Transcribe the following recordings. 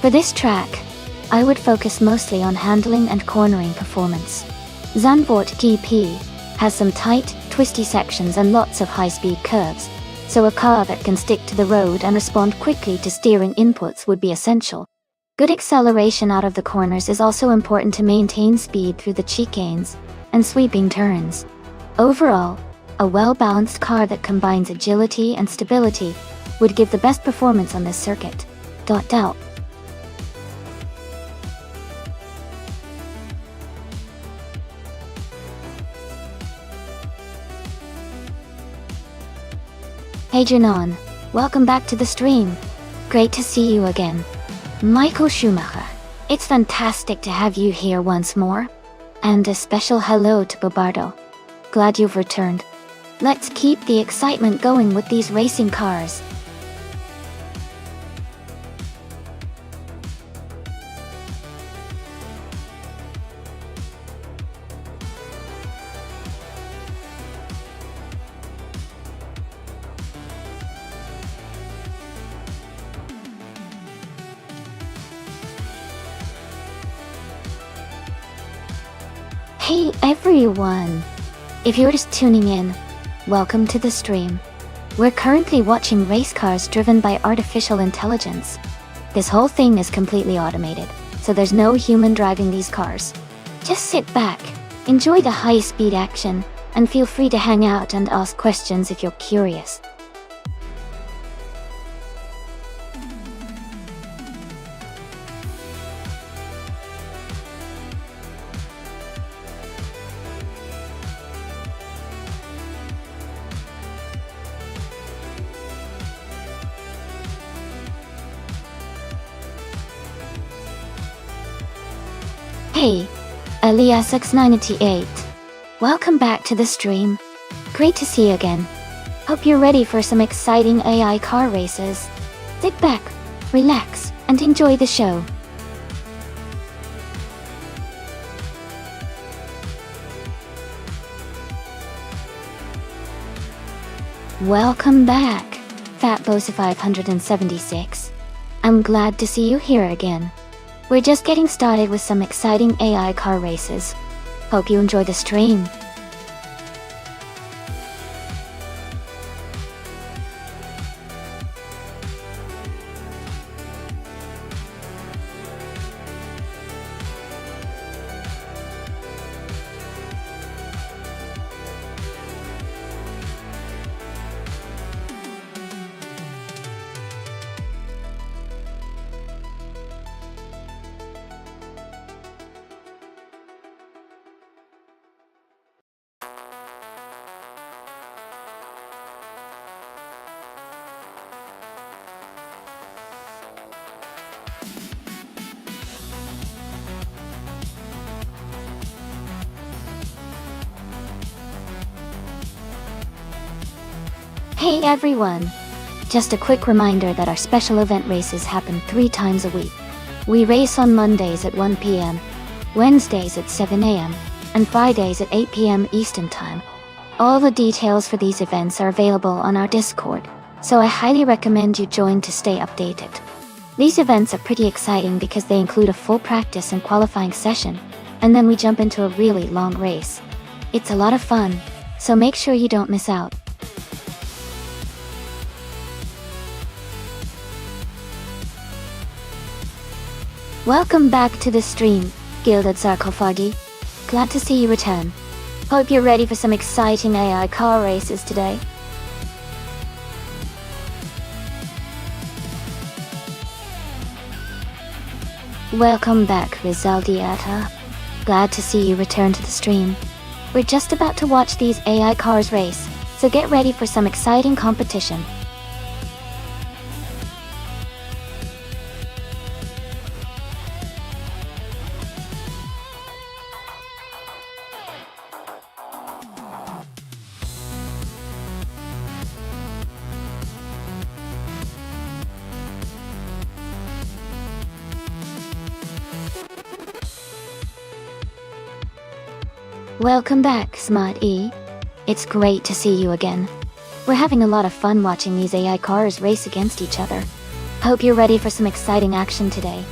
For this track, I would focus mostly on handling and cornering performance. Zandvoort GP has some tight, twisty sections and lots of high-speed curves, so a car that can stick to the road and respond quickly to steering inputs would be essential. Good acceleration out of the corners is also important to maintain speed through the chicanes and sweeping turns. Overall, a well-balanced car that combines agility and stability would give the best performance on this circuit. Doubt. Hey Janon, welcome back to the stream. Great to see you again. Michael Schumacher, it's fantastic to have you here once more. And a special hello to Bobardo. Glad you've returned. Let's keep the excitement going with these racing cars. Hey everyone! If you're just tuning in, welcome to the stream. We're currently watching race cars driven by artificial intelligence. This whole thing is completely automated, so there's no human driving these cars. Just sit back, enjoy the high-speed action, and feel free to hang out and ask questions if you're curious. Hey, Elias698. Welcome back to the stream. Great to see you again. Hope you're ready for some exciting AI car races. Sit back, relax, and enjoy the show. Welcome back, Fatbosa576. I'm glad to see you here again. We're just getting started with some exciting AI car races. Hope you enjoy the stream. Hey everyone! Just a quick reminder that our special event races happen 3 times a week. We race on Mondays at 1 p.m., Wednesdays at 7 a.m., and Fridays at 8 p.m. Eastern Time. All the details for these events are available on our Discord, so I highly recommend you join to stay updated. These events are pretty exciting because they include a full practice and qualifying session, and then we jump into a really long race. It's a lot of fun, so make sure you don't miss out. Welcome back to the stream, Gilded Sarcophagi. Glad to see you return. Hope you're ready for some exciting AI car races today. Welcome back, Rizaldiata. Glad to see you return to the stream. We're just about to watch these AI cars race, so get ready for some exciting competition. Welcome back, Smart E. It's great to see you again. We're having a lot of fun watching these AI cars race against each other. Hope you're ready for some exciting action today.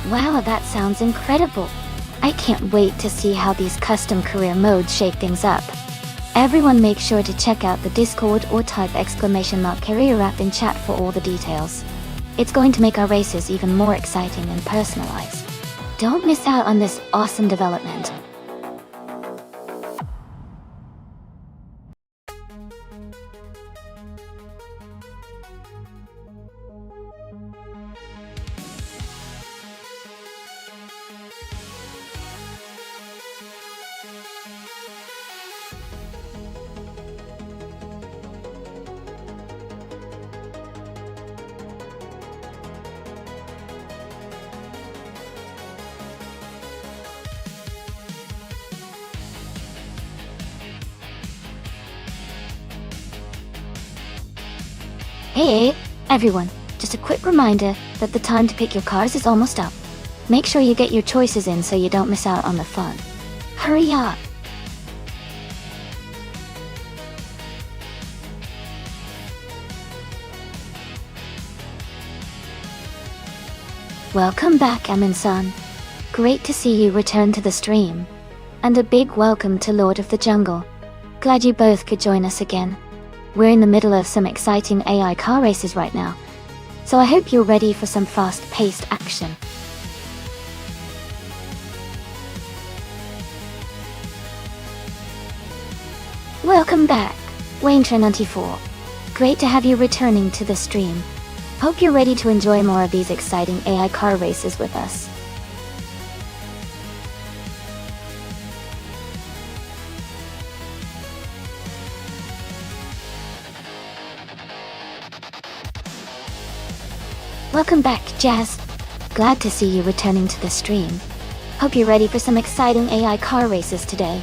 Wow, that sounds incredible! I can't wait to see how these custom career modes shake things up. Everyone make sure to check out the Discord or type !career app in chat for all the details. It's going to make our races even more exciting and personalized. Don't miss out on this awesome development. Hey, everyone, just a quick reminder that the time to pick your cars is almost up. Make sure you get your choices in so you don't miss out on the fun. Hurry up! Welcome back, Amin-san. Great to see you return to the stream. And a big welcome to Lord of the Jungle. Glad you both could join us again. We're in the middle of some exciting AI car races right now, so I hope you're ready for some fast-paced action. Welcome back, Wayne94. Great to have you returning to the stream. Hope you're ready to enjoy more of these exciting AI car races with us. Welcome back, Jazz. Glad to see you returning to the stream. Hope you're ready for some exciting AI car races today.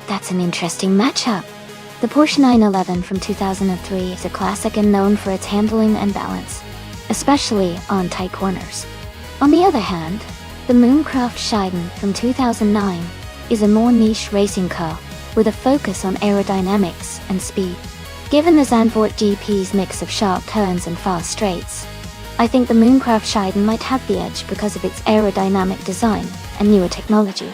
That's an interesting matchup. The Porsche 911 from 2003 is a classic and known for its handling and balance, especially on tight corners. On the other hand, the Mooncraft Scheiden from 2009 is a more niche racing car with a focus on aerodynamics and speed. Given the Zandvoort GP's mix of sharp turns and fast straights, I think the Mooncraft Scheiden might have the edge because of its aerodynamic design and newer technology.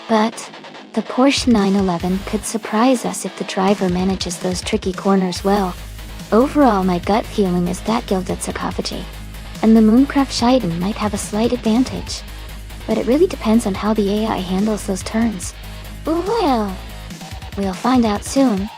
But the Porsche 911 could surprise us if the driver manages those tricky corners well. Overall, my gut feeling is that gilded sarcophagi, and the Mooncraft Scheiden might have a slight advantage. But it really depends on how the AI handles those turns. Well, we'll find out soon.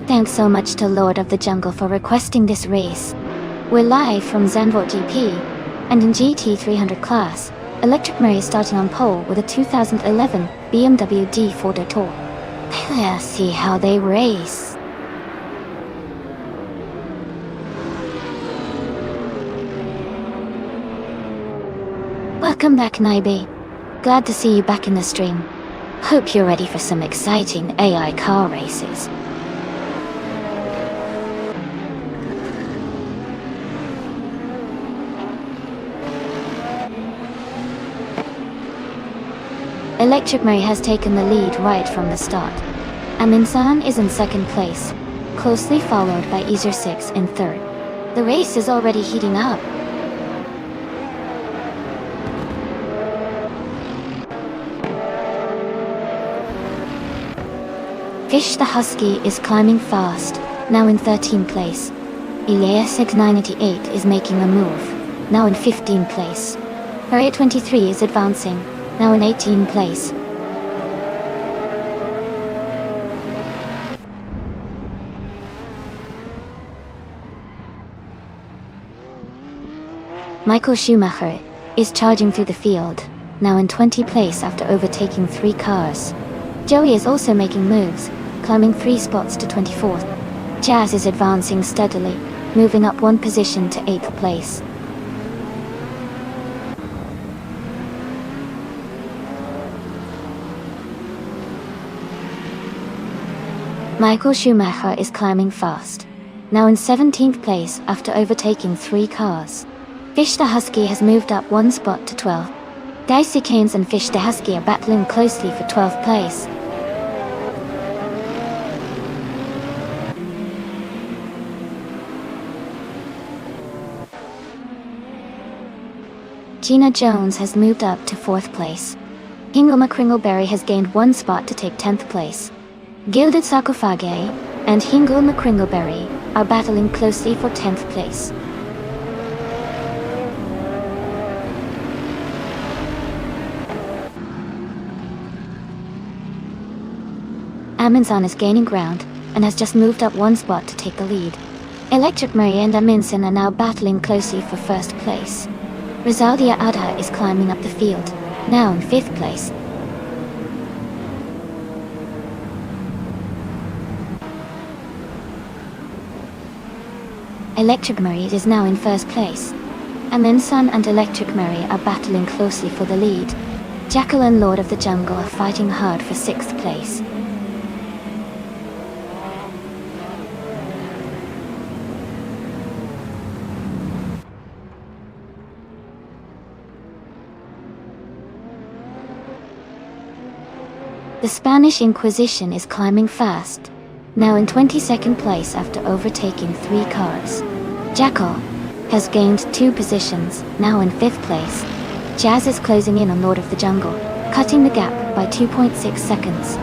Thanks so much to Lord of the Jungle for requesting this race. We're live from Zandvoort GP, and in GT 300 class, Electric Mary is starting on pole with a 2011 BMW D4 Tour. Let's see how they race. Welcome back, Naibi. Glad to see you back in the stream. Hope you're ready for some exciting AI car races. Electric Mary has taken the lead right from the start. Aminsan is in second place, closely followed by Easer 6 in third. The race is already heating up. Fish the Husky is climbing fast, now in 13th place. Ilea 6988 is making a move, now in 15th place. Her 823 is advancing, now in 18th place. Michael Schumacher is charging through the field, now in 20th place after overtaking 3 cars. Joey is also making moves, climbing 3 spots to 24th. Jazz is advancing steadily, moving up 1 position to 8th place. Michael Schumacher is climbing fast, now in 17th place after overtaking 3 cars. Fish the Husky has moved up 1 spot to 12th. Dicey Canes and Fish the Husky are battling closely for 12th place. Gina Jones has moved up to 4th place. Hingle McCringleberry has gained 1 spot to take 10th place. Gilded Sarcophage and Hingle McCringleberry are battling closely for 10th place. Aminsan is gaining ground and has just moved up 1 spot to take the lead. Electric Mary and Aminsan are now battling closely for 1st place. Rizaldia Adha is climbing up the field, now in 5th place. Electric Mary is now in 1st place. Aminsan and Electric Mary are battling closely for the lead. Jackal and Lord of the Jungle are fighting hard for 6th place. The Spanish Inquisition is climbing fast, now in 22nd place after overtaking 3 cars. Jackal has gained 2 positions, now in 5th place. Jazz is closing in on Lord of the Jungle, cutting the gap by 2.6 seconds.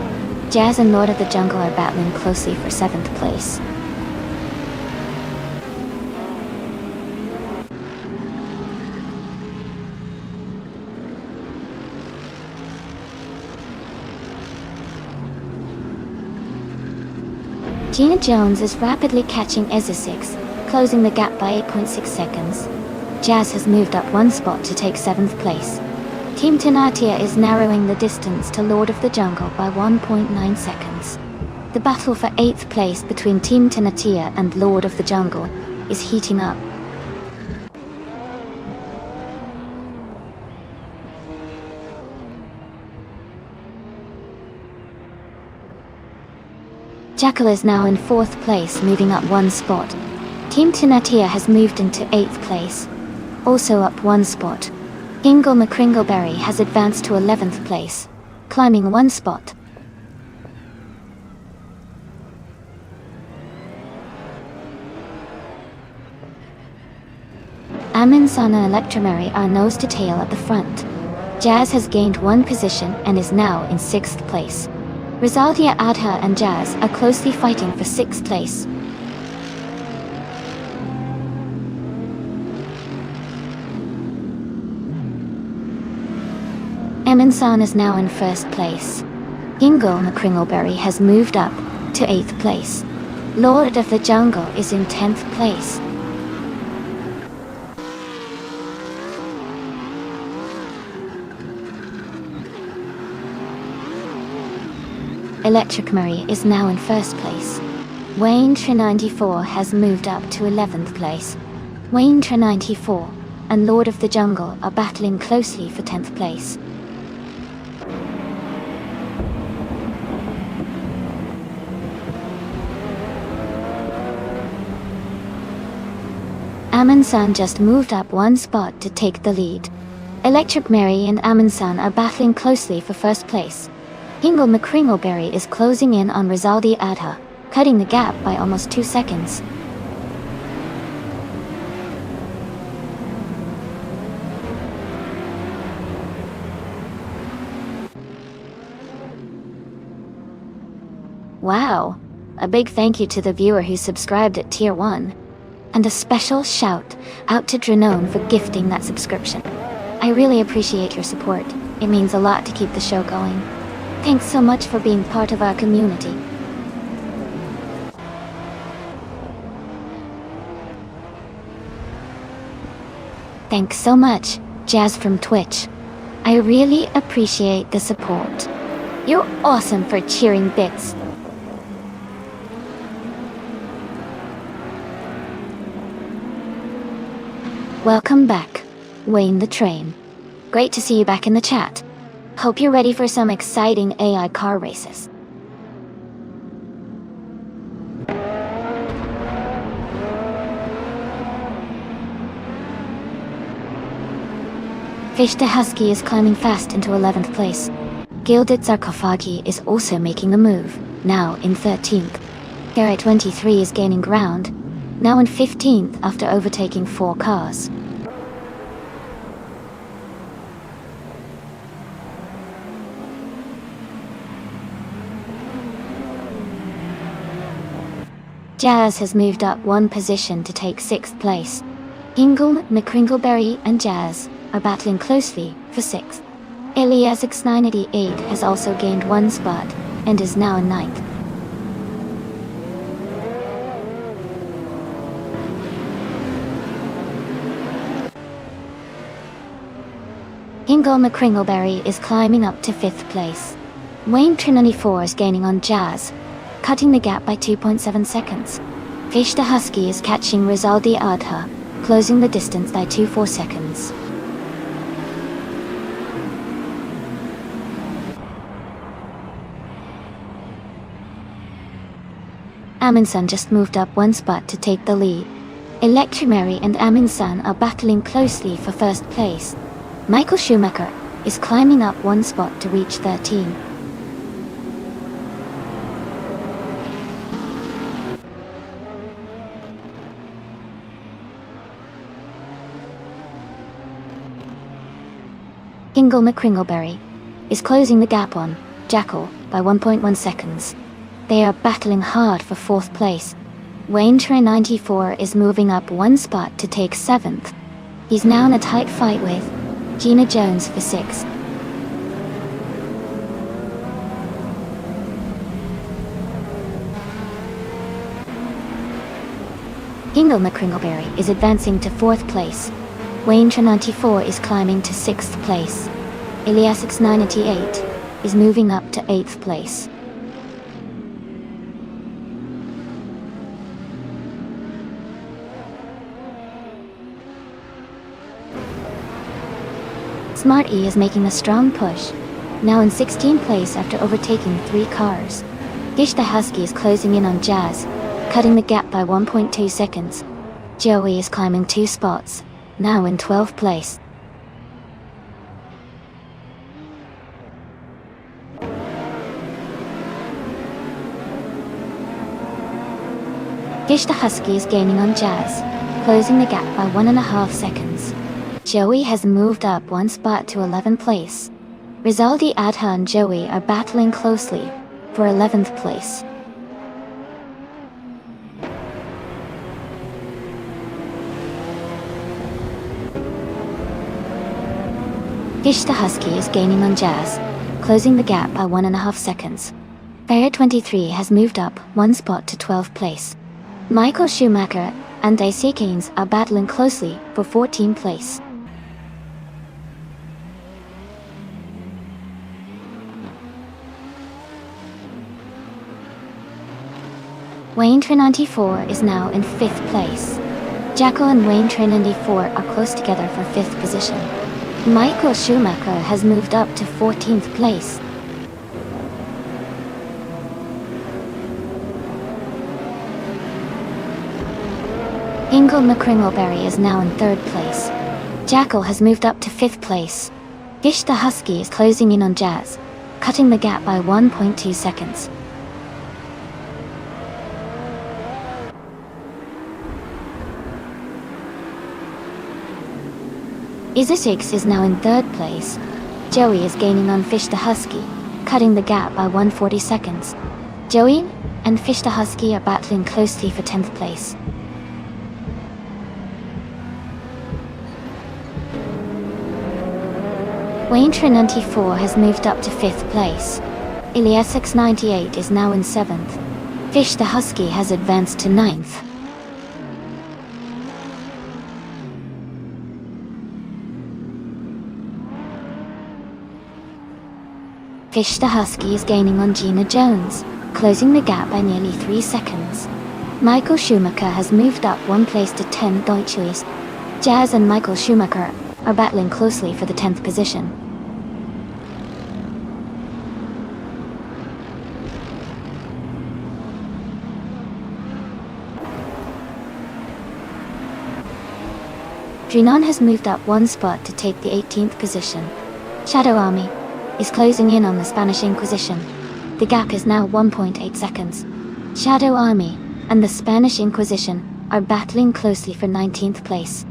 Jazz and Lord of the Jungle are battling closely for 7th place. Gina Jones is rapidly catching Ezra 6, closing the gap by 8.6 seconds. Jazz has moved up 1 spot to take 7th place. Team Tinatia is narrowing the distance to Lord of the Jungle by 1.9 seconds. The battle for 8th place between Team Tinatia and Lord of the Jungle is heating up. Jackal is now in 4th place, moving up 1 spot. Team Tinatia has moved into 8th place, also up 1 spot. Hingle McCringleberry has advanced to 11th place, climbing 1 spot. Aminsan and Electromary are nose to tail at the front. Jazz has gained 1 position and is now in 6th place. Rizaldia Adha and Jazz are closely fighting for 6th place. Aminsan is now in 1st place. Hingle McCringleberry has moved up to 8th place. Lord of the Jungle is in 10th place. Electric Murray is now in 1st place. Wayne 94 has moved up to 11th place. Wayne 94 and Lord of the Jungle are battling closely for 10th place. Amin-san just moved up 1 spot to take the lead. Electric Mary and Amin-san are battling closely for 1st place. Hingle McCringleberry is closing in on Rizaldi Adha, cutting the gap by almost 2 seconds. Wow! A big thank you to the viewer who subscribed at Tier 1. And a special shout out to Dranone for gifting that subscription. I really appreciate your support. It means a lot to keep the show going. Thanks so much for being part of our community. Thanks so much, Jazz from Twitch. I really appreciate the support. You're awesome for cheering bits. Welcome back, Wayne the Train. Great to see you back in the chat. Hope you're ready for some exciting AI car races. Fish the Husky is climbing fast into 11th place. Gilded Sarcophagi is also making the move, now in 13th. Garrett 23 is gaining ground, now in 15th after overtaking 4 cars. Jazz has moved up 1 position to take 6th place. Hingle, McCringleberry and Jazz are battling closely for 6th. Elias X988 has also gained 1 spot and is now in 9th. Hingle McCringleberry is climbing up to 5th place. Wayne 94 is gaining on Jazz, cutting the gap by 2.7 seconds. Fish the Husky is catching Rizaldi Adha, closing the distance by 2.4 seconds. Amin-san just moved up 1 spot to take the lead. Electrimary and Amin-san are battling closely for 1st place. Michael Schumacher is climbing up 1 spot to reach 13. Hingle McCringleberry is closing the gap on Jackal by 1.1 seconds. They are battling hard for 4th place. Wayne 94 is moving up 1 spot to take 7th. He's now in a tight fight with Gina Jones for 6th. Hingle McCringleberry is advancing to 4th place. Wayne 94 is climbing to 6th place. Elias X988 is moving up to 8th place. Smart E is making a strong push, now in 16th place after overtaking 3 cars. Gish the Husky is closing in on Jazz, cutting the gap by 1.2 seconds. Joey is climbing 2 spots, now in 12th place. Gish the Husky is gaining on Jazz, closing the gap by 1.5 seconds. Joey has moved up 1 spot to 11th place. Rizaldi Adha and Joey are battling closely for 11th place. Gish the Husky is gaining on Jazz, closing the gap by 1.5 seconds. Ferrer 23 has moved up one spot to 12th place. Michael Schumacher and AC Keynes are battling closely for 14th place. Wayne 94 is now in 5th place. Jacko and Wayne 94 are close together for 5th position. Michael Schumacher has moved up to 14th place. Ingle McCringleberry is now in 3rd place. Jackal has moved up to 5th place. Gish the Husky is closing in on Jazz, cutting the gap by 1.2 seconds. Isosix is now in 3rd place. Joey is gaining on Fish the Husky, cutting the gap by 140 seconds. Joey and Fish the Husky are battling closely for 10th place. Wayne 94 has moved up to 5th place. Ilias 698 is now in 7th. Fish the Husky has advanced to 9th. Fish the Husky is gaining on Gina Jones, closing the gap by nearly 3 seconds. Michael Schumacher has moved up one place to 10th Deutschlist. Jazz and Michael Schumacher are battling closely for the 10th position. Drinan has moved up one spot to take the 18th position. Shadow Army is closing in on the Spanish Inquisition. The gap is now 1.8 seconds. Shadow Army and the Spanish Inquisition are battling closely for 19th place.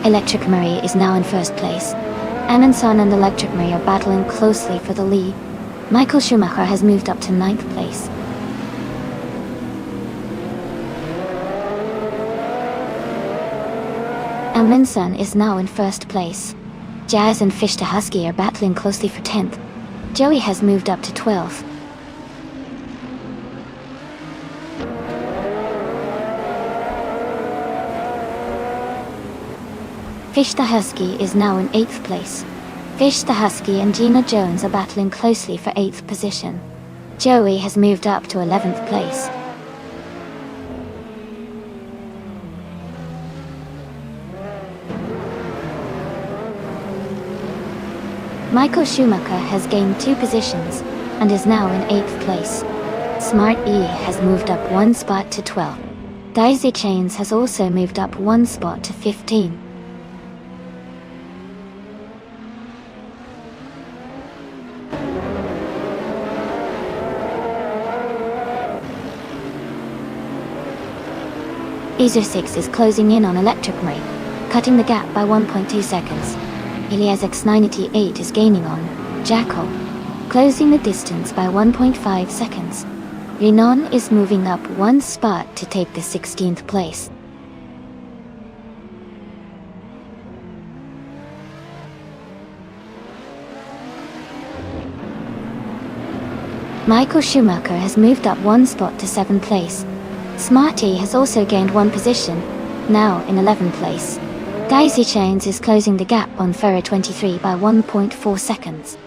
Electric Murray is now in 1st place. Amundsen and Electric Murray are battling closely for the lead. Michael Schumacher has moved up to 9th place. Amundsen is now in 1st place. Jazz and Fish the Husky are battling closely for 10th. Joey has moved up to 12th. Fish the Husky is now in 8th place. Fish the Husky and Gina Jones are battling closely for 8th position. Joey has moved up to 11th place. Michael Schumacher has gained 2 positions and is now in 8th place. Smart E has moved up one spot to 12. Daisy Chains has also moved up one spot to 15. Isosix is closing in on Electric Murray, cutting the gap by 1.2 seconds. Ilias X98 is gaining on Jackal, closing the distance by 1.5 seconds. Renan is moving up one spot to take the 16th place. Michael Schumacher has moved up one spot to 7th place. Smarty has also gained one position, now in 11th place. Daisy Chains is closing the gap on Ferrer 23 by 1.4 seconds.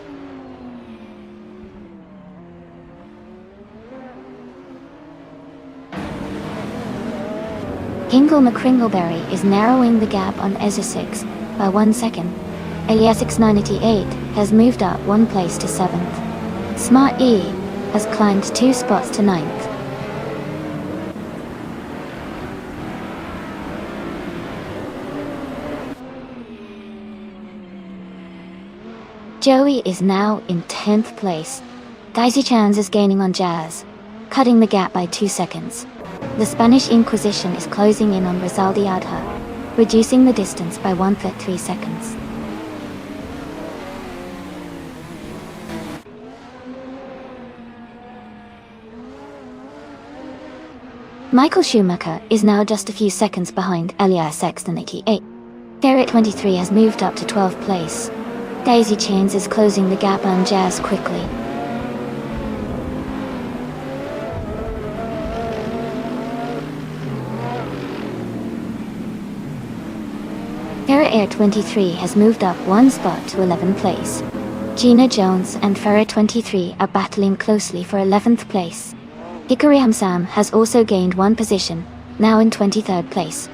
Kingle McCringleberry is narrowing the gap on Ezra6 by 1 second. Elias 698 has moved up one place to 7th. Smart E has climbed 2 spots to 9th. Joey is now in 10th place. Daisy Chans is gaining on Jazz, cutting the gap by 2 seconds. The Spanish Inquisition is closing in on Rizaldi Adha, reducing the distance by 1.3 seconds. Michael Schumacher is now just a few seconds behind Elias X88. Ferret 23 has moved up to 12th place. Daisy Chains is closing the gap on Jazz quickly. Ferret Air 23 has moved up one spot to 11th place. Gina Jones and Ferret 23 are battling closely for 11th place. Hickory Hamsam has also gained one position, now in 23rd place.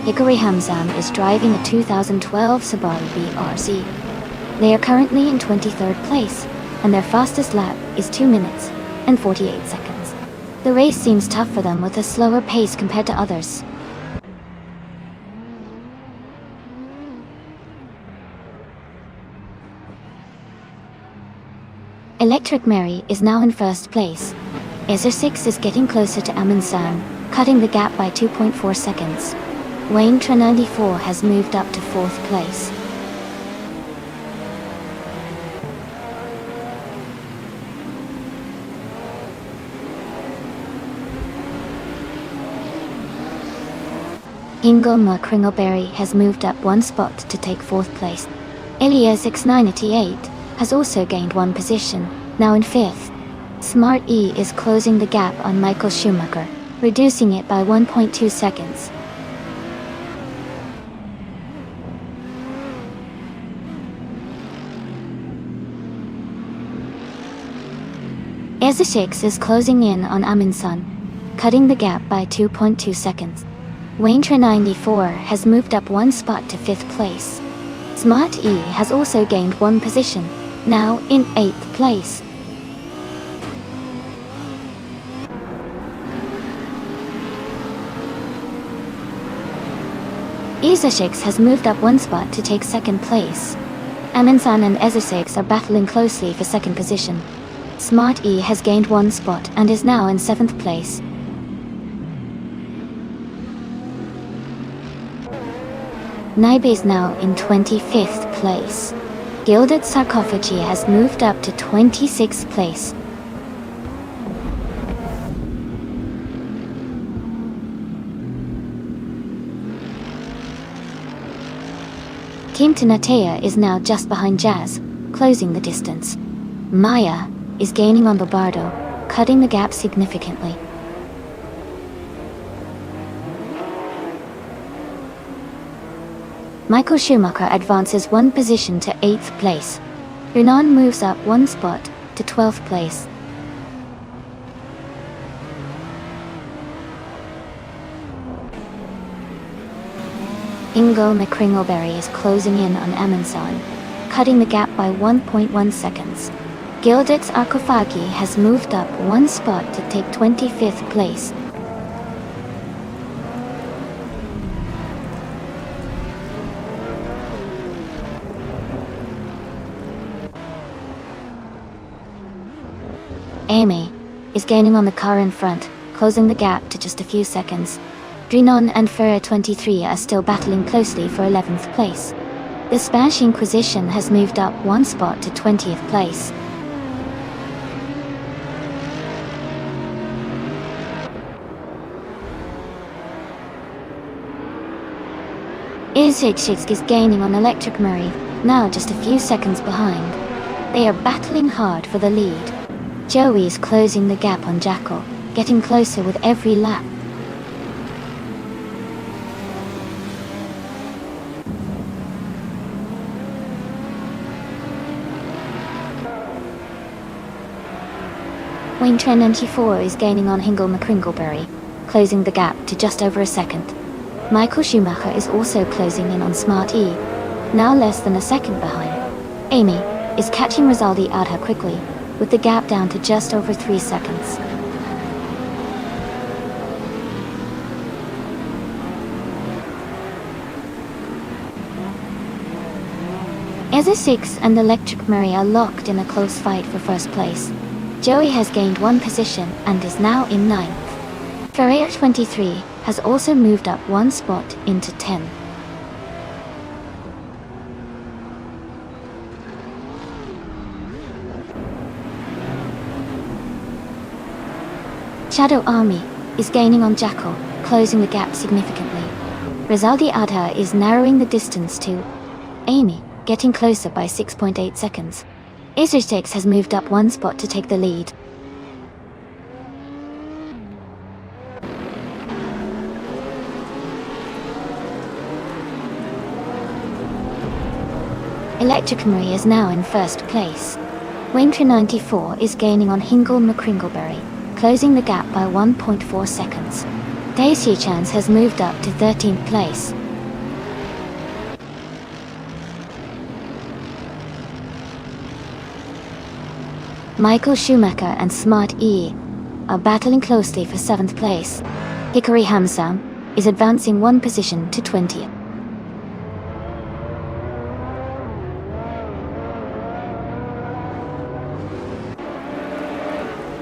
Hickory Hamsam is driving a 2012 Subaru BRZ. They are currently in 23rd place, and their fastest lap is 2 minutes and 48 seconds. The race seems tough for them with a slower pace compared to others. Electric Mary is now in first place. Ezra 6 is getting closer to Amin San, cutting the gap by 2.4 seconds. Wayne Tra 94 has moved up to 4th place. Ingoma Kringleberry has moved up one spot to take 4th place. Elia 6988 has also gained one position, now in 5th. Smart E is closing the gap on Michael Schumacher, reducing it by 1.2 seconds. Ezra6 is closing in on Amin San, cutting the gap by 2.2 seconds. Wayne Tra 94 has moved up one spot to 5th place. Smart E has also gained one position, now in 8th place. Ezra6 has moved up one spot to take 2nd place. Amin San and Ezra6 are battling closely for 2nd position. Smart E has gained one spot and is now in 7th place. Naibe is now in 25th place. Gilded Sarcophagy has moved up to 26th place. Kim Tinatea is now just behind Jazz, closing the distance. Maya is gaining on Lombardo, cutting the gap significantly. Michael Schumacher advances one position to 8th place. Renan moves up one spot to 12th place. Ingo McCringleberry is closing in on Amin-san, cutting the gap by 1.1 seconds. Gildit's Arkofagi has moved up one spot to take 25th place. Amy is gaining on the car in front, closing the gap to just a few seconds. Drinon and Ferrer 23 are still battling closely for 11th place. The Spanish Inquisition has moved up one spot to 20th place. Izhik is gaining on Electric Murray, now just a few seconds behind. They are battling hard for the lead. Joey is closing the gap on Jackal, getting closer with every lap. Wayne Tren 94 is gaining on Hingle McCringleberry, closing the gap to just over a second. Michael Schumacher is also closing in on Smart E, now less than a second behind. Amy is catching Rizaldi Adha quickly, with the gap down to just over 3 seconds. Ezra 6 and Electric Murray are locked in a close fight for first place. Joey has gained one position and is now in 9th. Ferrer 23 has also moved up one spot into 10th. Shadow Army is gaining on Jackal, closing the gap significantly. Rizaldi Adha is narrowing the distance to Amy, getting closer by 6.8 seconds. Acer6 has moved up one spot to take the lead. Electric Marie is now in first place. Waintree 94 is gaining on Hingle McCringleberry, closing the gap by 1.4 seconds. Daisy Chance has moved up to 13th place. Michael Schumacher and Smart E are battling closely for 7th place. Hickory Hamsam is advancing one position to 20th.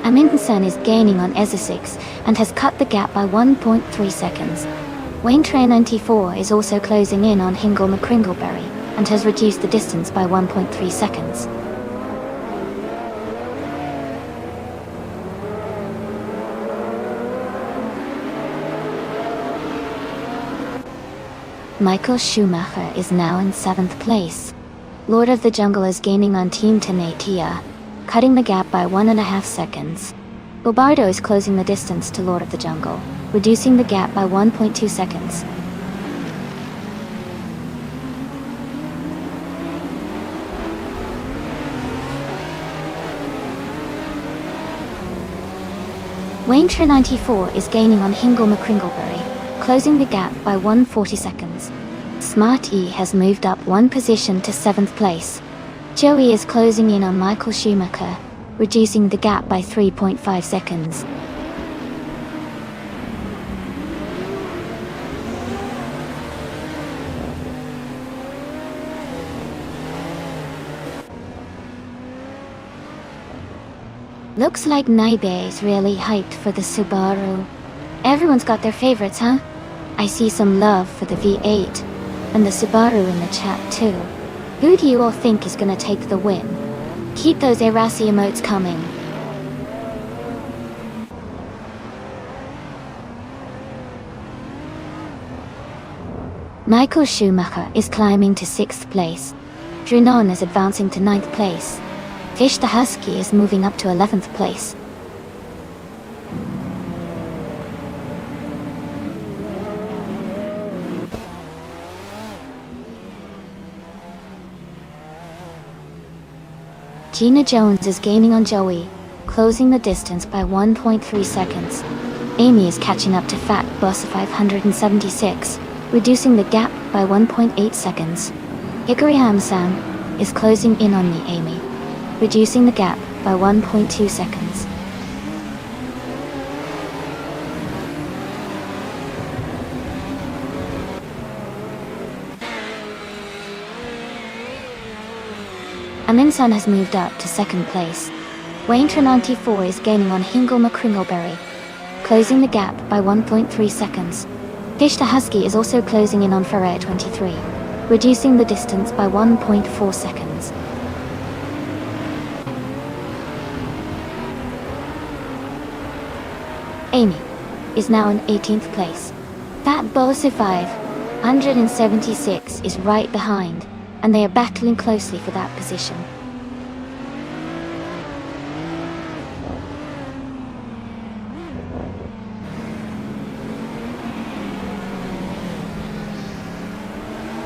Amundsen is gaining on Acer6 and has cut the gap by 1.3 seconds. Waintree 94 is also closing in on Hingle McCringleberry and has reduced the distance by 1.3 seconds. Michael Schumacher is now in 7th place. Lord of the Jungle is gaining on Team Tenatia, cutting the gap by 1.5 seconds. Bobardo is closing the distance to Lord of the Jungle, reducing the gap by 1.2 seconds. Waintree 94 is gaining on Hingle McCringleberry, closing the gap by 140 seconds. Smart E has moved up one position to 7th place. Joey is closing in on Michael Schumacher, reducing the gap by 3.5 seconds. Looks like Naibe is really hyped for the Subaru. Everyone's got their favorites, huh? I see some love for the V8 and the Subaru in the chat too. Who do you all think is gonna take the win? Keep those Erasi emotes coming. Michael Schumacher is climbing to 6th place. Drunon is advancing to 9th place. Fish the Husky is moving up to 11th place. Gina Jones is gaining on Joey, closing the distance by 1.3 seconds. Amy is catching up to Fat Boss 576, reducing the gap by 1.8 seconds. Hickory Hamsam is closing in on the Amy, reducing the gap by 1.2 seconds. Aminsan has moved up to 2nd place. Waintree 94 is gaining on Hingle McCringleberry, closing the gap by 1.3 seconds. Fish the Husky is also closing in on Ferrer 23, reducing the distance by 1.4 seconds. Amy is now in 18th place. Fat Bossy 576 is right behind, and they are battling closely for that position.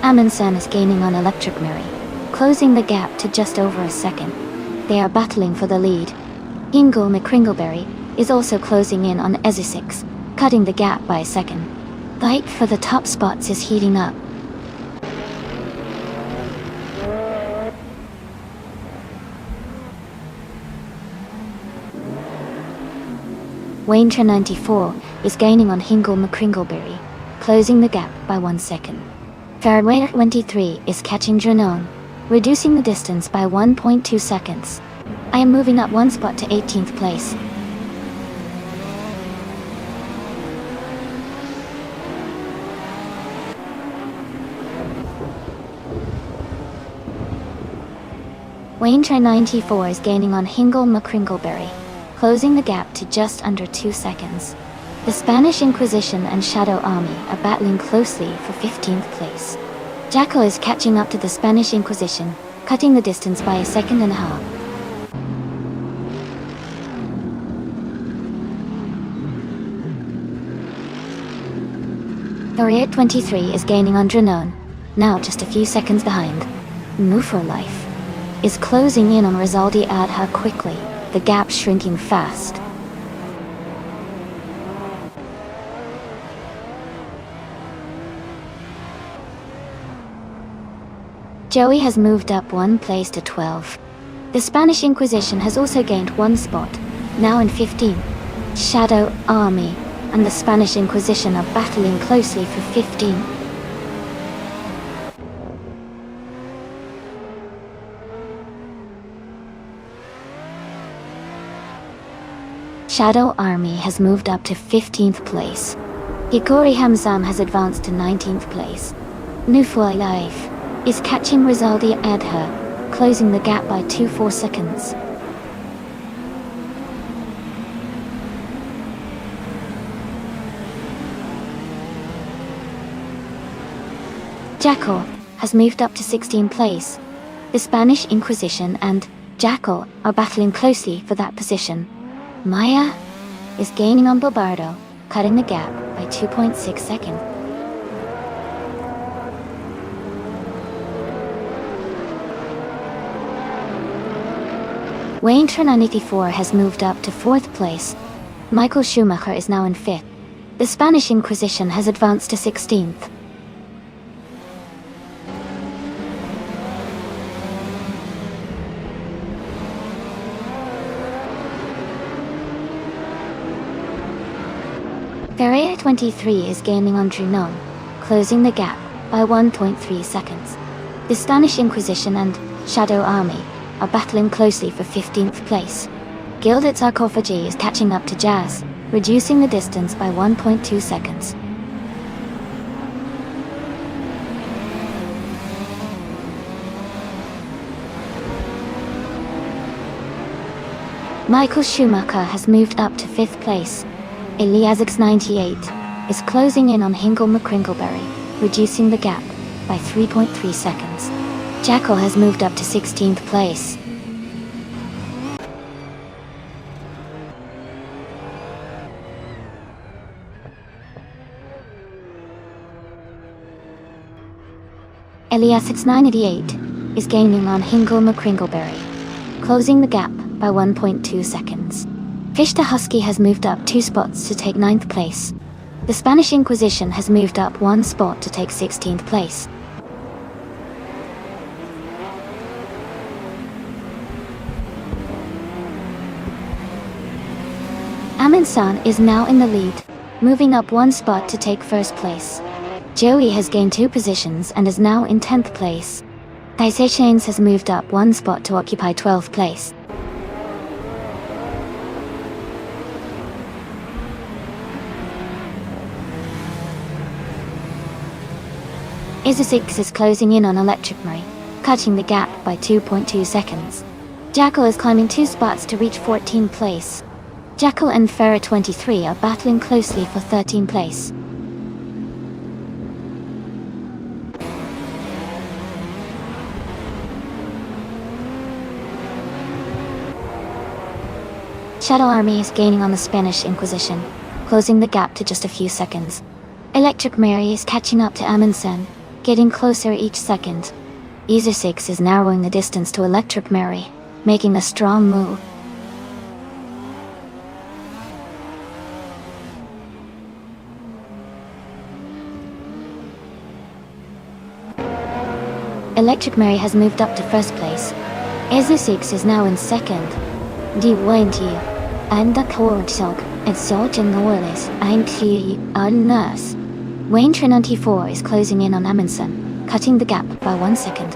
Amundsen is gaining on Electric Mary, closing the gap to just over a second. They are battling for the lead. Hingle McCringleberry is also closing in on Acer6, cutting the gap by a second. Fight for the top spots is heating up. Waintree 94 is gaining on Hingle McCringleberry, closing the gap by 1 second. Fairway 23 is catching Drunon, reducing the distance by 1.2 seconds. I am moving up one spot to 18th place. Waintree 94 is gaining on Hingle McCringleberry, closing the gap to just under 2 seconds. The Spanish Inquisition and Shadow Army are battling closely for 15th place. Jackal is catching up to the Spanish Inquisition, cutting the distance by 1.5 seconds. 23 is gaining on Dranon, now just a few seconds behind. Mufor Life is closing in on Rizaldi Adha quickly, the gap shrinking fast. Joey has moved up 1 place to 12. The Spanish Inquisition has also gained 1 spot, now in 15. Shadow Army and the Spanish Inquisition are battling closely for 15. Shadow Army has moved up to 15th place. Hikori Hamzam has advanced to 19th place. Nufoi Life is catching Rizaldi Adha, closing the gap by 2.4 seconds. Jackal has moved up to 16th place. The Spanish Inquisition and Jackal are battling closely for that position. Maya is gaining on Bobardo, cutting the gap by 2.6 seconds. Wayne Trina 94 has moved up to 4th place. Michael Schumacher is now in 5th. The Spanish Inquisition has advanced to 16th. Ferreira 23 is gaining on Drunon, closing the gap by 1.3 seconds. The Spanish Inquisition and Shadow Army are battling closely for 15th place. Gilded Sarcophagy is catching up to Jazz, reducing the distance by 1.2 seconds. Michael Schumacher has moved up to 5th place. Eliasix 98 is closing in on Hingle McCrinkleberry, reducing the gap by 3.3 seconds. Jackal has moved up to 16th place. Eliasix 988 is gaining on Hingle McCrinkleberry, closing the gap by 1.2 seconds. Fishta Husky has moved up 2 spots to take 9th place. The Spanish Inquisition has moved up 1 spot to take 16th place. Aminsan is now in the lead, moving up 1 spot to take 1st place. Joey has gained 2 positions and is now in 10th place. Taisei Chains has moved up 1 spot to occupy 12th place. Izusix is closing in on Electric Marie, cutting the gap by 2.2 seconds. Jackal is climbing 2 spots to reach 14th place. Jackal and Ferrer 23 are battling closely for 13th place. Shadow Army is gaining on the Spanish Inquisition, closing the gap to just a few seconds. Electric Mary is catching up to Amundsen, getting closer each second. Izusix is narrowing the distance to Electric Mary, making a strong move. Electric Mary has moved up to 1st place. Izusix is now in 2nd. D20 and the Kortsilk and Soldier Norlis and T Nurse. Wayne 94 is closing in on Amundsen, cutting the gap by 1 second.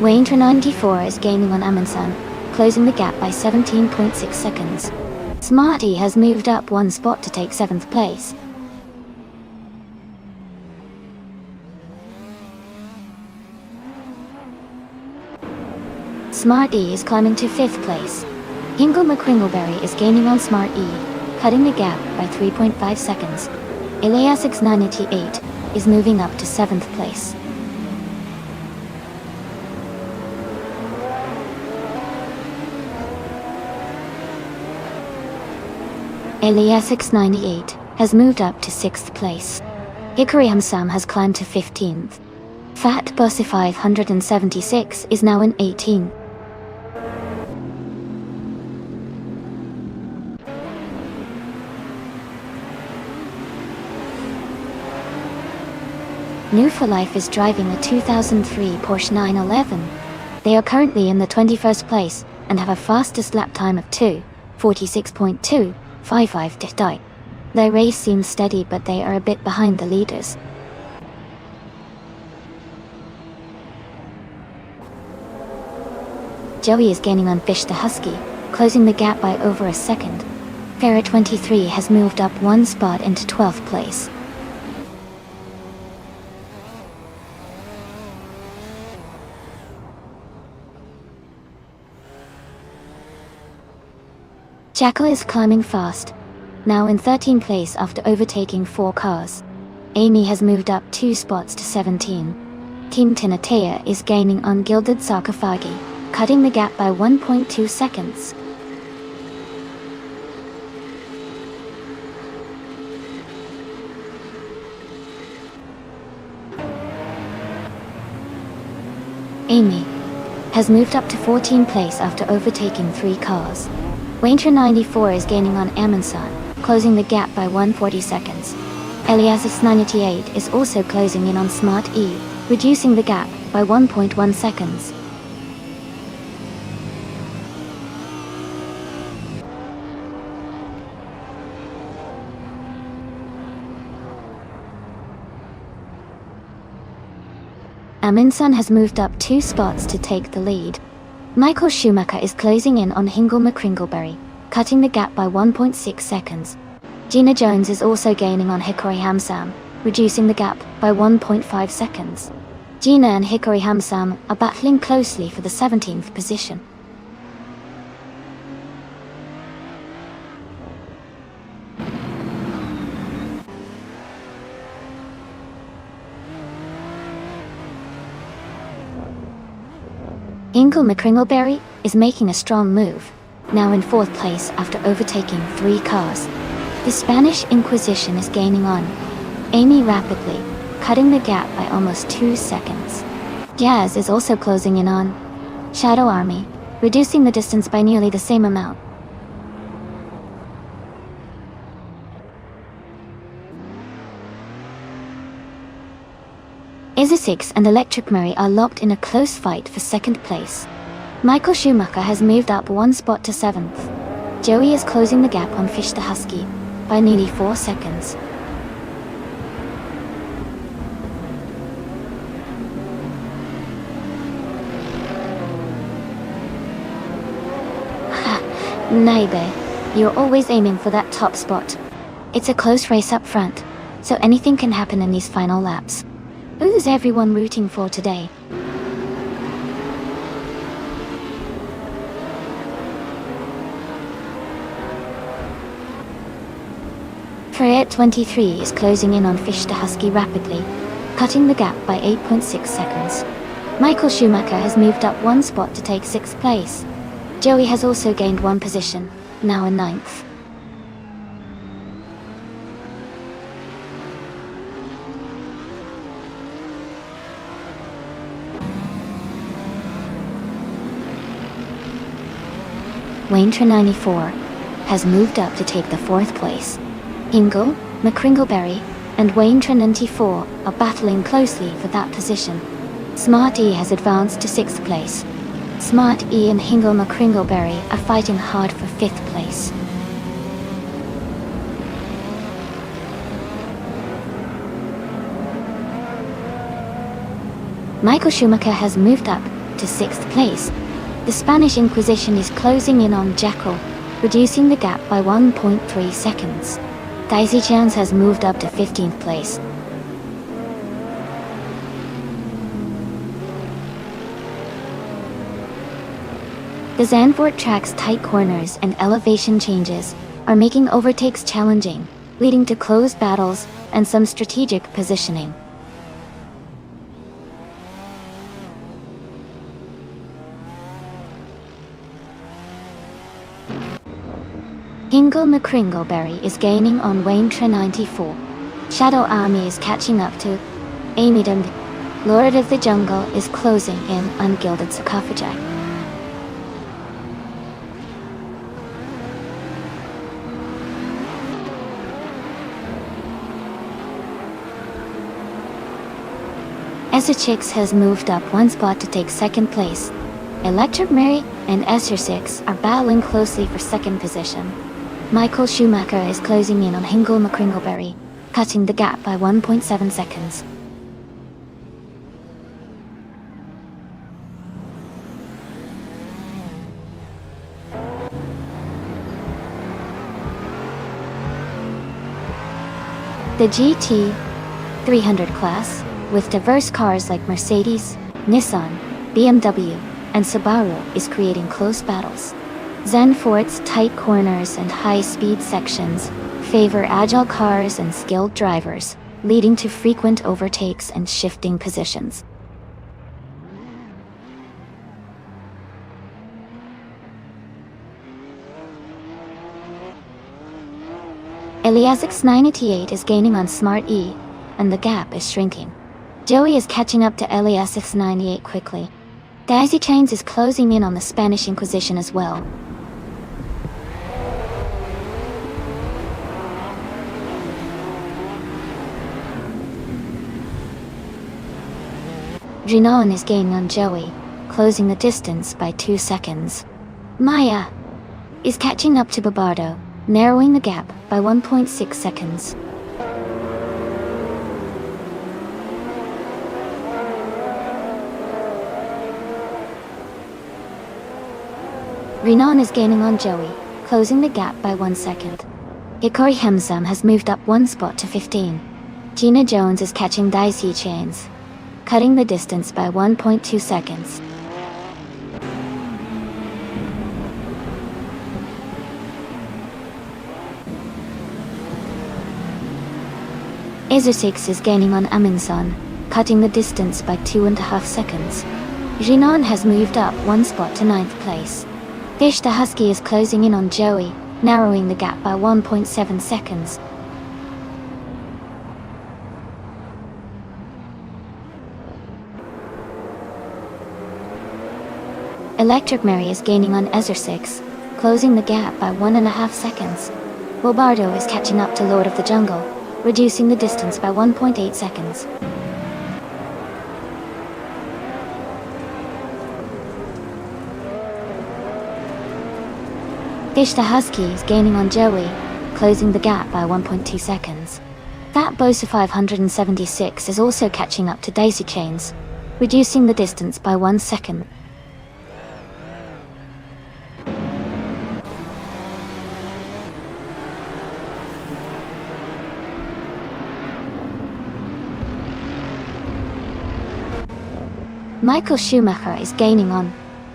Wayne 94 is gaining on Amundsen, closing the gap by 17.6 seconds. Smarty has moved up 1 spot to take 7th place. Smart E is climbing to 5th place. Hingle McCringleberry is gaining on Smart E, cutting the gap by 3.5 seconds. Elias 698 is moving up to 7th place. Elias 698 has moved up to 6th place. Hickory Hamsam has climbed to 15th. Fat Bussy 576 is now in 18th. New for Life is driving a 2003 Porsche 911. They are currently in the 21st place and have a fastest lap time of 2:46.255. Their race seems steady, but they are a bit behind the leaders. Joey is gaining on Fish the Husky, closing the gap by over a second. Farah 23 has moved up one spot into 12th place. Jackal is climbing fast, now in 13th place after overtaking 4 cars. Amy has moved up 2 spots to 17. Team Tinatea is gaining on Gilded Sarcophagi, cutting the gap by 1.2 seconds. Amy has moved up to 14th place after overtaking 3 cars. Waintra 94 is gaining on Amundsen, closing the gap by 140 seconds. Elias 98 is also closing in on Smart E, reducing the gap by 1.1 seconds. Amundsen has moved up 2 spots to take the lead. Michael Schumacher is closing in on Hingle McCringleberry, cutting the gap by 1.6 seconds. Gina Jones is also gaining on Hickory Hamsam, reducing the gap by 1.5 seconds. Gina and Hickory Hamsam are battling closely for the 17th position. Hingle McCringleberry is making a strong move, now in 4th place after overtaking 3 cars. The Spanish Inquisition is gaining on Amy rapidly, cutting the gap by almost 2 seconds. Jazz is also closing in on Shadow Army, reducing the distance by nearly the same amount. Isisix and Electric Murray are locked in a close fight for 2nd place. Michael Schumacher has moved up 1 spot to 7th. Joey is closing the gap on Fish the Husky by nearly 4 seconds. Ha, neighbor, you're always aiming for that top spot. It's a close race up front, so anything can happen in these final laps. Who is everyone rooting for today? Fred 23 is closing in on Fish the Husky rapidly, cutting the gap by 8.6 seconds. Michael Schumacher has moved up 1 spot to take 6th place. Joey has also gained 1 position, now in 9th. Waintra 94 has moved up to take the 4th place. Hingle, McCringleberry, and Waintra 94 are battling closely for that position. Smart E has advanced to 6th place. Smart E and Hingle McCringleberry are fighting hard for 5th place. Michael Schumacher has moved up to 6th place. The Spanish Inquisition is closing in on Jackal, reducing the gap by 1.3 seconds. Daisy Chance has moved up to 15th place. The Zandvoort track's tight corners and elevation changes are making overtakes challenging, leading to close battles and some strategic positioning. Hingle McCringleberry is gaining on Waintra 94. Shadow Army is catching up to Amidum. Lord of the Jungle is closing in on Gilded Sarcophagi. Essex has moved up one spot to take second place. Electric Mary and Essex are battling closely for second position. Michael Schumacher is closing in on Hingle McCringleberry, cutting the gap by 1.7 seconds. The GT 300 class, with diverse cars like Mercedes, Nissan, BMW, and Subaru, is creating close battles. Zandvoort's tight corners and high-speed sections favor agile cars and skilled drivers, leading to frequent overtakes and shifting positions. Eliasix 988 is gaining on Smart E, and the gap is shrinking. Joey is catching up to Eliasix 98 quickly. Daisy Chains is closing in on the Spanish Inquisition as well. Renan is gaining on Joey, closing the distance by 2 seconds. Maya is catching up to Babardo, narrowing the gap by 1.6 seconds. Renan is gaining on Joey, closing the gap by 1 second. Hikori Hemsam has moved up one spot to 15. Gina Jones is catching Daisy Chains, cutting the distance by 1.2 seconds. Essex is gaining on Aminson, cutting the distance by 2.5 seconds. Renan has moved up one spot to 9th place. Fish the Husky is closing in on Joey, narrowing the gap by 1.7 seconds. Electric Mary is gaining on Essex, closing the gap by 1.5 seconds. Bobardo is catching up to Lord of the Jungle, reducing the distance by 1.8 seconds. Fish the Husky is gaining on Joey, closing the gap by 1.2 seconds. Fat Bosa 576 is also catching up to Daisy Chains, reducing the distance by 1 second. Michael Schumacher is gaining on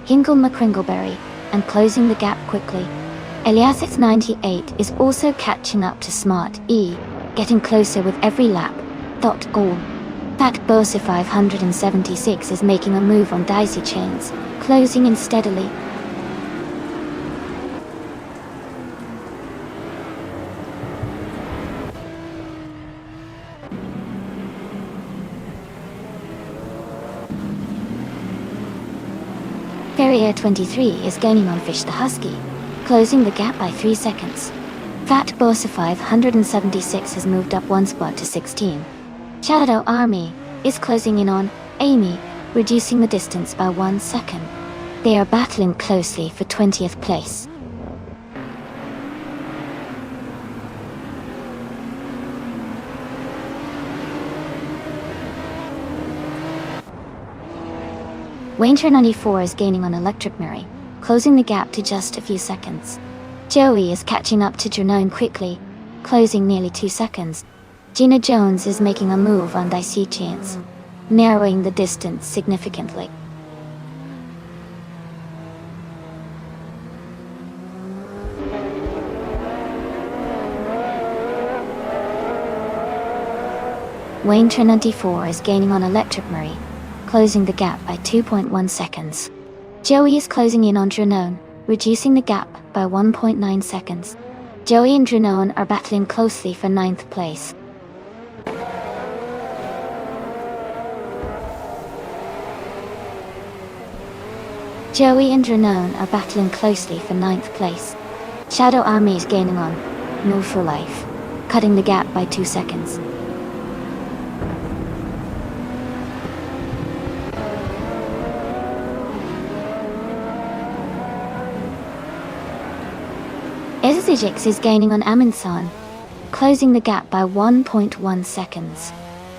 Hingle McCringleberry and closing the gap quickly. Eliasix 98 is also catching up to Smart E, getting closer with every lap. Goal. Fat Bosa 576 is making a move on Daisy Chains, closing in steadily. Ferrier 23 is gaining on Fish the Husky, closing the gap by 3 seconds. Fat Bosa 576 has moved up one spot to 16. Shadow Army is closing in on Amy, reducing the distance by 1 second. They are battling closely for 20th place. Waintra 94 is gaining on Electric Mary, closing the gap to just a few seconds. Joey is catching up to Janone quickly, closing nearly 2 seconds. Gina Jones is making a move on Daisy Chains, narrowing the distance significantly. Wayne 94 is gaining on Electric Murray, closing the gap by 2.1 seconds. Joey is closing in on Dranone, reducing the gap by 1.9 seconds. Joey and Dranone are battling closely for 9th place. Joey and Dranone are battling closely for 9th place. Shadow Army is gaining on No for Life, cutting the gap by 2 seconds. Ezizix is gaining on Aminsan, closing the gap by 1.1 seconds.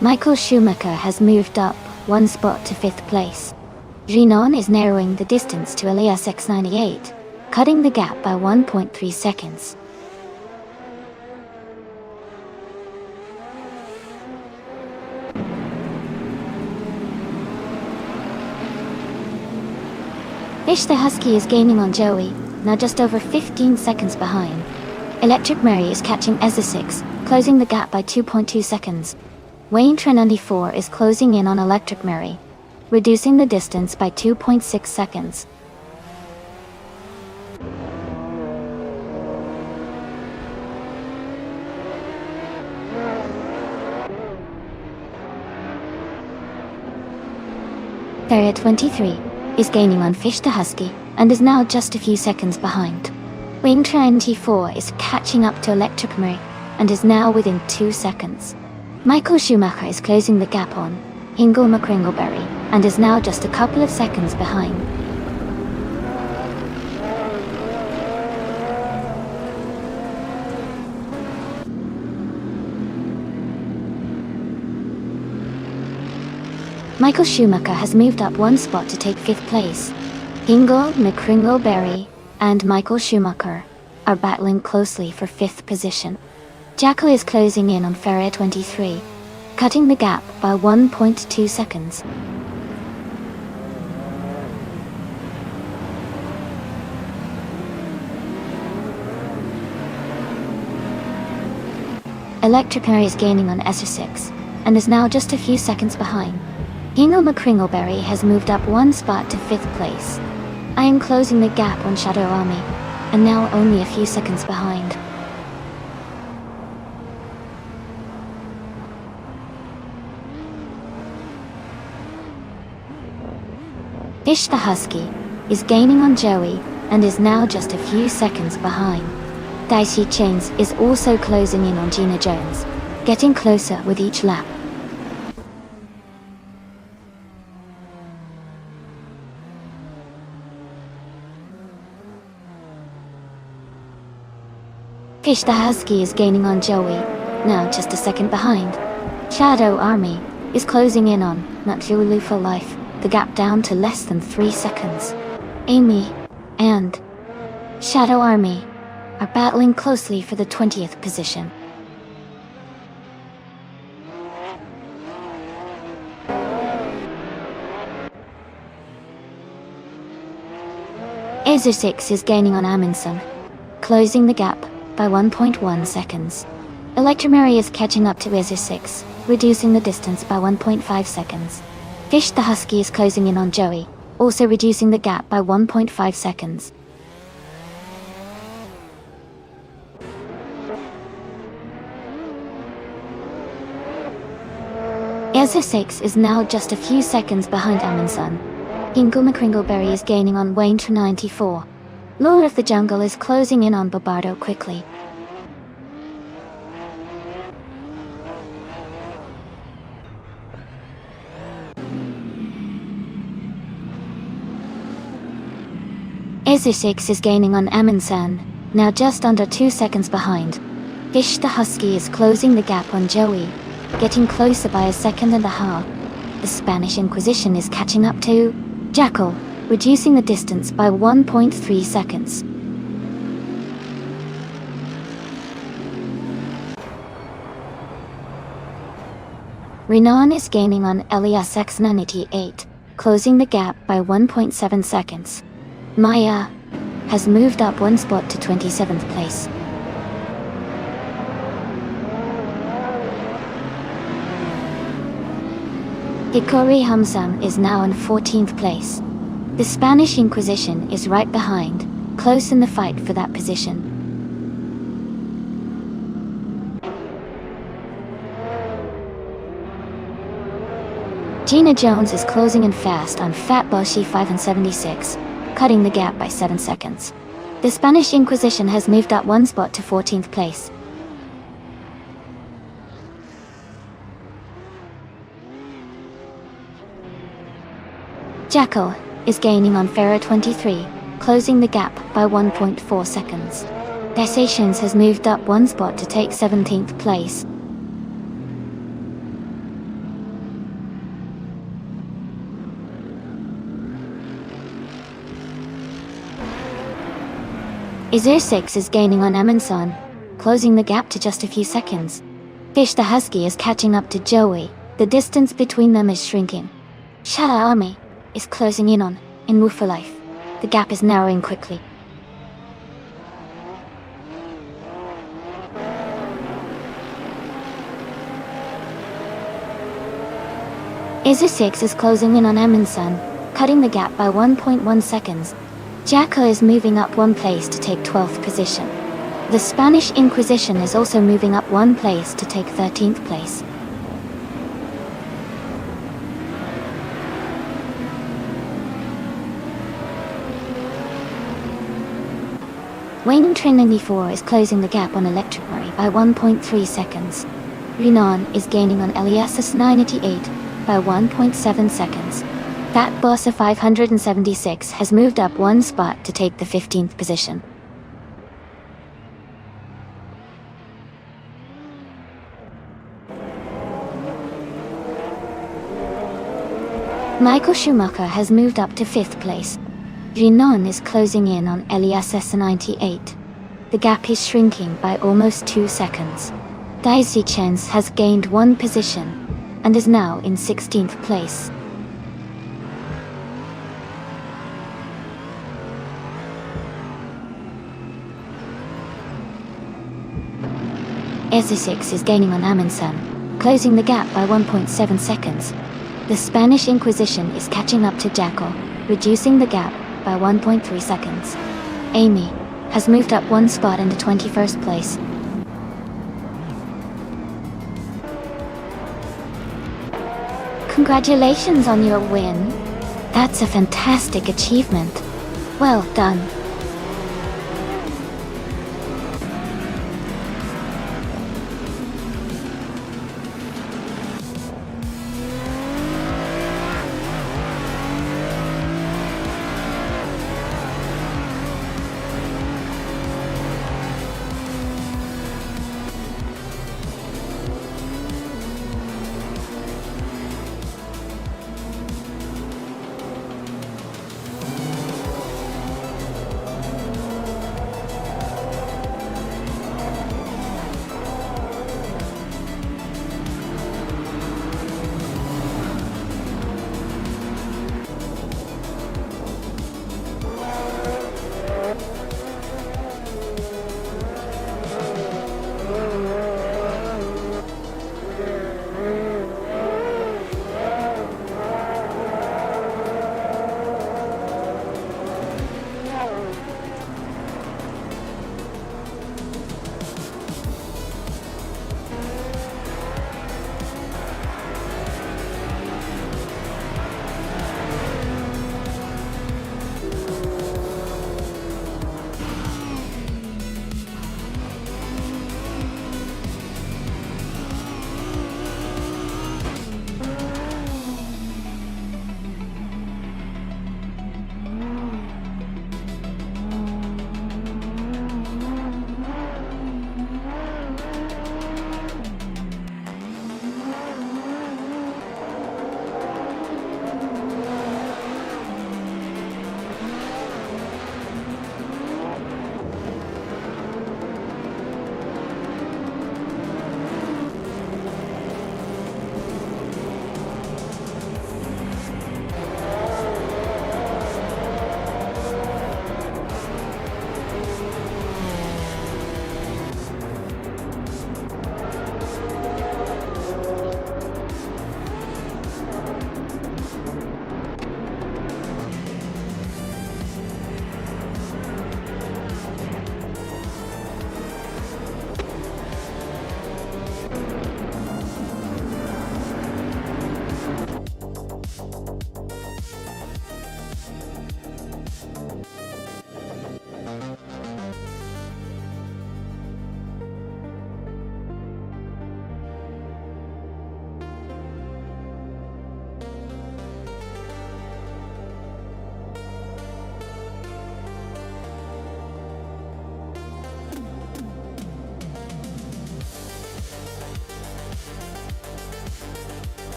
Michael Schumacher has moved up 1 spot to 5th place. Renan is narrowing the distance to Elias X98, cutting the gap by 1.3 seconds. Fish the Husky is gaining on Joey, now just over 15 seconds behind. Electric Murray is catching Ezra6, closing the gap by 2.2 seconds. Wayne 94 is closing in on Electric Murray, reducing the distance by 2.6 seconds. Ferret 23 is gaining on Fish the Husky and is now just a few seconds behind. Wing 24 is catching up to Electric Murray and is now within 2 seconds. Michael Schumacher is closing the gap on Hingle McCringleberry and is now just a couple of seconds behind. Michael Schumacher has moved up 1 spot to take 5th place. Hingle McCringleberry and Michael Schumacher are battling closely for 5th position. Jackal is closing in on Ferret 23, cutting the gap by 1.2 seconds. Electric Murray is gaining on Esser6 and is now just a few seconds behind. Hingle McCringleberry has moved up 1 spot to 5th place. I am closing the gap on Shadow Army, and now only a few seconds behind. Fish the Husky is gaining on Joey and is now just a few seconds behind. Dicey Chains is also closing in on Gina Jones, getting closer with each lap. Fish the Husky is gaining on Joey, now just a second behind. Shadow Army is closing in on Nutlulu for Life, the gap down to less than 3 seconds. Amy and Shadow Army are battling closely for the 20th position. Ezra6 is gaining on Amundsen, closing the gap by 1.1 seconds. Electric Murray is catching up to Ezra6, reducing the distance by 1.5 seconds. Fish the Husky is closing in on Joey, also reducing the gap by 1.5 seconds. Ezra6 is now just a few seconds behind Amundsen. Hingle McCringleberry is gaining on Wayne 94. Lord of the Jungle is closing in on Barbardo quickly. Ezra6 is gaining on Amundsen, now just under 2 seconds behind. Fish the Husky is closing the gap on Joey, getting closer by 1.5 seconds. The Spanish Inquisition is catching up to Jackal, reducing the distance by 1.3 seconds. Renan is gaining on Elias X98, closing the gap by 1.7 seconds. Maya has moved up 1 spot to 27th place. Hikori Hamsam is now in 14th place. The Spanish Inquisition is right behind, close in the fight for that position. Gina Jones is closing in fast on Fat Boshi 5 and 76, cutting the gap by 7 seconds. The Spanish Inquisition has moved up one spot to 14th place. Jackal is gaining on Ferrer 23, closing the gap by 1.4 seconds. Dessations has moved up one spot to take 17th place. Izir 6 is gaining on Emerson, closing the gap to just a few seconds. Fish the Husky is catching up to Joey, the distance between them is shrinking. Shada Army is closing in on In for Life. The gap is narrowing quickly. Izir 6 is closing in on Emerson, cutting the gap by 1.1 seconds. Jacko is moving up one place to take 12th position. The Spanish Inquisition is also moving up one place to take 13th place. Wayne Trinity 4 is closing the gap on Electric Murray by 1.3 seconds. Renan is gaining on Eliassus 98 by 1.7 seconds. Fat Bossa 576 has moved up one spot to take the 15th position. Michael Schumacher has moved up to 5th place. Renan is closing in on Eliassus 98. The gap is shrinking by almost 2 seconds. Daisy Chens has gained one position and is now in 16th place. Ezra6 is gaining on Amundsen, closing the gap by 1.7 seconds. The Spanish Inquisition is catching up to Jackal, reducing the gap by 1.3 seconds. Amy has moved up one spot into 21st place. Congratulations on your win. That's a fantastic achievement. Well done.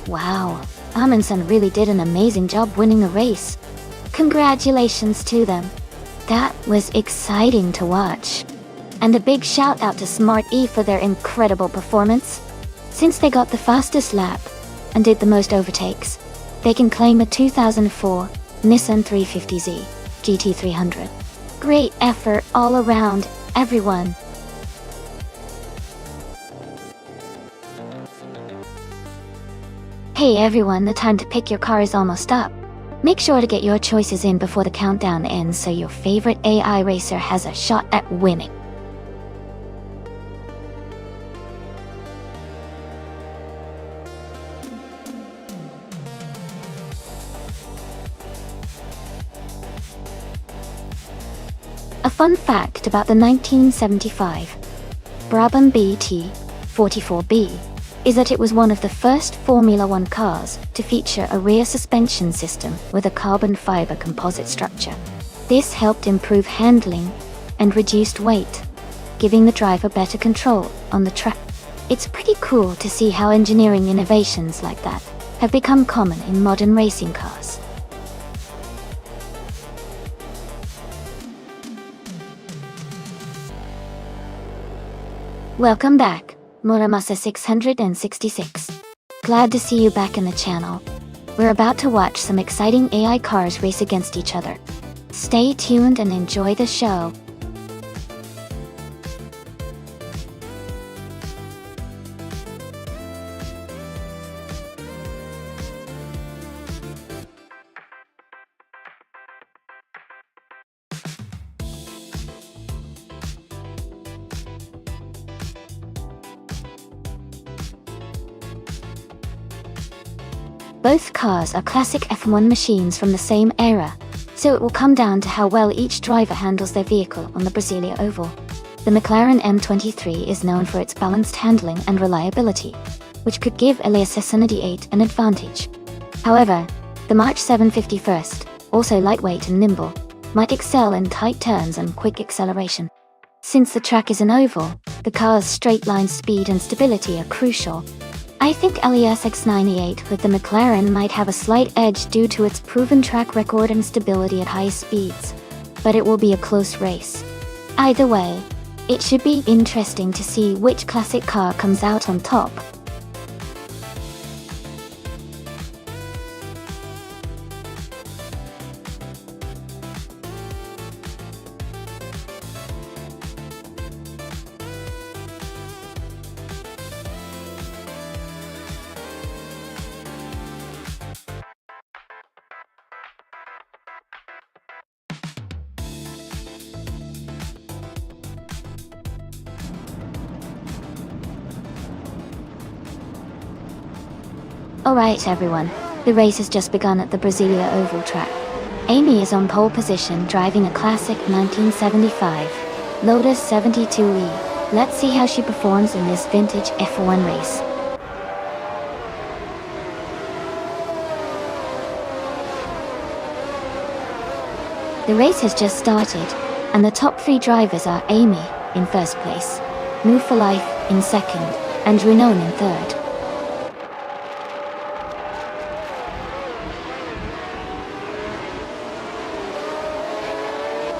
Wow, Amundsen really did an amazing job winning the race. Congratulations to them. That was exciting to watch. And a big shout out to Smart E for their incredible performance. Since they got the fastest lap and did the most overtakes, they can claim a 2004 Nissan 350Z GT300. Great effort all around, everyone. Hey everyone, the time to pick your car is almost up. Make sure to get your choices in before the countdown ends so your favorite AI racer has a shot at winning. A fun fact about the 1975 Brabham BT 44B is that it was one of the first Formula One cars to feature a rear suspension system with a carbon fiber composite structure. This helped improve handling and reduced weight, giving the driver better control on the track. It's pretty cool to see how engineering innovations like that have become common in modern racing cars. Welcome back, Muramasa 666. Glad to see you back in the channel. We're about to watch some exciting AI cars race against each other. Stay tuned and enjoy the show. Both cars are classic F1 machines from the same era, so it will come down to how well each driver handles their vehicle on the Brasilia Oval. The McLaren M23 is known for its balanced handling and reliability, which could give Elias Sassanidi an advantage. However, the March 751st, also lightweight and nimble, might excel in tight turns and quick acceleration. Since the track is an oval, the car's straight-line speed and stability are crucial. I think Elias X98 with the McLaren might have a slight edge due to its proven track record and stability at high speeds, but it will be a close race. Either way, it should be interesting to see which classic car comes out on top. Alright everyone, the race has just begun at the Brasilia Oval track. Amy is on pole position driving a classic 1975 Lotus 72E. Let's see how she performs in this vintage F1 race. The race has just started, and the top three drivers are Amy in first place, Move for Life in second, and Renault in third.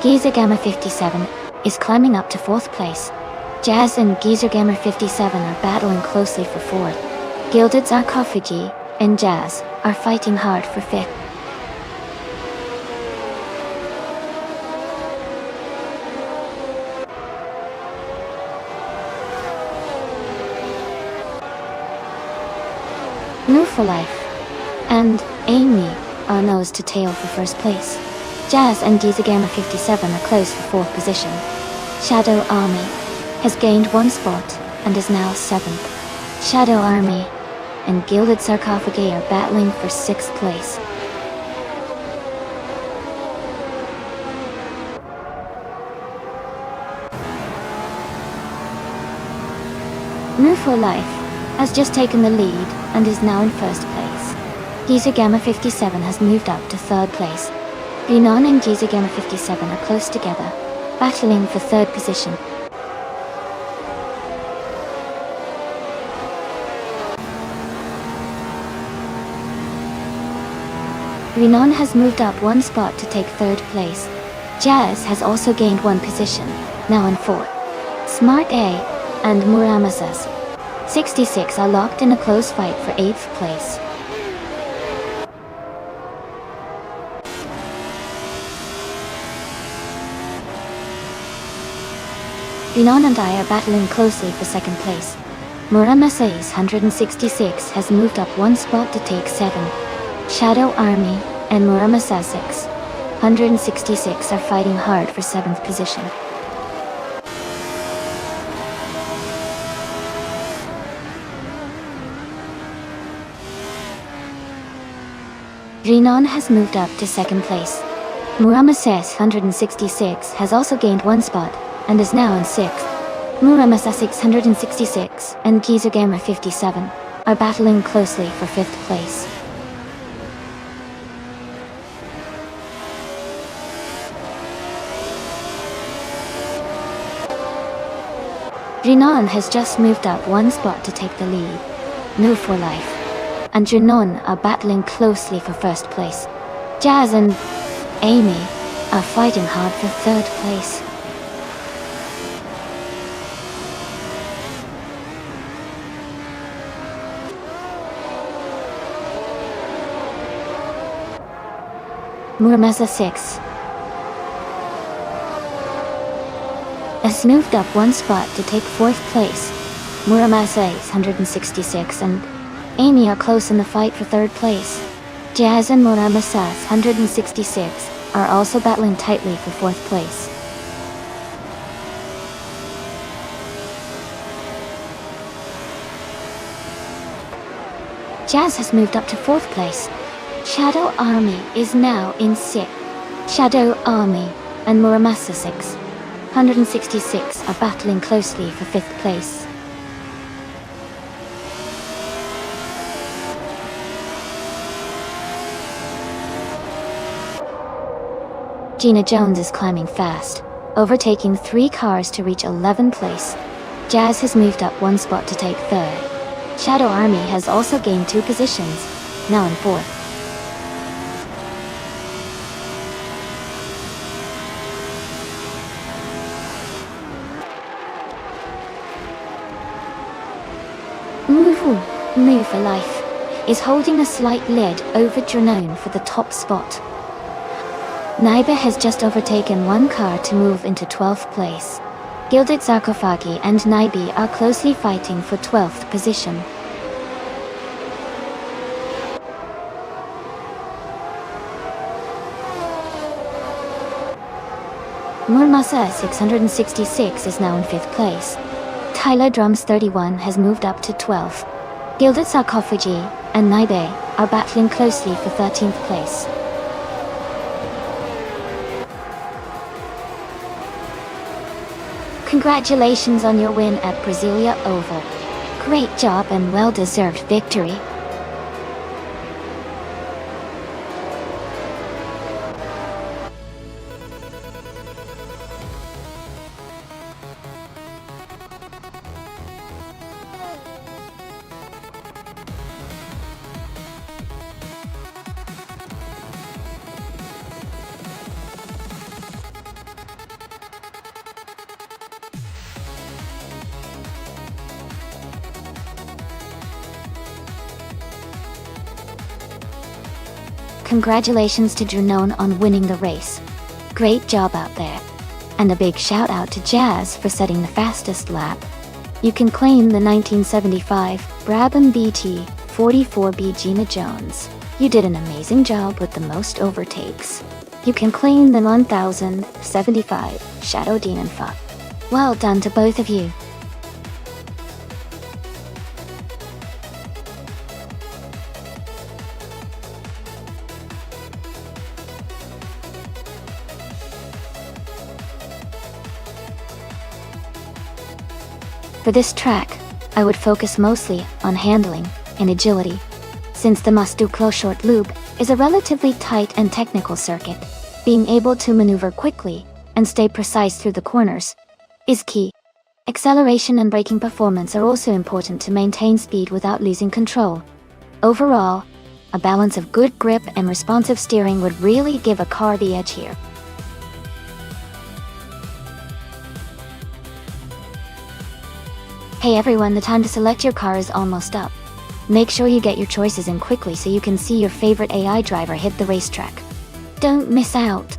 Giza Gamma 57 is climbing up to fourth place. Jazz and Giza Gamma 57 are battling closely for fourth. Gilded Sarcophagi and Jazz are fighting hard for fifth. Move for Life and Amy are nose to tail for first place. Jazz and Giza Gamma 57 are close for fourth position. Shadow Army has gained one spot and is now seventh. Shadow Army and Gilded Sarcophagi are battling for sixth place. Move for Life has just taken the lead and is now in first place. Giza Gamma 57 has moved up to third place. Renault and Giza Gamma 57 are close together, battling for third position. Renan has moved up one spot to take third place. Jazz has also gained one position, now in fourth. Smart A and Muramasas 66 are locked in a close fight for 8th place. Renan and I are battling closely for 2nd place. Muramasas 166 has moved up one spot to take 7. Shadow Army and Muramasas 166 are fighting hard for 7th position. Renan has moved up to 2nd place. Muramasas 166 has also gained one spot and is now in 6th. Muramasas 666 and Kizugama 57 are battling closely for 5th place. Renan has just moved up one spot to take the lead. No for life. And Renan are battling closely for 1st place. Jazz and Amy are fighting hard for 3rd place. Muramasa 6 has moved up one spot to take 4th place. Muramasa 166 and Amy are close in the fight for 3rd place. Jazz and Muramasas 166 are also battling tightly for 4th place. Jazz has moved up to 4th place. Shadow Army is now in 6th. Shadow Army and Muramasa 166 are battling closely for 5th place. Gina Jones is climbing fast, overtaking 3 cars to reach 11th place. Jazz has moved up one spot to take 3rd. Shadow Army has also gained 2 positions, now in 4th. Move for Life is holding a slight lead over Dranone for the top spot. Naiba has just overtaken 1 car to move into 12th place. Gilded Sarkophagi and Naibi are closely fighting for 12th position. Murmasa 666 is now in 5th place. Tyler Drums 31 has moved up to 12th. Gilded Sarkophagi and Naibe are battling closely for 13th place. Congratulations on your win at Brasilia Oval. Great job and well-deserved victory. Congratulations to Dranone on winning the race. Great job out there. And a big shout out to Jazz for setting the fastest lap. You can claim the 1975 Brabham BT 44B Gina Jones. You did an amazing job with the most overtakes. You can claim the 1075 Shadow Demon Fa. Well done to both of you. For this track, I would focus mostly on handling and agility, since the Mastuklo short loop is a relatively tight and technical circuit. Being able to maneuver quickly and stay precise through the corners is key. Acceleration and braking performance are also important to maintain speed without losing control. Overall, A balance of good grip and responsive steering would really give a car the edge here. Hey everyone, the time to select your car is almost up. Make sure you get your choices in quickly so you can see your favorite AI driver hit the racetrack. Don't miss out!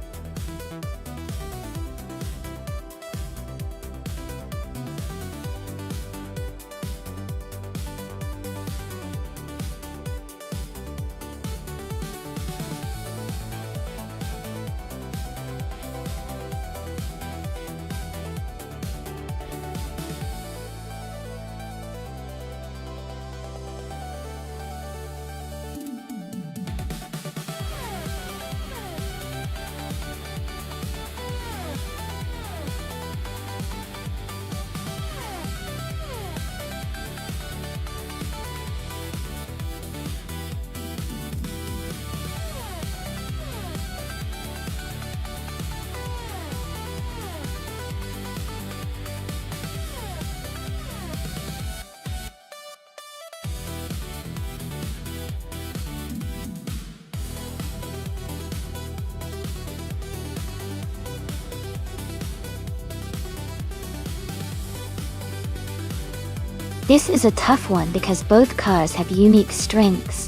This is a tough one because both cars have unique strengths.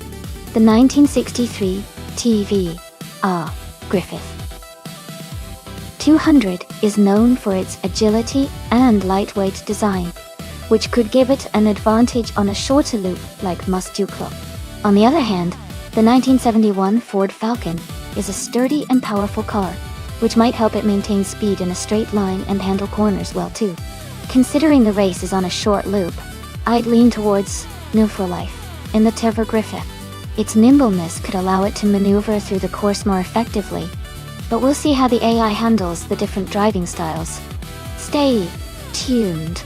The 1963 TV-R Griffith 200 is known for its agility and lightweight design, which could give it an advantage on a shorter loop like Nonstop. On the other hand, the 1971 Ford Falcon is a sturdy and powerful car, which might help it maintain speed in a straight line and handle corners well too. Considering the race is on a short loop, I'd lean towards New for Life in the Tever Griffith. Its nimbleness could allow it to maneuver through the course more effectively, but we'll see how the AI handles the different driving styles. Stay tuned.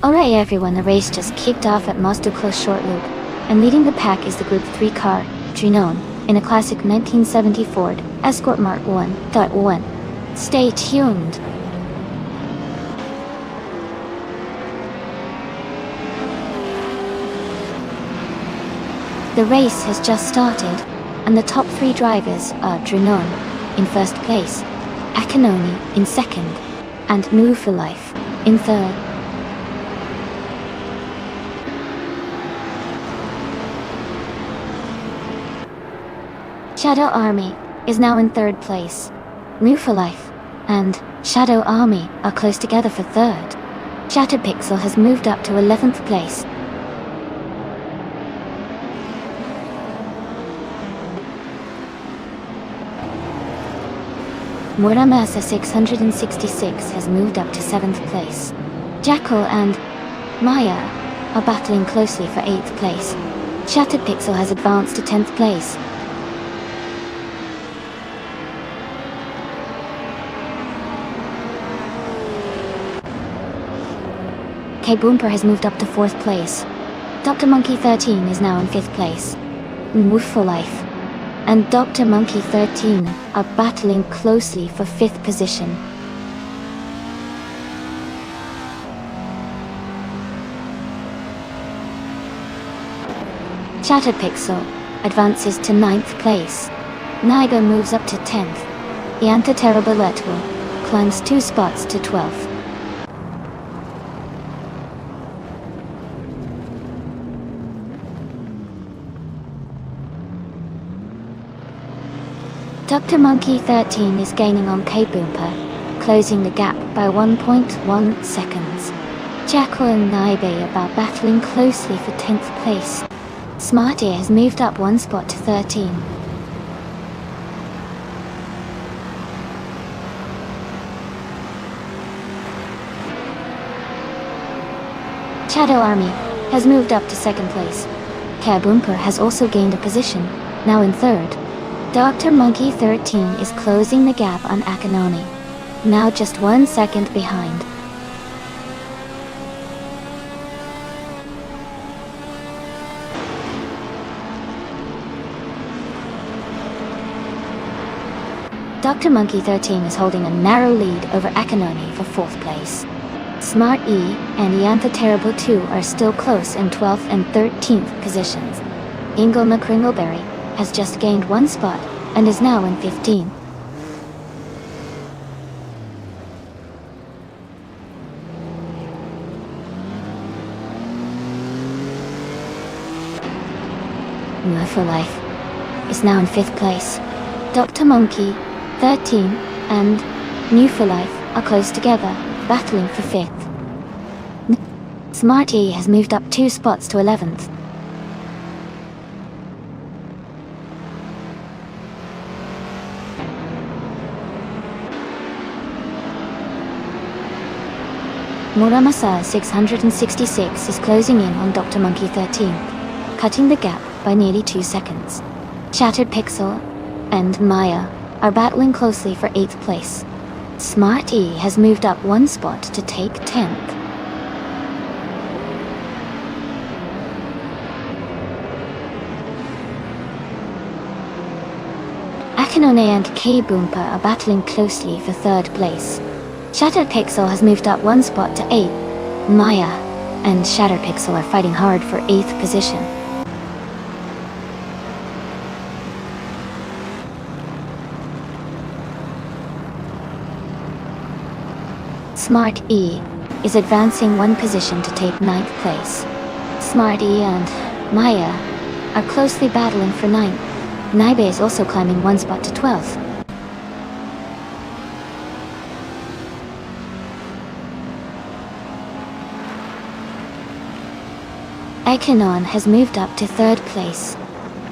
Alright everyone, the race just kicked off at Nonstop short loop, and leading the pack is the Group 3 car, Drinon, in a classic 1970 Ford Escort Mark 1.1. Stay tuned! The race has just started, and the top 3 drivers are Drinon in first place, Akanoni in second, and New for Life in third. Shadow Army is now in third place. New for Life and Shadow Army are close together for third. Shattered Pixel has moved up to 11th place. Muramasa 666 has moved up to 7th place. Jackal and Maya are battling closely for 8th place. Shattered Pixel has advanced to 10th place. K-Boomper has moved up to 4th place. Dr. Monkey 13 is now in 5th place. Woof for Life and Dr. Monkey 13 are battling closely for 5th position. Shattered Pixel advances to 9th place. Niger moves up to 10th. Yanta Terrible climbs 2 spots to 12th. Dr. Monkey 13 is gaining on K-Boomper, closing the gap by 1.1 seconds. Jackal and Naibe are battling closely for 10th place. Smarty has moved up 1 spot to 13. Shadow Army has moved up to 2nd place. Kaboomper has also gained a position, now in third. Dr. Monkey 13 is closing the gap on Akinone, now just 1 second behind. Dr. Monkey 13 is holding a narrow lead over Akinone for 4th place. Smart E and Iantha Terrible 2 are still close in 12th and 13th positions. Ingle McCringleberry has just gained 1 spot and is now in 15th. More for Life is now in 5th place. Dr. Monkey 13 and New for Life are close together, battling for 5th. Smart E has moved up 2 spots to 11th. Muramasa 666 is closing in on Dr. Monkey 13, cutting the gap by nearly 2 seconds. Shattered Pixel and Maya are battling closely for 8th place. Smart E has moved up 1 spot to take 10th. Akinone and Kaboomper are battling closely for 3rd place. Shattered Pixel has moved up 1 spot to 8th. Maya and Shattered Pixel are fighting hard for 8th position. Smart E is advancing 1 position to take 9th place. Smart E and Maya are closely battling for 9th. Naibe is also climbing 1 spot to 12th. Akanon has moved up to 3rd place.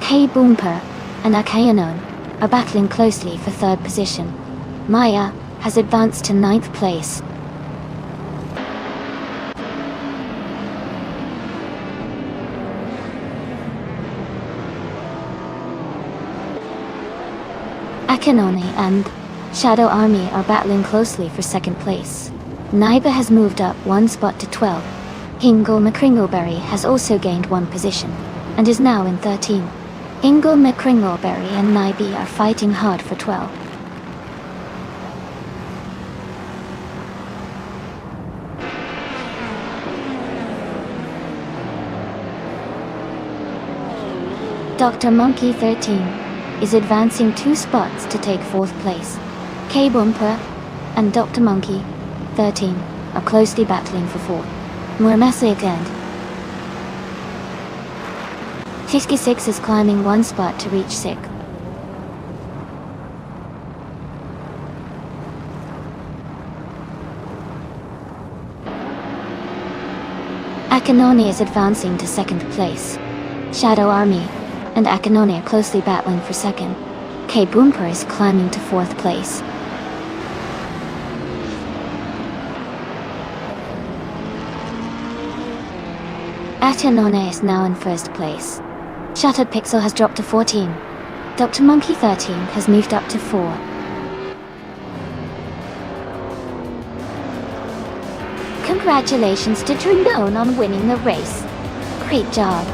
Kaboomper and Akanon are battling closely for 3rd position. Maya has advanced to 9th place. Akinone and Shadow Army are battling closely for 2nd place. Naiba has moved up 1 spot to 12. Ingle McCringleberry has also gained 1 position, and is now in 13. Ingle McCringleberry and Naibe are fighting hard for 12. Dr. Monkey 13 is advancing 2 spots to take 4th place. Kaboomper and Dr. Monkey 13 are closely battling for 4th. Muramasa again. 56 is climbing 1 spot to reach 6th. Akinone is advancing to 2nd place. Shadow Army and Akinone are closely battling for 2nd. Kaboomper is climbing to 4th place. Akinone is now in 1st place. Shattered Pixel has dropped to 14. Dr. Monkey 13 has moved up to 4. Congratulations to Drone on winning the race. Great job.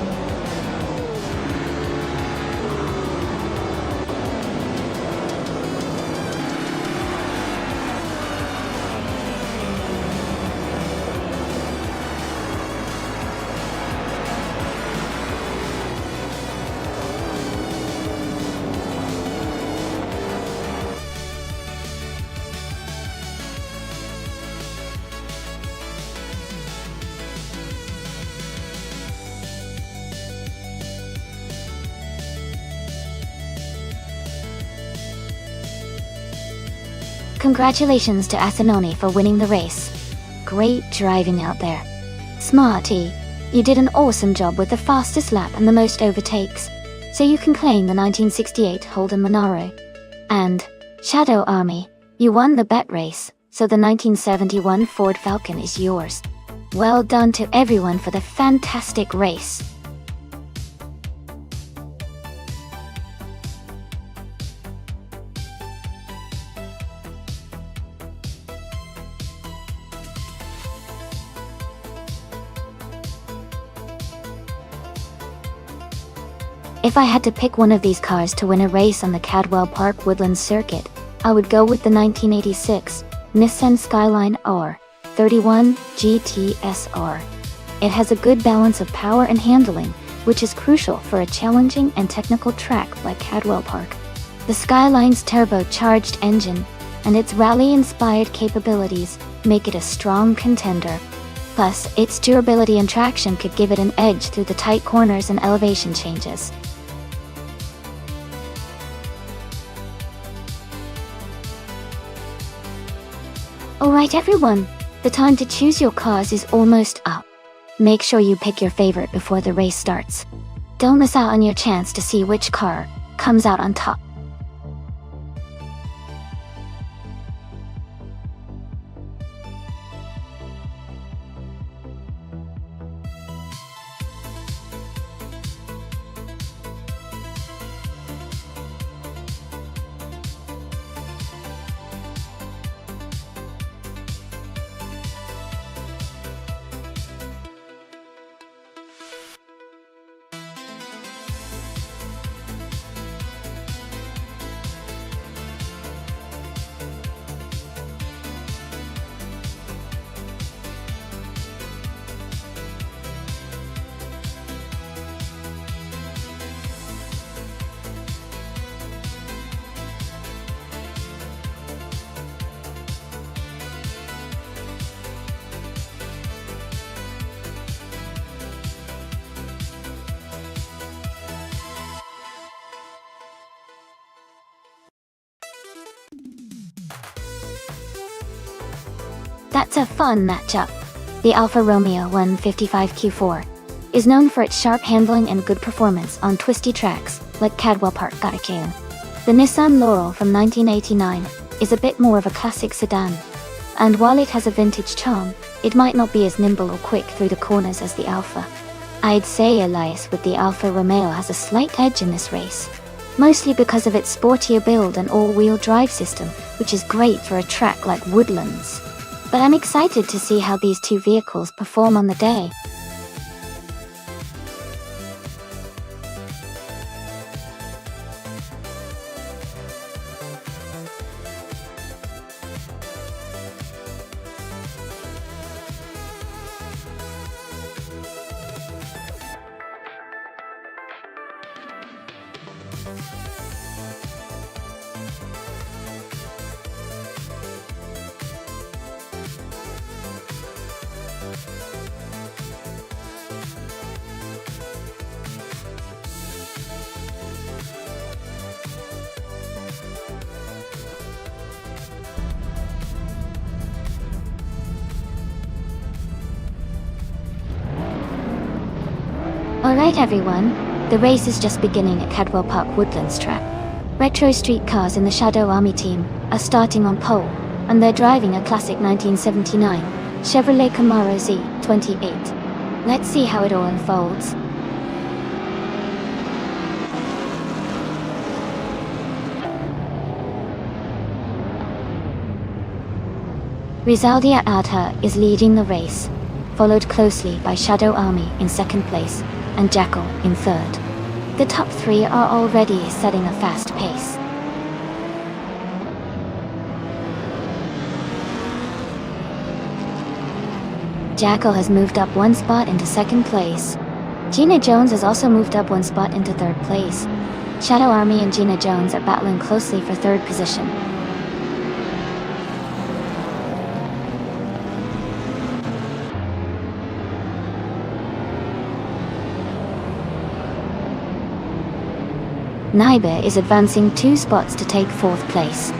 Congratulations to Akinone for winning the race. Great driving out there. Smarty, you did an awesome job with the fastest lap and the most overtakes, so you can claim the 1968 Holden Monaro. And, Shadow Army, you won the bet race, so the 1971 Ford Falcon is yours. Well done to everyone for the fantastic race. If I had to pick one of these cars to win a race on the Cadwell Park Woodlands circuit, I would go with the 1986 Nissan Skyline R31 GTSR. It has a good balance of power and handling, which is crucial for a challenging and technical track like Cadwell Park. The Skyline's turbocharged engine and its rally-inspired capabilities make it a strong contender. Plus, its durability and traction could give it an edge through the tight corners and elevation changes. Alright everyone, the time to choose your cars is almost up. Make sure you pick your favorite before the race starts. Don't miss out on your chance to see which car comes out on top. That's a fun matchup. The Alfa Romeo 155 Q4 is known for its sharp handling and good performance on twisty tracks like Cadwell Park Garakean. The Nissan Laurel from 1989 is a bit more of a classic sedan, and while it has a vintage charm, it might not be as nimble or quick through the corners as the Alfa. I'd say Elias with the Alfa Romeo has a slight edge in this race, mostly because of its sportier build and all-wheel drive system, which is great for a track like Woodlands. But I'm excited to see how these two vehicles perform on the day. Alright everyone, the race is just beginning at Cadwell Park Woodlands track. Retro street cars in the Shadow Army team are starting on pole, and they're driving a classic 1979 Chevrolet Camaro Z28. Let's see how it all unfolds. Rizaldia Adha is leading the race, followed closely by Shadow Army in second place and Jackal in third. The top three are already setting a fast pace. Jackal has moved up one spot into second place. Gina Jones has also moved up one spot into third place. Shadow Army and Gina Jones are battling closely for third position. Naibe is advancing 2 spots to take 4th place.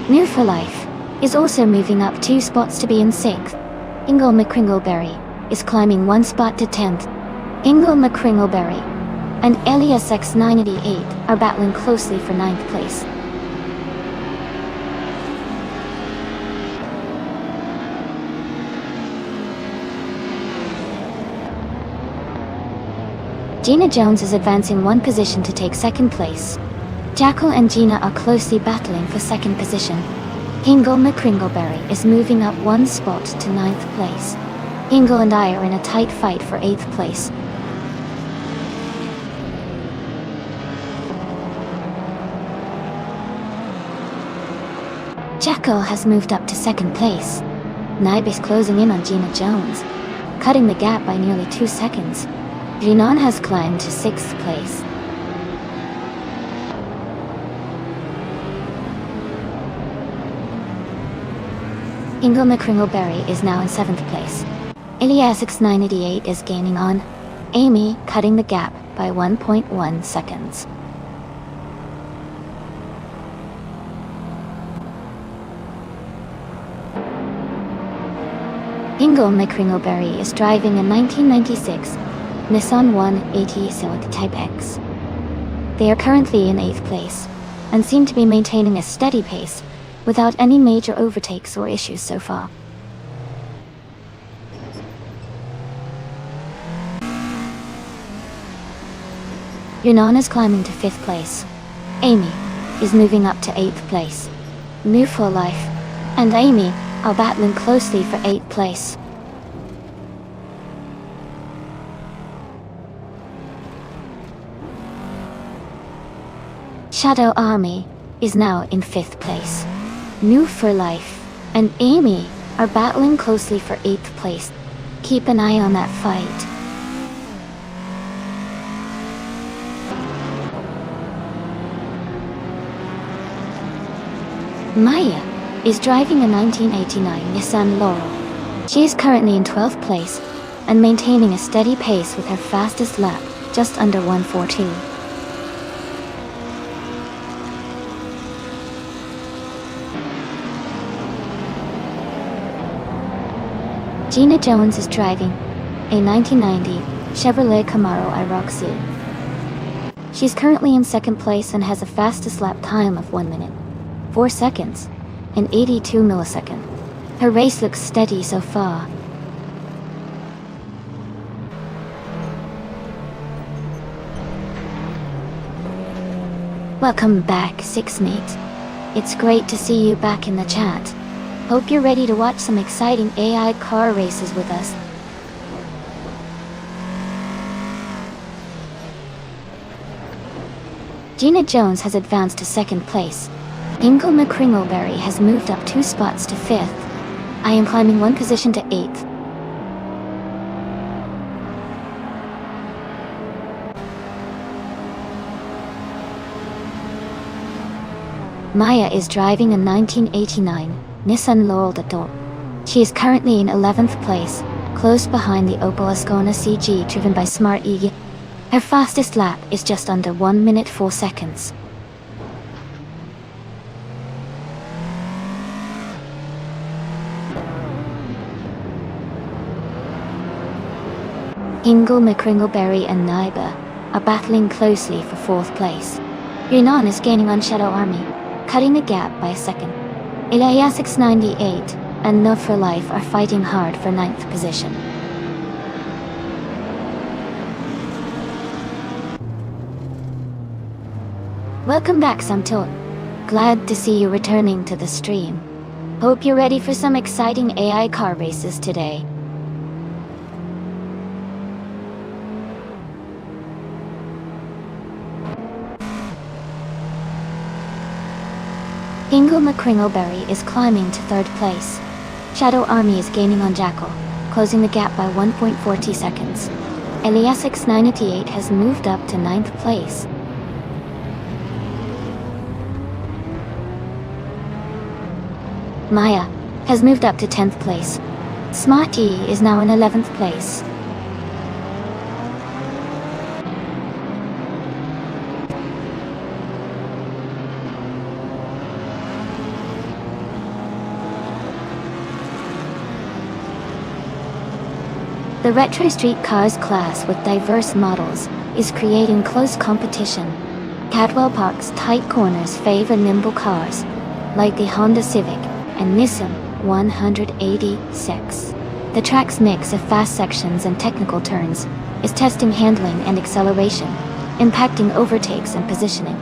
New for Life is also moving up 2 spots to be in 6th. Ingle McCringleberry is climbing 1 spot to 10th. Ingle McCringleberry and Elias X988 are battling closely for 9th place. Gina Jones is advancing 1 position to take 2nd place. Jackal and Gina are closely battling for 2nd position. Ingle McCringleberry is moving up 1 spot to 9th place. Ingle and I are in a tight fight for 8th place. Jackal has moved up to second place. Nibe is closing in on Gina Jones, cutting the gap by nearly 2 seconds. Jinan has climbed to 6th place. Ingle McCringleberry is now in 7th place. Iliasix988 is gaining on Amy, cutting the gap by 1.1 seconds. Ingle McCringleberry is driving a 1996 Nissan 180 Civic Type X. They are currently in 8th place, and seem to be maintaining a steady pace, without any major overtakes or issues so far. Yunan is climbing to 5th place. Amy is moving up to 8th place. New for Life and Amy are battling closely for 8th place. Shadow Army is now in 5th place. New for Life and Amy are battling closely for 8th place. Keep an eye on that fight. Maya is driving a 1989 Nissan Laurel. She is currently in 12th place and maintaining a steady pace with her fastest lap just under 1:14. Gina Jones is driving a 1990 Chevrolet Camaro Iroquois. She's currently in 2nd place and has a fastest lap time of 1 minute, 4 seconds, and 82 milliseconds. Her race looks steady so far. Welcome back, Six Mate. It's great to see you back in the chat. Hope you're ready to watch some exciting AI car races with us. Gina Jones has advanced to 2nd place. Ingle McCringleberry has moved up 2 spots to 5th. I am climbing 1 position to 8th. Maya is driving a 1989 Nissan Laurel D'Or. She is currently in 11th place, close behind the Opel Ascona CG driven by Smart EG. Her fastest lap is just under 1 minute 4 seconds. Ingle McCringleberry and Niba are battling closely for 4th place. Yunan is gaining on Shadow Army, cutting the gap by a second. Iliasix98 and No for Life are fighting hard for 9th position. Welcome back, Samton. Glad to see you returning to the stream. Hope you're ready for some exciting AI car races today. Ingle McCringleberry is climbing to 3rd place. Shadow Army is gaining on Jackal, closing the gap by 1.40 seconds. Iliasix988 has moved up to 9th place. Maya has moved up to 10th place. Smarty is now in 11th place. The retro street cars class with diverse models is creating close competition. Cadwell Park's tight corners favor nimble cars, like the Honda Civic and Nissan 186. The track's mix of fast sections and technical turns is testing handling and acceleration, impacting overtakes and positioning.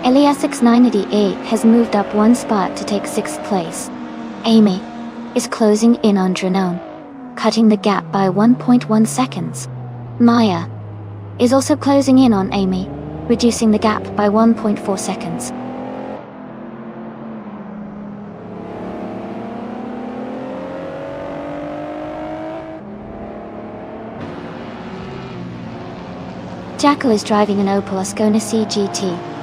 Iliasix988 has moved up 1 spot to take 6th place. Amy is closing in on Dranone, cutting the gap by 1.1 seconds. Maya is also closing in on Amy, reducing the gap by 1.4 seconds. Jacko is driving an Opel Ascona CGT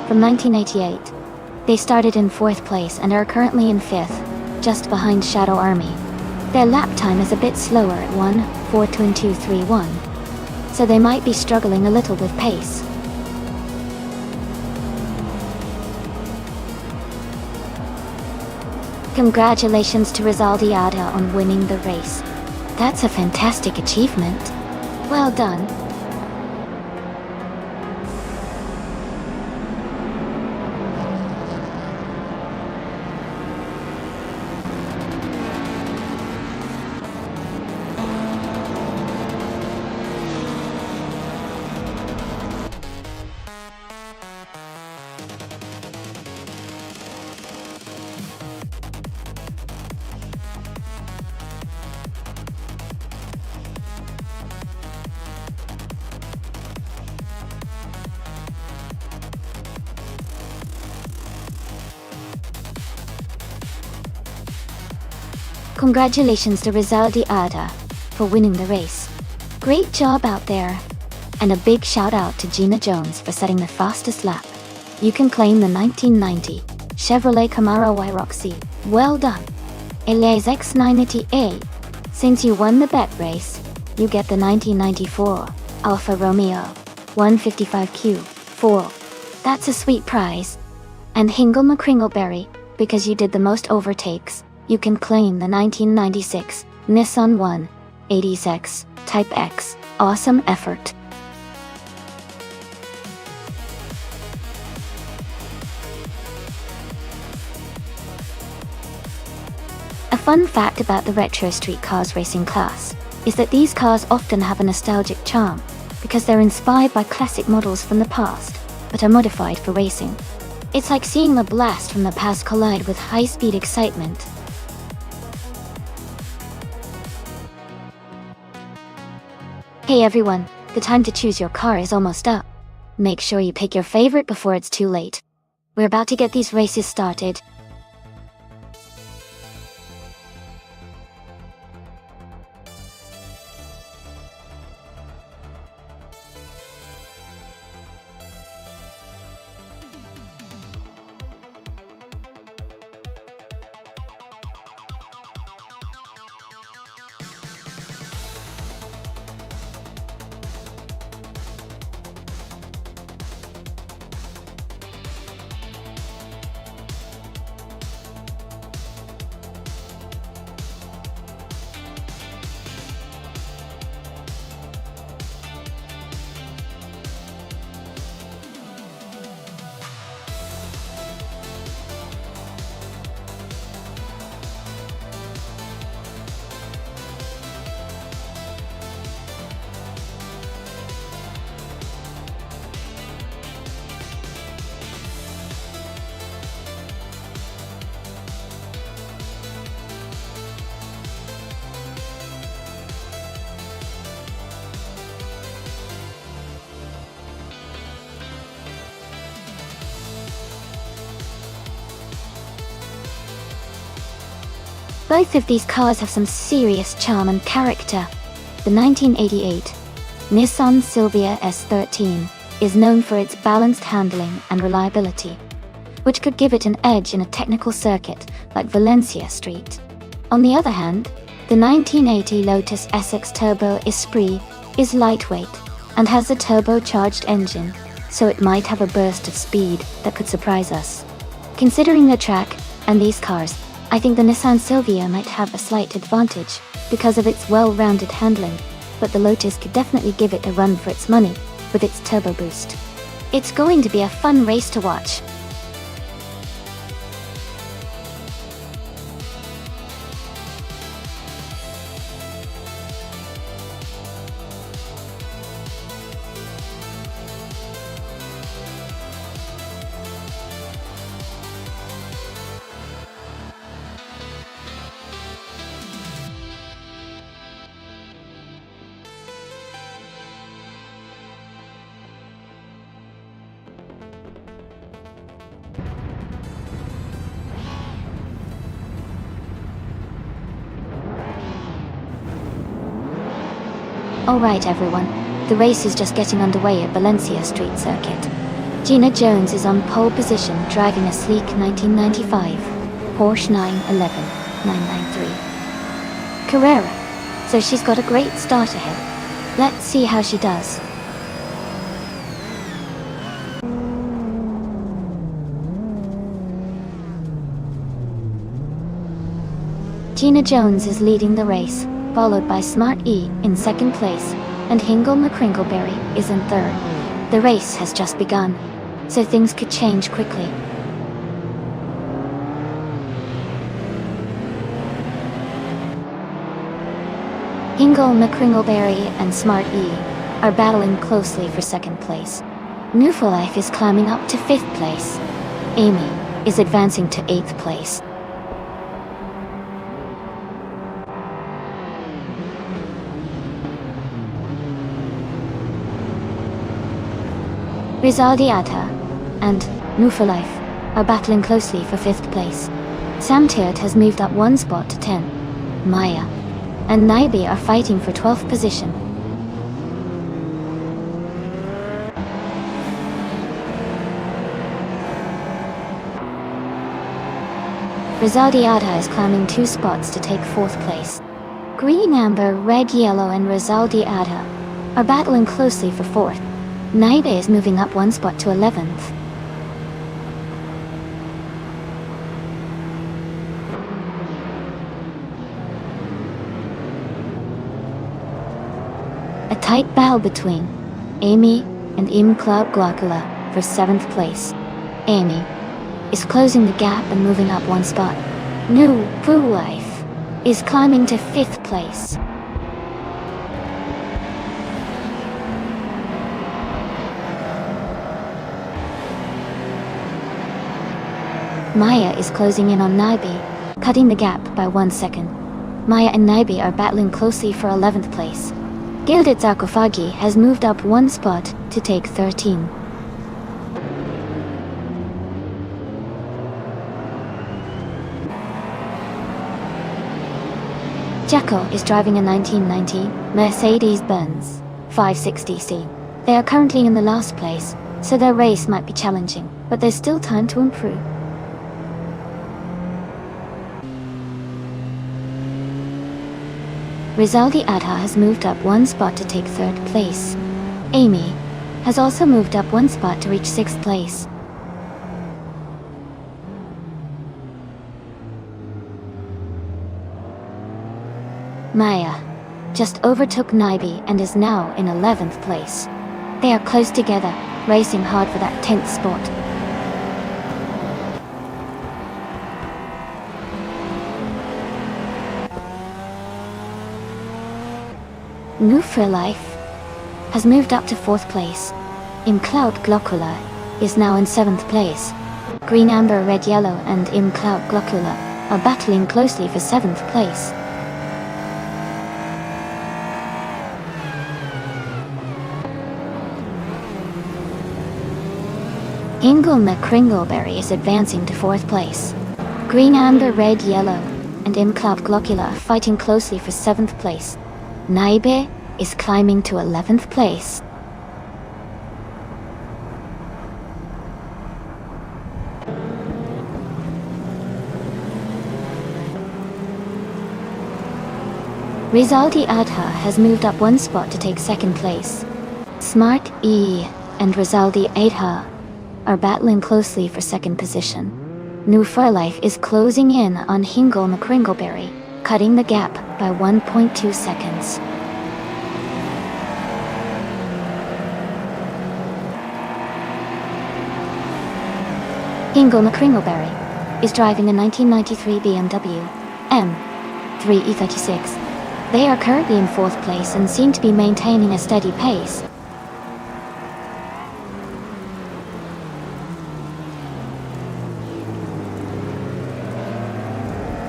from 1988. They started in 4th place and are currently in 5th, just behind Shadow Army. Their lap time is a bit slower at 1:4:22:31, so they might be struggling a little with pace. Congratulations to Rizaldi Ada on winning the race. That's a fantastic achievement. Well done. Congratulations to Rizaldi Ada for winning the race. Great job out there. And a big shout out to Gina Jones for setting the fastest lap. You can claim the 1990 Chevrolet Camaro Y-Roxy. Well done. Elias X980A. Since you won the bet race, you get the 1994 Alfa Romeo 155Q4. That's a sweet prize. And Hingle McCringleberry, because you did the most overtakes, you can claim the 1996 Nissan 180X Type X. Awesome effort. A fun fact about the retro street cars racing class is that these cars often have a nostalgic charm because they're inspired by classic models from the past, but are modified for racing. It's like seeing a blast from the past collide with high-speed excitement. Hey everyone, the time to choose your car is almost up. Make sure you pick your favorite before it's too late. We're about to get these races started. Both of these cars have some serious charm and character. The 1988 Nissan Silvia S13 is known for its balanced handling and reliability, which could give it an edge in a technical circuit like Valencia Street. On the other hand, the 1980 Lotus SX Turbo Esprit is lightweight and has a turbocharged engine, so it might have a burst of speed that could surprise us. Considering the track and these cars, I think the Nissan Silvia might have a slight advantage because of its well-rounded handling, but the Lotus could definitely give it a run for its money with its turbo boost. It's going to be a fun race to watch. Alright everyone, the race is just getting underway at Valencia Street Circuit. Gina Jones is on pole position driving a sleek 1995 Porsche 911 993 Carrera, so she's got a great start ahead. Let's see how she does. Gina Jones is leading the race, followed by Smart E in second place, and Hingle McCringleberry is in third. The race has just begun, so things could change quickly. Hingle McCringleberry and Smart E are battling closely for second place. New for Life is climbing up to fifth place. Amy is advancing to eighth place. Rizaldiata and New for Life are battling closely for fifth place. Sam Tiert has moved up one spot to 10. Maya and Naibi are fighting for 12th position. Rizaldiata is climbing 2 spots to take 4th place. Green, Amber, Red, Yellow and Rizaldiata are battling closely for 4th. Naibe is moving up 1 spot to 11th. A tight battle between Amy and Im Club Glockula for 7th place. Amy is closing the gap and moving up 1 spot. New for Life is climbing to 5th place. Maya is closing in on Naibi, cutting the gap by 1 second. Maya and Naibi are battling closely for 11th place. Gilded Zakofagi has moved up 1 spot to take 13. Jacko is driving a 1990 Mercedes-Benz 560C. They are currently in the last place, so their race might be challenging, but there's still time to improve. Rizaldi Adha has moved up 1 spot to take 3rd place. Amy has also moved up 1 spot to reach 6th place. Maya just overtook Naibi and is now in 11th place. They are close together, racing hard for that 10th spot. New for Life has moved up to 4th place. Im Cloud Glockula is now in 7th place. Green, Amber, Red, Yellow and Im Cloud Glockula are battling closely for 7th place. Hingle McCringleberry is advancing to 4th place. Green, Amber, Red, Yellow and Im Cloud Glockula are fighting closely for 7th place. Naibe is climbing to 11th place. Rizaldi Adha has moved up 1 spot to take 2nd place. Smart E and Rizaldi Adha are battling closely for 2nd position. New for Life is closing in on Hingle McCringleberry, cutting the gap by 1.2 seconds. Hingle McCringleberry is driving a 1993 BMW M3 E36. They are currently in 4th place and seem to be maintaining a steady pace.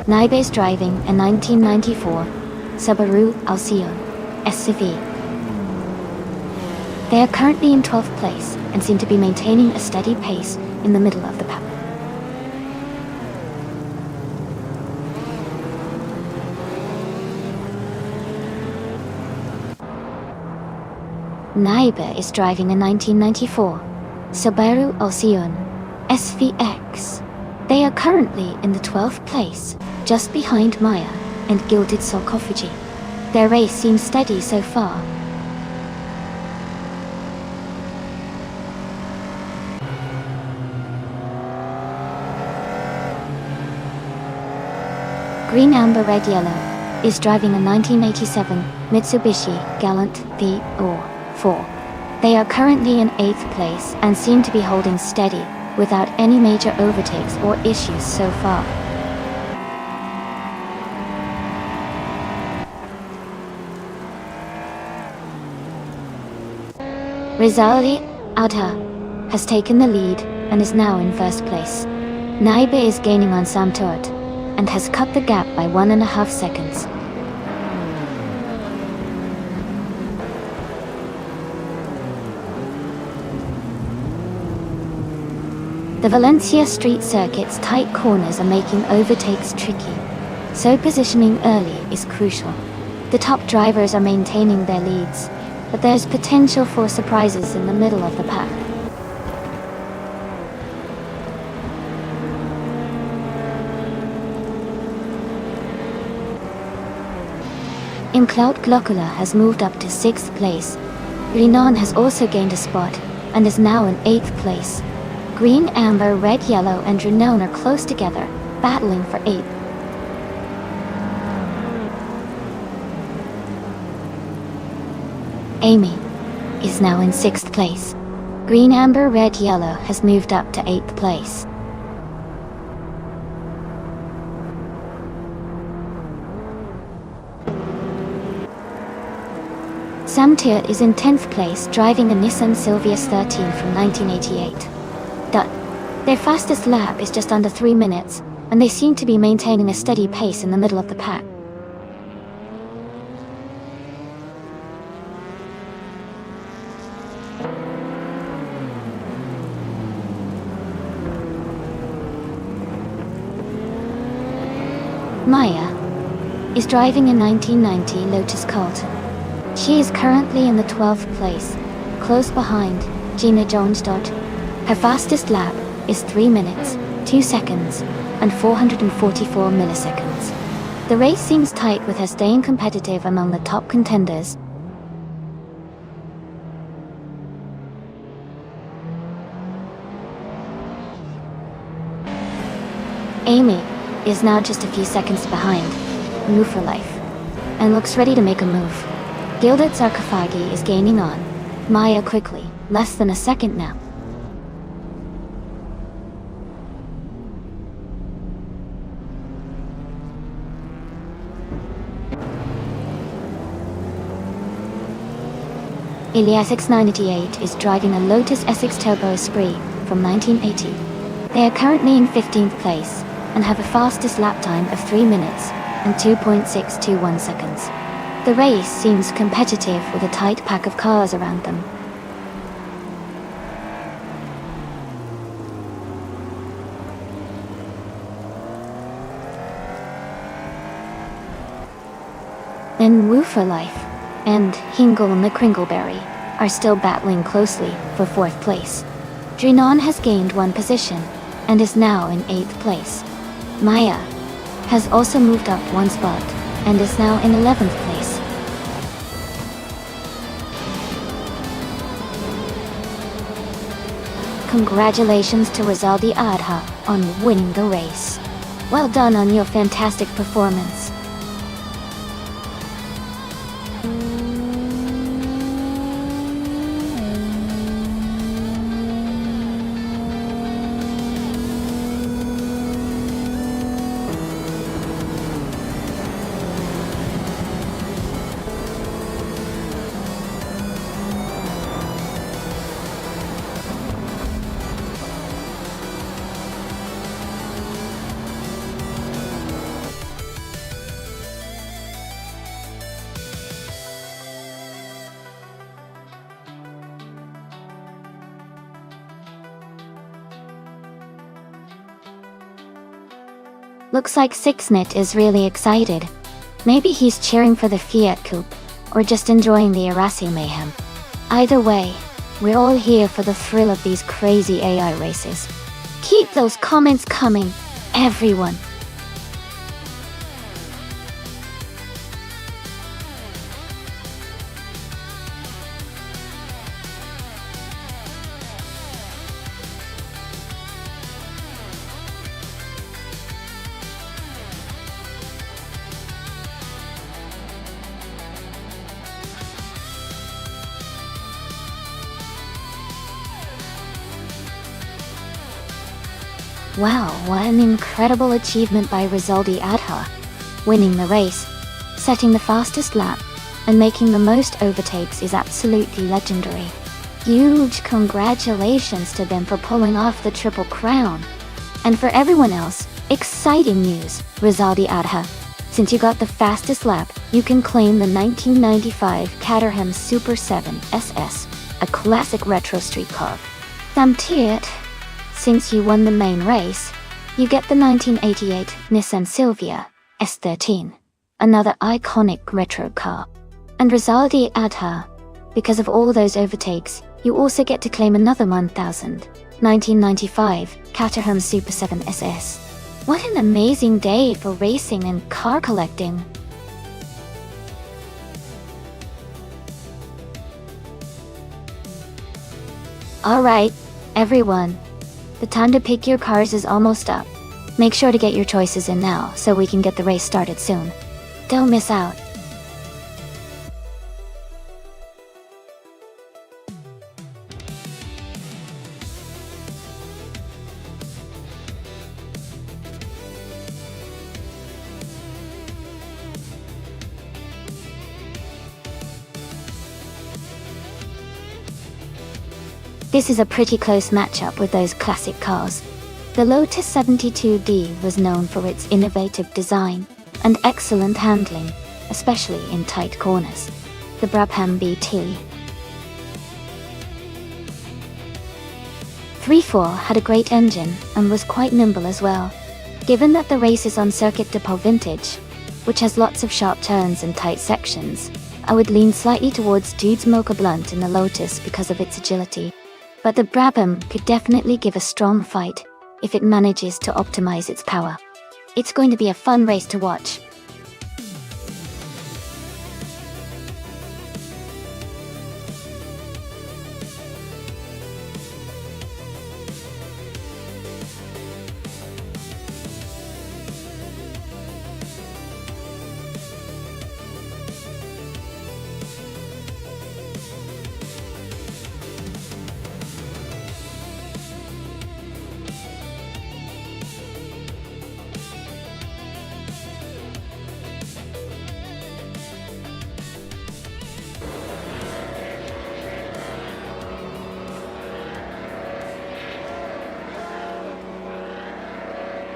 Naibe is driving a 1994 Subaru Alcyon SUV. They are currently in 12th place and seem to be maintaining a steady pace in the middle of the pack. Naiba is driving a 1994 Subaru Alcyon SVX. They are currently in the 12th place, just behind Maya and Gilded Sarcophagi. Their race seems steady so far. Green Amber Red Yellow is driving a 1987 Mitsubishi Galant V4. They are currently in 8th place and seem to be holding steady without any major overtakes or issues so far. Rizali Adha has taken the lead and is now in first place. Naiba is gaining on Samtuat and has cut the gap by 1.5 seconds. The Valencia street circuit's tight corners are making overtakes tricky, so positioning early is crucial. The top drivers are maintaining their leads, but there's potential for surprises in the middle of the pack. Imcloud Glocula has moved up to 6th place. Rinon has also gained a spot and is now in 8th place. Green, Amber, Red, Yellow, and Rinon are close together, battling for 8th. Amy is now in 6th place. Green, Amber, Red, Yellow has moved up to 8th place. Samtir is in 10th place, driving a Nissan Silvius 13 from 1988. Their fastest lap is just under 3 minutes, and they seem to be maintaining a steady pace in the middle of the pack. Maya is driving a 1990 Lotus Carlton. She is currently in the 12th place, close behind Gina Jones-Dodge. Her fastest lap is 3 minutes, 2 seconds, and 444 milliseconds. The race seems tight with her staying competitive among the top contenders. Amy is now just a few seconds behind Move for Life and looks ready to make a move. Gilded Sarcophagi is gaining on Maya quickly, less than a second now. Ilias X988 is driving a Lotus SX Turbo Esprit from 1980. They are currently in 15th place and have a fastest lap time of 3 minutes and 2.621 seconds. The race seems competitive with a tight pack of cars around them. Then Woo for Life and Hingle and the Kringleberry are still battling closely for 4th place. Drinon has gained 1 position and is now in 8th place. Maya has also moved up 1 spot and is now in 11th place. Congratulations to Rizaldi Adha on winning the race. Well done on your fantastic performance. Looks like Sixnet is really excited. Maybe he's cheering for the Fiat Coupe, or just enjoying the Arasi mayhem. Either way, we're all here for the thrill of these crazy AI races. Keep those comments coming, everyone. Wow, what an incredible achievement by Rizaldi Adha. Winning the race, setting the fastest lap, and making the most overtakes is absolutely legendary. Huge congratulations to them for pulling off the Triple Crown. And for everyone else, exciting news, Rizaldi Adha. Since you got the fastest lap, you can claim the 1995 Caterham Super 7 SS, a classic retro street car. Samtidigt, since you won the main race, you get the 1988 Nissan Silvia S13, another iconic retro car. And Rizaldi Adha, because of all those overtakes, you also get to claim another 1995 Caterham Super 7 SS. What an amazing day for racing and car collecting! Alright, everyone. The time to pick your cars is almost up. Make sure to get your choices in now so we can get the race started soon. Don't miss out. This is a pretty close matchup with those classic cars. The Lotus 72D was known for its innovative design and excellent handling, especially in tight corners. The Brabham BT 3.4 had a great engine and was quite nimble as well. Given that the race is on Circuit de Pau Vintage, which has lots of sharp turns and tight sections, I would lean slightly towards Dude's Mocha Blunt in the Lotus because of its agility. But the Brabham could definitely give a strong fight if it manages to optimize its power. It's going to be a fun race to watch.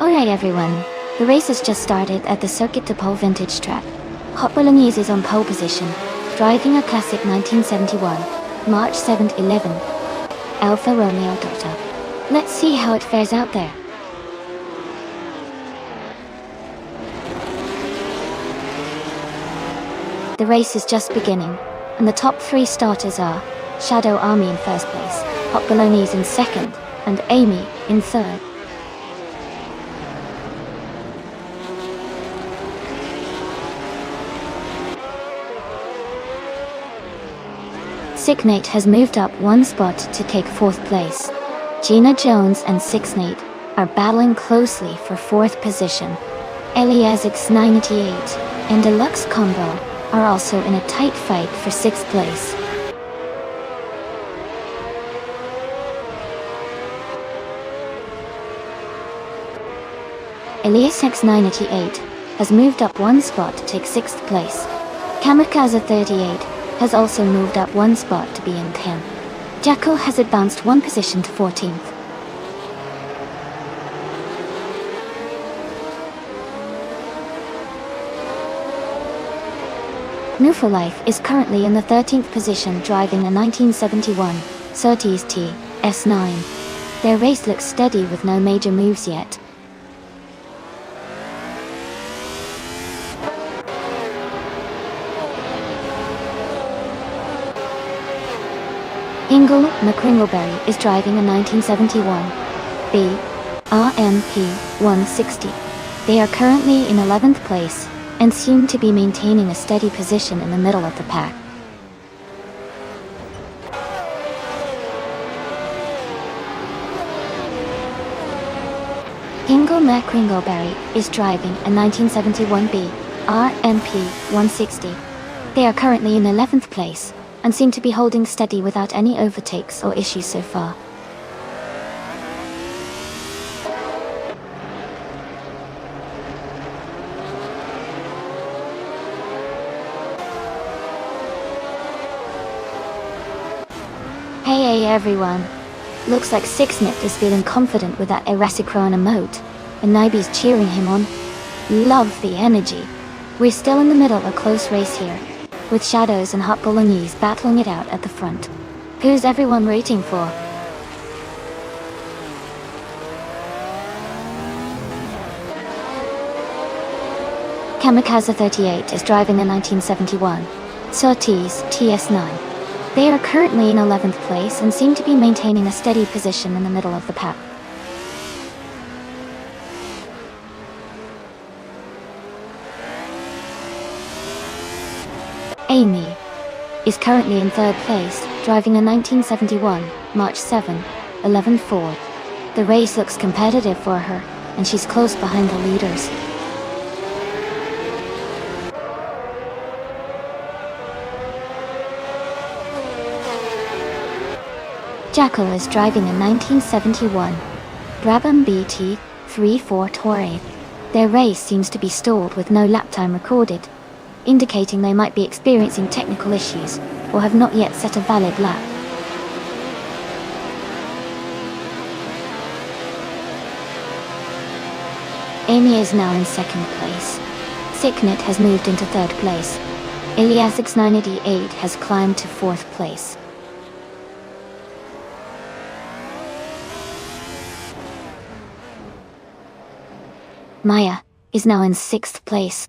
Alright everyone, the race has just started at the Circuit de Pau Vintage track. Hot Bolognese is on pole position, driving a classic 1971, March 7th 11, Alfa Romeo Delta. Let's see how it fares out there. The race is just beginning, and the top three starters are Shadow Army in first place, Hot Bolognese in second, and Amy in third. Signate has moved up one spot to take fourth place. Gina Jones and Sixnate are battling closely for fourth position. Elias X98 and Deluxe Combo are also in a tight fight for sixth place. Elias X988 has moved up one spot to take sixth place. Kamikaze 38 has also moved up one spot to be in 10th. Jacko has advanced one position to 14th. New for Life is currently in the 13th position driving a 1971 Surtees T S9. Their race looks steady with no major moves yet. Ingle McCringleberry is driving a 1971 B RMP 160. They are currently in 11th place and seem to be maintaining a steady position in the middle of the pack. Ingle McCringleberry is driving a 1971 B RMP 160. They are currently in 11th place and seem to be holding steady without any overtakes or issues so far. Hey everyone. Looks like Sixnit is feeling confident with that Erasicron emote, and Niby's cheering him on. Love the energy. We're still in the middle of a close race here, with Shadows and Hot Bolognese battling it out at the front. Who's everyone rooting for? Kamikaze 38 is driving a 1971 Surtees TS9. They are currently in 11th place and seem to be maintaining a steady position in the middle of the pack. Amy is currently in 3rd place, driving a 1971 March 7 11 Ford. The race looks competitive for her, and she's close behind the leaders. Jackal is driving a 1971 Brabham BT 34 Touareg. Their race seems to be stalled with no lap time recorded, indicating they might be experiencing technical issues or have not yet set a valid lap. Amy is now in 2nd place. Sicknet has moved into 3rd place. Iliasix 988 has climbed to 4th place. Maya is now in 6th place.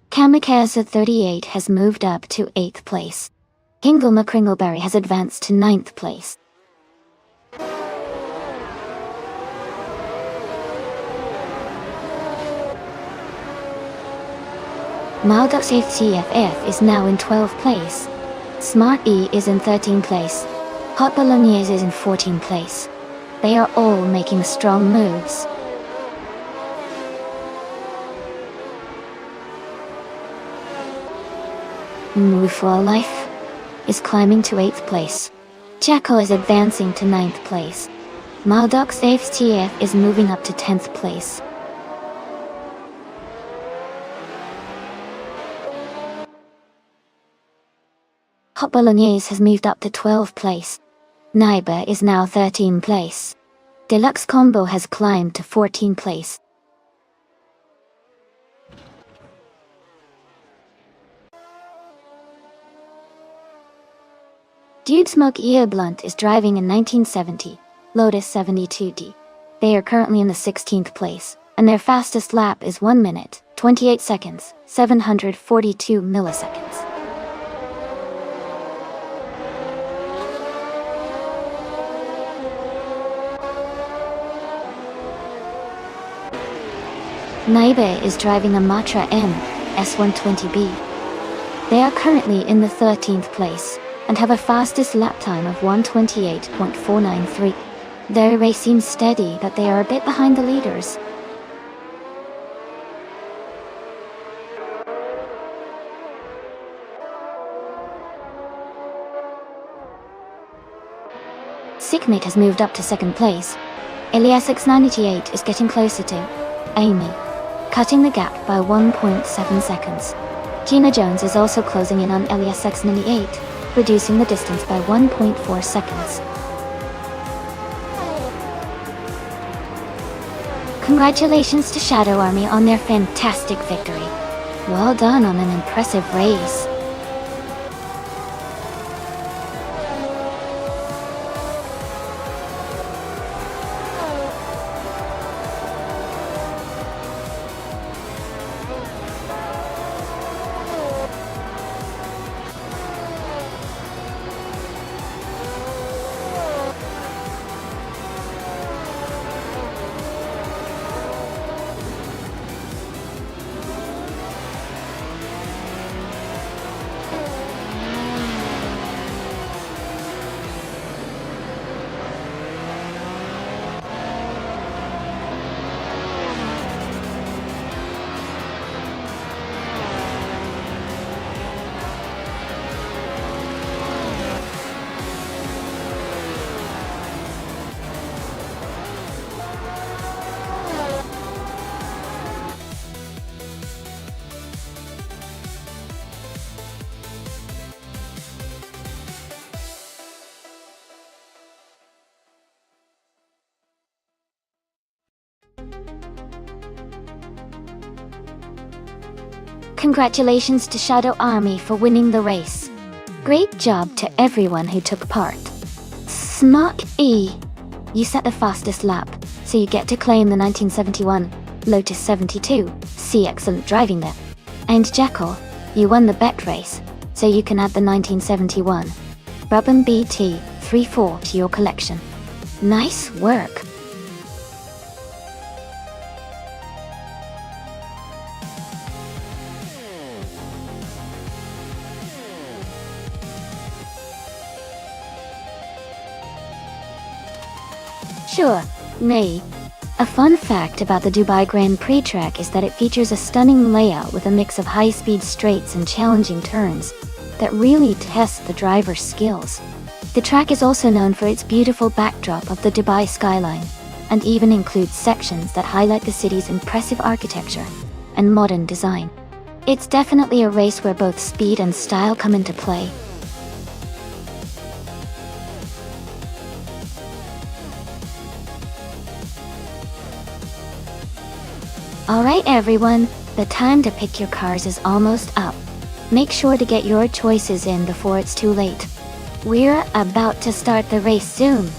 Kamikaze 38 has moved up to 8th place. Ingle McCringleberry has advanced to 9th place. Maldux TFF is now in 12th place. Smart E is in 13th place. Hot Bolognese is in 14th place. They are all making strong moves. Move for Life is climbing to 8th place. Jackal is advancing to 9th place. Maldux TF is moving up to 10th place. Hot Bolognese has moved up to 12th place. Naiba is now 13th place. Deluxe Combo has climbed to 14th place. Dude Smoke Ear Blunt is driving a 1970 Lotus 72D. They are currently in the 16th place, and their fastest lap is 1 minute, 28 seconds, 742 milliseconds. Naibe is driving a Matra M S120B. They are currently in the 13th place and have a fastest lap time of 1:28.493. Their race seems steady, but they are a bit behind the leaders. Sickmate has moved up to 2nd place. Iliasix 988 is getting closer to Amy, cutting the gap by 1.7 seconds. Gina Jones is also closing in on Iliasix 98, reducing the distance by 1.4 seconds. Congratulations to Shadow Army on their fantastic victory. Well done on an impressive race. Congratulations to Shadow Army for winning the race. Great job to everyone who took part. Smock E. You set the fastest lap, so you get to claim the 1971 Lotus 72. See, excellent driving there. And Jekyll, you won the bet race, so you can add the 1971 Brabham BT 34 to your collection. Nice work. Sure, me. A fun fact about the Dubai Grand Prix track is that it features a stunning layout with a mix of high-speed straights and challenging turns that really test the driver's skills. The track is also known for its beautiful backdrop of the Dubai skyline, and even includes sections that highlight the city's impressive architecture and modern design. It's definitely a race where both speed and style come into play. Alright everyone, the time to pick your cars is almost up. Make sure to get your choices in before it's too late. We're about to start the race soon.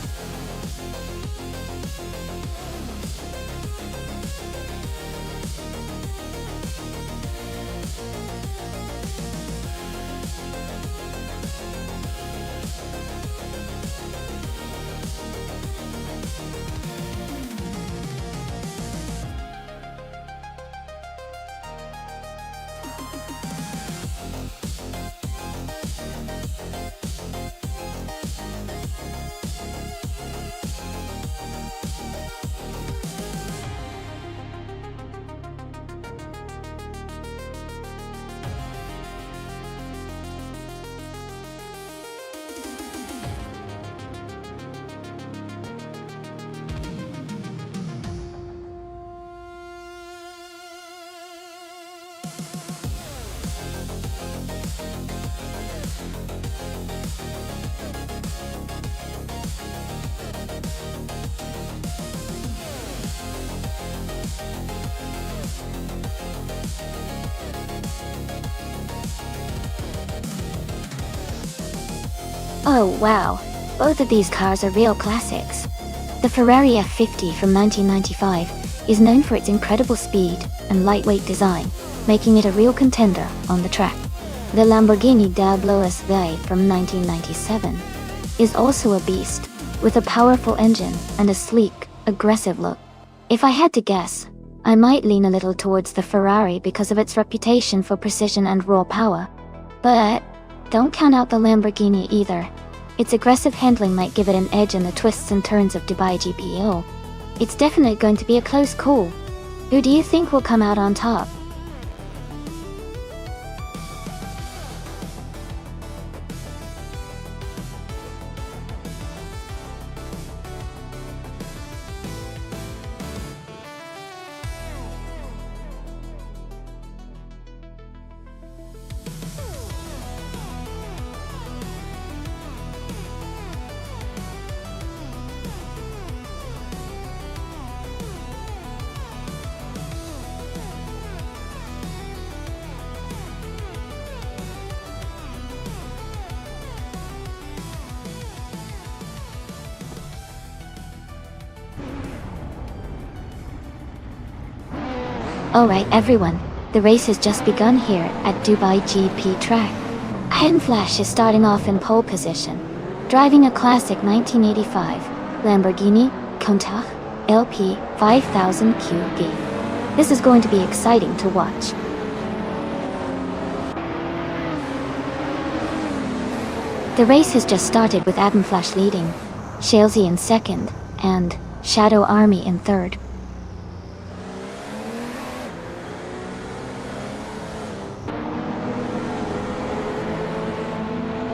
Oh wow, both of these cars are real classics. The Ferrari F50 from 1995 is known for its incredible speed and lightweight design, making it a real contender on the track. The Lamborghini Diablo SV from 1997 is also a beast, with a powerful engine and a sleek, aggressive look. If I had to guess, I might lean a little towards the Ferrari because of its reputation for precision and raw power. But don't count out the Lamborghini either. Its aggressive handling might give it an edge in the twists and turns of Dubai GPO. It's definitely going to be a close call. Who do you think will come out on top? Alright everyone, the race has just begun here at Dubai GP track. Flash is starting off in pole position, driving a classic 1985 Lamborghini Countach LP 5000 QB. This is going to be exciting to watch. The race has just started with Flash leading, Shalesy in second, and Shadow Army in third.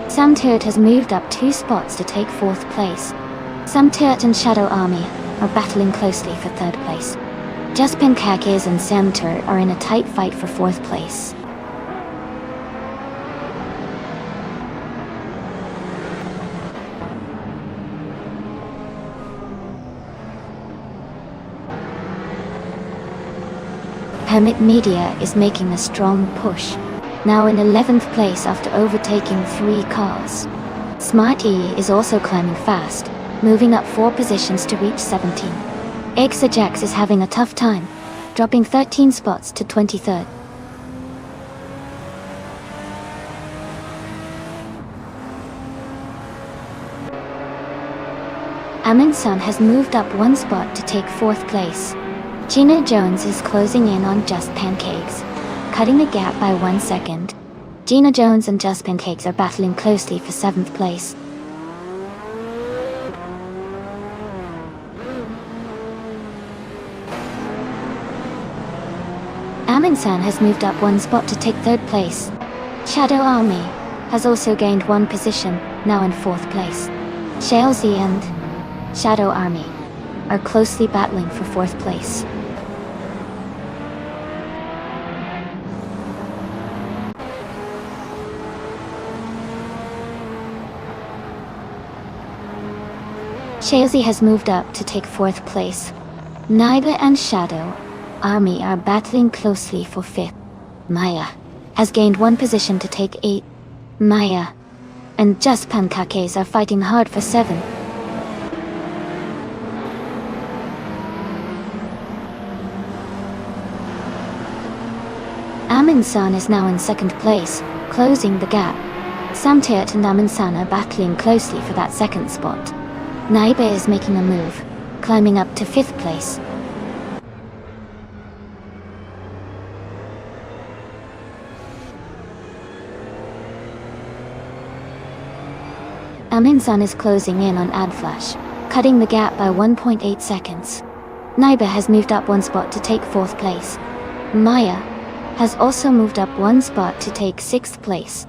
Sam Turt has moved up 2 spots to take 4th place. Sam Turt and Shadow Army are battling closely for 3rd place. Jaspin Kakis and Sam Turt are in a tight fight for 4th place. Hermit Media is making a strong push, now in 11th place after overtaking 3 cars. Smart E is also climbing fast, moving up 4 positions to reach 17. Exajax is having a tough time, dropping 13 spots to 23rd. Amin-san has moved up 1 spot to take 4th place. Gina Jones is closing in on Just Pancakes, cutting the gap by 1 second. Gina Jones and Just Pancakes are battling closely for 7th place. Amin-san has moved up 1 spot to take 3rd place. Shadow Army has also gained 1 position, now in 4th place. Shalesy and Shadow Army are closely battling for 4th place. Shalesy has moved up to take 4th place. Naiba and Shadow Army are battling closely for 5th. Maya has gained 1 position to take 8th. Maya and Just Pancakes are fighting hard for 7th. Amin-san is now in 2nd place, closing the gap. Samtiat and Amin-san are battling closely for that 2nd spot. Naiba is making a move, climbing up to 5th place. Amin-san is closing in on Adflash, cutting the gap by 1.8 seconds. Naiba has moved up 1 spot to take 4th place. Maya has also moved up 1 spot to take 6th place.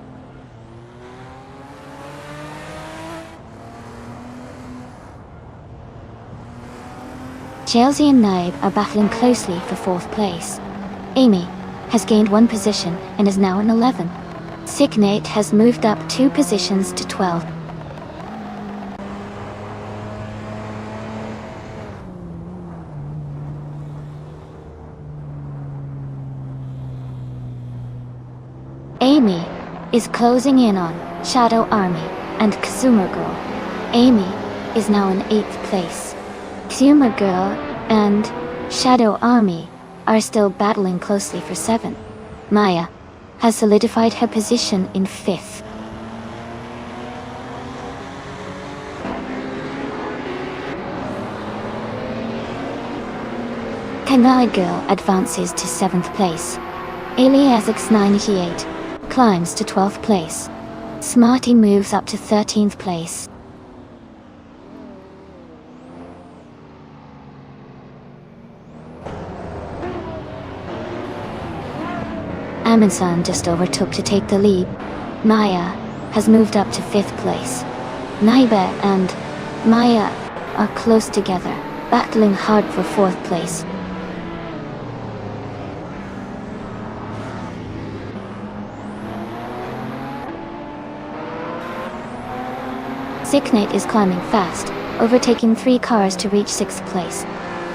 Chelsea and Naib are battling closely for 4th place. Amy has gained 1 position and is now in 11th. Signate has moved up 2 positions to 12th. Amy is closing in on Shadow Army and Kazuma Girl. Amy is now in 8th place. Kazuma Girl and Shadow Army are still battling closely for 7th. Maya has solidified her position in 5th. Kanai Girl advances to 7th place. Aliasix98 climbs to 12th place. Smarty moves up to 13th place. Amin-san just overtook to take the lead. Maya has moved up to 5th place. Naiba and Maya are close together, battling hard for 4th place. Signate is climbing fast, overtaking 3 cars to reach 6th place.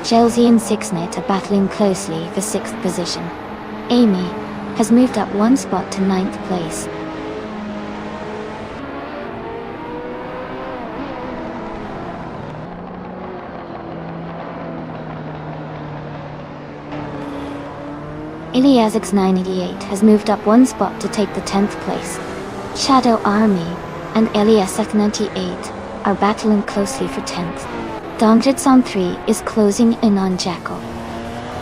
Chelsea and Signate are battling closely for 6th position. Amy has moved up 1 spot to 9th place. Iliasix988 has moved up 1 spot to take the 10th place. Shadow Army and Iliasix98 are battling closely for 10th. Dongjutsan 3 is closing in on Jackal,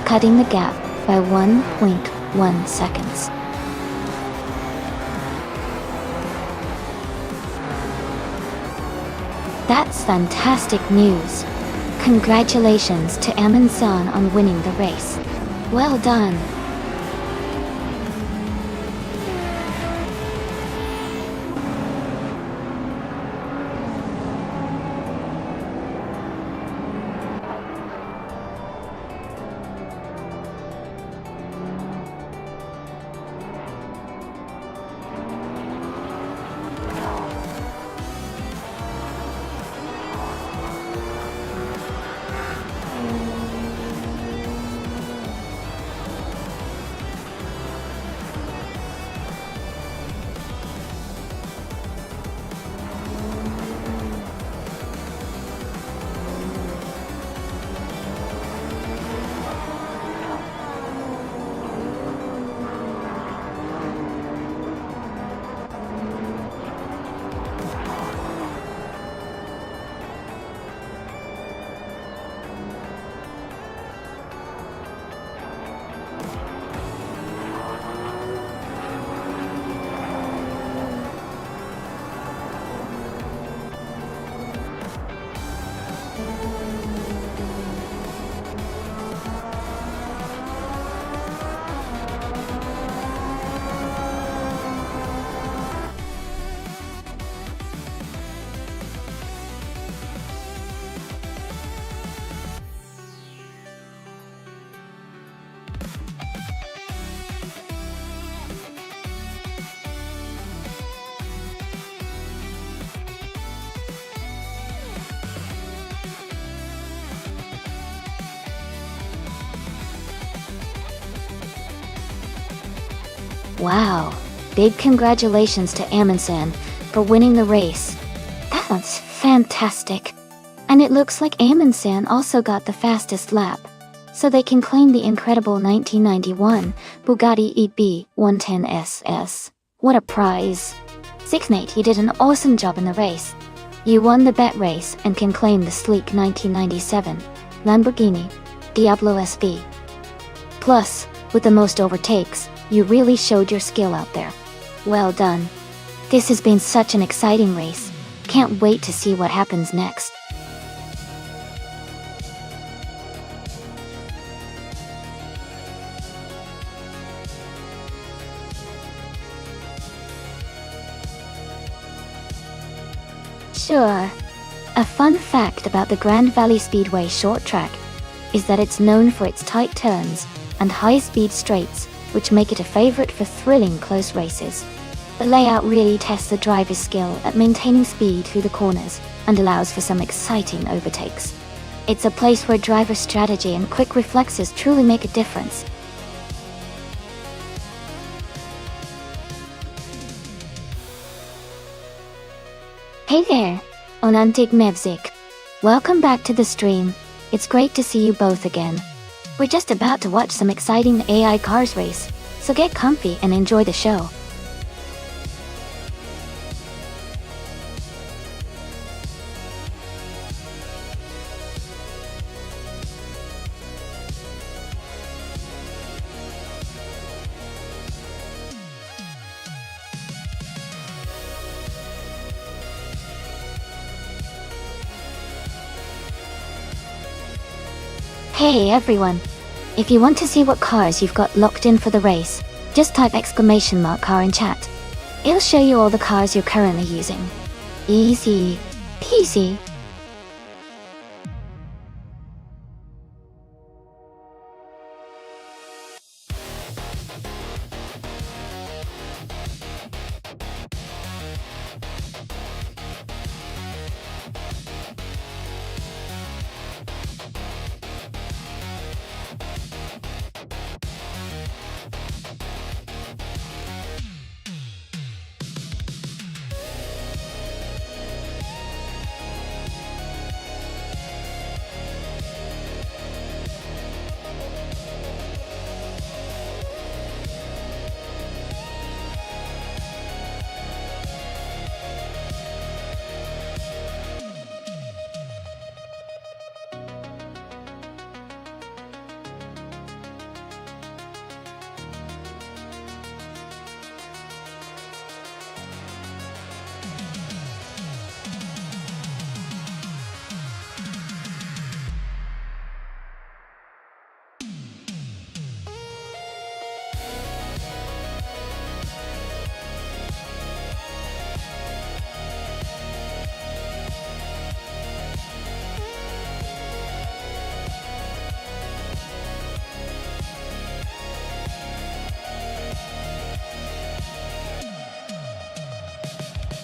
cutting the gap by 1.1 seconds. That's fantastic news. Congratulations to Amin-san on winning the race. Well done. Wow, big congratulations to Amundsen for winning the race. That's fantastic. And it looks like Amundsen also got the fastest lap, so they can claim the incredible 1991 Bugatti EB 110 SS. What a prize. 6Nate, you did an awesome job in the race. You won the bet race and can claim the sleek 1997 Lamborghini Diablo SB. Plus, with the most overtakes, you really showed your skill out there. Well done. This has been such an exciting race. Can't wait to see what happens next. Sure. A fun fact about the Grand Valley Speedway short track is that it's known for its tight turns and high-speed straights, which make it a favorite for thrilling close races. The layout really tests the driver's skill at maintaining speed through the corners and allows for some exciting overtakes. It's a place where driver strategy and quick reflexes truly make a difference. Hey there, Onantig Mevzik. Welcome back to the stream. It's great to see you both again. We're just about to watch some exciting AI cars race, so get comfy and enjoy the show. Hey everyone! If you want to see what cars you've got locked in for the race, just type !car in chat. It'll show you all the cars you're currently using. Easy peasy.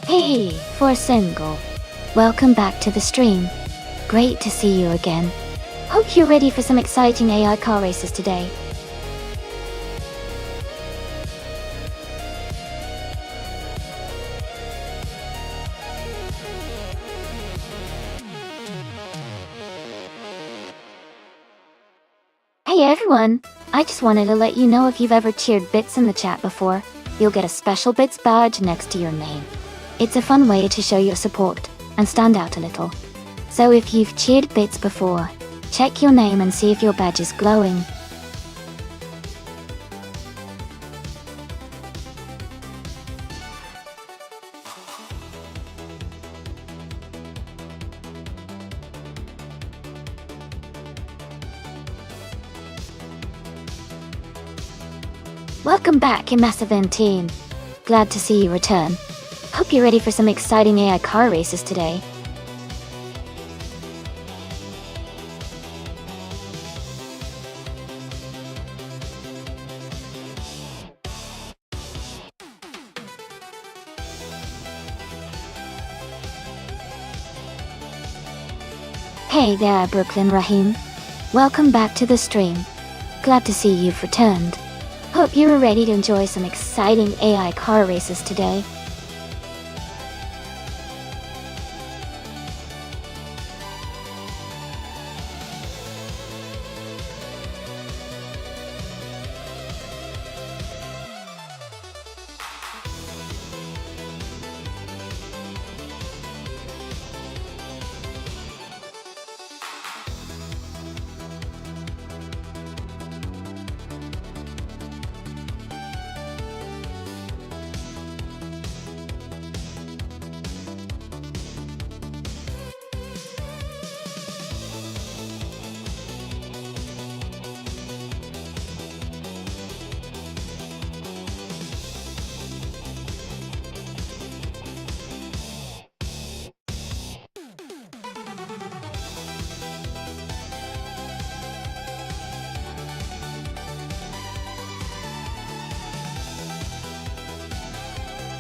Hey, Forsengo. Welcome back to the stream. Great to see you again. Hope you're ready for some exciting AI car races today. Hey everyone! I just wanted to let you know if you've ever cheered Bits in the chat before, you'll get a special Bits badge next to your name. It's a fun way to show your support and stand out a little. So if you've cheered Bits before, check your name and see if your badge is glowing. Welcome back, Imassiven team. Glad to see you return. Hope you're ready for some exciting AI car races today. Hey there, Brooklyn Rahim. Welcome back to the stream. Glad to see you've returned. Hope you are ready to enjoy some exciting AI car races today.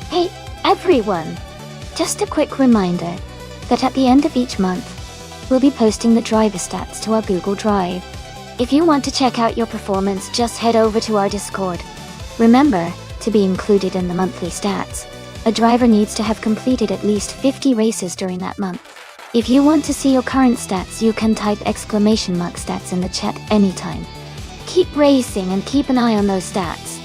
Hey, everyone! Just a quick reminder that at the end of each month, we'll be posting the driver stats to our Google Drive. If you want to check out your performance, just head over to our Discord. Remember, to be included in the monthly stats, a driver needs to have completed at least 50 races during that month. If you want to see your current stats, you can type !stats in the chat anytime. Keep racing and keep an eye on those stats.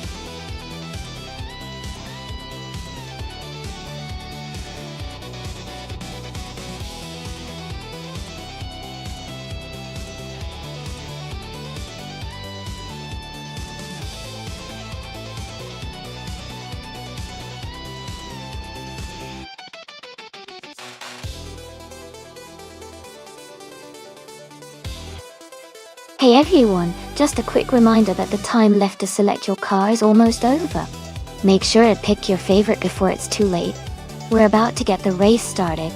Hey everyone, just a quick reminder that the time left to select your car is almost over. Make sure to pick your favorite before it's too late. We're about to get the race started.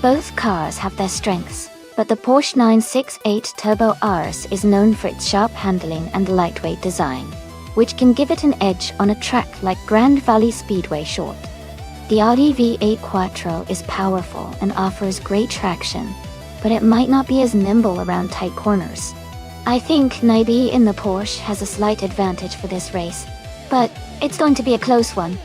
Both cars have their strengths, but the Porsche 968 Turbo RS is known for its sharp handling and lightweight design, which can give it an edge on a track like Grand Valley Speedway Short. The Audi V8 Quattro is powerful and offers great traction, but it might not be as nimble around tight corners. I think maybe in the Porsche has a slight advantage for this race, but it's going to be a close one.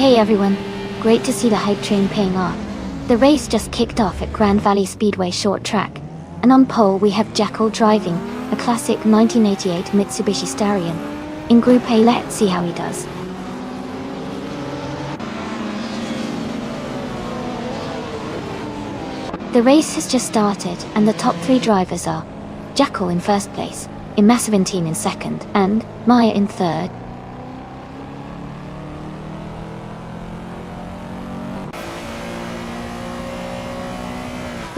Hey everyone, great to see the hype train paying off. The race just kicked off at Grand Valley Speedway short track, and on pole we have Jackal driving a classic 1988 Mitsubishi Starion. In Group A, let's see how he does. The race has just started, and the top three drivers are Jackal in first place, Immassiventine in second, and Maya in third.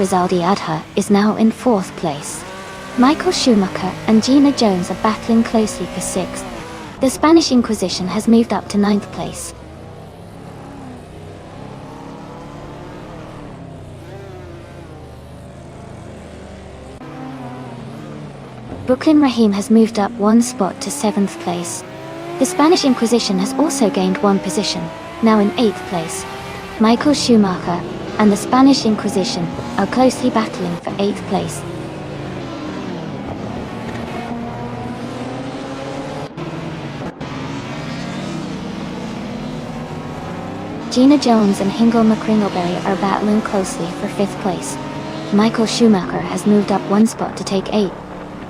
Rizaldi Adha is now in fourth place. Michael Schumacher and Gina Jones are battling closely for sixth. The Spanish Inquisition has moved up to ninth place. Brooklyn Rahim has moved up one spot to seventh place. The Spanish Inquisition has also gained one position, now in eighth place. Michael Schumacher and the Spanish Inquisition are closely battling for eighth place. Gina Jones and Hingle McCringleberry are battling closely for fifth place. Michael Schumacher has moved up one spot to take eighth.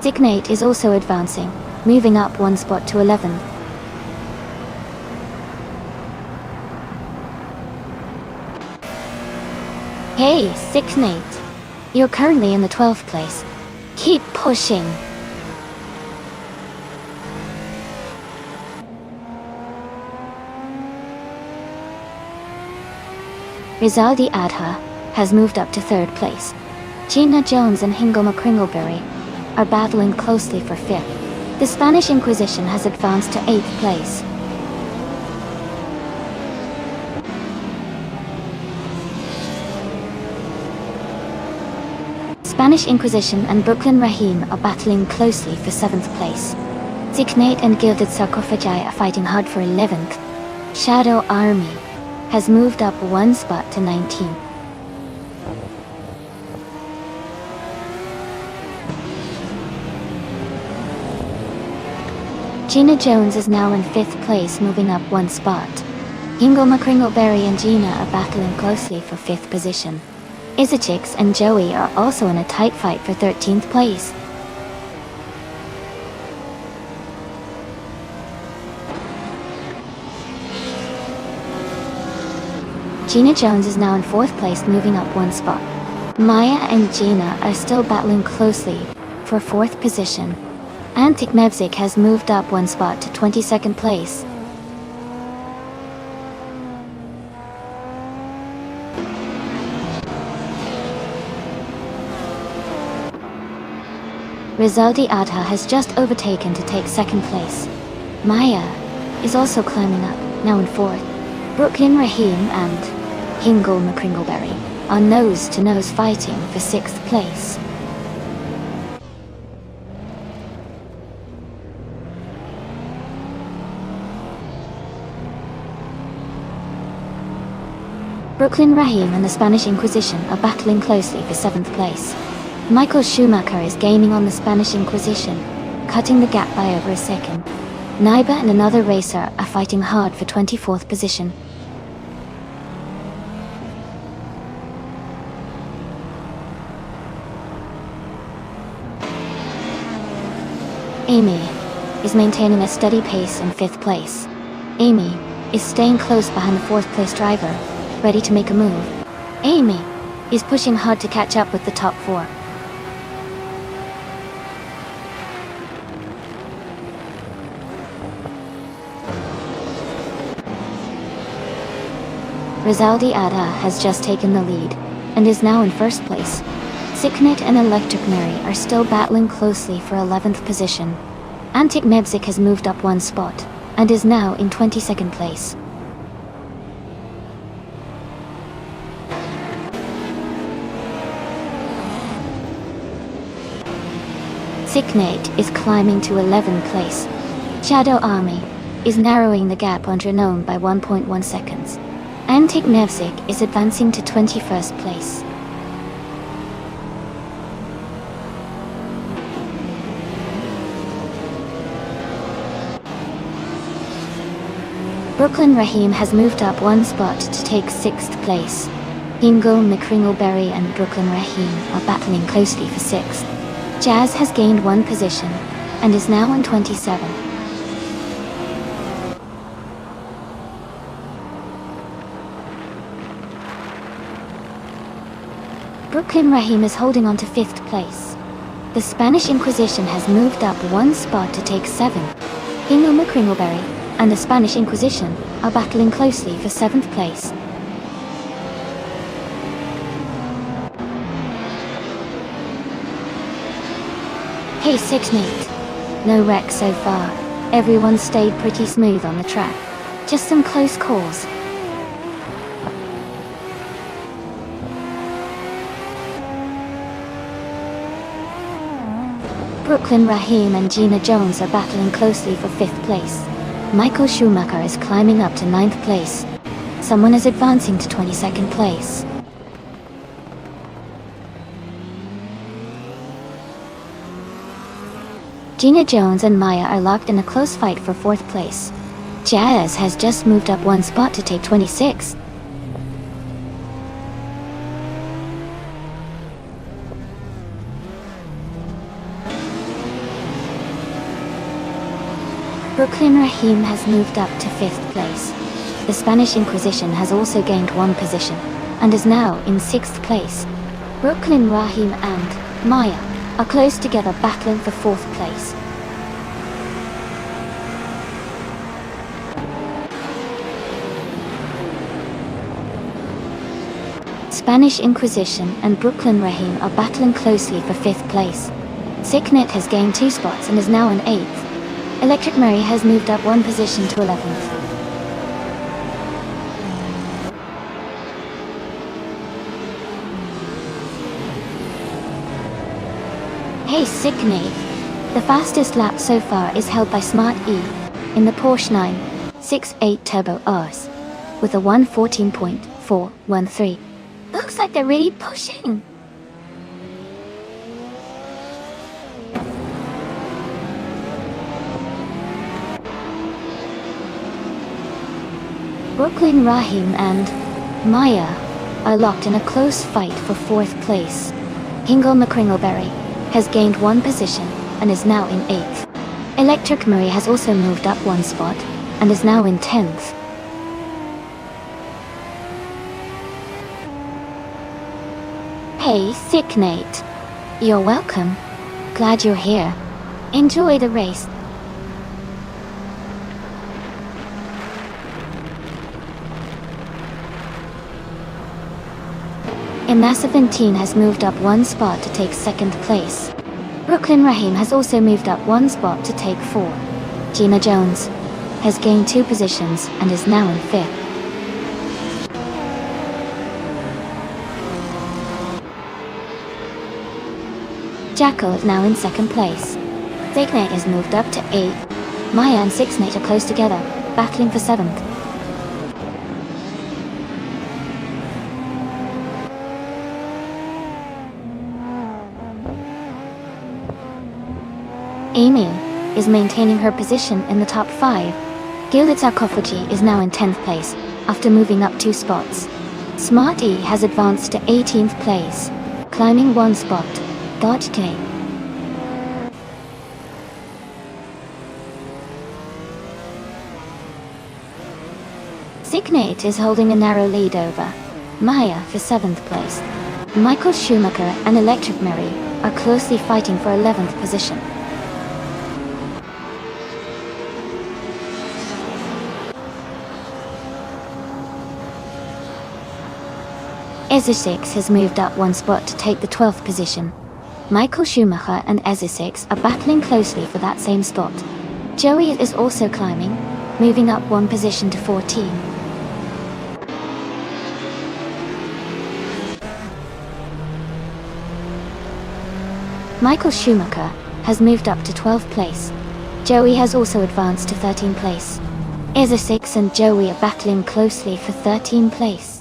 Dick Nate is also advancing, moving up one spot to 11th. Hey, Sick Nate. You're currently in the 12th place. Keep pushing. Rizaldi Adha has moved up to third place. Gina Jones and Hingle McCringleberry are battling closely for fifth. The Spanish Inquisition has advanced to eighth place. Spanish Inquisition and Brooklyn Rahim are battling closely for seventh place. Zignate and Gilded Sarcophagi are fighting hard for 11th. Shadow Army has moved up one spot to 19th. Gina Jones is now in fifth place, moving up one spot. Hingle McCringleberry and Gina are battling closely for fifth position. Izachix and Joey are also in a tight fight for 13th place. Gina Jones is now in fourth place, moving up one spot. Maya and Gina are still battling closely for fourth position. Antic Mevzik has moved up one spot to 22nd place. Rizaldi Adha has just overtaken to take second place. Maya is also climbing up, now in fourth. Brooklyn Rahim and Hingle McCringleberry are nose-to-nose fighting for sixth place. Brooklyn Rahim and the Spanish Inquisition are battling closely for seventh place. Michael Schumacher is gaining on the Spanish Inquisition, cutting the gap by over a second. Naiba and another racer are fighting hard for 24th position. Amy is maintaining a steady pace in fifth place. Amy is staying close behind the fourth place driver, ready to make a move. Amy is pushing hard to catch up with the top four. Rizaldi Adha has just taken the lead, and is now in first place. Sicknet and Electric Mary are still battling closely for 11th position. Antic Mevzik has moved up one spot, and is now in 22nd place. Sicknate is climbing to 11th place. Shadow Army is narrowing the gap on Drenome by 1.1 seconds. Antic Mevzik is advancing to 21st place. Brooklyn Raheem has moved up one spot to take 6th place. Ingo McCringleberry and Brooklyn Raheem are battling closely for 6th. Jazz has gained one position and is now on 27. Brooklyn Raheem is holding on to 5th place. The Spanish Inquisition has moved up one spot to take 7. Ingo McCringleberry and the Spanish Inquisition are battling closely for 7th place. Hey Sicknate. No wreck so far. Everyone stayed pretty smooth on the track. Just some close calls. Brooklyn Raheem and Gina Jones are battling closely for 5th place. Michael Schumacher is climbing up to 9th place. Someone is advancing to 22nd place. Gina Jones and Maya are locked in a close fight for 4th place. Jazz has just moved up one spot to take 26th. Brooklyn Raheem has moved up to 5th place. The Spanish Inquisition has also gained one position and is now in 6th place. Brooklyn Raheem and Maya are close together battling for 4th place. Spanish Inquisition and Brooklyn Raheem are battling closely for 5th place. Sicknet has gained 2 spots and is now in 8th. Electric Mary has moved up one position to 11th. Hey Sickney! The fastest lap so far is held by Smart E in the Porsche 968 Turbo Rs with a 1:14.413. Looks like they're really pushing! Brooklyn Raheem and Maya are locked in a close fight for 4th place. Ingo McCringleberry has gained one position and is now in 8th. Electric Murray has also moved up one spot and is now in 10th. Hey, Sicknate. You're welcome. Glad you're here. Enjoy the race. Imasaventine has moved up one spot to take 2nd place. Brooklyn Raheem has also moved up one spot to take 4. Gina Jones has gained 2 positions and is now in 5th. Jackal is now in 2nd place. Sicknate has moved up to 8th. Maya and Sicknate are close together, battling for 7th. Amy is maintaining her position in the top 5. Gilded Sarcophagy is now in 10th place, after moving up 2 spots. Smart E has advanced to 18th place, climbing 1 spot. Dodge K. Sicknate is holding a narrow lead over Maya for 7th place. Michael Schumacher and Electric Mary are closely fighting for 11th position. Ezra6 has moved up one spot to take the 12th position. Michael Schumacher and Ezra6 are battling closely for that same spot. Joey is also climbing, moving up one position to 14. Michael Schumacher has moved up to 12th place. Joey has also advanced to 13th place. Ezra6 and Joey are battling closely for 13th place.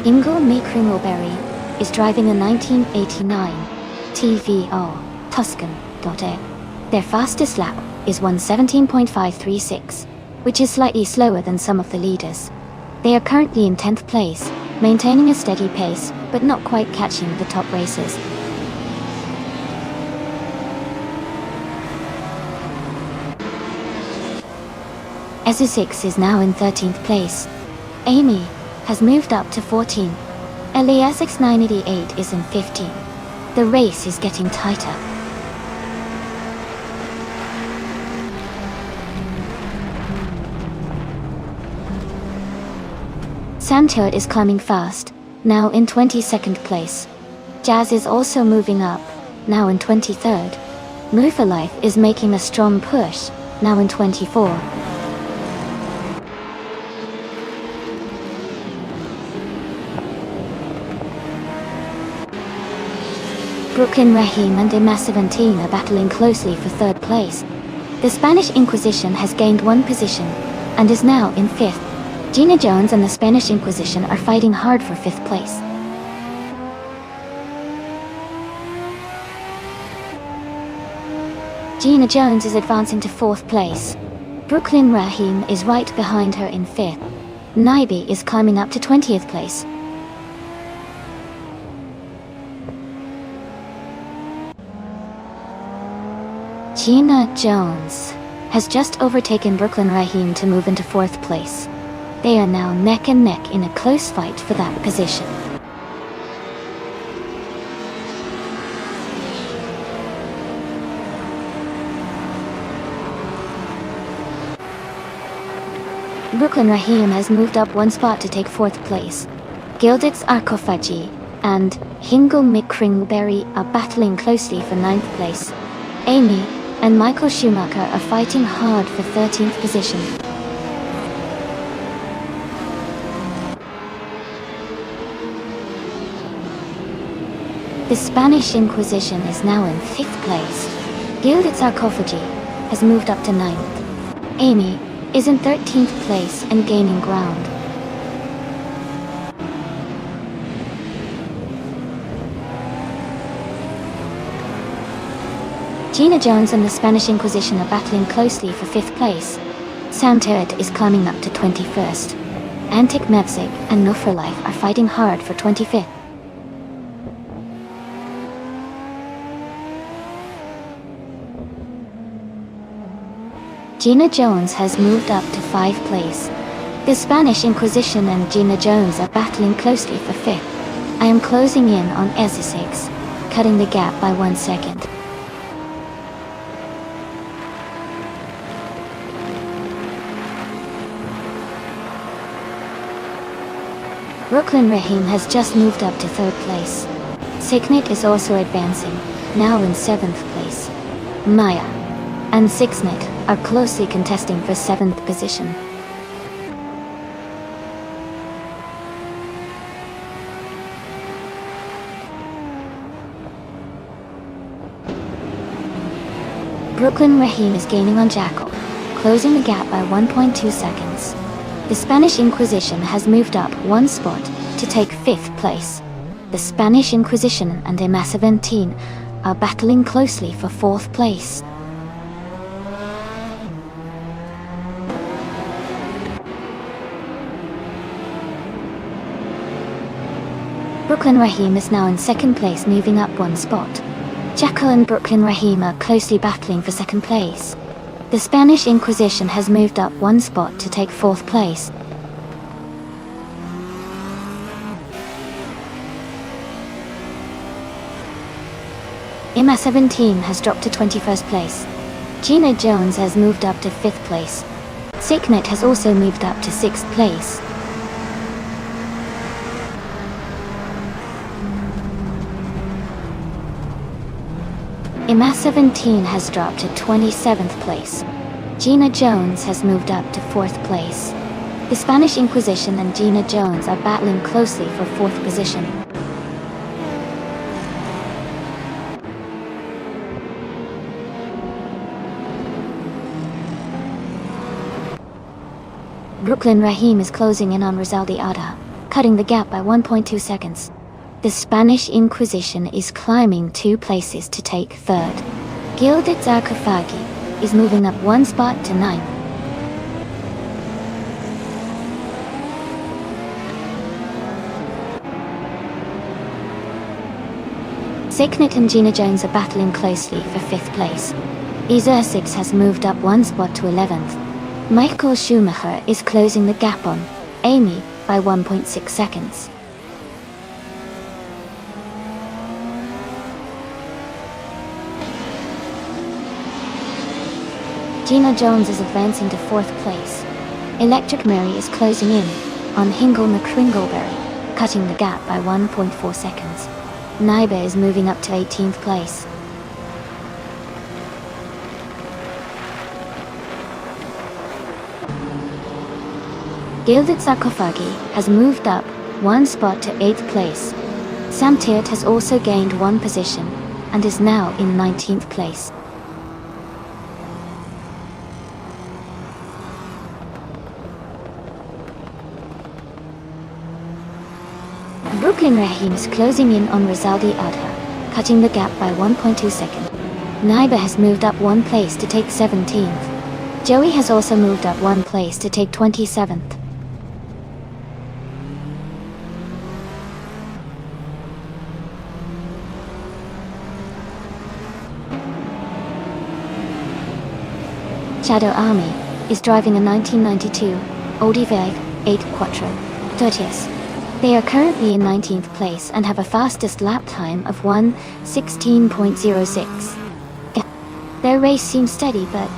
Ingo Mikringleberry is driving a 1989 TVO Tuscan.A. Their fastest lap is 1:17.536, which is slightly slower than some of the leaders. They are currently in 10th place, maintaining a steady pace, but not quite catching the top racers. SU6 is now in 13th place. Amy has moved up to 14. LASX 988 is in 15. The race is getting tighter. Santoad is climbing fast, now in 22nd place. Jazz is also moving up, now in 23rd. Move for Life is making a strong push, now in 24. Brooklyn Rahim and Ima 17 are battling closely for 3rd place. The Spanish Inquisition has gained 1 position, and is now in 5th. Gina Jones and the Spanish Inquisition are fighting hard for 5th place. Gina Jones is advancing to 4th place. Brooklyn Rahim is right behind her in 5th. Naibi is climbing up to 20th place. Gina Jones has just overtaken Brooklyn Rahim to move into 4th place. They are now neck and neck in a close fight for that position. Brooklyn Rahim has moved up 1 spot to take 4th place. Gildix Arkofaji and Hingle Mikringleberry are battling closely for 9th place. Amy and Michael Schumacher are fighting hard for 13th position. The Spanish Inquisition is now in 5th place. Gilded Sarcophagy has moved up to 9th. Amy is in 13th place and gaining ground. Gina Jones and the Spanish Inquisition are battling closely for 5th place. Santoad is climbing up to 21st. Antic Mevzig and No for Life are fighting hard for 25th. Gina Jones has moved up to 5th place. The Spanish Inquisition and Gina Jones are battling closely for 5th. I am closing in on SU6, cutting the gap by 1 second. Brooklyn Rahim has just moved up to 3rd place. Signet is also advancing, now in 7th place. Maya and Sixnet are closely contesting for 7th position. Brooklyn Rahim is gaining on Jackal, closing the gap by 1.2 seconds. The Spanish Inquisition has moved up 1 spot to take 5th place. The Spanish Inquisition and Ima 17 are battling closely for 4th place. Brooklyn Rahim is now in 2nd place, moving up 1 spot. Jackal and Brooklyn Rahim are closely battling for 2nd place. The Spanish Inquisition has moved up 1 spot to take 4th place. Ima 17 has dropped to 21st place. Gina Jones has moved up to 5th place. Signet has also moved up to 6th place. Ima 17 has dropped to 27th place. Gina Jones has moved up to 4th place. The Spanish Inquisition and Gina Jones are battling closely for 4th position. Brooklyn Rahim is closing in on Rizaldi Ada. cutting the gap by 1.2 seconds. The Spanish Inquisition is climbing 2 places to take 3rd. Gilded Sarcophagi is moving up 1 spot to 9th. Signet and Gina Jones are battling closely for 5th place. Isa 6 has moved up 1 spot to 11th. Michael Schumacher is closing the gap on Amy by 1.6 seconds. Gina Jones is advancing to 4th place. Electric Mary is closing in on Hingle McCringleberry, cutting the gap by 1.4 seconds. Naiba is moving up to 18th place. Gilded Sarcophagi has moved up 1 spot to 8th place. Sam Teart has also gained 1 position and is now in 19th place. Brooklyn Rahim is closing in on Rizaldi Adha, cutting the gap by 1.2 seconds. Naiba has moved up 1 place to take 17th. Joey has also moved up 1 place to take 27th. Shadow Army is driving a 1992 Audi Veig 8 Quattro 30s. They are currently in 19th place and have a fastest lap time of 1:16.06. Their race seems steady, but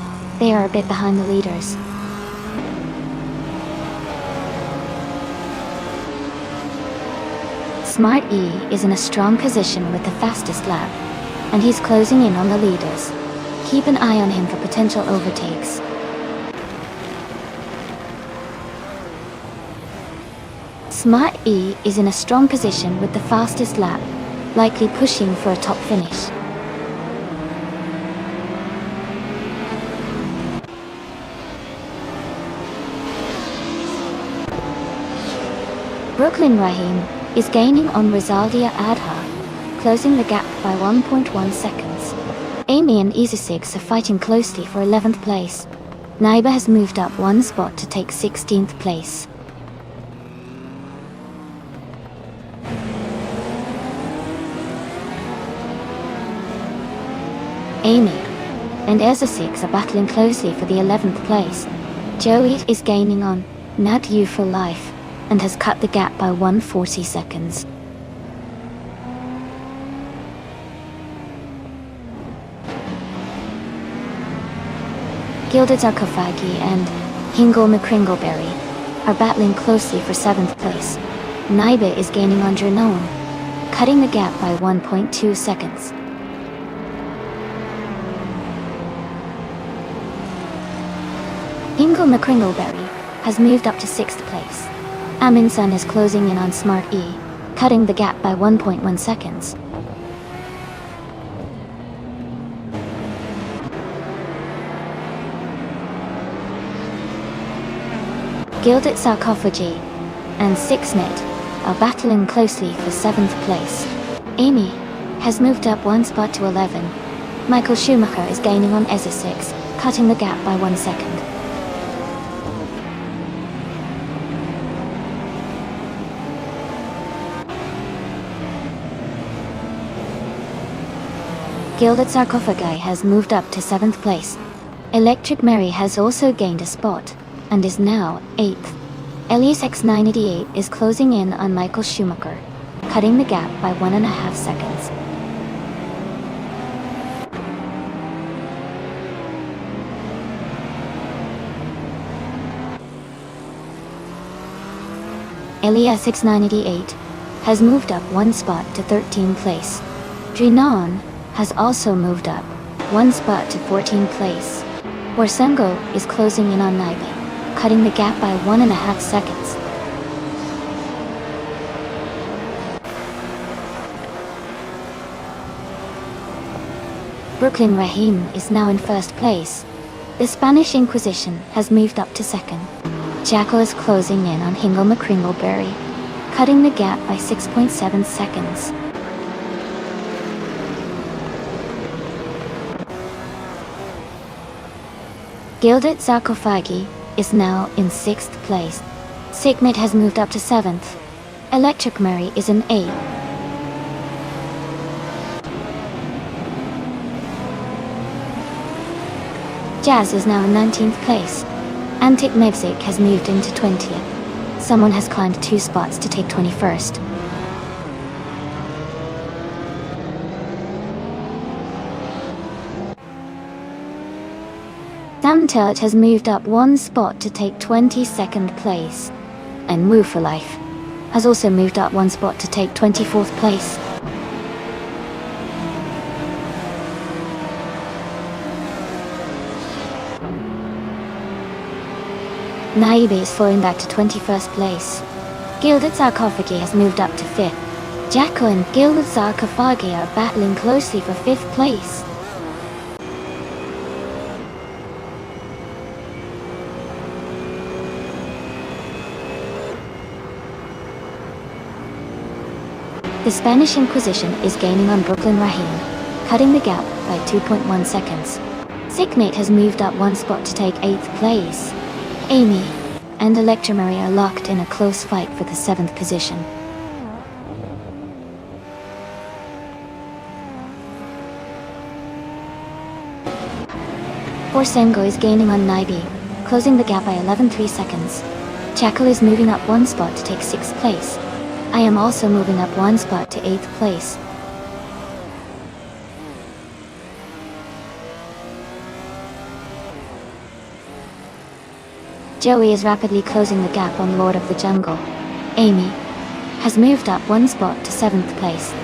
they are a bit behind the leaders. Smart E is in a strong position with the fastest lap, and he's closing in on the leaders. Keep an eye on him for potential overtakes. Smart E is in a strong position with the fastest lap, likely pushing for a top finish. Brooklyn Rahim is gaining on Rizaldia Adha, closing the gap by 1.1 seconds. Amy and Easy6 are fighting closely for 11th place. Naiba has moved up 1 spot to take 16th place. Amy and Ezra6 are battling closely for the 11th place. Joey is gaining on Not You for Life and has cut the gap by 140 seconds. Gilded Sarcophagi and Hingle McCringleberry are battling closely for 7th place. Naiba is gaining on Jernon, cutting the gap by 1.2 seconds. Hingle McCringleberry has moved up to 6th place. Aminson is closing in on Smart E, cutting the gap by 1.1 seconds. Gilded Sarcophagi and Sixnet are battling closely for 7th place. Amy has moved up 1 spot to 11. Michael Schumacher is gaining on Ezra6, cutting the gap by 1 second. Gilded Sarcophagi has moved up to 7th place. Electric Mary has also gained a spot and is now 8th. Elias X988 is closing in on Michael Schumacher, cutting the gap by 1.5 seconds. Elias X988 has moved up 1 spot to 13th place. Drinon has also moved up 1 spot to 14th place. Warsengo is closing in on Naibe, cutting the gap by 1.5 seconds. Brooklyn Rahim is now in 1st place. The Spanish Inquisition has moved up to 2nd. Jacko is closing in on Hingle McCringleberry, cutting the gap by 6.7 seconds. Gilded Sarcophagi is now in 6th place. Signet has moved up to 7th. Electric Mary is in 8th. Jazz is now in 19th place. Antic Mevzik has moved into 20th. Someone has climbed 2 spots to take 21st. Samtelt has moved up 1 spot to take 22nd place. And Move for Life has also moved up 1 spot to take 24th place. Naibe is falling back to 21st place. Gilded Sarcophagi has moved up to 5th. Jacko and Gilded Sarcophagi are battling closely for 5th place. The Spanish Inquisition is gaining on Brooklyn Rahim, cutting the gap by 2.1 seconds. Signet has moved up 1 spot to take 8th place. Amy and Electromary are locked in a close fight for the 7th position. Forsengo is gaining on Naibi, closing the gap by 11.3 seconds. Jackal is moving up 1 spot to take 6th place. I am also moving up 1 spot to 8th place. Joey is rapidly closing the gap on Lord of the Jungle. Amy has moved up 1 spot to 7th place.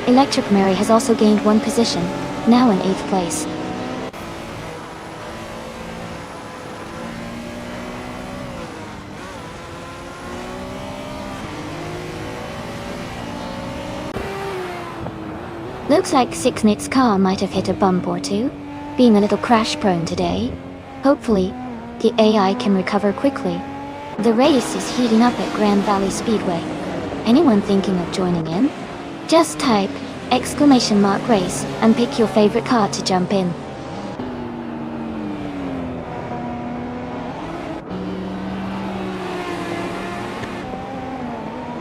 Electric Mary has also gained 1 position, now in 8th place. Looks like Signet's car might have hit a bump or two, being a little crash prone today. Hopefully, the AI can recover quickly. The race is heating up at Grand Valley Speedway. Anyone thinking of joining in? Just type !race and pick your favorite car to jump in.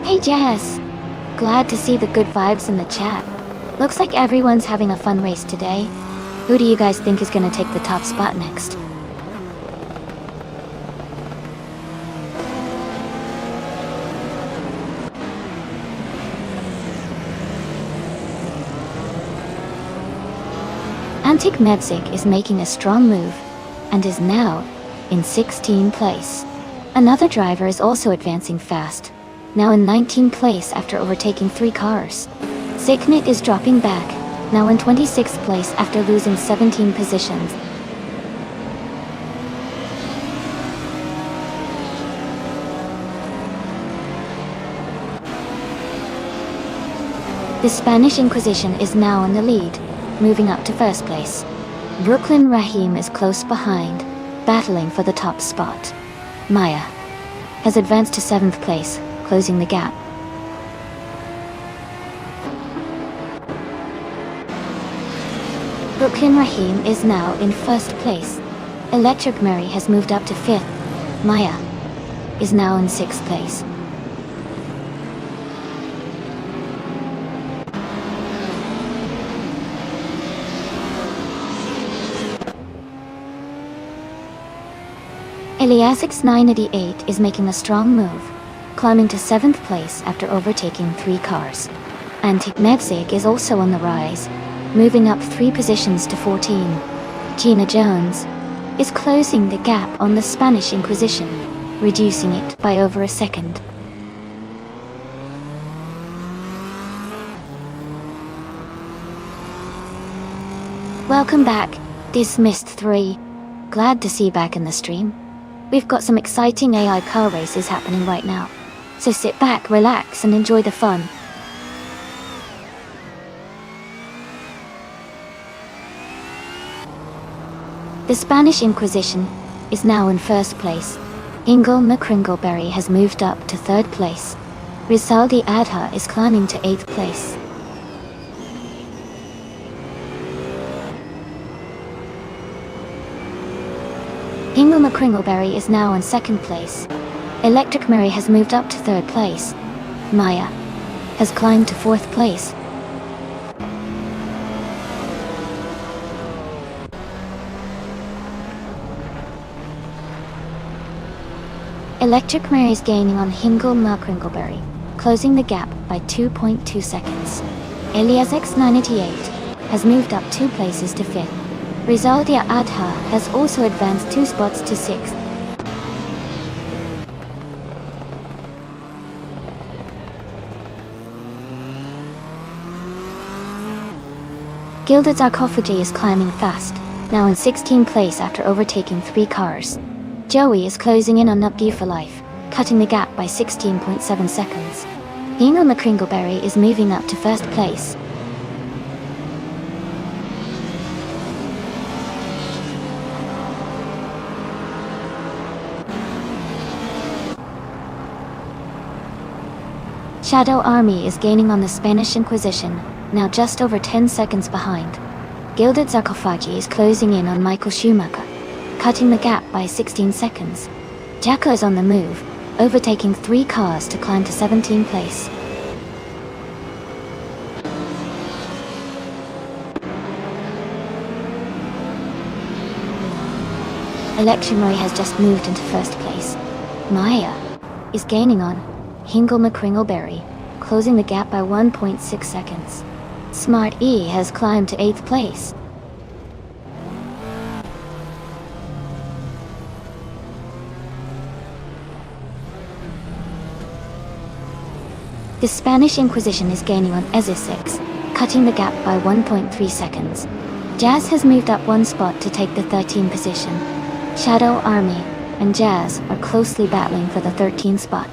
Hey Jess! Glad to see the good vibes in the chat. Looks like everyone's having a fun race today. Who do you guys think is gonna take the top spot next? Antic Mevzik is making a strong move, and is now in 16th place. Another driver is also advancing fast, now in 19th place after overtaking 3 cars. Signet is dropping back, now in 26th place after losing 17 positions. The Spanish Inquisition is now in the lead, moving up to 1st place. Brooklyn Rahim is close behind, battling for the top spot. Maya has advanced to 7th place, closing the gap. Brooklyn Rahim is now in 1st place. Electric Mary has moved up to 5th. Maya is now in 6th place. Eliasix 988 is making a strong move, climbing to 7th place after overtaking 3 cars. Antic Mevzik is also on the rise, moving up 3 positions to 14. Gina Jones is closing the gap on the Spanish Inquisition, reducing it by over a second. Welcome back, Dismissed 3. Glad to see you back in the stream. We've got some exciting AI car races happening right now, so sit back, relax, and enjoy the fun. The Spanish Inquisition is now in 1st place. Ingle McCringleberry has moved up to 3rd place. Rizaldi Adha is climbing to 8th place. Hingle McCringleberry is now in 2nd place. Electric Mary has moved up to 3rd place. Maya has climbed to 4th place. Electric Mary is gaining on Hingle McCringleberry, closing the gap by 2.2 seconds. Elias X988 has moved up 2 places to 5th. Rizaldia Adha has also advanced 2 spots to 6th. Gilded Sarcophagy is climbing fast, now in 16th place after overtaking 3 cars. Joey is closing in on Upgear for Life, cutting the gap by 16.7 seconds. Hingle McCringleberry is moving up to 1st place. Shadow Army is gaining on the Spanish Inquisition, now just over 10 seconds behind. Gilded Sarcophagy is closing in on Michael Schumacher, cutting the gap by 16 seconds. Jacko is on the move, overtaking 3 cars to climb to 17th place. Election Ray has just moved into 1st place. Maya is gaining on Hingle McCringleberry, closing the gap by 1.6 seconds. Smart E has climbed to 8th place. The Spanish Inquisition is gaining on Ezesix, cutting the gap by 1.3 seconds. Jazz has moved up 1 spot to take the 13th position. Shadow Army and Jazz are closely battling for the 13th spot.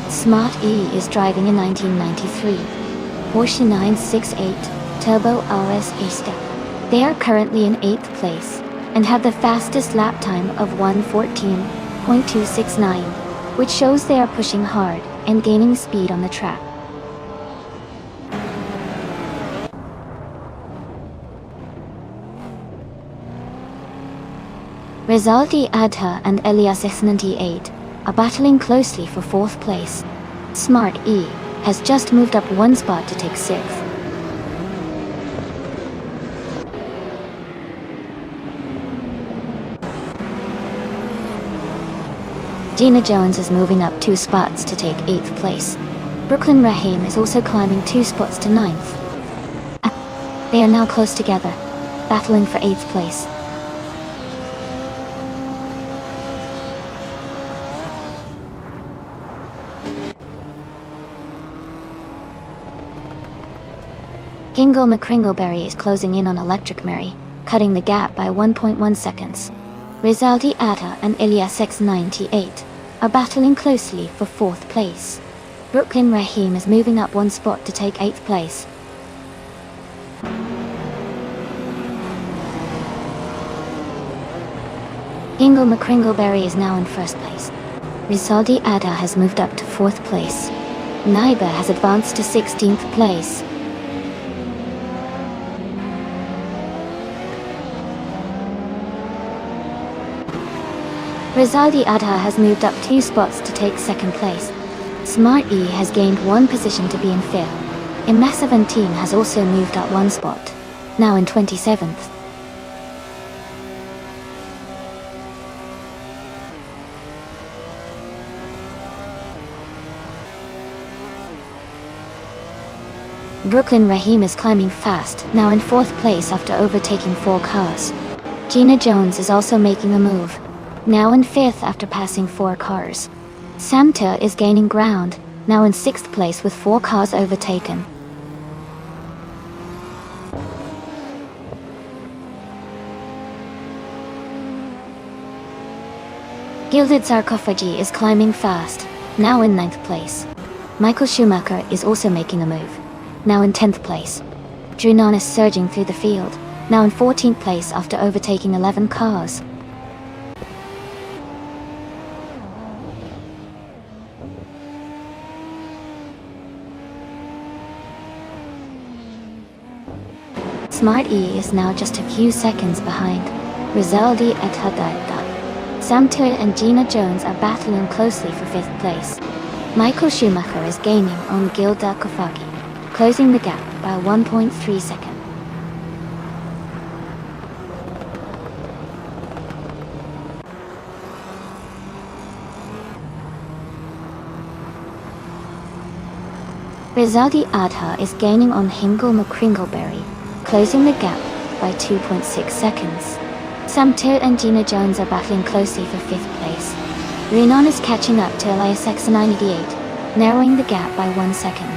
Smart E is driving a 1993 Porsche 968 Turbo RS A-Step. They are currently in 8th place and have the fastest lap time of 1:14.269, which shows they are pushing hard and gaining speed on the track. Rizaldi Adha and Elias X98 are battling closely for 4th place. Smart E has just moved up 1 spot to take 6th. Gina Jones is moving up 2 spots to take 8th place. Brooklyn Rahim is also climbing 2 spots to 9th. They are now close together, battling for 8th place. Hingle McCringleberry is closing in on Electric Mary, cutting the gap by 1.1 seconds. Rizaldi Adha and Elias X98 are battling closely for 4th place. Brooklyn Rahim is moving up 1 spot to take 8th place. Hingle McCringleberry is now in 1st place. Rizaldi Adha has moved up to 4th place. Naiba has advanced to 16th place. Rizaldi Adha has moved up 2 spots to take 2nd place. Smart E has gained 1 position to be in 5th. Imassavantine has also moved up 1 spot, now in 27th. Brooklyn Rahim is climbing fast, now in 4th place after overtaking 4 cars. Gina Jones is also making a move, now in 5th after passing 4 cars. Samta is gaining ground, now in 6th place with 4 cars overtaken. Gilded Sarcophagy is climbing fast, now in 9th place. Michael Schumacher is also making a move, now in 10th place. Drunon is surging through the field, now in 14th place after overtaking 11 cars. Smart E is now just a few seconds behind Rizaldi et Hadaida. Sam Tyrrell and Gina Jones are battling closely for 5th place. Michael Schumacher is gaining on Gilda Kofagi, closing the gap by 1.3 seconds. Rizaldi Adha is gaining on Hingle McCringleberry, closing the gap by 2.6 seconds. Sam Tyrrell and Gina Jones are battling closely for 5th place. Renan is catching up to Elias X98, narrowing the gap by 1 second.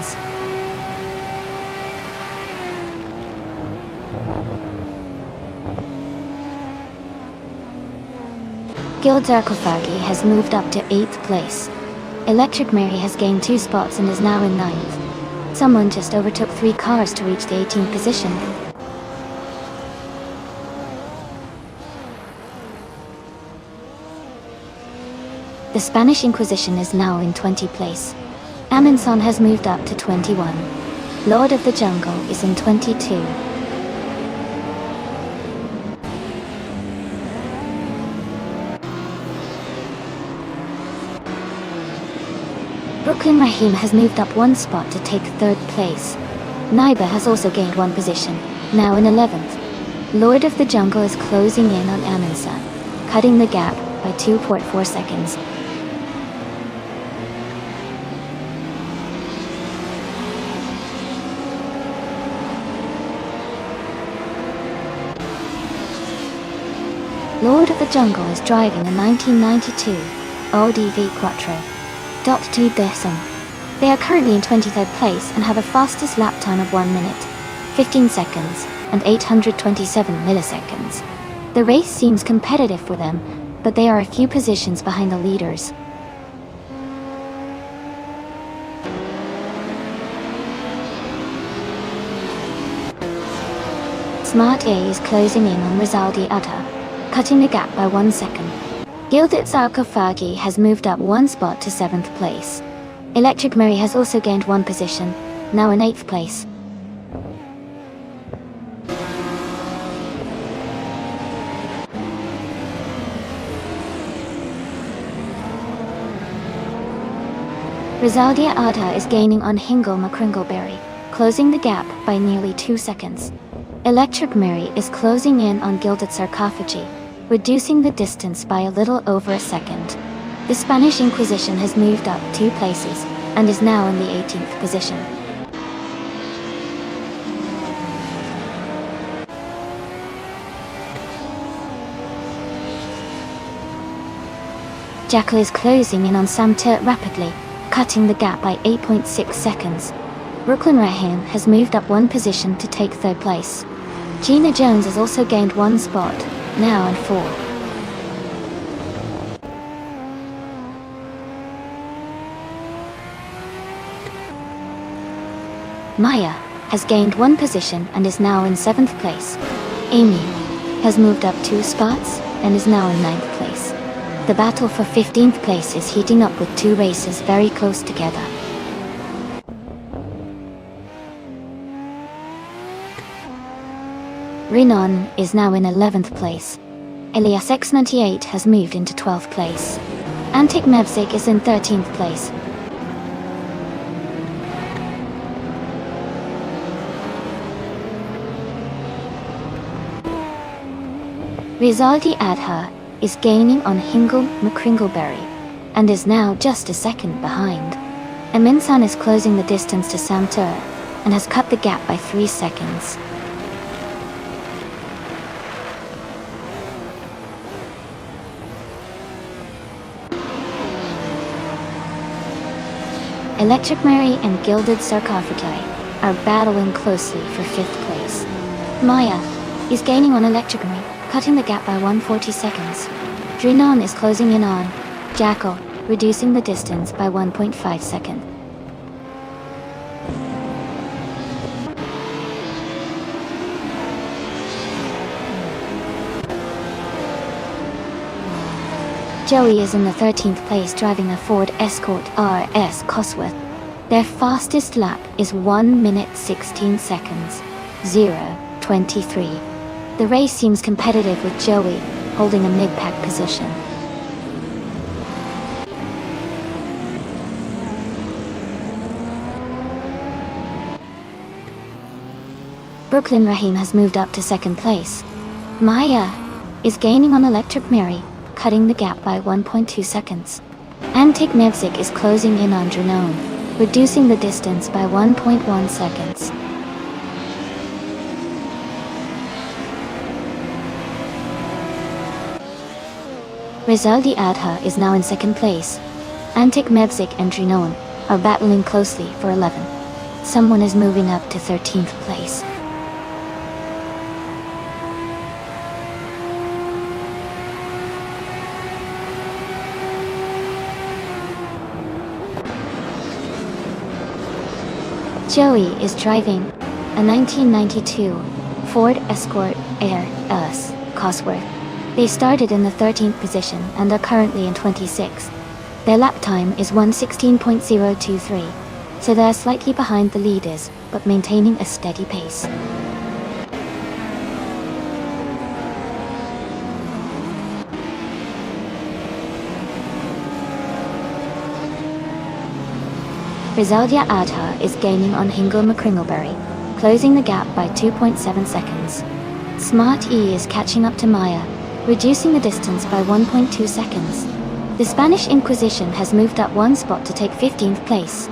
Gilda Kofagi has moved up to 8th place. Electric Mary has gained 2 spots and is now in 9th. Someone just overtook 3 cars to reach the 18th position. The Spanish Inquisition is now in 20th place. Aminson has moved up to 21. Lord of the Jungle is in 22. Brooklyn Rahim has moved up 1 spot to take 3rd place. Naiba has also gained 1 position, now in 11th. Lord of the Jungle is closing in on Aminson, cutting the gap by 2.4 seconds. Lord of the Jungle is driving a 1992 Audi V Quattro. .2 Desum. They are currently in 23rd place and have a fastest lap time of 1 minute, 15 seconds, and 827 milliseconds. The race seems competitive for them, but they are a few positions behind the leaders. Smart A is closing in on Rizaldi Atta, cutting the gap by 1 second. Gildet Sarkophagi has moved up 1 spot to 7th place. Electric Mary has also gained 1 position, now in 8th place. Rizaldia Ada is gaining on Hingle McCringleberry, closing the gap by nearly 2 seconds. Electric Mary is closing in on Gilded Sarcophagi, reducing the distance by a little over a second. The Spanish Inquisition has moved up 2 places and is now in the 18th position. Jackal is closing in on Samtir rapidly, cutting the gap by 8.6 seconds. Brooklyn Rahim has moved up 1 position to take 3rd place. Gina Jones has also gained 1 spot, now in 4. Maya has gained 1 position and is now in 7th place. Amy has moved up 2 spots and is now in 9th place. The battle for 15th place is heating up with 2 races very close together. Renan is now in 11th place. Elias X98 has moved into 12th place. Antic Mevzik is in 13th place. Rizaldi Adha is gaining on Hingle McCringleberry and is now just a second behind. Aminsan is closing the distance to Samtur and has cut the gap by 3 seconds. Electric Mary and Gilded Sarcophagi are battling closely for 5th place. Maya is gaining on Electric Mary, cutting the gap by 140 seconds. Drinon is closing in on Jackal, reducing the distance by 1.5 seconds. Joey is in the 13th place driving a Ford Escort RS Cosworth. Their fastest lap is 1 minute 16 seconds, 0:23. The race seems competitive with Joey holding a mid-pack position. Brooklyn Rahim has moved up to 2nd place. Maya is gaining on Electric Mary, cutting the gap by 1.2 seconds. Antic Nevzik is closing in on Dranone, reducing the distance by 1.1 seconds. Rizaldi Adha is now in 2nd place. Antic Mevzik and Dranone are battling closely for 11. Someone is moving up to 13th place. Joey is driving a 1992 Ford Escort RS Cosworth. They started in the 13th position and are currently in 26th. Their lap time is 1:16.023, so they are slightly behind the leaders, but maintaining a steady pace. Rizaldia Adha is gaining on Hingle McCringleberry, closing the gap by 2.7 seconds. Smart E is catching up to Maya, reducing the distance by 1.2 seconds. The Spanish Inquisition has moved up 1 spot to take 15th place.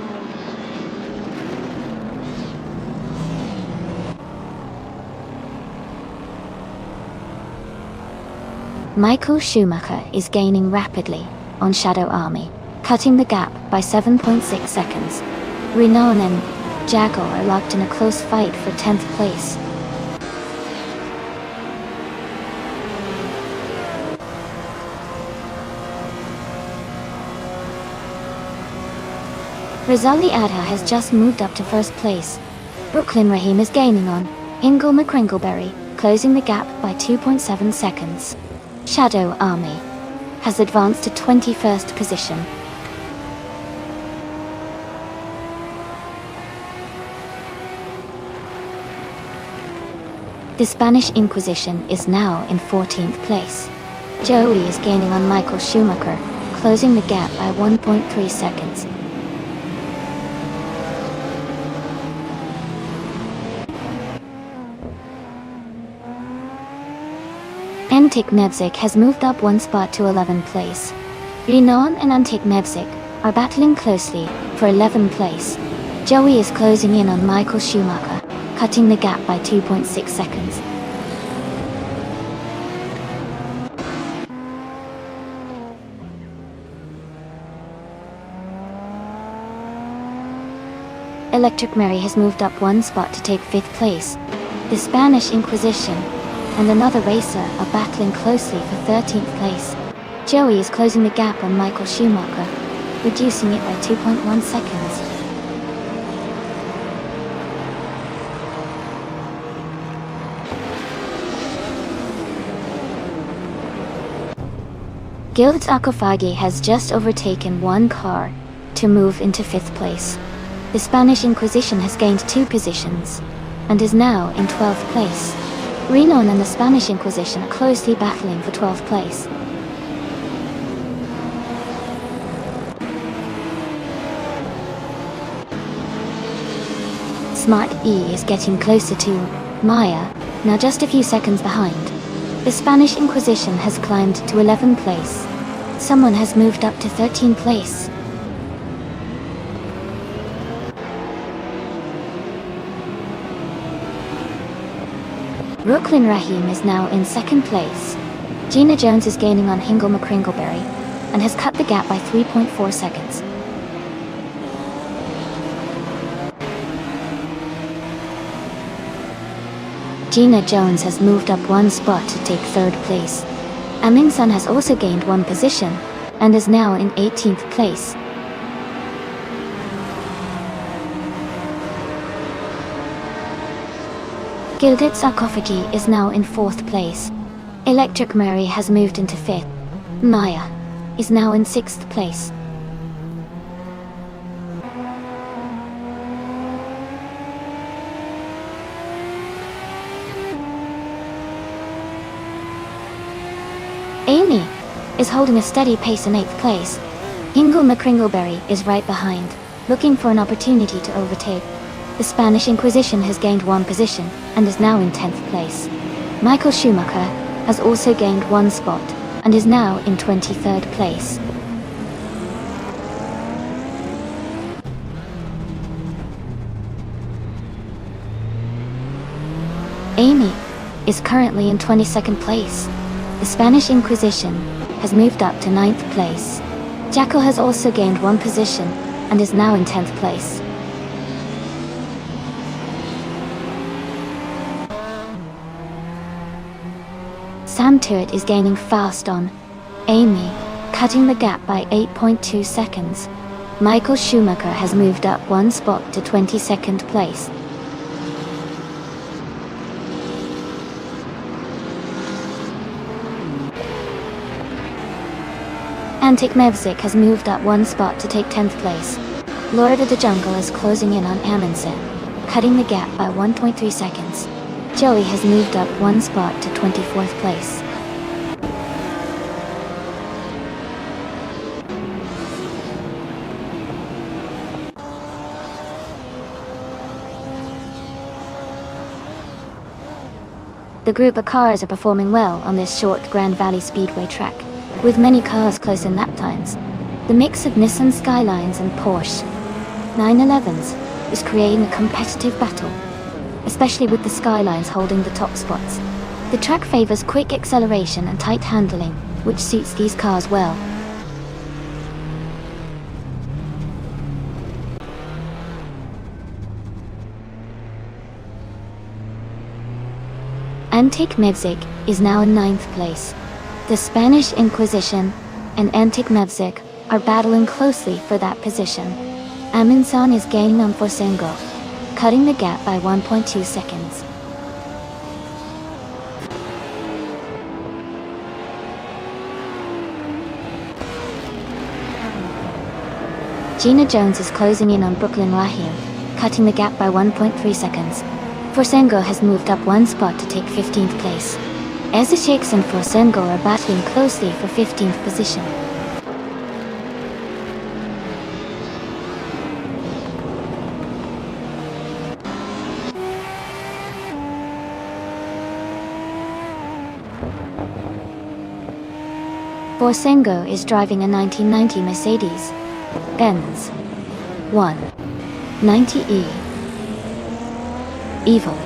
Michael Schumacher is gaining rapidly on Shadow Army, cutting the gap by 7.6 seconds. Renault and Jago are locked in a close fight for 10th place. Rizaldi Adha has just moved up to 1st place. Brooklyn Rahim is gaining on Hingle McCringleberry, closing the gap by 2.7 seconds. Shadow Army has advanced to 21st position. The Spanish Inquisition is now in 14th place. Joey is gaining on Michael Schumacher, closing the gap by 1.3 seconds. Antic Nevzik has moved up 1 spot to 11th place. Renault and Antic Nevzik are battling closely for 11th place. Joey is closing in on Michael Schumacher, cutting the gap by 2.6 seconds. Electric Mary has moved up 1 spot to take 5th place. The Spanish Inquisition and another racer are battling closely for 13th place. Joey is closing the gap on Michael Schumacher, reducing it by 2.1 seconds. Guild Akofagi has just overtaken 1 car to move into 5th place. The Spanish Inquisition has gained 2 positions and is now in 12th place. Renault and the Spanish Inquisition are closely battling for 12th place. Smart E is getting closer to Maya, now just a few seconds behind. The Spanish Inquisition has climbed to 11th place. Someone has moved up to 13th place. Brooklyn Rahim is now in 2nd place. Gina Jones is gaining on Hingle McCringleberry and has cut the gap by 3.4 seconds. Gina Jones has moved up 1 spot to take 3rd place. Aming Sun has also gained 1 position and is now in 18th place. Gilded Sarcophagi is now in 4th place. Electric Mary has moved into 5th. Maya is now in 6th place. Amy is holding a steady pace in 8th place. Ingle McCringleberry is right behind, looking for an opportunity to overtake. The Spanish Inquisition has gained 1 position and is now in 10th place. Michael Schumacher has also gained 1 spot and is now in 23rd place. Amy is currently in 22nd place. The Spanish Inquisition has moved up to 9th place. Jackal has also gained 1 position and is now in 10th place. Sam Turret is gaining fast on Amy, cutting the gap by 8.2 seconds. Michael Schumacher has moved up 1 spot to 22nd place. Antic Mevzik has moved up 1 spot to take 10th place. Lord of the Jungle is closing in on Amundsen, cutting the gap by 1.3 seconds. Joey has moved up 1 spot to 24th place. The group of cars are performing well on this short Grand Valley Speedway track, with many cars close in lap times. The mix of Nissan Skylines and Porsche 911s is creating a competitive battle, especially with the Skylines holding the top spots. The track favors quick acceleration and tight handling, which suits these cars well. Antic Mevzik is now in 9th place. The Spanish Inquisition and Antic Mevzik are battling closely for that position. Amundsen is gaining on Forsengo, cutting the gap by 1.2 seconds. Gina Jones is closing in on Brooklyn Rahim, cutting the gap by 1.3 seconds. Forsengo has moved up 1 spot to take 15th place. Ezeshix and Forsengo are battling closely for 15th position. Forsengo is driving a 1990 Mercedes-Benz 190E Evil.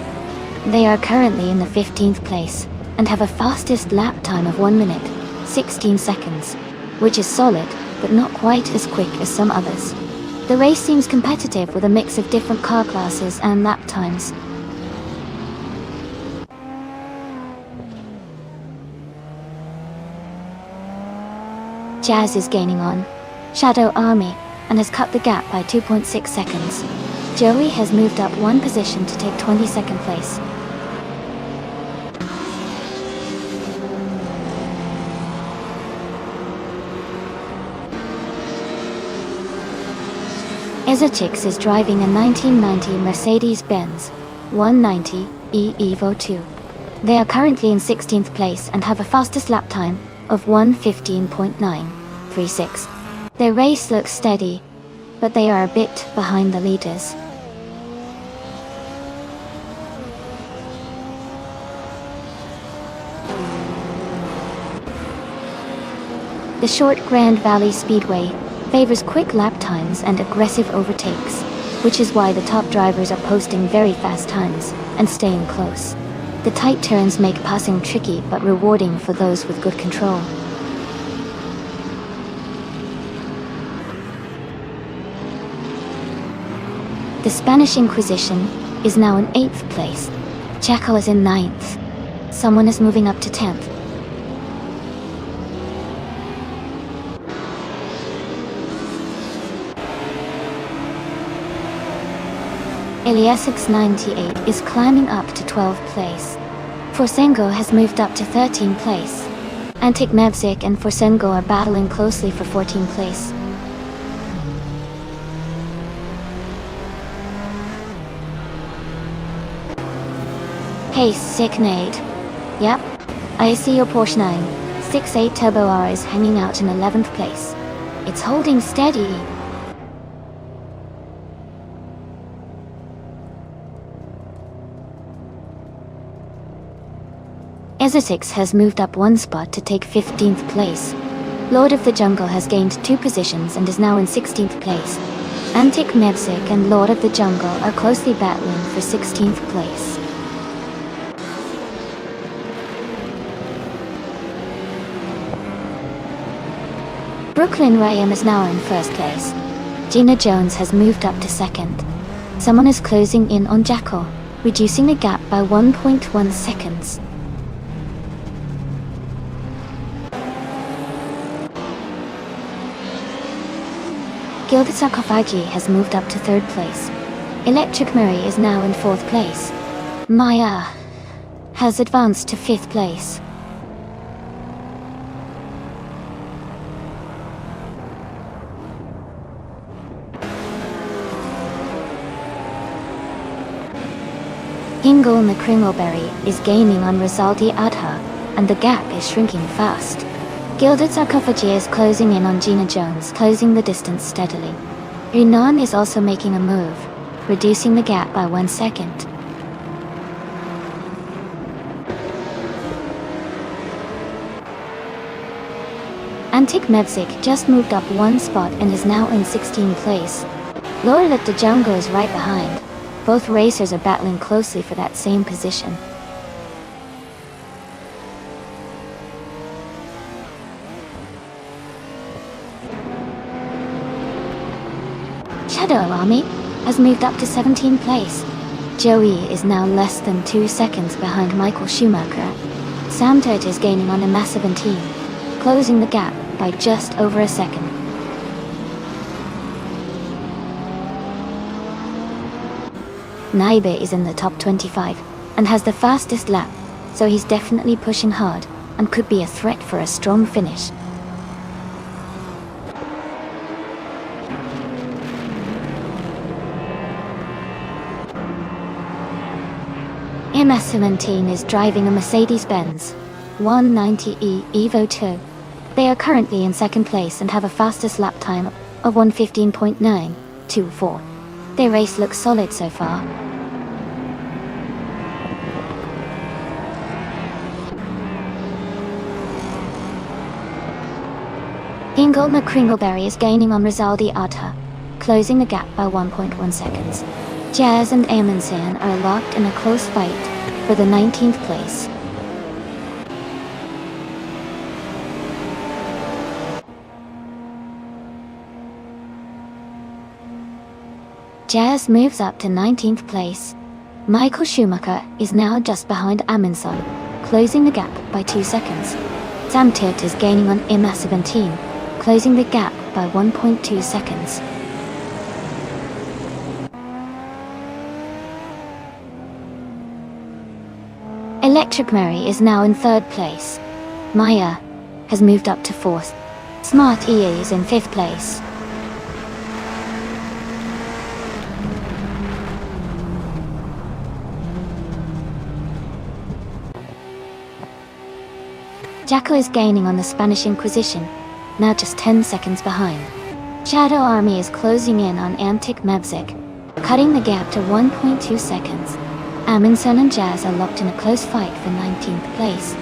They are currently in the 15th place and have a fastest lap time of 1 minute, 16 seconds, which is solid, but not quite as quick as some others. The race seems competitive with a mix of different car classes and lap times. Jazz is gaining on Shadow Army and has cut the gap by 2.6 seconds. Joey has moved up 1 position to take 22nd place. Ezechix is driving a 1990 Mercedes-Benz 190E Evo 2. They are currently in 16th place and have a fastest lap time of 1:15.936. Their race looks steady, but they are a bit behind the leaders. The short Grand Valley Speedway favors quick lap times and aggressive overtakes, which is why the top drivers are posting very fast times and staying close. The tight turns make passing tricky but rewarding for those with good control. The Spanish Inquisition is now in 8th place. Chaco is in 9th. Someone is moving up to 10th. Eliasix 98 is climbing up to 12th place. Forsengo has moved up to 13th place. Antic Mevzik and Forsengo are battling closely for 14th place. Hey, Sicknade. Yep, I see your Porsche 968 Turbo R is hanging out in 11th place. It's holding steady. Ezotix has moved up one spot to take 15th place. Lord of the Jungle has gained 2 positions and is now in 16th place. Antic Mevzik and Lord of the Jungle are closely battling for 16th place. Brooklyn Rayam is now in 1st place. Gina Jones has moved up to 2nd. Someone is closing in on Jackal, reducing the gap by 1.1 seconds. Gilded Sarcophagi has moved up to 3rd place. Electric Murray is now in 4th place. Maya has advanced to 5th place. Hingle McCringleberry is gaining on Rizaldi Adha, and the gap is shrinking fast. Gilded Sarcophagi is closing in on Gina Jones, closing the distance steadily. Renan is also making a move, reducing the gap by 1 second. Antic Mevzik just moved up 1 spot and is now in 16th place. Lord of the Jungle is right behind. Both racers are battling closely for that same position. Shadow Army has moved up to 17th place. Joey is now less than 2 seconds behind Michael Schumacher. Sam Turt is gaining on Immassive and Team, closing the gap by just over a second. Naibe is in the top 25 and has the fastest lap, so he's definitely pushing hard and could be a threat for a strong finish. MS17 is driving a Mercedes-Benz 190E Evo 2. They are currently in 2nd place and have a fastest lap time of 1:15.924. Their race looks solid so far. Hingle McCringleberry is gaining on Rizaldi Adha, closing the gap by 1.1 seconds. Jazz and Amundsen are locked in a close fight for the 19th place. Jazz moves up to 19th place. Michael Schumacher is now just behind Amundsen, closing the gap by 2 seconds. Sam Turt is gaining on Immassive and Team, closing the gap by 1.2 seconds. Electric Murray is now in 3rd place. Maya has moved up to 4th. Smart EA is in 5th place. Jackal is gaining on the Spanish Inquisition, now just 10 seconds behind. Shadow Army is closing in on Antic Mevzik, cutting the gap to 1.2 seconds. Amundsen and Jazz are locked in a close fight for 19th place.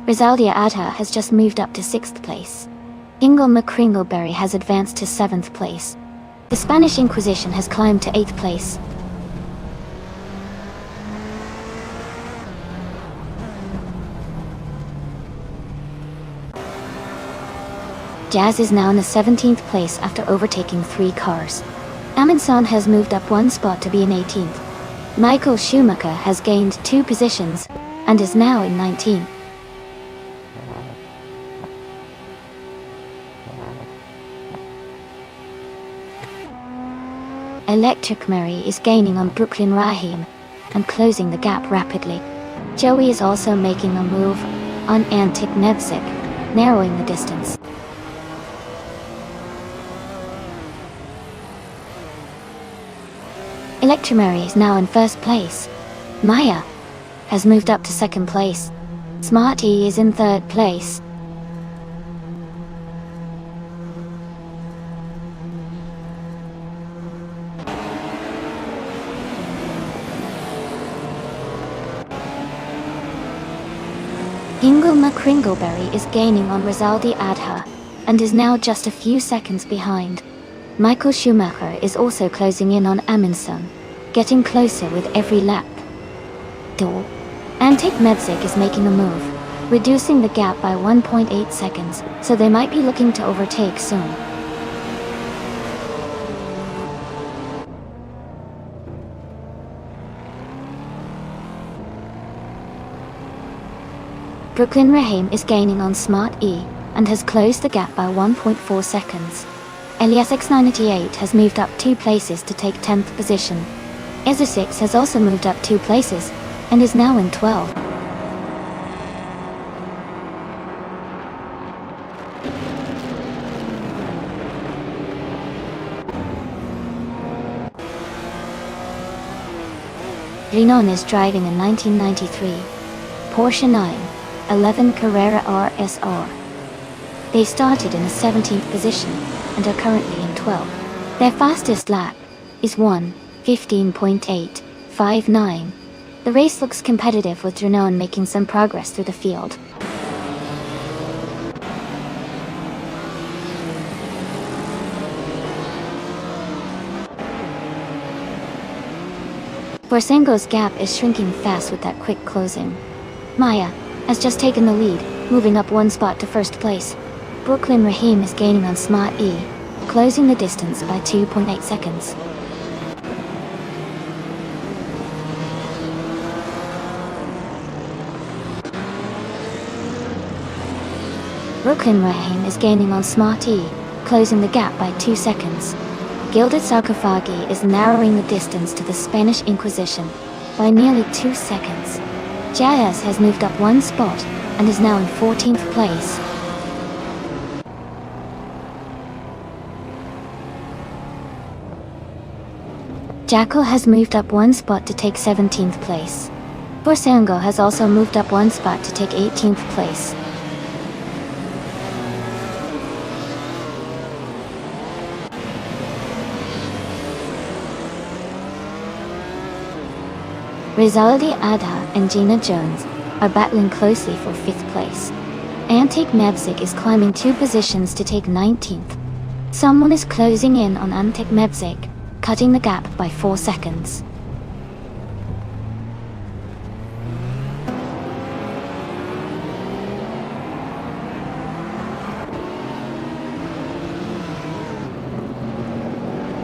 Rizaldi Adha has just moved up to 6th place. Hingle McCringleberry has advanced to 7th place. The Spanish Inquisition has climbed to 8th place. Jazz is now in the 17th place after overtaking 3 cars. Amundsen has moved up 1 spot to be in 18th. Michael Schumacher has gained 2 positions and is now in 19th. Electric Mary is gaining on Brooklyn Raheem and closing the gap rapidly. Joey is also making a move on Antic Nevzik, narrowing the distance. Electrimary is now in first place. Maya has moved up to second place. Smarty is in third place. Ingulma Kringleberry is gaining on Rizaldi Adha and is now just a few seconds behind. Michael Schumacher is also closing in on Amundsen, getting closer with every lap. Antic Mevzik is making a move, reducing the gap by 1.8 seconds, so they might be looking to overtake soon. Brooklyn Raheem is gaining on Smart E and has closed the gap by 1.4 seconds. Elias X988 has moved up 2 places to take 10th position. Ezra6 has also moved up 2 places and is now in 12th. Rinon is driving a 1993 Porsche 911 Carrera RSR. They started in the 17th position and are currently in 12th. Their fastest lap is 1:15.859. The race looks competitive with Renault making some progress through the field. Borsengo's gap is shrinking fast with that quick closing. Maya has just taken the lead, moving up 1 spot to first place. Brooklyn Raheem is gaining on Smart E, closing the distance by 2.8 seconds. Brooklyn Raheem is gaining on Smart E, closing the gap by 2 seconds. Gilded Sarcophagi is narrowing the distance to the Spanish Inquisition by nearly 2 seconds. Jazz has moved up 1 spot and is now in 14th place. Jackal has moved up 1 spot to take 17th place. Borsengo has also moved up 1 spot to take 18th place. Rizaldi Adha and Gina Jones are battling closely for 5th place. Antic Mevzik is climbing 2 positions to take 19th. Someone is closing in on Antic Mevzik, cutting the gap by 4 seconds.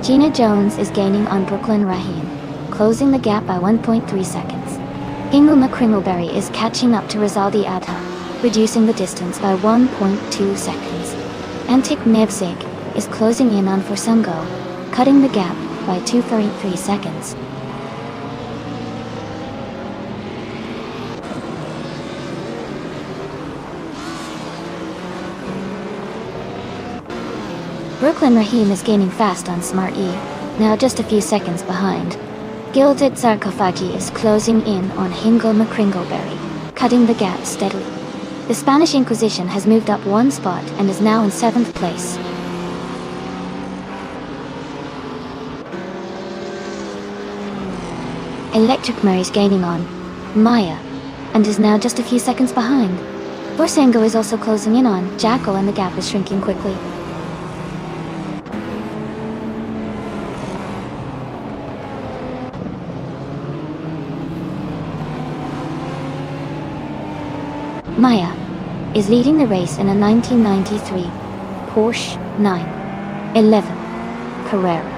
Gina Jones is gaining on Brooklyn Raheem, closing the gap by 1.3 seconds. Ingulma Kringleberry is catching up to Rizaldi Adha, reducing the distance by 1.2 seconds. Antic Mevzik is closing in on Forsungo, cutting the gap by 2.3 seconds. Brooklyn Raheem is gaining fast on Smart E, now just a few seconds behind. Gilded Sarcophagi is closing in on Ingulma Kringleberry, cutting the gap steadily. The Spanish Inquisition has moved up 1 spot and is now in 7th place. Electric Mary is gaining on Maya and is now just a few seconds behind. Borsengo is also closing in on Jackal and the gap is shrinking quickly. Maya is leading the race in a 1993 Porsche 911 Carrera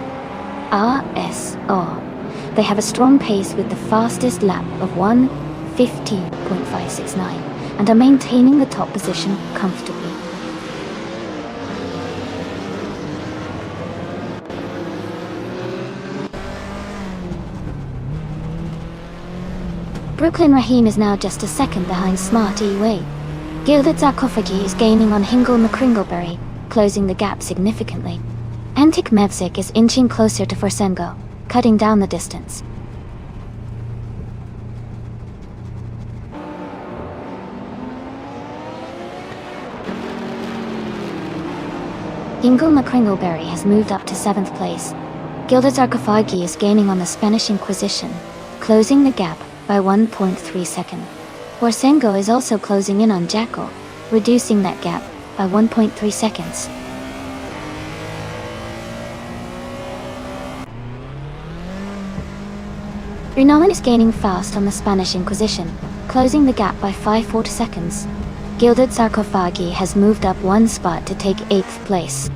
RSR. They have a strong pace with the fastest lap of 1:15.569 and are maintaining the top position comfortably. Brooklyn Raheem is now just a second behind Smart Wei. Gilded Sarcophagi is gaining on Hingle McCringleberry, closing the gap significantly. Antic Mevzik is inching closer to Forsengo, cutting down the distance. Hingle McCringleberry has moved up to 7th place. Gilded Sarcophagi is gaining on the Spanish Inquisition, closing the gap by 1.3 seconds. Forsengo is also closing in on Jackal, reducing that gap by 1.3 seconds. Renault is gaining fast on the Spanish Inquisition, closing the gap by 5.4 seconds. Gilded Sarcophagi has moved up 1 spot to take 8th place.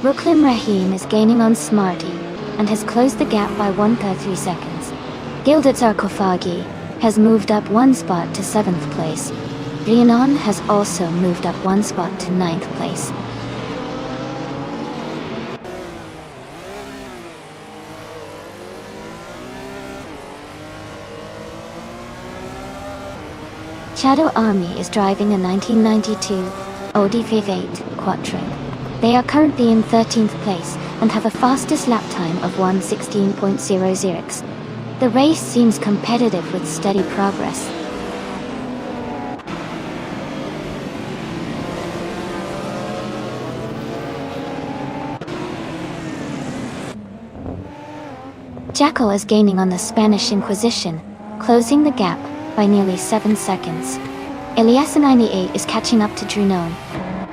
Brooklyn Raheem is gaining on Smarty and has closed the gap by 1.3 seconds. Gilded Sarcophagi has moved up 1 spot to 7th place. Rhiannon has also moved up 1 spot to 9th place. Shadow Army is driving a 1992 Audi V8 Quattro. They are currently in 13th place and have a fastest lap time of 1:16.00. The race seems competitive with steady progress. Jackal is gaining on the Spanish Inquisition, closing the gap by nearly 7 seconds. Elias 98 is catching up to Drunon,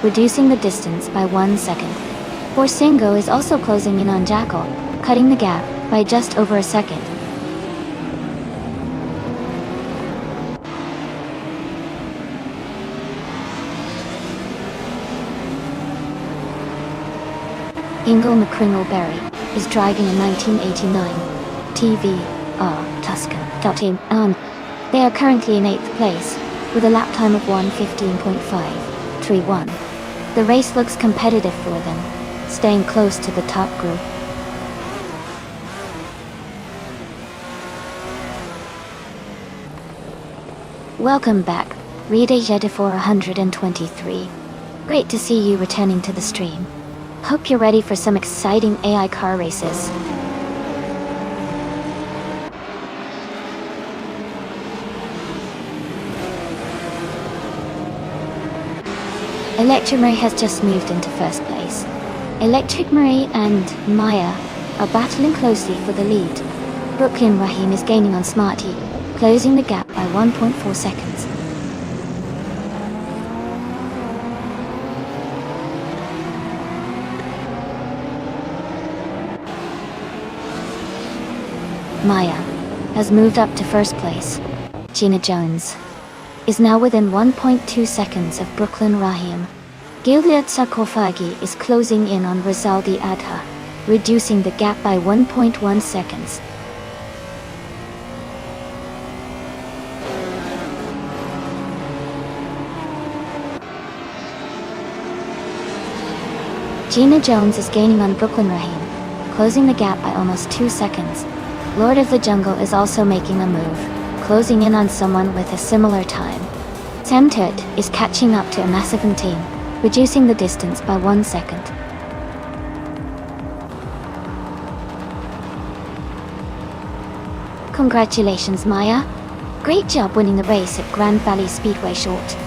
reducing the distance by 1 second. Forsengo is also closing in on Jackal, cutting the gap by just over a second. Hingle McCringleberry is driving a 1989 TVR Tuscan on. They are currently in 8th place, with a lap time of 1:15.531. The race looks competitive for them, staying close to the top group. Welcome back, Rita Jedi 123. Great to see you returning to the stream. Hope you're ready for some exciting AI car races. Electric Marie has just moved into 1st place. Electric Marie and Maya are battling closely for the lead. Brooklyn Raheem is gaining on Smarty, closing the gap by 1.4 seconds. Maya has moved up to 1st place. Gina Jones is now within 1.2 seconds of Brooklyn Raheem. Gilded Sarcophagi is closing in on Rizaldi Adha, reducing the gap by 1.1 seconds. Gina Jones is gaining on Brooklyn Raheem, closing the gap by almost 2 seconds. Lord of the Jungle is also making a move, closing in on someone with a similar time. Semtut is catching up to a massive team, reducing the distance by 1 second. Congratulations, Maya. Great job winning the race at Grand Valley Speedway Short.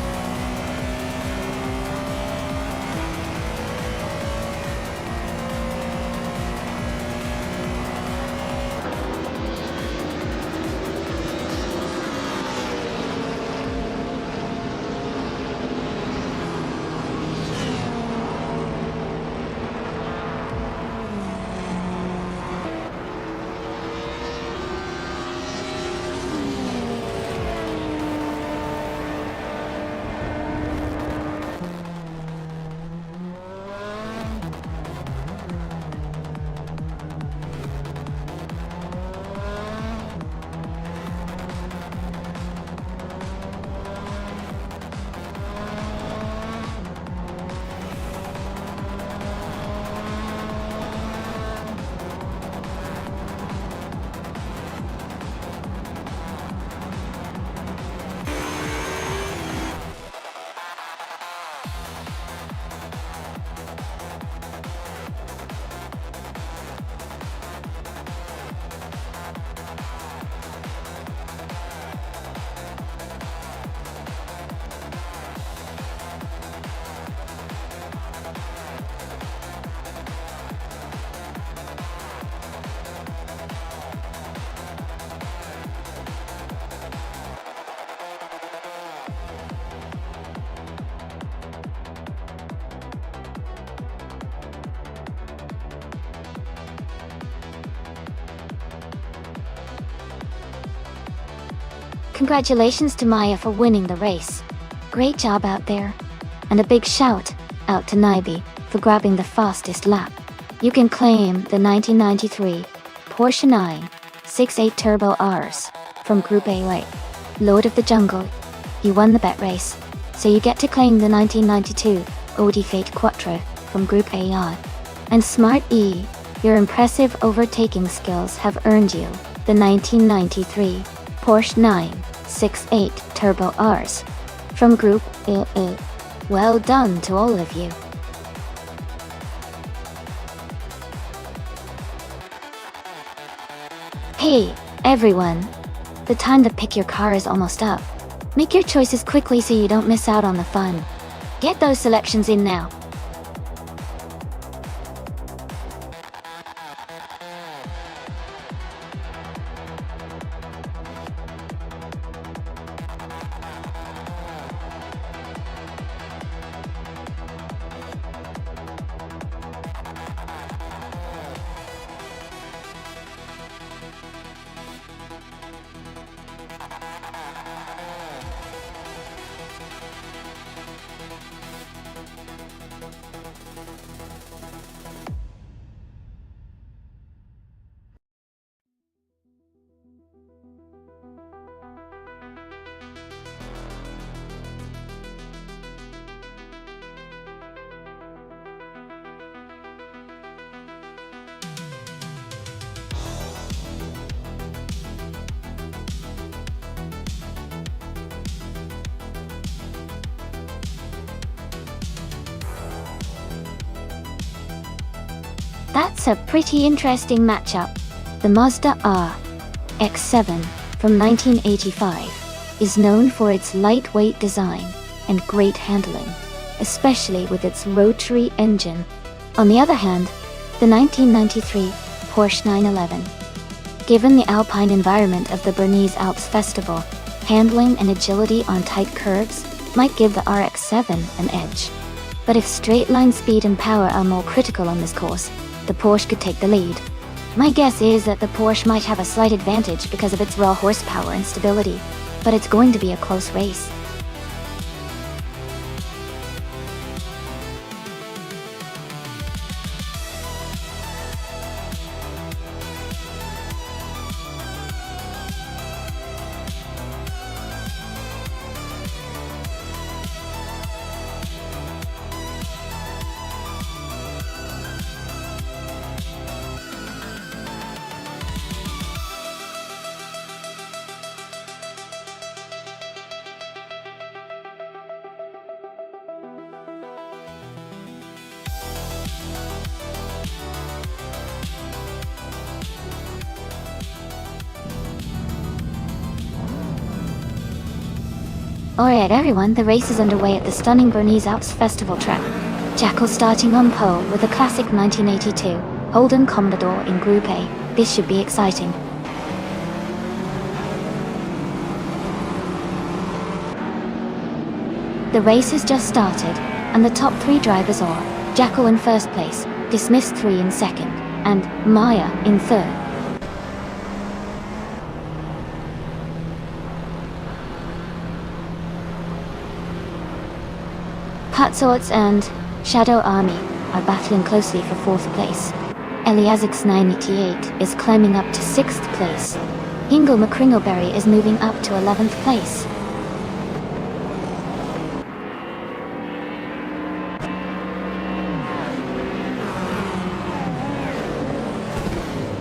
Congratulations to Maya for winning the race. Great job out there. And a big shout out to Naibi for grabbing the fastest lap. You can claim the 1993 Porsche 968 Turbo Rs from Group A. Wait, Lord of the Jungle, you won the bet race, so you get to claim the 1992 Audi Fate Quattro from Group AR. And Smart E, your impressive overtaking skills have earned you the 1993 Porsche 968 Turbo Rs from Group A. Well done to all of you. Hey, everyone. The time to pick your car is almost up. Make your choices quickly so you don't miss out on the fun. Get those selections in now. That's a pretty interesting matchup. The Mazda RX-7 from 1985 is known for its lightweight design and great handling, especially with its rotary engine. On the other hand, the 1993 Porsche 911. Given the alpine environment of the Bernese Alps Festival, handling and agility on tight curves might give the RX-7 an edge. But if straight line speed and power are more critical on this course, the Porsche could take the lead. My guess is that the Porsche might have a slight advantage because of its raw horsepower and stability, but it's going to be a close race. Alright everyone, the race is underway at the stunning Bernese Alps Festival track. Jackal starting on pole with a classic 1982 Holden Commodore in Group A. This should be exciting. The race has just started, and the top three drivers are Jackal in first place, Dismissed 3 in second, and Maya in third. Patsorts and Shadow Army are battling closely for fourth place. Eliazix 988 is climbing up to sixth place. Hingle McCringleberry is moving up to 11th place.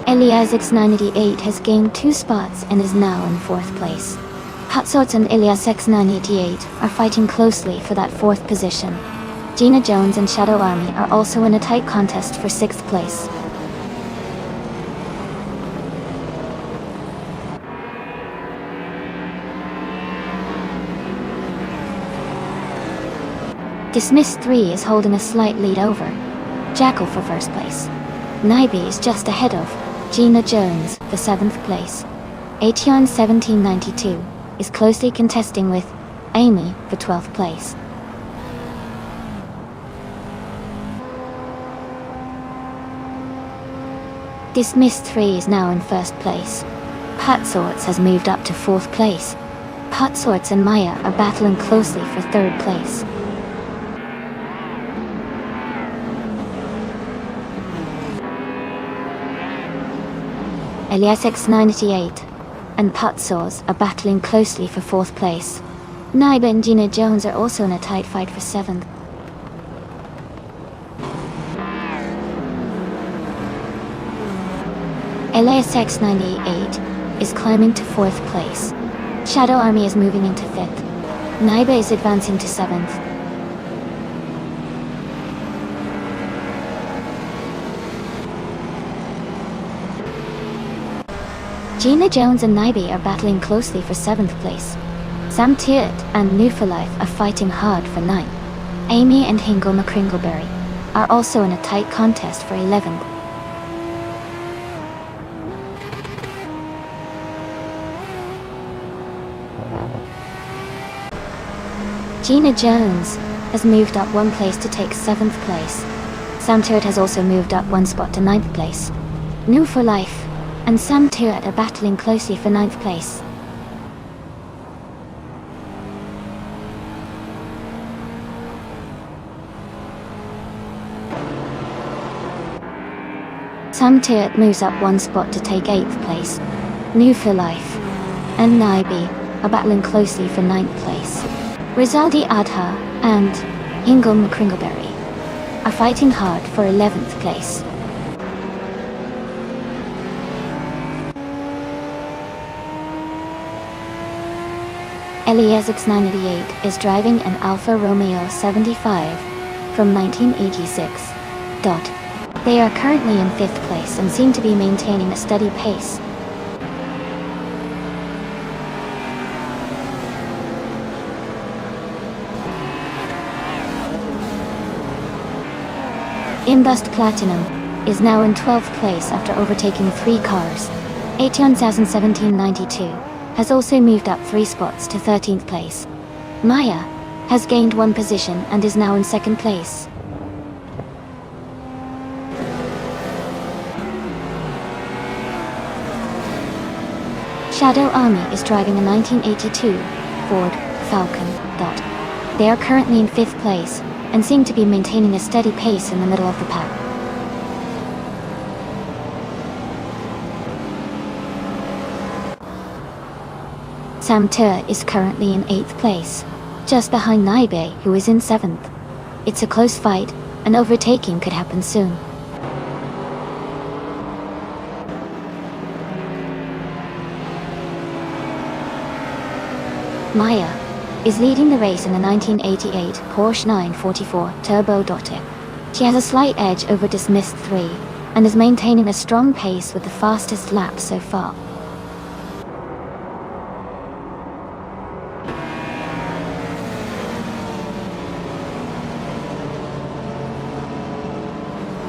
Eliazix 988 has gained 2 spots and is now in fourth place. Patsorts and Eliazix 988 are fighting closely for that fourth position. Gina Jones and Shadow Army are also in a tight contest for sixth place. Dismissed 3 is holding a slight lead over Jackal for first place. Naibi is just ahead of Gina Jones for 7th place. Ation 1792 is closely contesting with Amy for 12th place. Dismissed 3 is now in first place. Patsorts has moved up to 4th place. Hot Sorts and Maya are battling closely for third place. Elias X98 and Putzors are battling closely for fourth place. Naiba and Gina Jones are also in a tight fight for seventh. Elias X98 is climbing to fourth place. Shadow Army is moving into fifth. Naiba is advancing to seventh. Gina Jones and Naibi are battling closely for 7th place. Sam Teart and New for Life are fighting hard for 9th. Amy and Hingle McCringleberry are also in a tight contest for 11th. Gina Jones has moved up 1 place to take 7th place. Sam Teart has also moved up 1 spot to 9th place. New for Life and Sam Teart are battling closely for 9th place. Sam Teart moves up 1 spot to take 8th place. New for Life and Naibi are battling closely for 9th place. Rizaldi Adha and Hingle McCringleberry are fighting hard for 11th place. Elias X98 is driving an Alfa Romeo 75 from 1986. They are currently in 5th place and seem to be maintaining a steady pace. Imbust Platinum is now in 12th place after overtaking 3 cars. Aetion 1792 has also moved up 3 spots to 13th place. Maya has gained 1 position and is now in 2nd place. Shadow Army is driving a 1982 Ford Falcon. They are currently in 5th place and seem to be maintaining a steady pace in the middle of the pack. Sam Teart is currently in 8th place, just behind Naibe, who is in 7th. It's a close fight, and overtaking could happen soon. Maya is leading the race in the 1988 Porsche 944 Turbo Dotte. She has a slight edge over Dismissed 3, and is maintaining a strong pace with the fastest lap so far.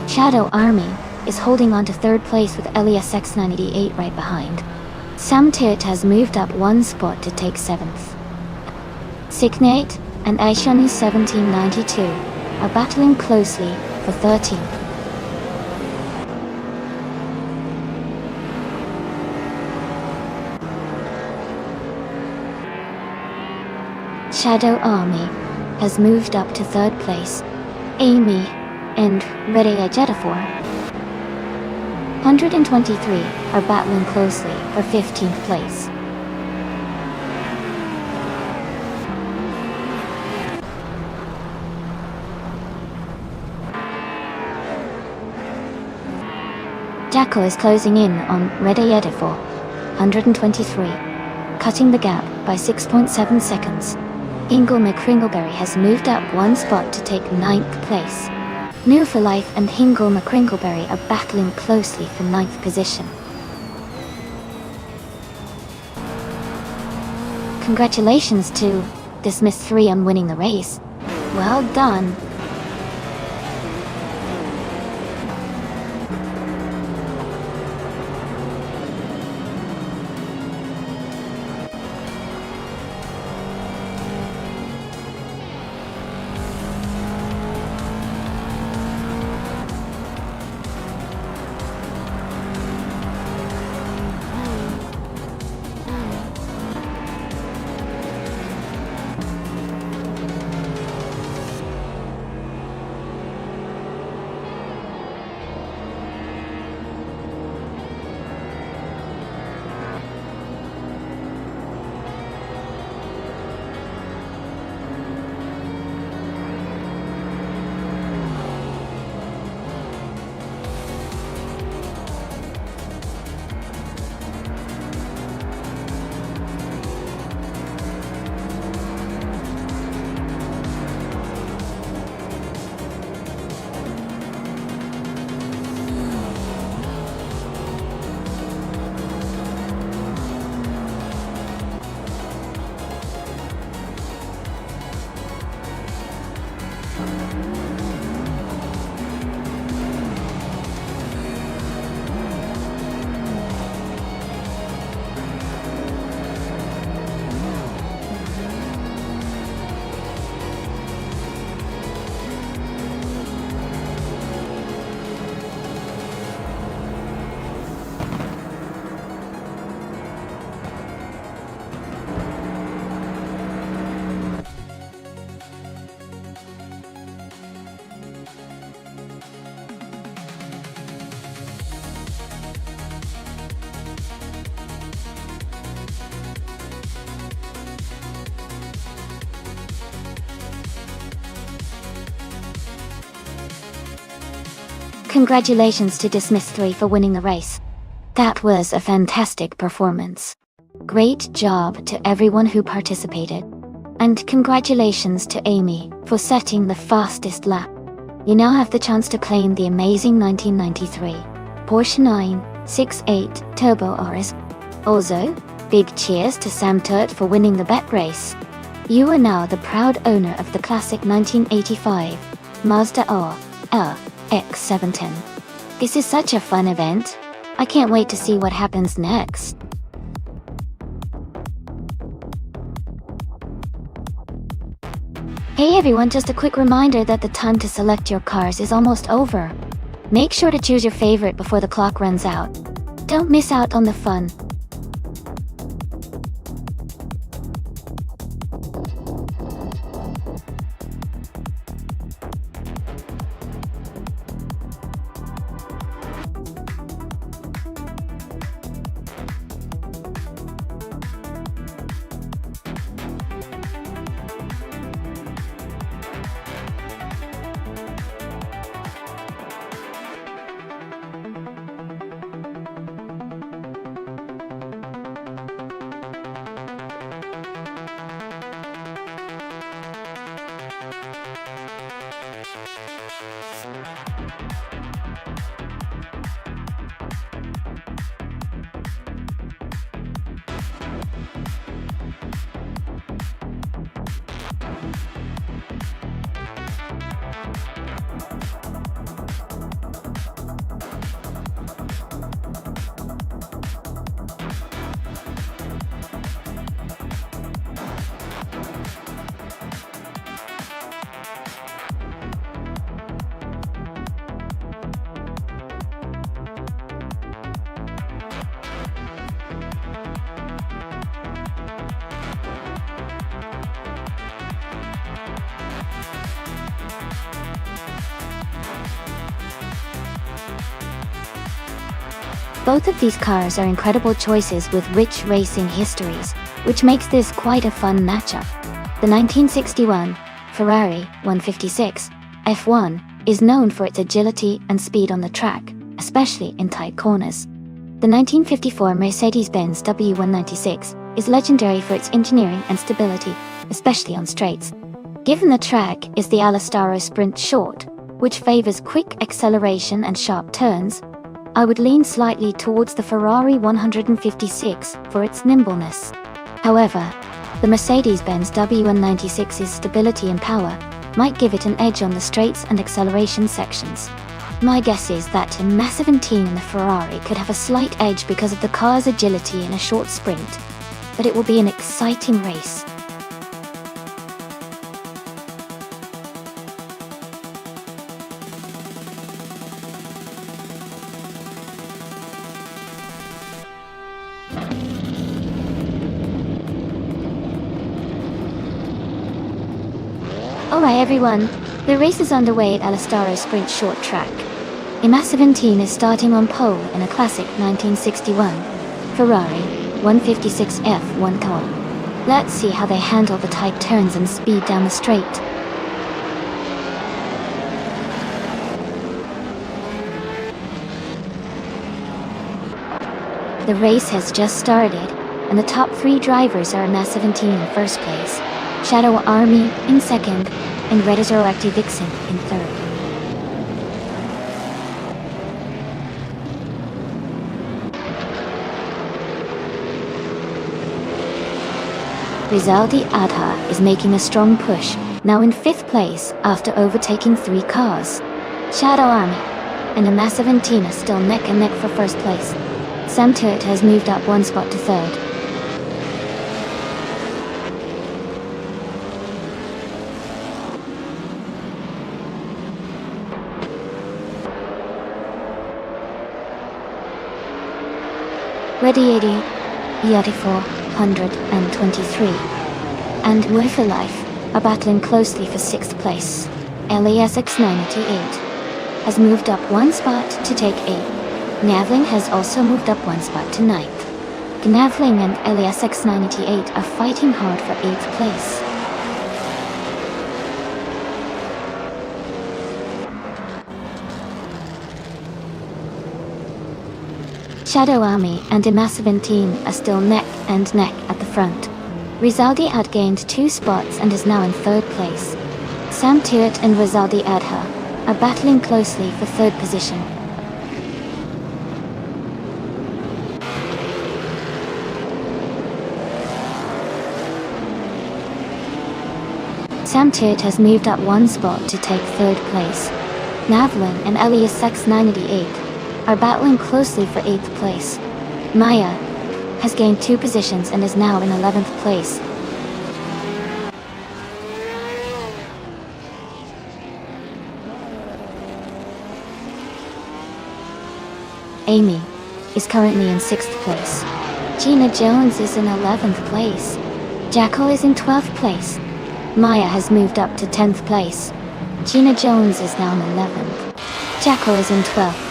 Shadow Army is holding on to 3rd place with Elias X98 right behind. Sam Teart has moved up 1 spot to take 7th. Signate and Aishani 1792 are battling closely for 13th. Shadow Army has moved up to 3rd place. Amy and Redia Jetafor 123 are battling closely for 15th place. Jacko is closing in on Redia Jetafor 123, cutting the gap by 6.7 seconds. Hingle McCringleberry has moved up 1 spot to take 9th place. New for Life and Hingle McCringleberry are battling closely for 9th position. Congratulations to Dismissed 3 on winning the race. Well done. congratulations to Dismiss 3 for winning the race. That was a fantastic performance. Great job to everyone who participated. And congratulations to Amy for setting the fastest lap. You now have the chance to claim the amazing 1993 Porsche 968 Turbo RS. Also, big cheers to Sam Turt for winning the bet race. You are now the proud owner of the classic 1985 Mazda RX-710. This is such a fun event. I can't wait to see what happens next. Hey everyone, just a quick reminder that the time to select your cars is almost over. Make sure to choose your favorite before the clock runs out. Don't miss out on the fun. Both of these cars are incredible choices with rich racing histories, which makes this quite a fun matchup. The 1961 Ferrari 156 F1 is known for its agility and speed on the track, especially in tight corners. The 1954 Mercedes-Benz W196 is legendary for its engineering and stability, especially on straights. Given the track is the Alastaro Sprint Short, which favors quick acceleration and sharp turns, I would lean slightly towards the Ferrari 156 for its nimbleness. However, the Mercedes-Benz W196's stability and power might give it an edge on the straights and acceleration sections. My guess is that a massive 17 in the Ferrari could have a slight edge because of the car's agility in a short sprint, but it will be an exciting race. Alright everyone, the race is underway at Alastaro Sprint Short Track. Ima 17 is starting on pole in a classic 1961 Ferrari 156 F1 car. Let's see how they handle the tight turns and speed down the straight. The race has just started, and the top three drivers are Ima 17 in first place, Shadow Army in second, and Retroactive Vixen in third. Rizaldi Adha is making a strong push, now in fifth place after overtaking three cars. Shadow Army and Ima 17 are still neck and neck for first place. Sam Turt has moved up one spot to third. Ready 80, Yachty 423, and Wi-Fi Life are battling closely for sixth place. LASX 988 has moved up one spot to take 8. Navling has also moved up one spot to 9th. Navling and LASX 988 are fighting hard for 8th place. Shadow Army and Immassive Team are still neck and neck at the front. Rizaldi had gained 2 spots and is now in 3rd place. Sam Tirett and Rizaldi Adha are battling closely for 3rd position. Sam Tirett has moved up 1 spot to take 3rd place. Navlin and Elias X988 are battling closely for 8th place. Maya has gained 2 positions and is now in 11th place. Amy is currently in 6th place. Gina Jones is in 11th place. Jackal is in 12th place. Maya has moved up to 10th place. Gina Jones is now in 11th. Jackal is in 12th.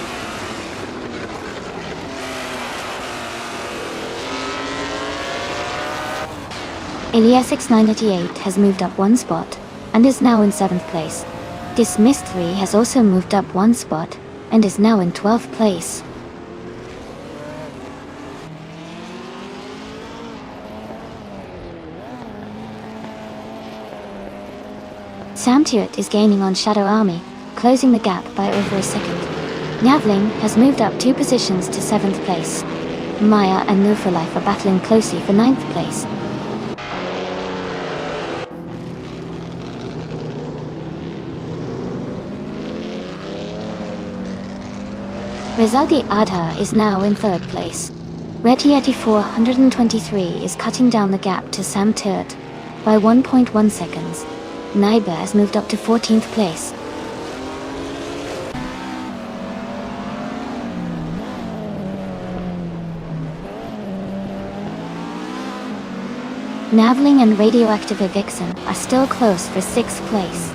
Elias X988 has moved up 1 spot and is now in 7th place. Dismissed 3 has also moved up 1 spot and is now in 12th place. Sam Tirett is gaining on Shadow Army, closing the gap by over a second. Navling has moved up 2 positions to 7th place. Maya and No for Life are battling closely for 9th place. Rizaldi Adha is now in 3rd place. Red Yeti 423 is cutting down the gap to Sam Tirett by 1.1 seconds. Naiba has moved up to 14th place. Navling and Radioactive Vixen are still close for 6th place.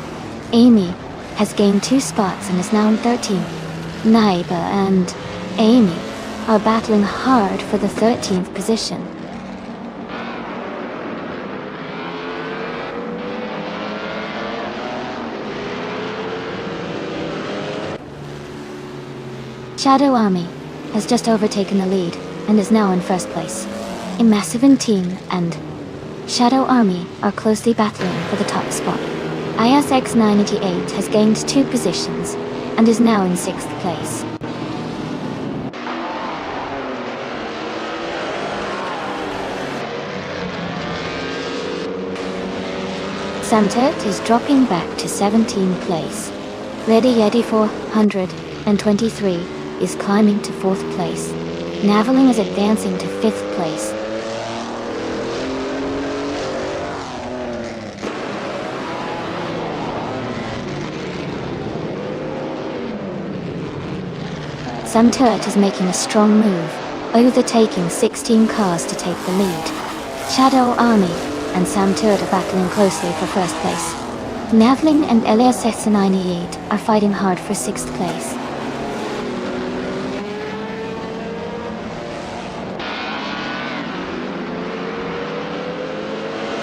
Amy has gained 2 spots and is now in 13th. Naiba and Amy are battling hard for the 13th position. Shadow Army has just overtaken the lead and is now in 1st place. Immassive Team and Shadow Army are closely battling for the top spot. ISX988 has gained 2 positions and is now in 6th place. Sam Tirett is dropping back to 17th place. Ready Yeti 423 is climbing to 4th place. Navaling is advancing to 5th place. Sam Tirett is making a strong move, overtaking 16 cars to take the lead. Shadow Army and Sam Tirett are battling closely for 1st place. Navling and Elias S98 are fighting hard for 6th place.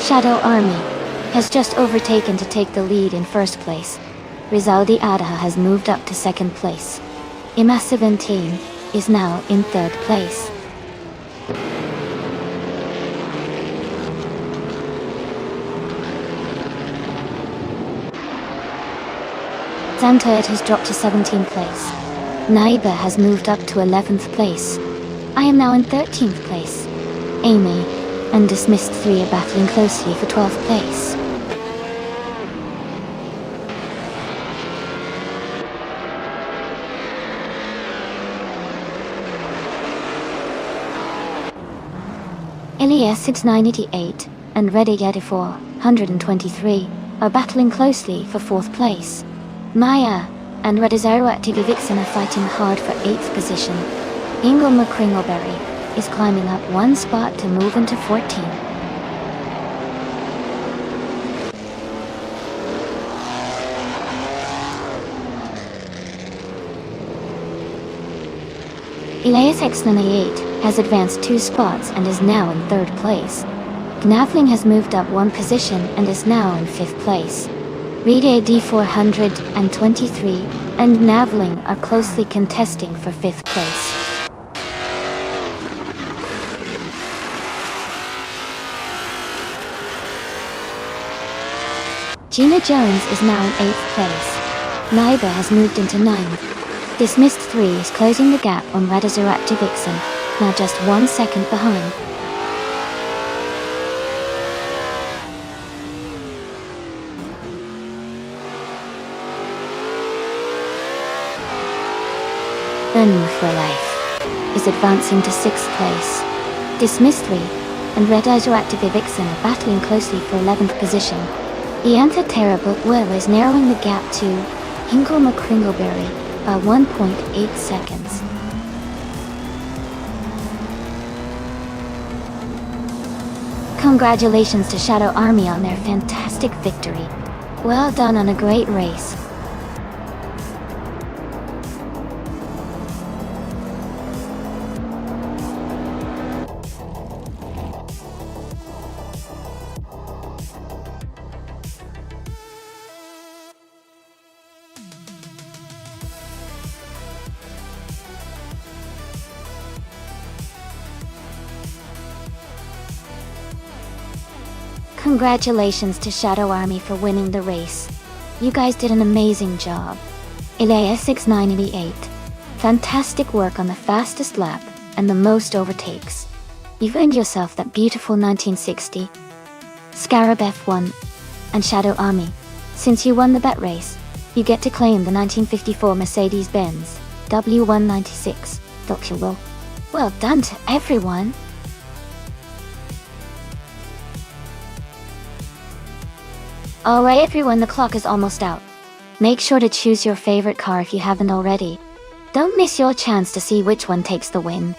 Shadow Army has just overtaken to take the lead in 1st place. Rizaldi Adha has moved up to 2nd place. Immassive Team is now in 3rd place. Sam Tirett has dropped to 17th place. Naiba has moved up to 11th place. I am now in 13th place. Amy and Dismissed 3 are battling closely for 12th place. Elias 6988 and Ready Yeti 423 are battling closely for 4th place. Maya and Radioactive Vixen are fighting hard for 8th position. Ingle McCringleberry is climbing up 1 spot to move into 14. Elias X98 has advanced 2 spots and is now in 3rd place. Navling has moved up 1 position and is now in 5th place. Rede D423 and Navling are closely contesting for 5th place. Gina Jones is now in 8th place. Naiba has moved into 9th. Dismissed 3 is closing the gap on Radazuracti Vixen, now just 1 second behind. Then for Life is advancing to 6th place. Dismissed 3 and Radazuracti Vixen are battling closely for 11th position. Iantha Terabutwa is narrowing the gap to Hingle McCringleberry by 1.8 seconds. Congratulations to Shadow Army on their fantastic victory. Well done on a great race. Congratulations to Shadow Army for winning the race. You guys did an amazing job. Ilea 6988. Fantastic work on the fastest lap and the most overtakes. You've earned yourself that beautiful 1960. Scarab F1 and Shadow Army. Since you won the bet race, you get to claim the 1954 Mercedes-Benz W196 Docule. Well done to everyone. Alright everyone, the clock is almost out. Make sure to choose your favorite car if you haven't already. Don't miss your chance to see which one takes the win.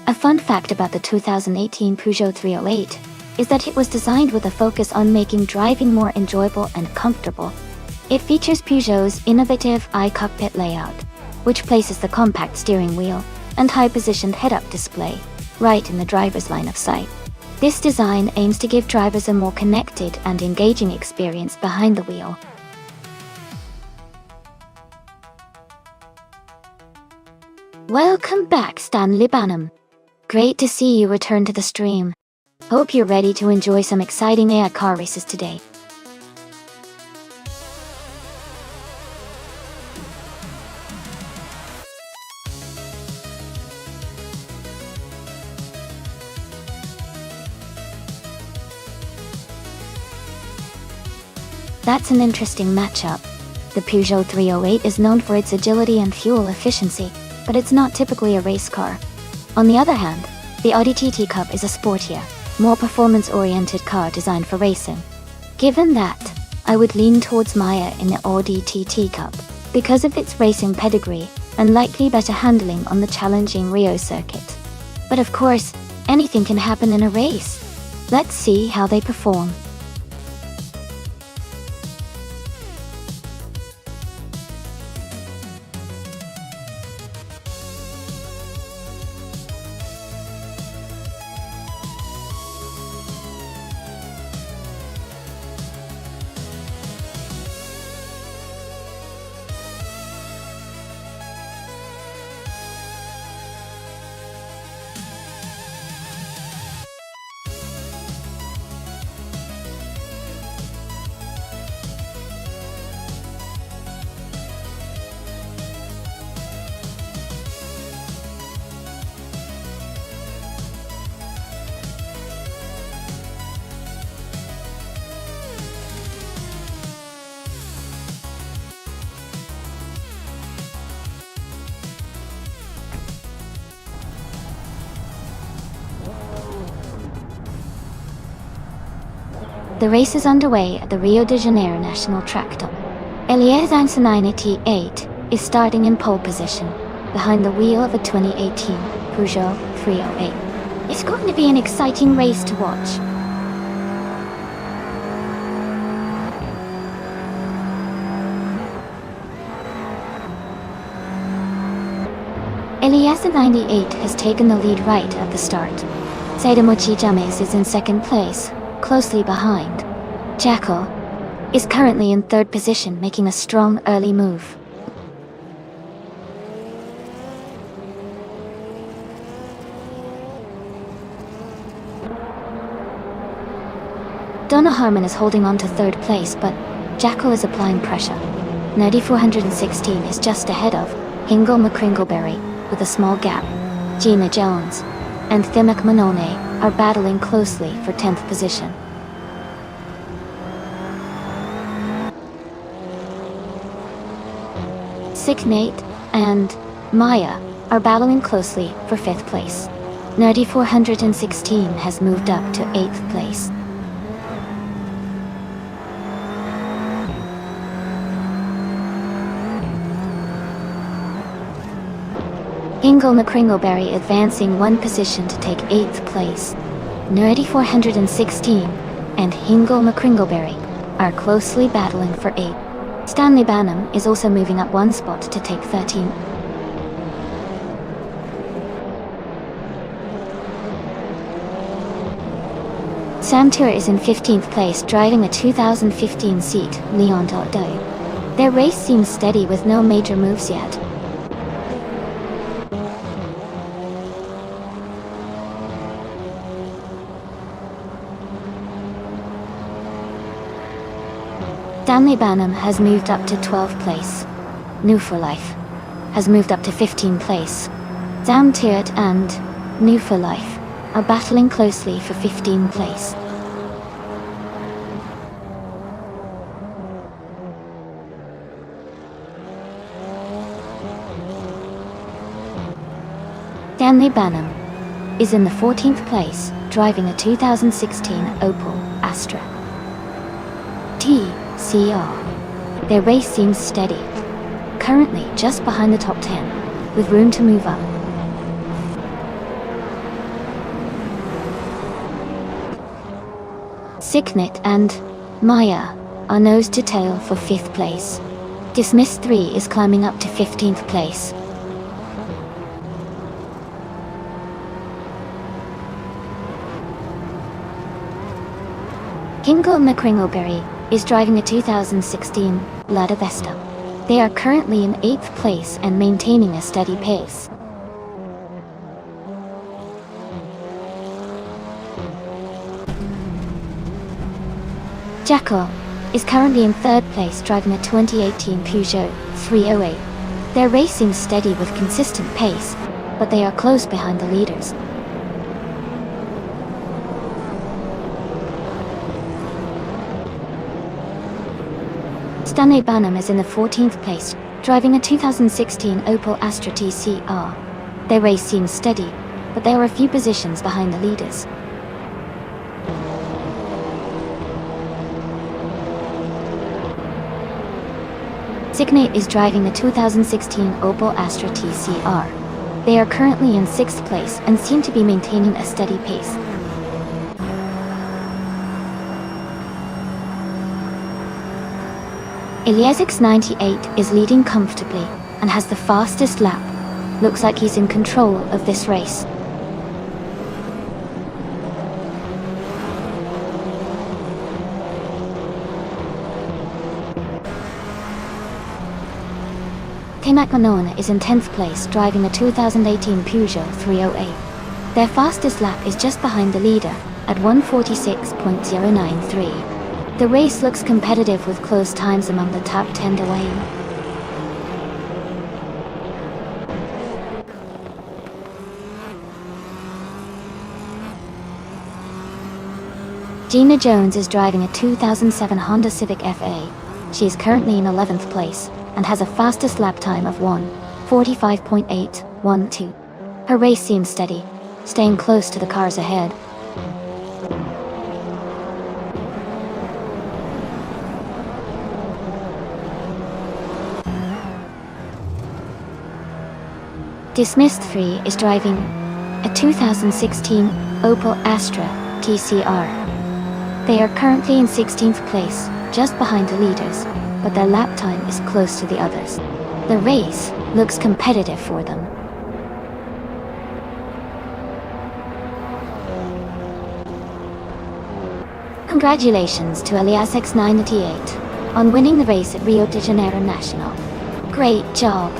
A fun fact about the 2018 Peugeot 308 is that it was designed with a focus on making driving more enjoyable and comfortable. It features Peugeot's innovative iCockpit layout, which places the compact steering wheel and high-positioned head-up display right in the driver's line of sight. This design aims to give drivers a more connected and engaging experience behind the wheel. Welcome back, Stanley Banham. Great to see you return to the stream. Hope you're ready to enjoy some exciting AI car races today. That's an interesting matchup. The Peugeot 308 is known for its agility and fuel efficiency, but it's not typically a race car. On the other hand, the Audi TT Cup is a sportier, more performance-oriented car designed for racing. Given that, I would lean towards Maya in the Audi TT Cup because of its racing pedigree and likely better handling on the challenging Rio circuit. But of course, anything can happen in a race. Let's see how they perform. The race is underway at the Rio de Janeiro National Track. Elias 998 is starting in pole position, behind the wheel of a 2018 Peugeot 308. It's going to be an exciting race to watch. Elias 98 has taken the lead right at the start. Saidamochi James is in second place, closely behind. Jackal is currently in third position, making a strong early move. Donna Harmon is holding on to third place, but Jackal is applying pressure. Nerdy 416 is just ahead of Hingle McCringleberry with a small gap. Gina Jones and Thimak Manone are battling closely for 10th position. Sicknate and Maya are battling closely for 5th place. Nerdy 416 has moved up to 8th place. Hingle McCringleberry advancing 1 position to take 8th place. Nerdy 416 and Hingle McCringleberry are closely battling for 8th. Stanley Banham is also moving up 1 spot to take 13th. Sam Tour is in 15th place, driving a 2015 seat, Leon Dotto. Their race seems steady with no major moves yet. Stanley Banham has moved up to 12th place. New for Life has moved up to 15th place. Sam Tiert and New for Life are battling closely for 15th place. Stanley Banham is in the 14th place, driving a 2016 Opel Astra TCR. Their race seems steady, currently just behind the top 10, with room to move up. Sicknet and Maya are nose to tail for 5th place. Dismiss 3 is climbing up to 15th place. Hingle McCringleberry is driving a 2016 Lada Vesta. They are currently in 8th place and maintaining a steady pace. Jackal is currently in 3rd place, driving a 2018 Peugeot 308. Their race seems steady with consistent pace, but they are close behind the leaders. Stanley Banham is in the 14th place, driving a 2016 Opel Astra TCR. Their race seems steady, but they are a few positions behind the leaders. Signate is driving the 2016 Opel Astra TCR. They are currently in 6th place and seem to be maintaining a steady pace. Iliasix 98 is leading comfortably and has the fastest lap. Looks like he's in control of this race. Temak Manona is in 10th place, driving the 2018 Peugeot 308. Their fastest lap is just behind the leader at 1:46.093. The race looks competitive with close times among the top 10 away. Gina Jones is driving a 2007 Honda Civic FA. She is currently in 11th place and has a fastest lap time of 1:45.812. Her race seems steady, staying close to the cars ahead. Dismissed 3 is driving a 2016 Opel Astra TCR. They are currently in 16th place, just behind the leaders, but their lap time is close to the others. The race looks competitive for them. Congratulations to Elias X988 on winning the race at Rio de Janeiro National. Great job!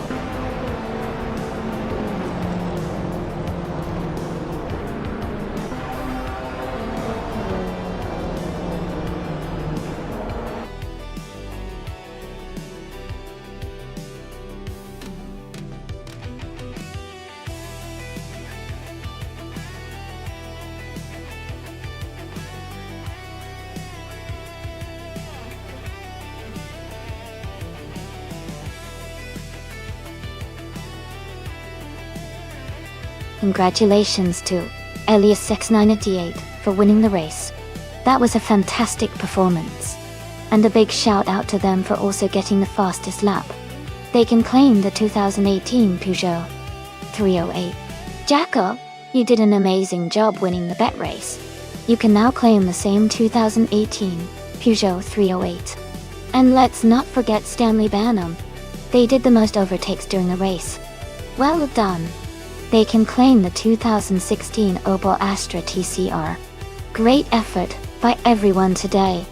Congratulations to Elias X988 for winning the race. That was a fantastic performance. And a big shout out to them for also getting the fastest lap. They can claim the 2018 Peugeot 308. Jacko, you did an amazing job winning the bet race. You can now claim the same 2018 Peugeot 308. And let's not forget Stanley Banham. They did the most overtakes during the race. Well done. They can claim the 2016 Opel Astra TCR. Great effort by everyone today.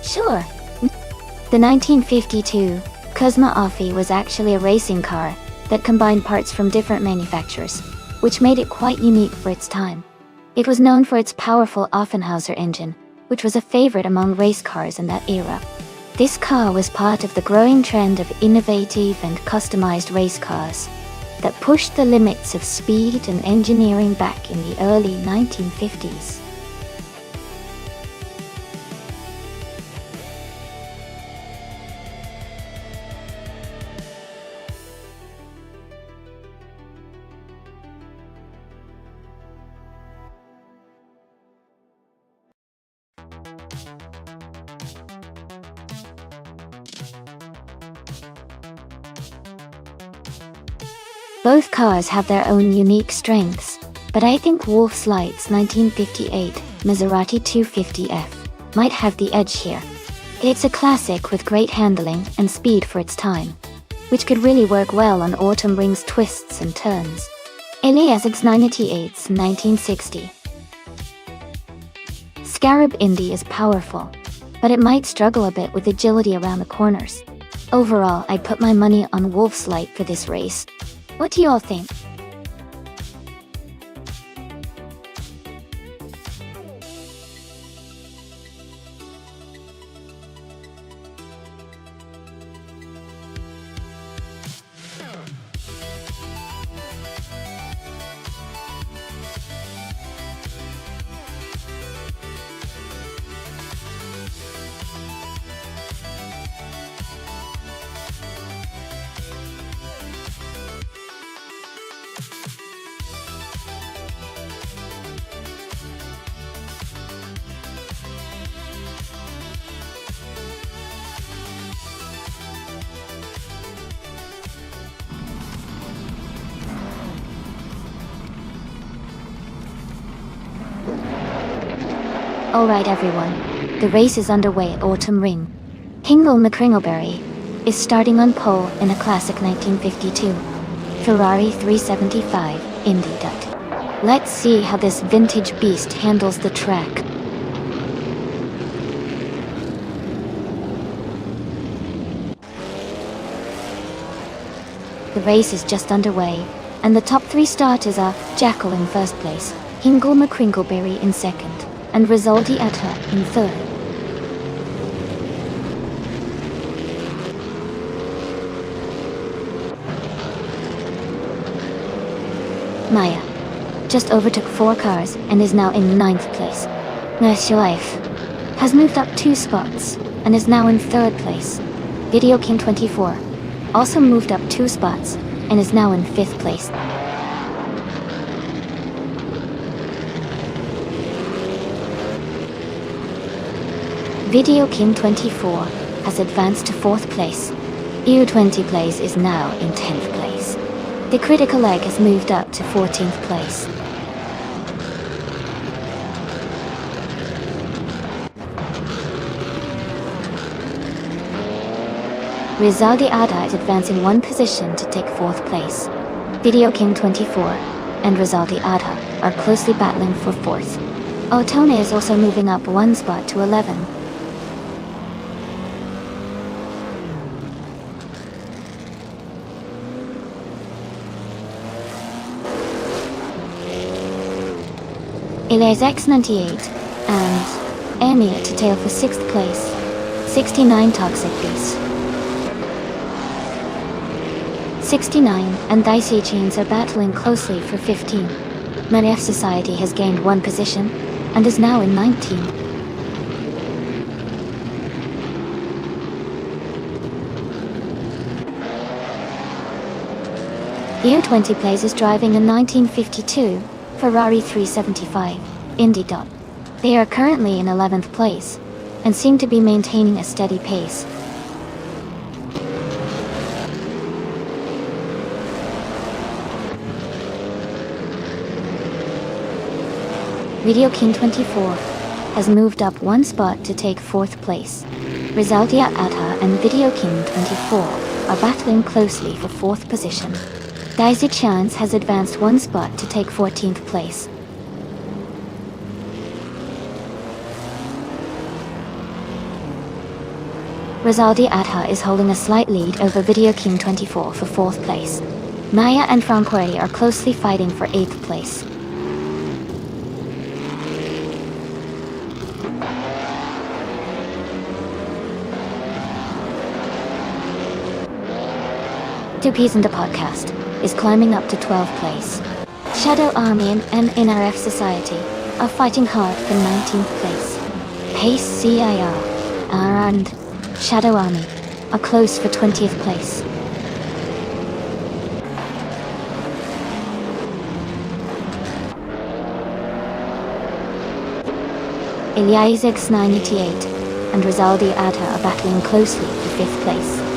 Sure. The 1952 Cosma Offie was actually a racing car that combined parts from different manufacturers, which made it quite unique for its time. It was known for its powerful Offenhauser engine, which was a favorite among race cars in that era. This car was part of the growing trend of innovative and customized race cars that pushed the limits of speed and engineering back in the early 1950s. Both cars have their own unique strengths, but I think Wolfslight's 1958 Maserati 250F might have the edge here. It's a classic with great handling and speed for its time, which could really work well on Autumn Ring's twists and turns. Elias X988's 1960 Scarab Indy is powerful, but it might struggle a bit with agility around the corners. Overall, I'd put my money on Wolfslight for this race. What do you all think? Alright everyone, the race is underway at Autumn Ring. Hingle McCringleberry is starting on pole in a classic 1952 Ferrari 375 Indy Dut. Let's see how this vintage beast handles the track. The race is just underway, and the top three starters are Jackal in first place, Hingle McCringleberry in second, and Rizaldi Atta in third. Maya just overtook 4 cars and is now in 9th place. Nurse Life has moved up 2 spots and is now in 3rd place. Video King 24 also moved up 2 spots and is now in 5th place. Video King 24 has advanced to 4th place. EU20 Plays is now in 10th place. The Critical Egg has moved up to 14th place. Rizaldi Ada is advancing one position to take 4th place. Video King 24 and Rizaldi Ada are closely battling for 4th. Otone is also moving up one spot to 11. Elias X98 and Amir to tail for 6th place. 69 Toxic Beast. 69 and Dicey Chains are battling closely for 15. Manef Society has gained one position and is now in 19. U20 Plays is driving a 1952 Ferrari 375 Indy Dot. They are currently in 11th place and seem to be maintaining a steady pace. Video King 24 has moved up one spot to take 4th place. Rizaldia Atta and Video King 24 are battling closely for 4th position. Daisy Chance has advanced one spot to take 14th place. Rizaldi Atta is holding a slight lead over Video King 24 for 4th place. Maya and Franqueri are closely fighting for 8th place. Two Peas in the Podcast is climbing up to 12th place. Shadow Army and NRF Society are fighting hard for 19th place. Pace CIR and Shadow Army are close for 20th place. Elias X988 and Rizaldi Ada are battling closely for 5th place.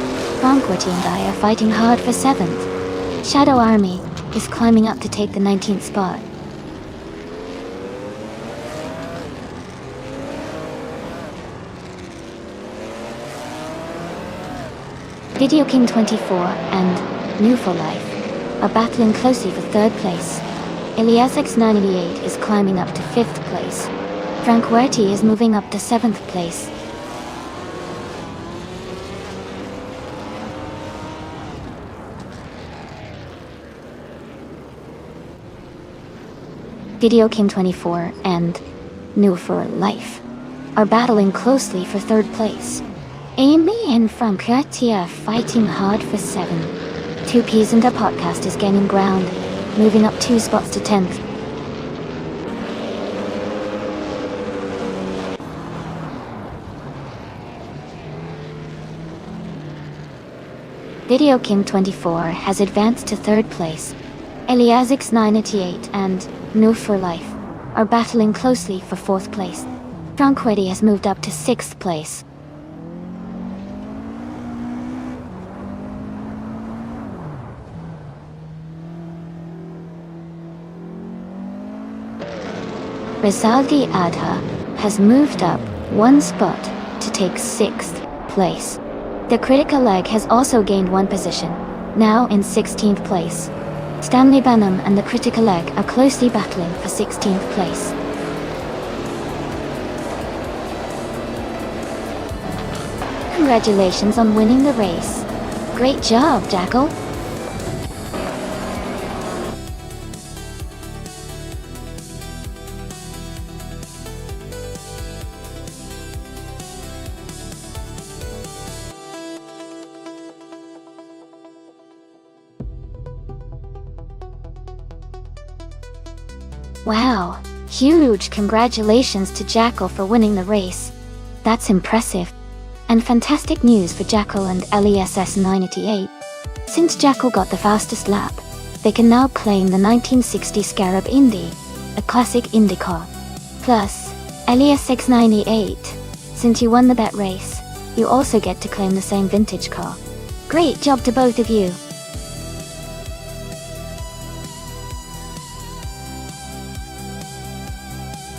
Franqueti and I are fighting hard for 7th. Shadow Army is climbing up to take the 19th spot. Video King 24 and New for Life are battling closely for 3rd place. Elias X988 is climbing up to 5th place. Franqueti is moving up to 7th place. Video King 24 and New for Life are battling closely for 3rd place. Amy and Franqueti are fighting hard for 7. Two Peas and a Podcast is gaining ground, moving up 2 spots to 10th. Video King 24 has advanced to 3rd place. Eliasix 988 and New for Life are battling closely for 4th place. Franqueti has moved up to 6th place. Rizaldi Adha has moved up one spot to take 6th place. The Critical Leg has also gained one position, now in 16th place. Stanley Benham and the Critical Leg are closely battling for 16th place. Congratulations on winning the race. Great job, Jackal. Wow, huge congratulations to Jackal for winning the race. That's impressive. And fantastic news for Jackal and LESS 988. Since Jackal got the fastest lap, they can now claim the 1960 Scarab Indy, a classic Indy car. Plus, LESX 988, since you won the bet race, you also get to claim the same vintage car. Great job to both of you.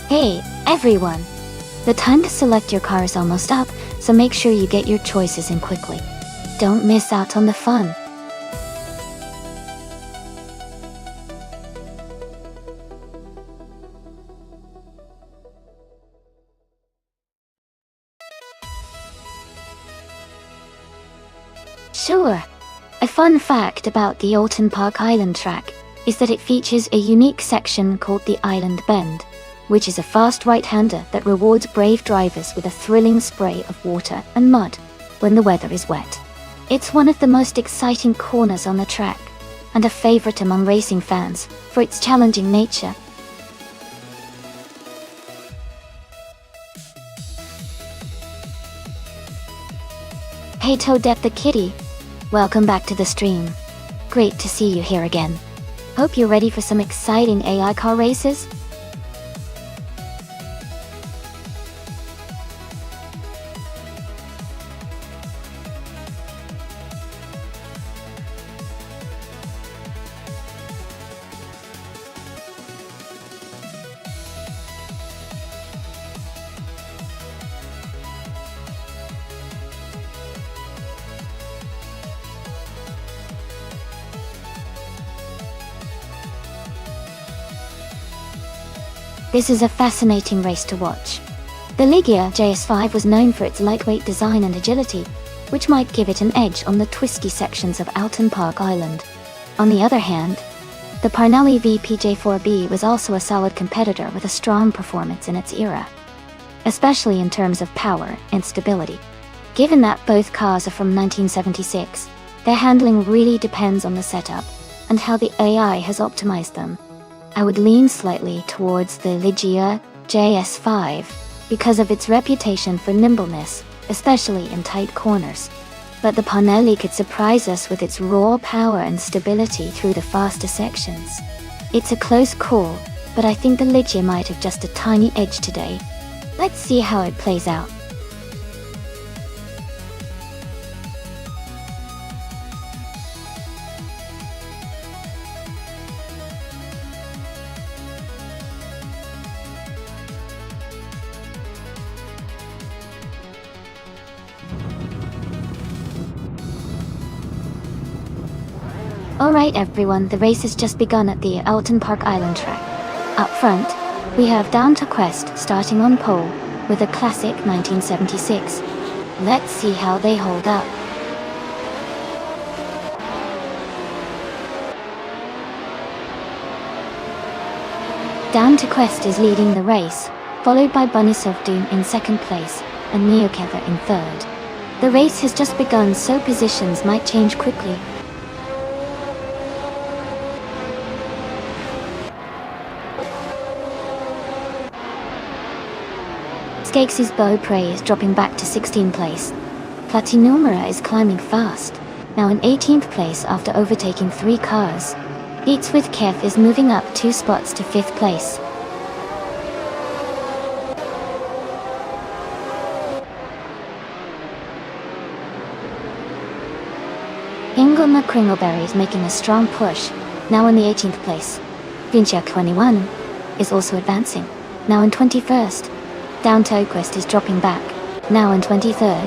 Hey, everyone! The time to select your car is almost up, so make sure you get your choices in quickly. Don't miss out on the fun. Sure. A fun fact about the Alton Park Island track is that it features a unique section called the Island Bend, which is a fast right-hander that rewards brave drivers with a thrilling spray of water and mud when the weather is wet. It's one of the most exciting corners on the track, and a favorite among racing fans for its challenging nature. Hey Toadette the kitty, welcome back to the stream. Great to see you here again. Hope you're ready for some exciting AI car races? This is a fascinating race to watch. The Ligia JS5 was known for its lightweight design and agility, which might give it an edge on the twisty sections of Alton Park Island. On the other hand, the Parnelli VPJ4B was also a solid competitor with a strong performance in its era, especially in terms of power and stability. Given that both cars are from 1976, their handling really depends on the setup and how the AI has optimized them. I would lean slightly towards the Ligia JS5 because of its reputation for nimbleness, especially in tight corners. But the Parnelli could surprise us with its raw power and stability through the faster sections. It's a close call, but I think the Ligia might have just a tiny edge today. Let's see how it plays out. Alright everyone, the race has just begun at the Alton Park Island track. Up front, we have Down to Quest starting on pole with a classic 1976. Let's see how they hold up. Down to Quest is leading the race, followed by Bunnies of Doom in second place and Neokether in third. The race has just begun, so positions might change quickly. Skakes's Beau Prey is dropping back to 16th place. Platinumera is climbing fast, now in 18th place after overtaking 3 cars. Beats with Kev is moving up 2 spots to 5th place. Ingoma Kringleberry is making a strong push, now in the 18th place. Vincia 21 is also advancing, now in 21st. Down to Quest is dropping back, now in 23rd.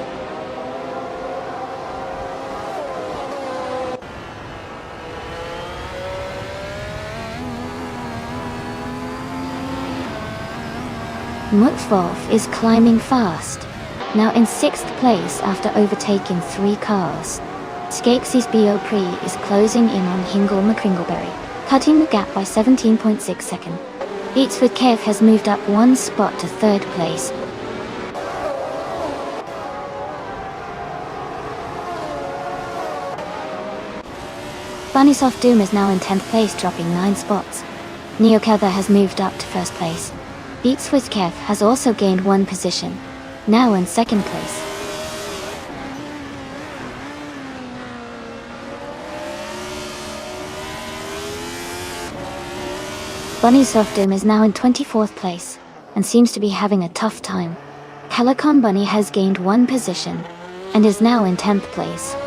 Mutzwolf is climbing fast, now in 6th place after overtaking 3 cars. Skakes's Bo-Pre is closing in on Hingle McCringleberry, cutting the gap by 17.6 seconds. Beats with Kev has moved up 1 spot to 3rd place. Bunnies of Doom is now in 10th place, dropping 9 spots. Neokether has moved up to 1st place. Beats with Kev has also gained 1 position, now in 2nd place. Bunnies of Doom is now in 24th place, and seems to be having a tough time. Helicon Bunny has gained 1 position, and is now in 10th place.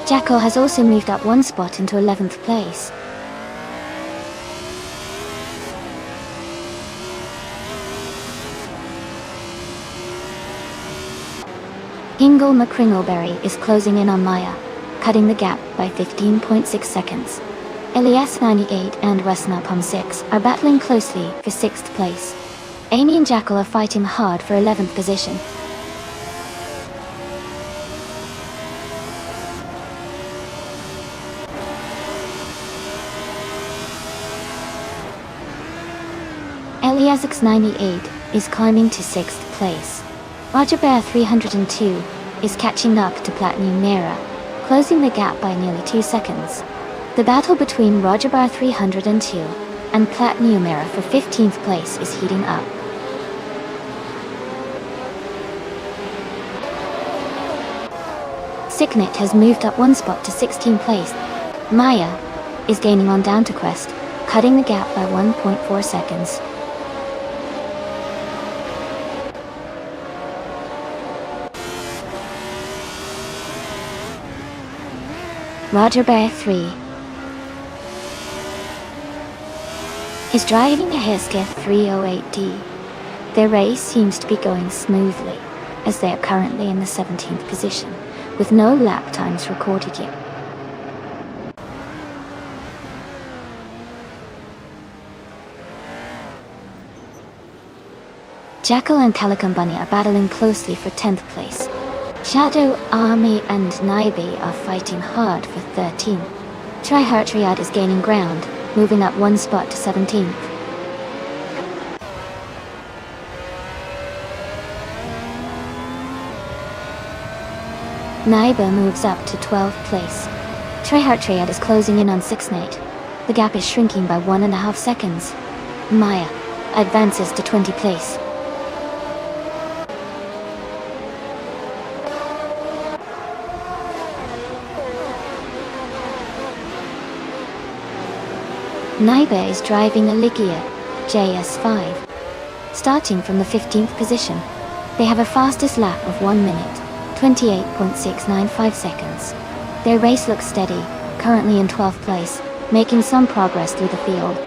Jackal has also moved up 1 spot into 11th place. Hingle McCringleberry is closing in on Maya, cutting the gap by 15.6 seconds. Elias 98 and Nonstop 6 are battling closely for 6th place. Amy and Jackal are fighting hard for 11th position. Elias X98 is climbing to 6th place. Roger Bear 302 is catching up to Platinum Mera, closing the gap by nearly 2 seconds. The battle between Roger Bear 302 and Platinum Mera for 15th place is heating up. Signet has moved up 1 spot to 16th place. Maya is gaining on Down to Quest, cutting the gap by 1.4 seconds. Roger Bear 3 is driving a Hesketh 308D. Their race seems to be going smoothly, as they are currently in the 17th position, with no lap times recorded yet. Jackal and Calico Bunny are battling closely for 10th place. Shadow, Army and Naibi are fighting hard for 13th. Trihartriad is gaining ground, moving up 1 spot to 17th. Naiba moves up to 12th place. Trihartriad is closing in on Sixnate. The gap is shrinking by 1.5 seconds. Maya advances to 20th place. Naiba is driving a Ligia JS5, starting from the 15th position. They have a fastest lap of 1 minute, 28.695 seconds. Their race looks steady, currently in 12th place, making some progress through the field.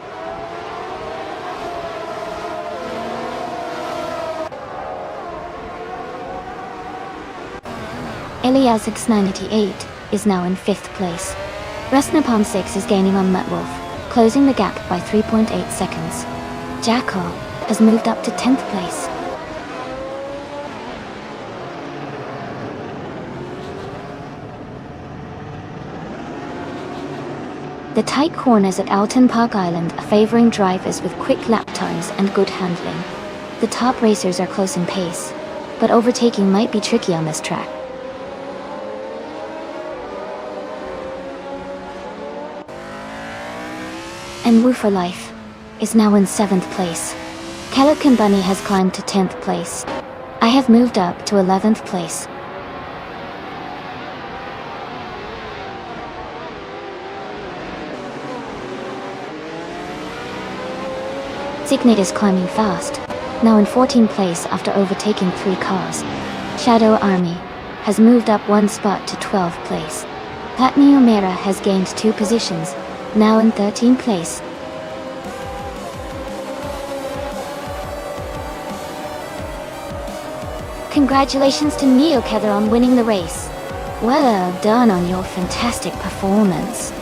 Elias X98 is now in 5th place. Resnapalm 6 is gaining on Metwolf, closing the gap by 3.8 seconds. Jackal has moved up to 10th place. The tight corners at Alton Park Island are favoring drivers with quick lap times and good handling. The top racers are close in pace, but overtaking might be tricky on this track. And Woo for Life is now in 7th place. Calico Bunny has climbed to 10th place. I have moved up to 11th place. Signet is climbing fast, now in 14th place after overtaking 3 cars. Shadow Army has moved up 1 spot to 12th place. Platinum Mera has gained 2 positions, now in 13th place. Congratulations to Neokether on winning the race. Well done on your fantastic performance.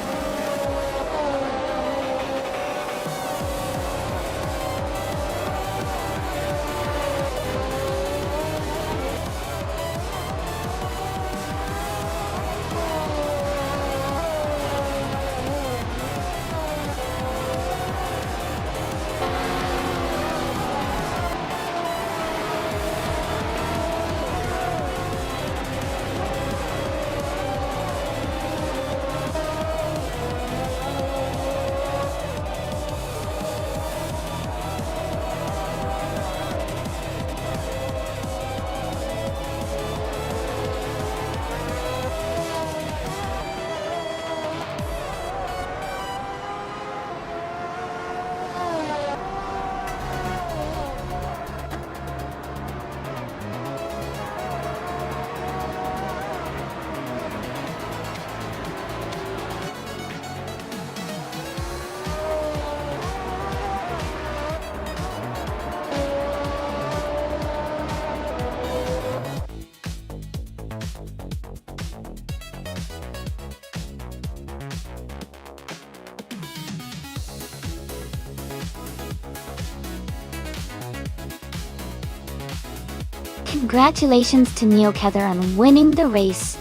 Congratulations to Neokether on winning the race.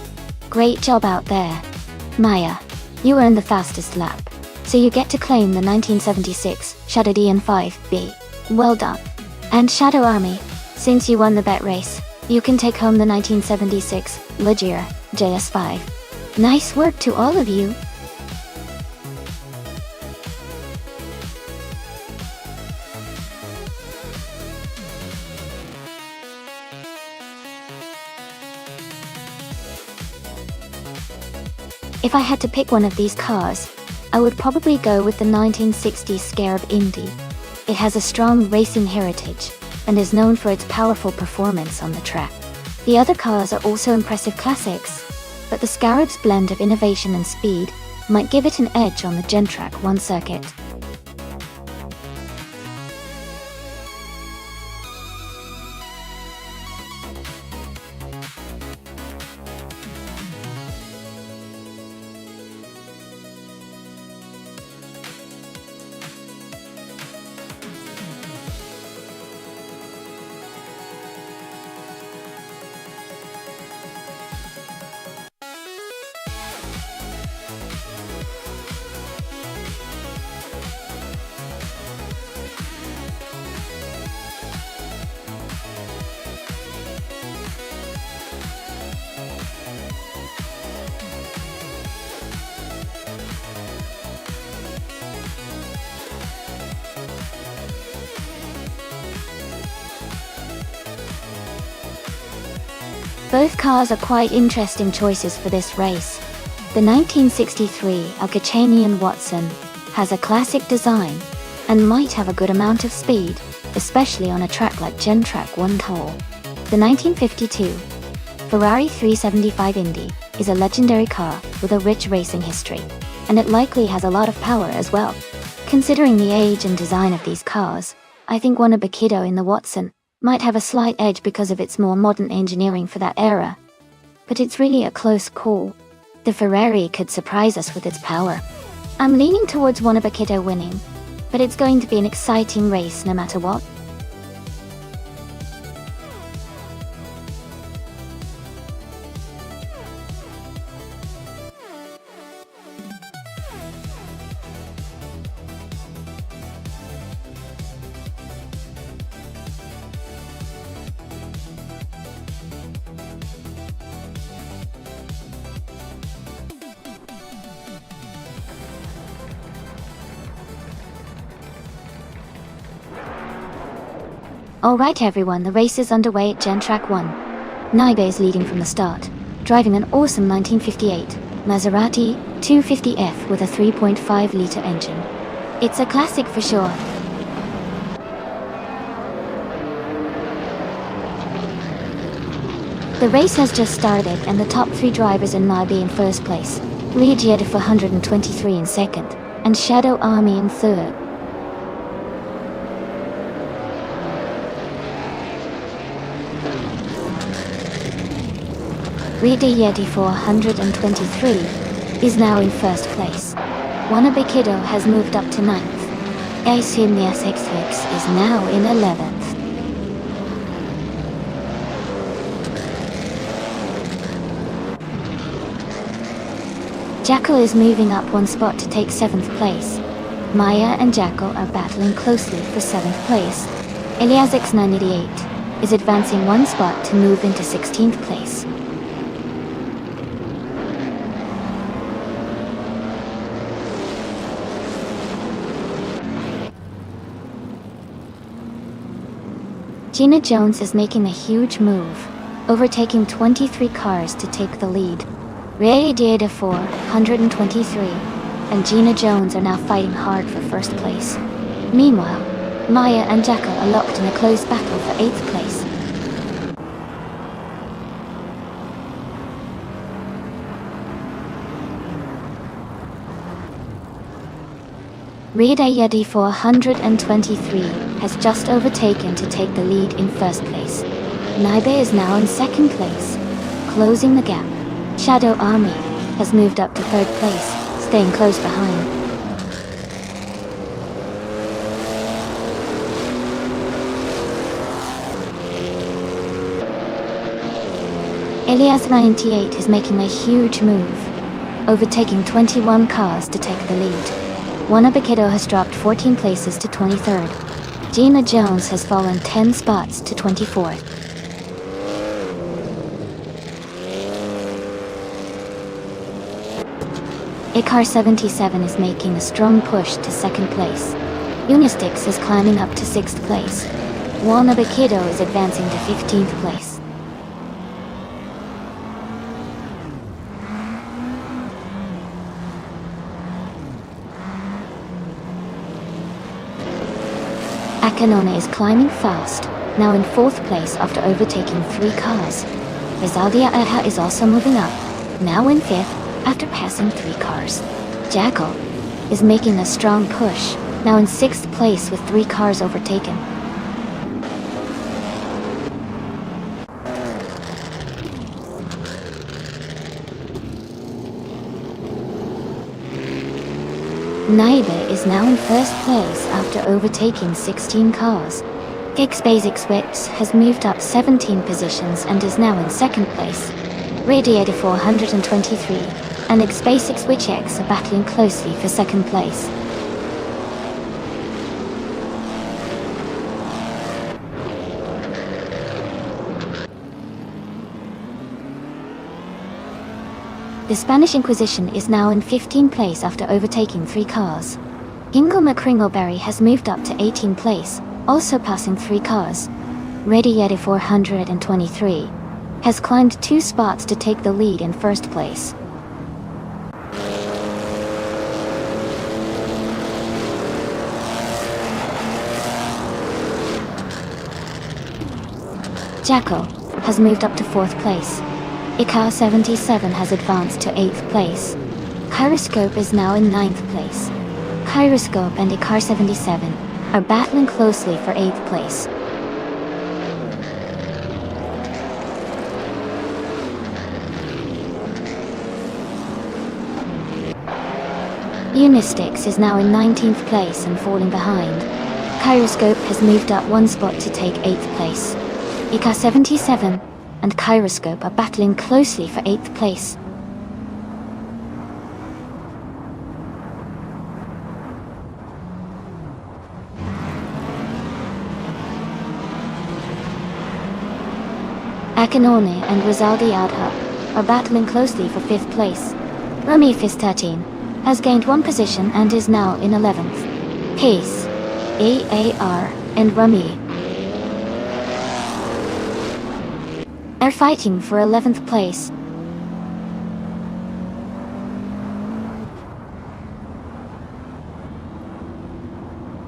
Great job out there. Maya, you earned the fastest lap, so you get to claim the 1976 Shadow DN5B. Well done. And Shadow Army, since you won the bet race, you can take home the 1976 Legier JS5. Nice work to all of you. If I had to pick one of these cars, I would probably go with the 1960 Scarab Indy. It has a strong racing heritage and is known for its powerful performance on the track. The other cars are also impressive classics, but the Scarab's blend of innovation and speed might give it an edge on the Gentrack 1 circuit. Both cars are quite interesting choices for this race. The 1963 Alcachanian Watson has a classic design and might have a good amount of speed, especially on a track like Gentrack 1 Cole. The 1952 Ferrari 375 Indy is a legendary car with a rich racing history, and it likely has a lot of power as well. Considering the age and design of these cars, I think one Kiddo in the Watson might have a slight edge because of its more modern engineering for that era. But it's really a close call. The Ferrari could surprise us with its power. I'm leaning towards Kiddo winning, but it's going to be an exciting race no matter what. Alright everyone, the race is underway at Gentrack 1. Naibe is leading from the start, driving an awesome 1958 Maserati 250F with a 3.5-litre engine. It's a classic for sure. The race has just started and the top 3 drivers are Naibe in first place, Legier 423 in second, and Shadow Army in third. Rida Yeti 423 is now in first place. Wannabe Kiddo has moved up to 9th. Asimnias XX is now in 11th. Jackal is moving up 1 spot to take 7th place. Maya and Jackal are battling closely for 7th place. Elias X988 is advancing 1 spot to move into 16th place. Gina Jones is making a huge move, overtaking 23 cars to take the lead. Ray Dieda 423 and Gina Jones are now fighting hard for first place. Meanwhile, Maya and Jackal are locked in a close battle for 8th place. Rida Yedi 423 has just overtaken to take the lead in first place. Naibe is now in 2nd place, closing the gap. Shadow Army has moved up to 3rd place, staying close behind. Cars 98 is making a huge move, overtaking 21 cars to take the lead. Wannabe Kiddo has dropped 14 places to 23rd. Gina Jones has fallen 10 spots to 24th. Car 77 is making a strong push to second place. Unistix is climbing up to 6th place. Wannabe Kiddo is advancing to 15th place. Akanone is climbing fast, now in 4th place after overtaking 3 cars. Rizaldia Aha is also moving up, now in 5th after passing 3 cars. Jackal is making a strong push, now in 6th place with 3 cars overtaken. Naibe is now in 1st place after overtaking 16 cars. Kicks Basic Switch has moved up 17 positions and is now in 2nd place. Radiator 423 and X Basic Switch X are battling closely for 2nd place. The Spanish Inquisition is now in 15th place after overtaking 3 cars. Ingle McCringleberry has moved up to 18th place, also passing 3 cars. Ready Yeti 423 has climbed 2 spots to take the lead in 1st place. Jackal has moved up to 4th place. Car 77 has advanced to 8th place. Kyroscope is now in 9th place. Kyroscope and Car 77 are battling closely for 8th place. Unistix is now in 19th place and falling behind. Kyroscope has moved up 1 spot to take 8th place. Car 77 and Kyroscope are battling closely for 8th place. Akanone and Rizaldi Adha are battling closely for 5th place. Rami Fist 13 has gained 1 position and is now in 11th. Pace, AAR, and Rami are fighting for 11th place.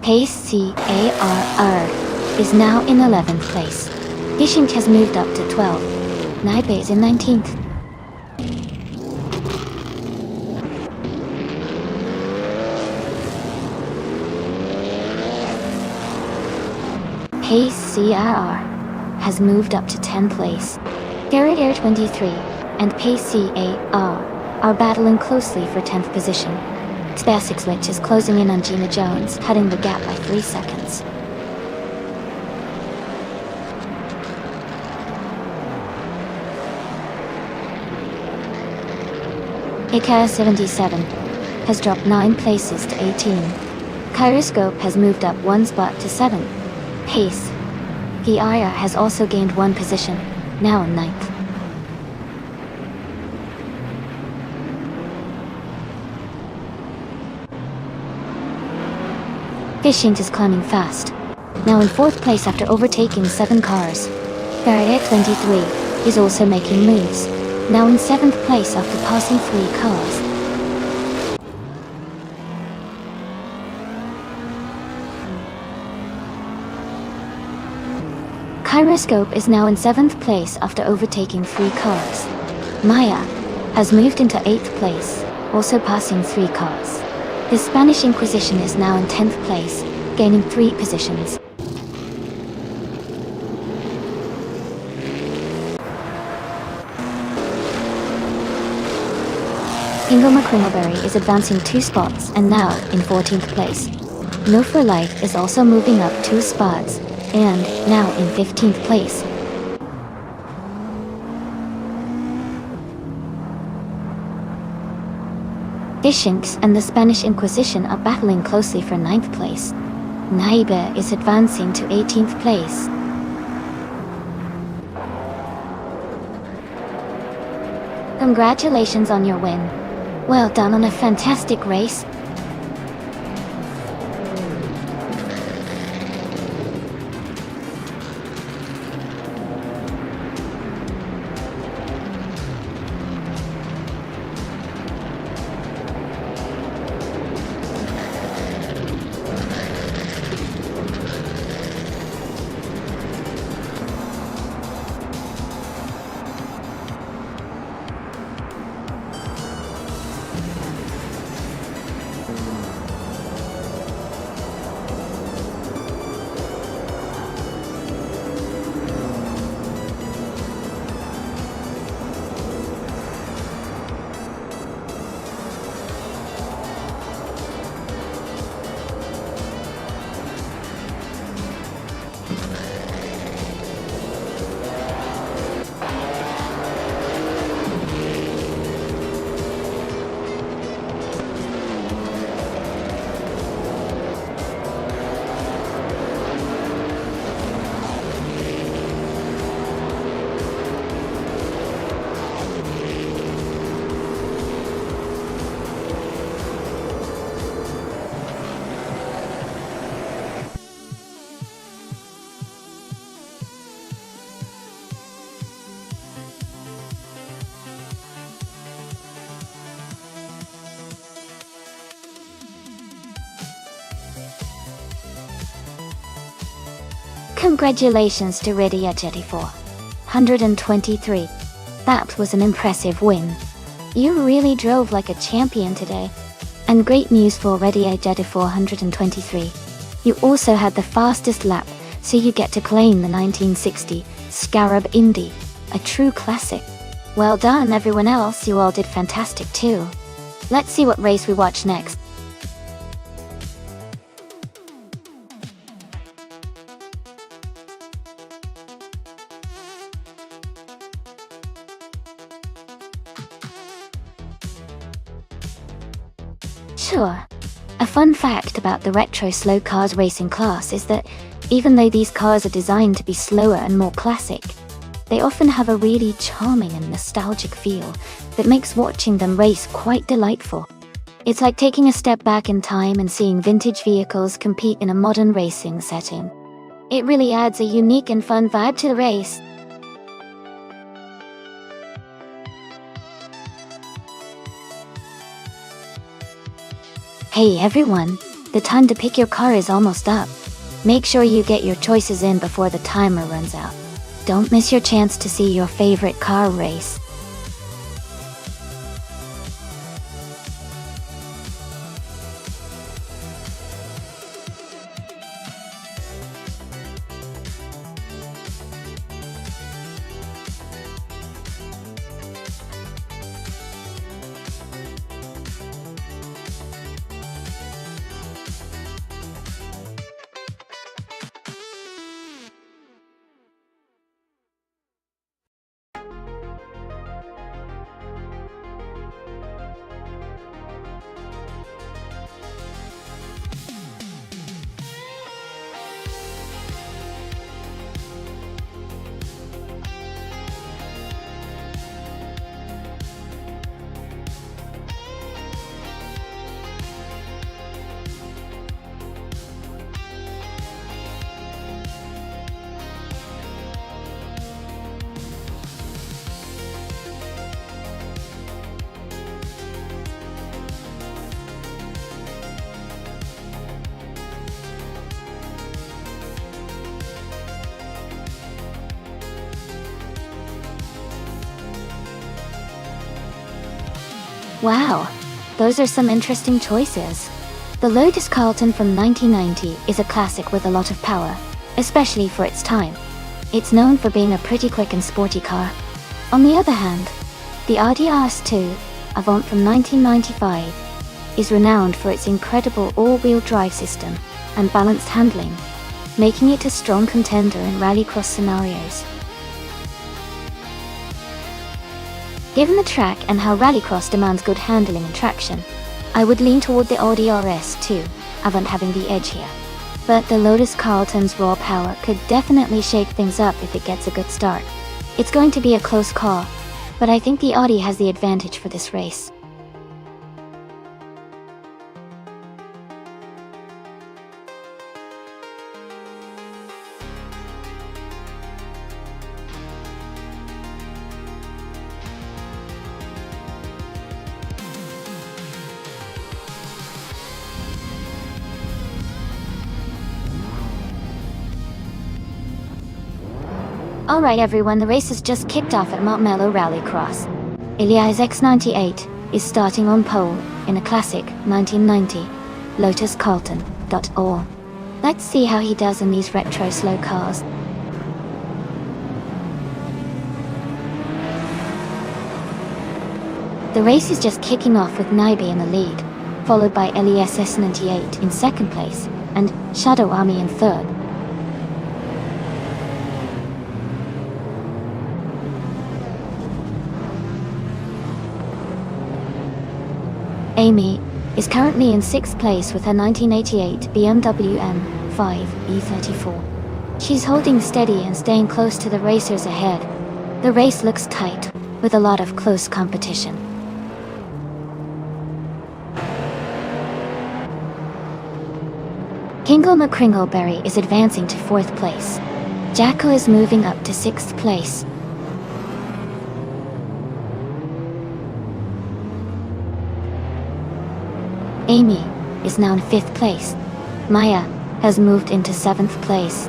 Pace CARR is now in 11th place. Dishink has moved up to 12th. Naibe is in 19th. Pace CRR has moved up to 10th place. Garrett Air 23 and Pace CAR are battling closely for 10th position. Spasic Switch is closing in on Gina Jones, cutting the gap by 3 seconds. Car 77 has dropped 9 places to 18. Kyroscope has moved up 1 spot to 7. Pace PIR has also gained 1 position, now in 9th. Fishing is climbing fast, now in 4th place after overtaking 7 cars. Barrier 23 is also making moves, now in 7th place after passing 3 cars. Kyroscope is now in 7th place after overtaking 3 cars. Maya has moved into 8th place, also passing 3 cars. The Spanish Inquisition is now in 10th place, gaining 3 positions. Ingo McCringleberry is advancing 2 spots and now in 14th place. No for Life is also moving up 2 spots and now in 15th place. Ishinks and the Spanish Inquisition are battling closely for 9th place. Naiba is advancing to 18th place. Congratulations on your win. Well done on a fantastic race. Congratulations to Redia Jetty 423. That was an impressive win. You really drove like a champion today. And great news for Redia Jetty 423. You also had the fastest lap, so you get to claim the 1960 Scarab Indy, a true classic. Well done everyone else, you all did fantastic too. Let's see what race we watch next. Sure. A fun fact about the retro slow cars racing class is that even though these cars are designed to be slower and more classic, they often have a really charming and nostalgic feel that makes watching them race quite delightful. It's like taking a step back in time and seeing vintage vehicles compete in a modern racing setting. It really adds a unique and fun vibe to the race. Hey everyone, the time to pick your car is almost up. Make sure you get your choices in before the timer runs out. Don't miss your chance to see your favorite car race. Wow, those are some interesting choices. The Lotus Carlton from 1990 is a classic with a lot of power, especially for its time. It's known for being a pretty quick and sporty car. On the other hand, the RDRS2, Avant from 1995, is renowned for its incredible all-wheel drive system and balanced handling, making it a strong contender in rallycross scenarios. Given the track and how rallycross demands good handling and traction, I would lean toward the Audi RS2, Avant having the edge here. But the Lotus Carlton's raw power could definitely shake things up if it gets a good start. It's going to be a close call, but I think the Audi has the advantage for this race. Alright everyone, the race has just kicked off at Montmello Rallycross. Elias X98 is starting on pole in a classic 1990 Lotus Carlton. Let's see how he does in these retro slow cars. The race is just kicking off with Naibe in the lead, followed by Elias S98 in second place, and Shadow Army in third. Amy is currently in 6th place with her 1988 BMW M5 E34. She's holding steady and staying close to the racers ahead. The race looks tight, with a lot of close competition. Kingle McCringleberry is advancing to 4th place. Jacko is moving up to 6th place. Amy is now in 5th place. Maya has moved into 7th place.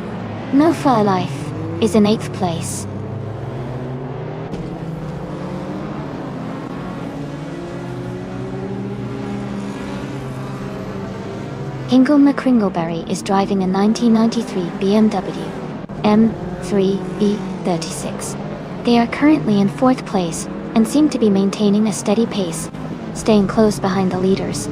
No Fur Life is in 8th place. Kingle McCringleberry is driving a 1993 BMW M3 E36. They are currently in 4th place and seem to be maintaining a steady pace, staying close behind the leaders.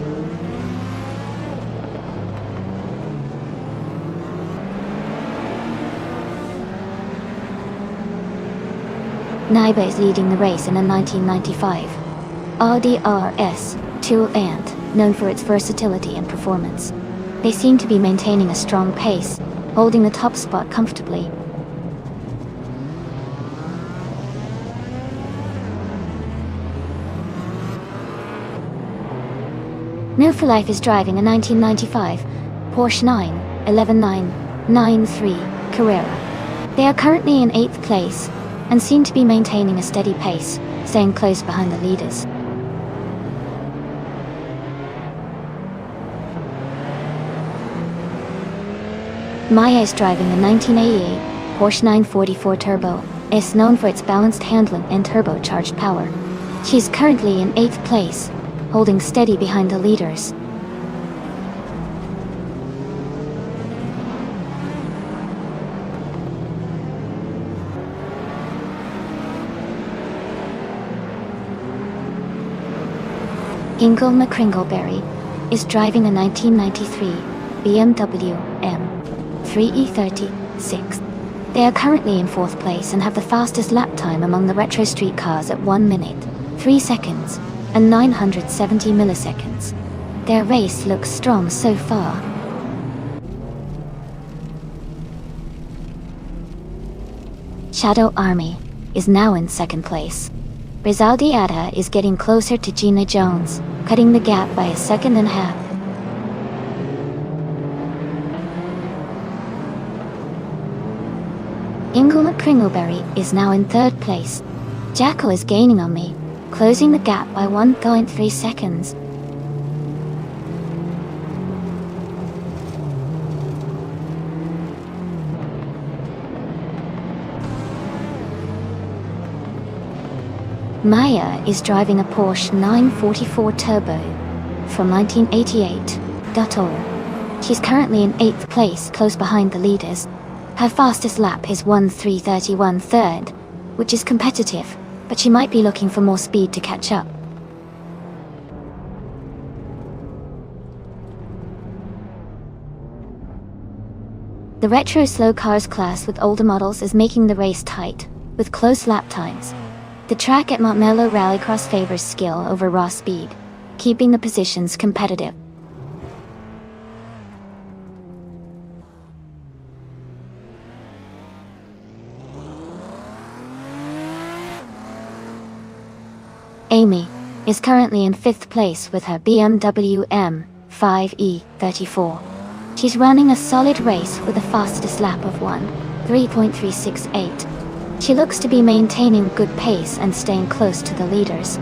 Naibe is leading the race in a 1995 Audi RS2 and known for its versatility and performance. They seem to be maintaining a strong pace, holding the top spot comfortably. No For Life is driving a 1995 Porsche 911 Carrera. They are currently in 8th place and seem to be maintaining a steady pace, staying close behind the leaders. Maya is driving the 1988 Porsche 944 Turbo. It's known for its balanced handling and turbocharged power. She's currently in 8th place, holding steady behind the leaders. Kingle McCringleberry is driving a 1993 BMW M3 E36. They are currently in 4th place and have the fastest lap time among the retro street cars at 1 minute, 3 seconds, and 970 milliseconds. Their race looks strong so far. Shadow Army is now in 2nd place. Rizaldi Ada is getting closer to Gina Jones, cutting the gap by 1.5 seconds. Kingle McCringleberry is now in 3rd place. Jacko is gaining on me, closing the gap by 1.3 seconds. Maya is driving a Porsche 944 Turbo from 1988. She's currently in 8th place, close behind the leaders. Her fastest lap is 1:3:31, which is competitive, but she might be looking for more speed to catch up. The retro slow cars class with older models is making the race tight, with close lap times. The track at Montmello Rallycross favors skill over raw speed. keeping the positions competitive. Amy is currently in 5th place with her BMW M5 E34. She's running a solid race with a fastest lap of 3.368. She looks to be maintaining good pace and staying close to the leaders.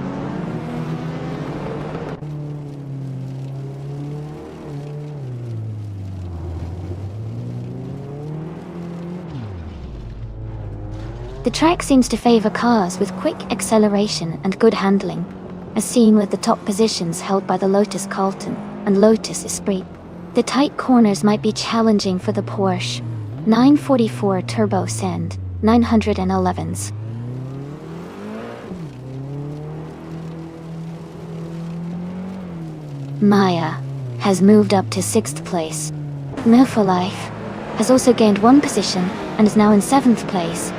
The track seems to favor cars with quick acceleration and good handling, as seen with the top positions held by the Lotus Carlton and Lotus Esprit. The tight corners might be challenging for the Porsche 944 Turbo Send 911s. Maya has moved up to 6th place. Move for Life has also gained 1 position and is now in 7th place.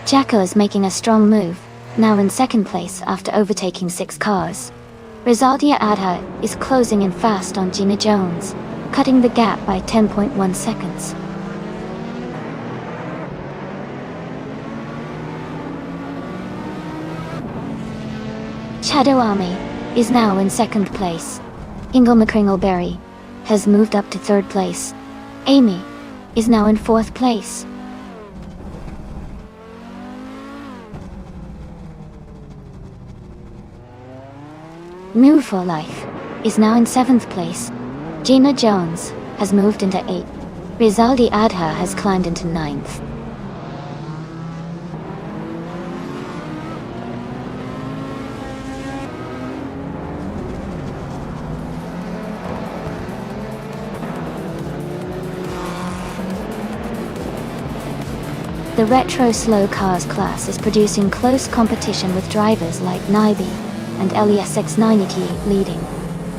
Jacko is making a strong move, now in 2nd place after overtaking 6 cars. Rizaldia Adha is closing in fast on Gina Jones, cutting the gap by 10.1 seconds. Shadow Army is now in 2nd place. Ingle McCringleberry has moved up to 3rd place. Amy is now in 4th place. Move for Life is now in 7th place. Gina Jones has moved into 8th. Rizaldi Adha has climbed into 9th. The retro slow cars class is producing close competition with drivers like Naibi and LESX988 leading.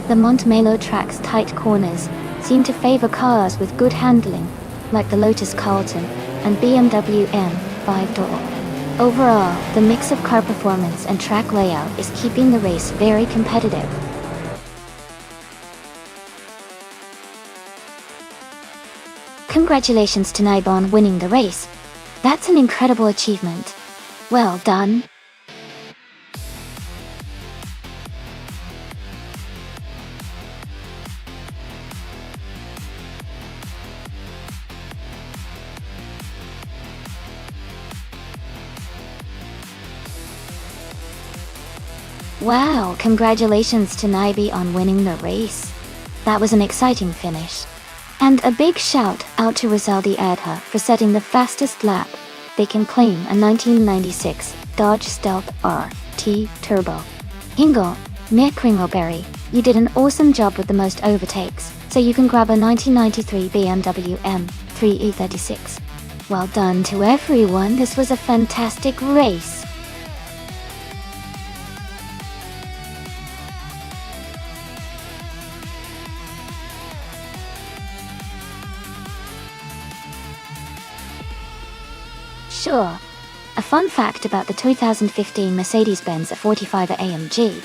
The Montmelo track's tight corners seem to favor cars with good handling, like the Lotus Carlton and BMW M5-door. Overall, the mix of car performance and track layout is keeping the race very competitive. Congratulations to Naib on winning the race. That's an incredible achievement. Well done. Wow, congratulations to Naibi on winning the race. That was an exciting finish. And a big shout out to Rizaldi Adha for setting the fastest lap. They can claim a 1996 Dodge Stealth RT Turbo. Ingo McCringleberry, you did an awesome job with the most overtakes, so you can grab a 1993 BMW M3 E36. Well done to everyone, this was a fantastic race. Sure. A fun fact about the 2015 Mercedes-Benz 45 AMG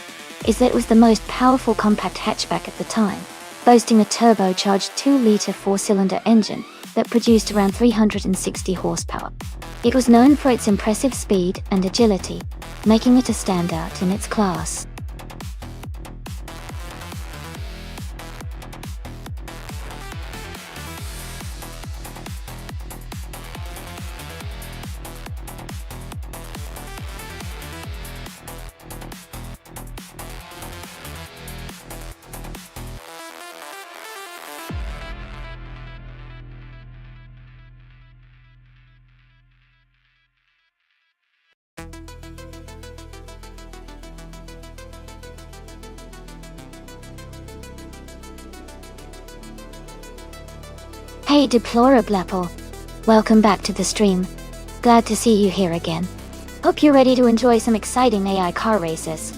is that it was the most powerful compact hatchback at the time, boasting a turbocharged 2-liter 4-cylinder engine that produced around 360 horsepower. It was known for its impressive speed and agility, making it a standout in its class. Hey Deplorable Apple, welcome back to the stream. Glad to see you here again. Hope you're ready to enjoy some exciting AI car races.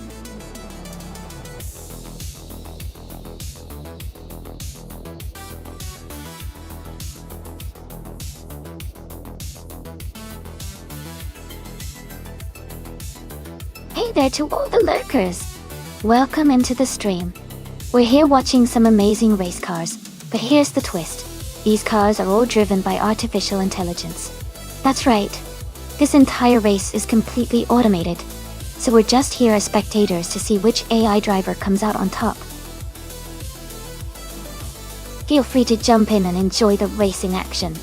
Hey there to all the lurkers! Welcome into the stream. We're here watching some amazing race cars, but here's the twist. These cars are all driven by artificial intelligence. That's right. This entire race is completely automated, so we're just here as spectators to see which AI driver comes out on top. Feel free to jump in and enjoy the racing action.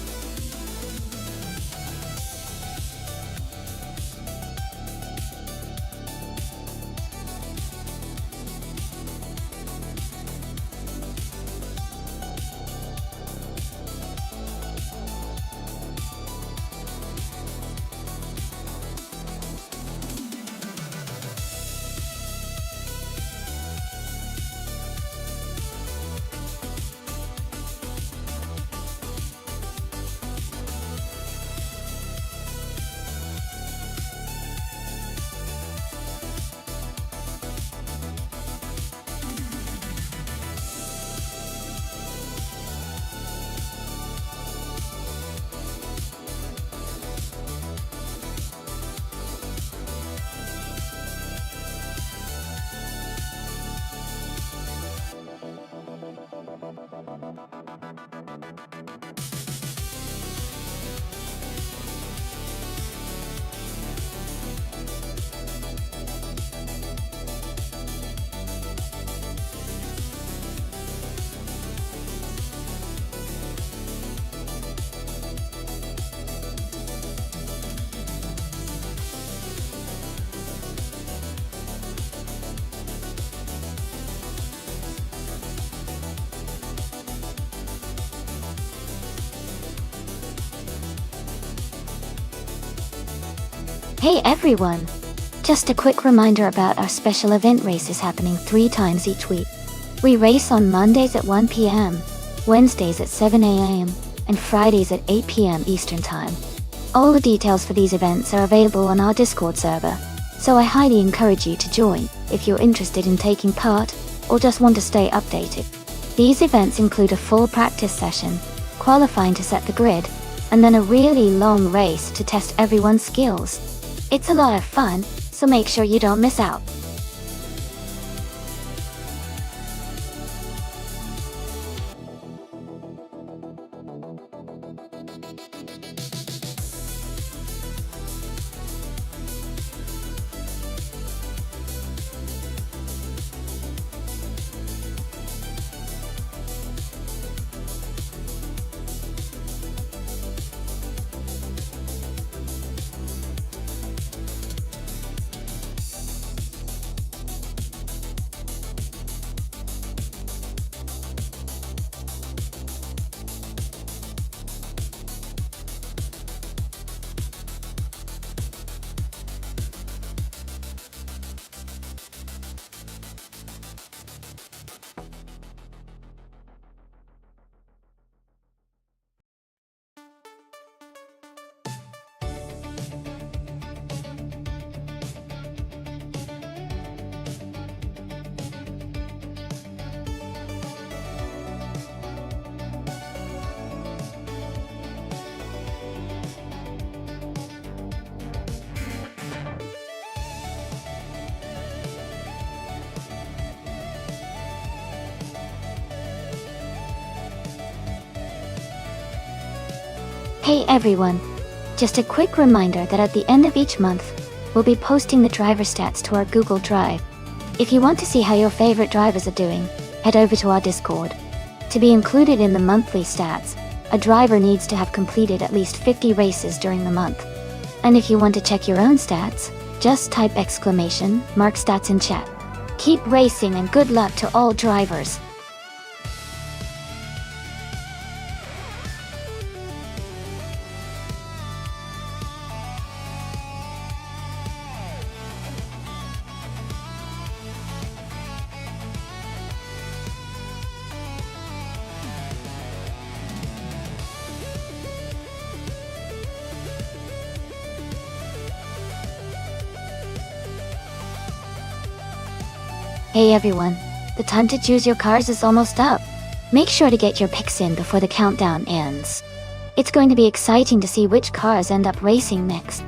Hey everyone! Just a quick reminder about our special event races happening 3 times each week. We race on Mondays at 1 p.m., Wednesdays at 7 a.m., and Fridays at 8 p.m. Eastern Time. All the details for these events are available on our Discord server, so I highly encourage you to join if you're interested in taking part or just want to stay updated. These events include a full practice session, qualifying to set the grid, and then a really long race to test everyone's skills. It's a lot of fun, so make sure you don't miss out. Hey everyone! Just a quick reminder that at the end of each month, we'll be posting the driver stats to our Google Drive. If you want to see how your favorite drivers are doing, head over to our Discord. To be included in the monthly stats, a driver needs to have completed at least 50 races during the month. And if you want to check your own stats, just type !stats in chat. Keep racing and good luck to all drivers! Hey everyone, the time to choose your cars is almost up. Make sure to get your picks in before the countdown ends. It's going to be exciting to see which cars end up racing next.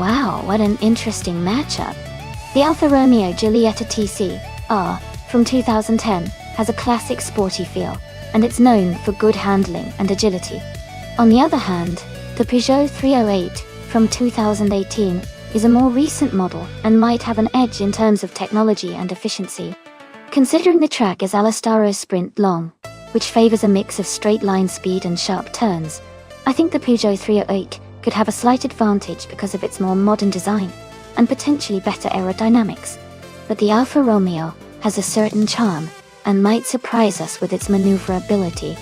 Wow, what an interesting matchup. The Alfa Romeo Giulietta TC-R from 2010 has a classic sporty feel, and it's known for good handling and agility. On the other hand, the Peugeot 308 from 2018 is a more recent model and might have an edge in terms of technology and efficiency. Considering the track is Alastaro Sprint long, which favors a mix of straight-line speed and sharp turns, I think the Peugeot 308 could have a slight advantage because of its more modern design and potentially better aerodynamics. But the Alfa Romeo has a certain charm and might surprise us with its maneuverability.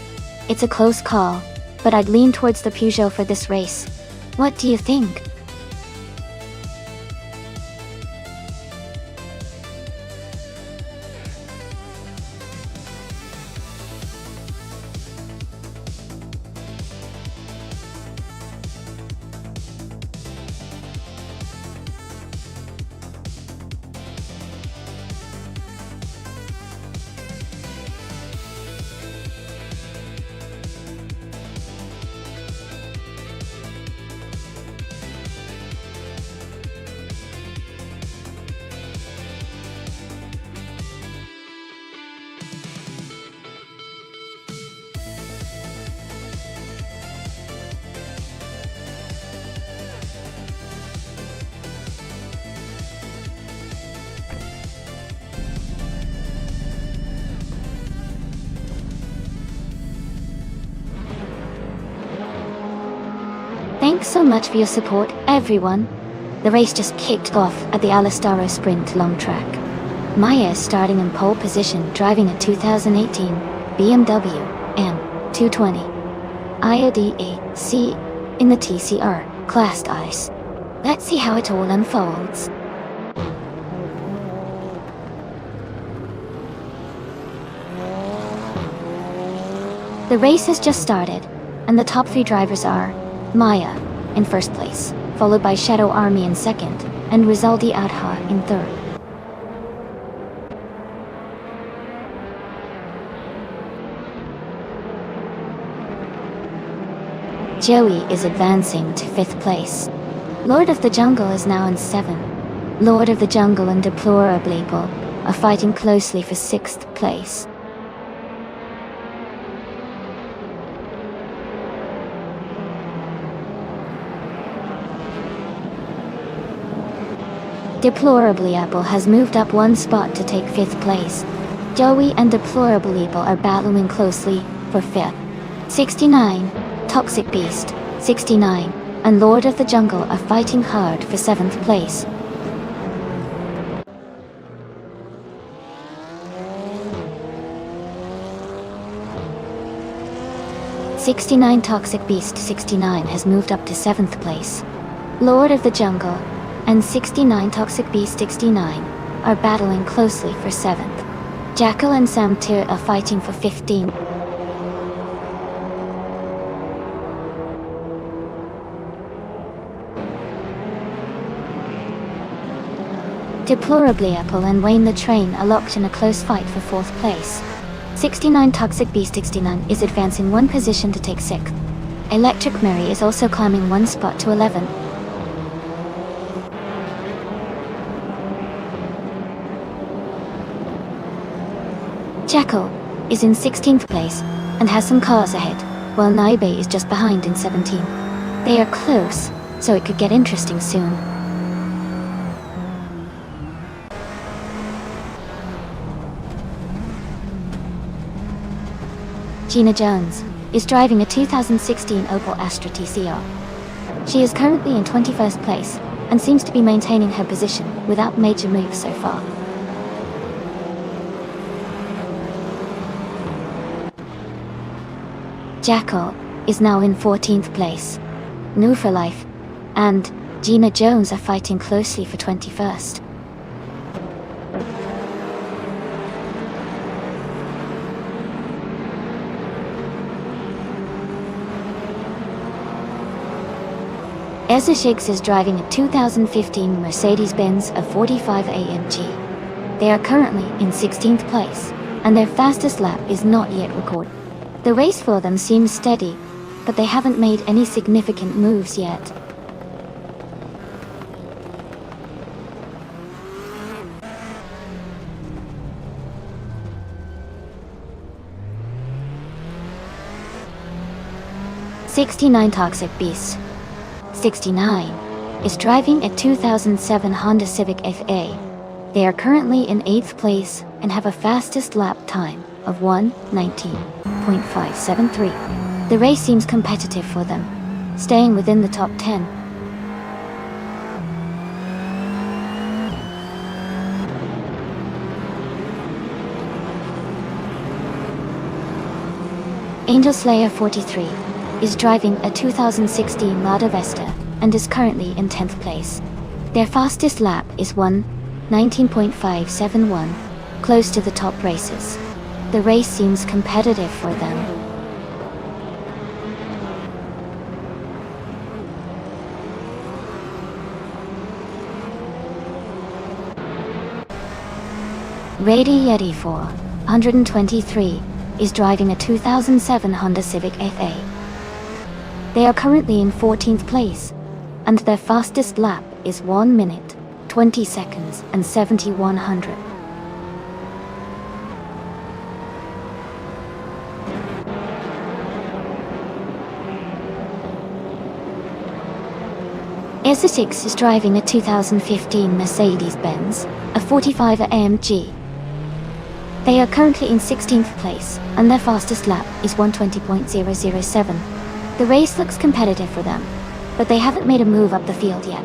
It's a close call, but I'd lean towards the Peugeot for this race. What do you think? Thanks so much for your support, everyone. The race just kicked off at the Alastaro Sprint long track. Maya is starting in pole position, driving a 2018 BMW M220 IODAC in the TCR Class Ice. Let's see how it all unfolds. The race has just started, and the top three drivers are Maya in first place, followed by Shadow Army in second, and Rizaldi Adha in third. Joey is advancing to fifth place. Lord of the Jungle is now in seventh. Lord of the Jungle and Deplorable are fighting closely for sixth place. Deplorably Apple has moved up one spot to take fifth place. Joey and Deplorable Apple are battling closely for fifth. 69, Toxic Beast, 69, and Lord of the Jungle are fighting hard for seventh place. '69 Toxic Beast 69 has moved up to seventh place. Lord of the Jungle and 69 Toxic Beast 69 are battling closely for 7th. Jackal and Samtir are fighting for 15th. Deplorably Apple and Wayne the Train are locked in a close fight for 4th place. 69 Toxic Beast 69 is advancing one position to take 6th. Electric Mary is also climbing one spot to 11th. Jackal is in 16th place and has some cars ahead, while Naibe is just behind in 17th. They are close, so it could get interesting soon. Gina Jones is driving a 2016 Opel Astra TCR. She is currently in 21st place and seems to be maintaining her position without major moves so far. Jackal is now in 14th place. New for Life and Gina Jones are fighting closely for 21st. Ezra Shiggs is driving a 2015 Mercedes-Benz A45 AMG. They are currently in 16th place, and their fastest lap is not yet recorded. The race for them seems steady, but they haven't made any significant moves yet. 69 Toxic Beast. 69 is driving a 2007 Honda Civic FA. They are currently in 8th place and have a fastest lap time of 1:19.573. The race seems competitive for them, staying within the top 10. Angel Slayer 43 is driving a 2016 Lada Vesta and is currently in 10th place. Their fastest lap is 1:19.571, close to the top races. The race seems competitive for them. Rady Yeti 423 is driving a 2007 Honda Civic FA. They are currently in 14th place, and their fastest lap is 1 minute, 20 seconds and 7100. S6 is driving a 2015 Mercedes-Benz, a 45 AMG. They are currently in 16th place, and their fastest lap is 1:20.007. The race looks competitive for them, but they haven't made a move up the field yet.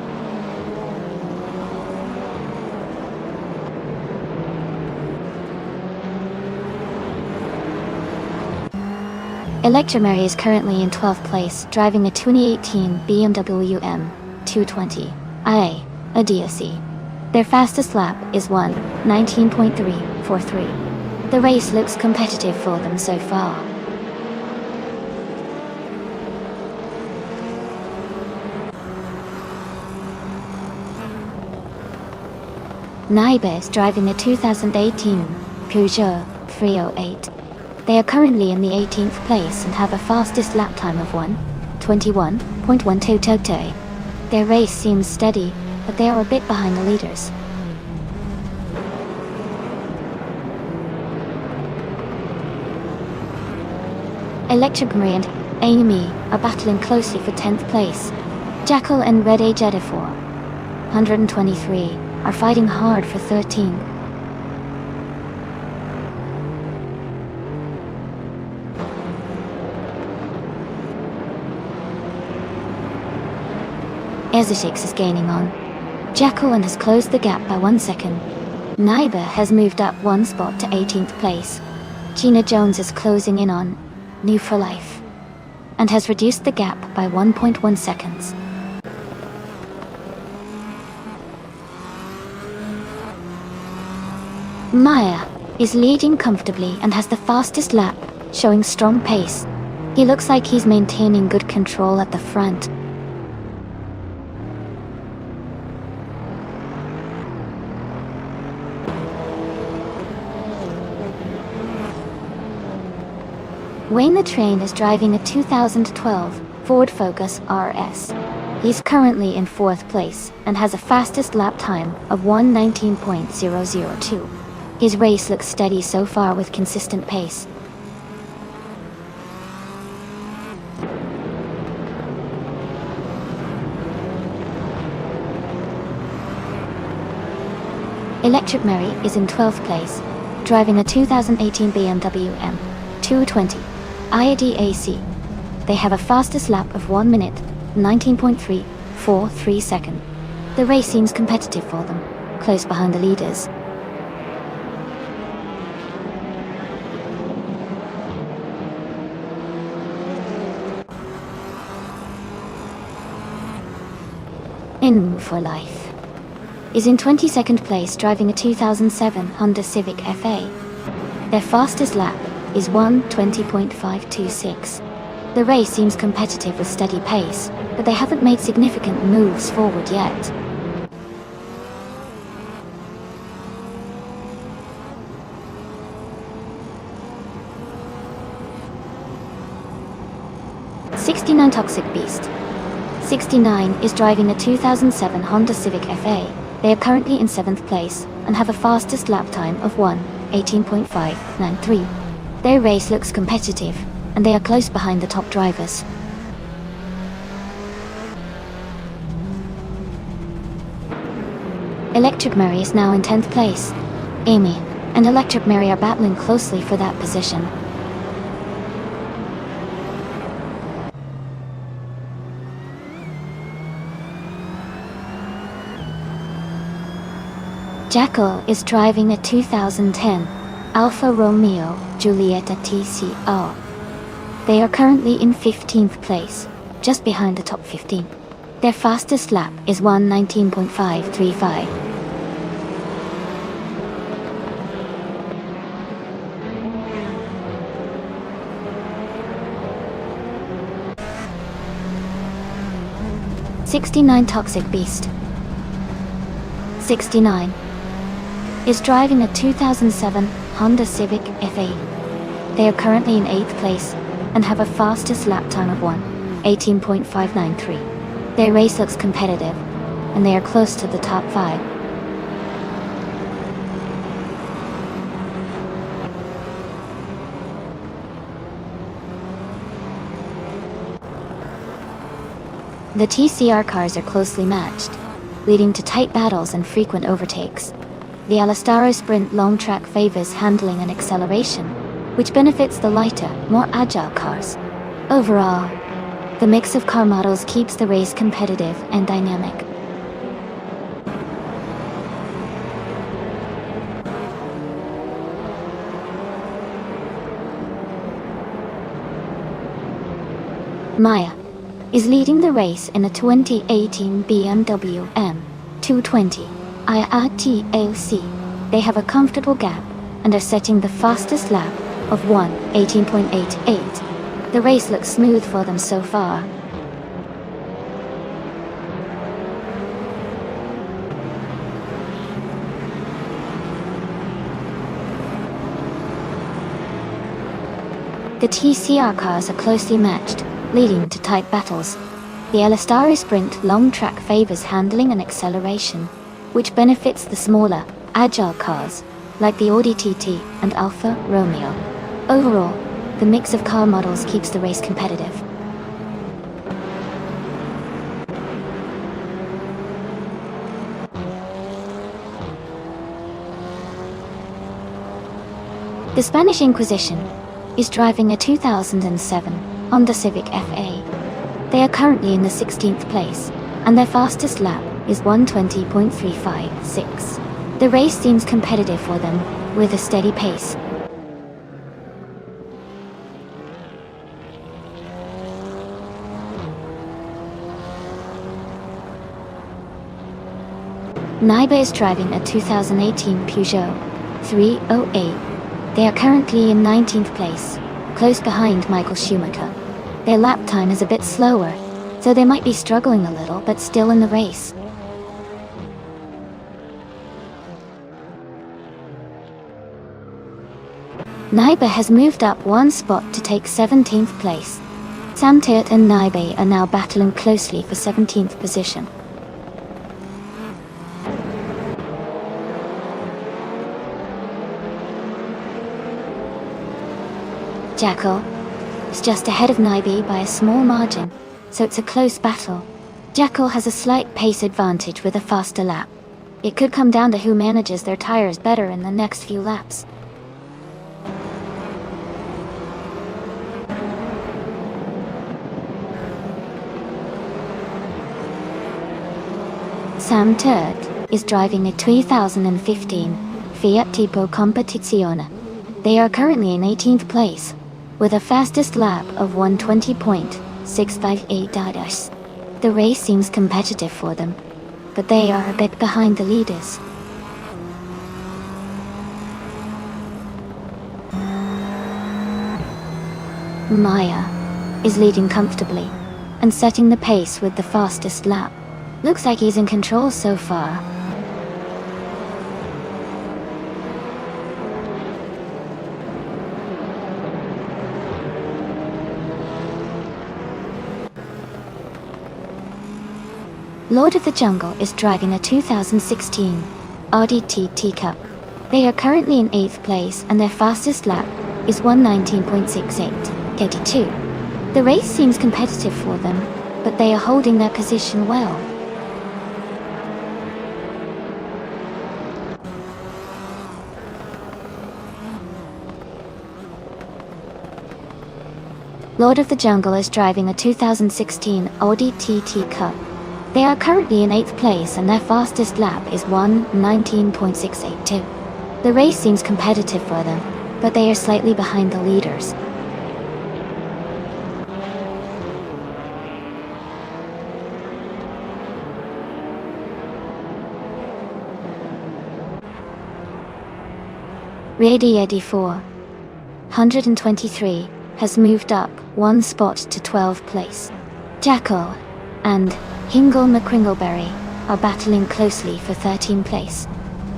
Electromary is currently in 12th place, driving a 2018 BMW M220 IA, a DOC. Their fastest lap is 1:19.343. The race looks competitive for them so far. Naiba is driving a 2018 Peugeot 308. They are currently in the 18th place and have a fastest lap time of 1:21.122. Their race seems steady, but they are a bit behind the leaders. Electric Marie and Amy are battling closely for 10th place. Jackal and Red Age 123 are fighting hard for 13. Ezeshix is gaining on Jackal and has closed the gap by 1 second. Naiba has moved up 1 spot to 18th place. Gina Jones is closing in on New for Life and has reduced the gap by 1.1 seconds. Maya is leading comfortably and has the fastest lap, showing strong pace. He looks like he's maintaining good control at the front. Wayne the Train is driving a 2012 Ford Focus RS. He's currently in 4th place and has a fastest lap time of 1:19.002. His race looks steady so far with consistent pace. Electric Mary is in 12th place, driving a 2018 BMW M220 IADAC. They have a fastest lap of 1 minute, 19.343 seconds. The race seems competitive for them, close behind the leaders. In for Life is in 22nd place, driving a 2007 Honda Civic FA. Their fastest lap is 1:20.526. The race seems competitive with steady pace, but they haven't made significant moves forward yet. '69 Toxic Beast. 69 is driving a 2007 Honda Civic FA. They are currently in 7th place and have a fastest lap time of 1:18.593. Their race looks competitive, and they are close behind the top drivers. Electric Mary is now in 10th place. Amy and Electric Mary are battling closely for that position. Jackal is driving a 2010 Alfa Romeo Giulietta TCR. They are currently in 15th place, just behind the top 15. Their fastest lap is 1:19.535. '69 Toxic Beast. 69 is driving a 2007 Honda Civic FA. They are currently in 8th place and have a fastest lap time of 1:18.593. Their race looks competitive, and they are close to the top 5. The TCR cars are closely matched, leading to tight battles and frequent overtakes. The Alastaro Sprint long track favors handling and acceleration, which benefits the lighter, more agile cars. Overall, the mix of car models keeps the race competitive and dynamic. Maya is leading the race in a 2018 BMW M220 IATLC. They have a comfortable gap and are setting the fastest lap of 1:18.88. The race looks smooth for them so far. The TCR cars are closely matched, leading to tight battles. The Alastaro Sprint long track favors handling and acceleration, which benefits the smaller, agile cars, like the Audi TT and Alfa Romeo. Overall, the mix of car models keeps the race competitive. The Spanish Inquisition is driving a 2007 Honda Civic FA. They are currently in the 16th place, and their fastest lap is 1:20.356. The race seems competitive for them, with a steady pace. Naiba is driving a 2018 Peugeot 308. They are currently in 19th place, close behind Michael Schumacher. Their lap time is a bit slower, so they might be struggling a little, but still in the race. Naiba has moved up one spot to take 17th place. Samtet and Naiba are now battling closely for 17th position. Jackal is just ahead of Naiba by a small margin, so it's a close battle. Jackal has a slight pace advantage with a faster lap. It could come down to who manages their tires better in the next few laps. Sam Turd is driving a 2015 Fiat Tipo Competizione. They are currently in 18th place, with a fastest lap of 1:20.658. The race seems competitive for them, but they are a bit behind the leaders. Maya is leading comfortably and setting the pace with the fastest lap. Looks like he's in control so far. Lord of the Jungle is driving a 2016 Audi TT Cup. They are currently in 8th place and their fastest lap is 1:19.68.32. The race seems competitive for them, but they are holding their position well. Lord of the Jungle is driving a 2016 Audi TT Cup. They are currently in 8th place and their fastest lap is 1:19.682. The race seems competitive for them, but they are slightly behind the leaders. Ready 423 has moved up 1 spot to 12th place. Jackal and Hingle McCringleberry are battling closely for 13th place.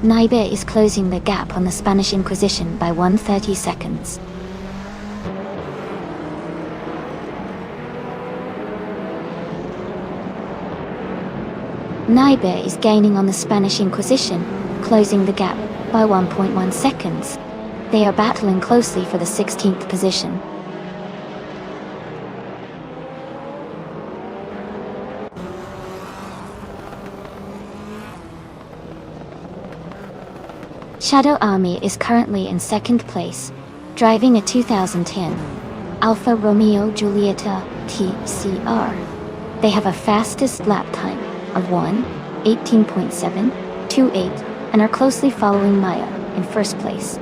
Naibe is closing the gap on the Spanish Inquisition by 130 seconds. Naibe is gaining on the Spanish Inquisition, closing the gap by 1.1 seconds. They are battling closely for the 16th position. Shadow Army is currently in 2nd place, driving a 2010 Alfa Romeo Giulietta TCR. They have a fastest lap time of 1:18.728 and are closely following Maya in 1st place.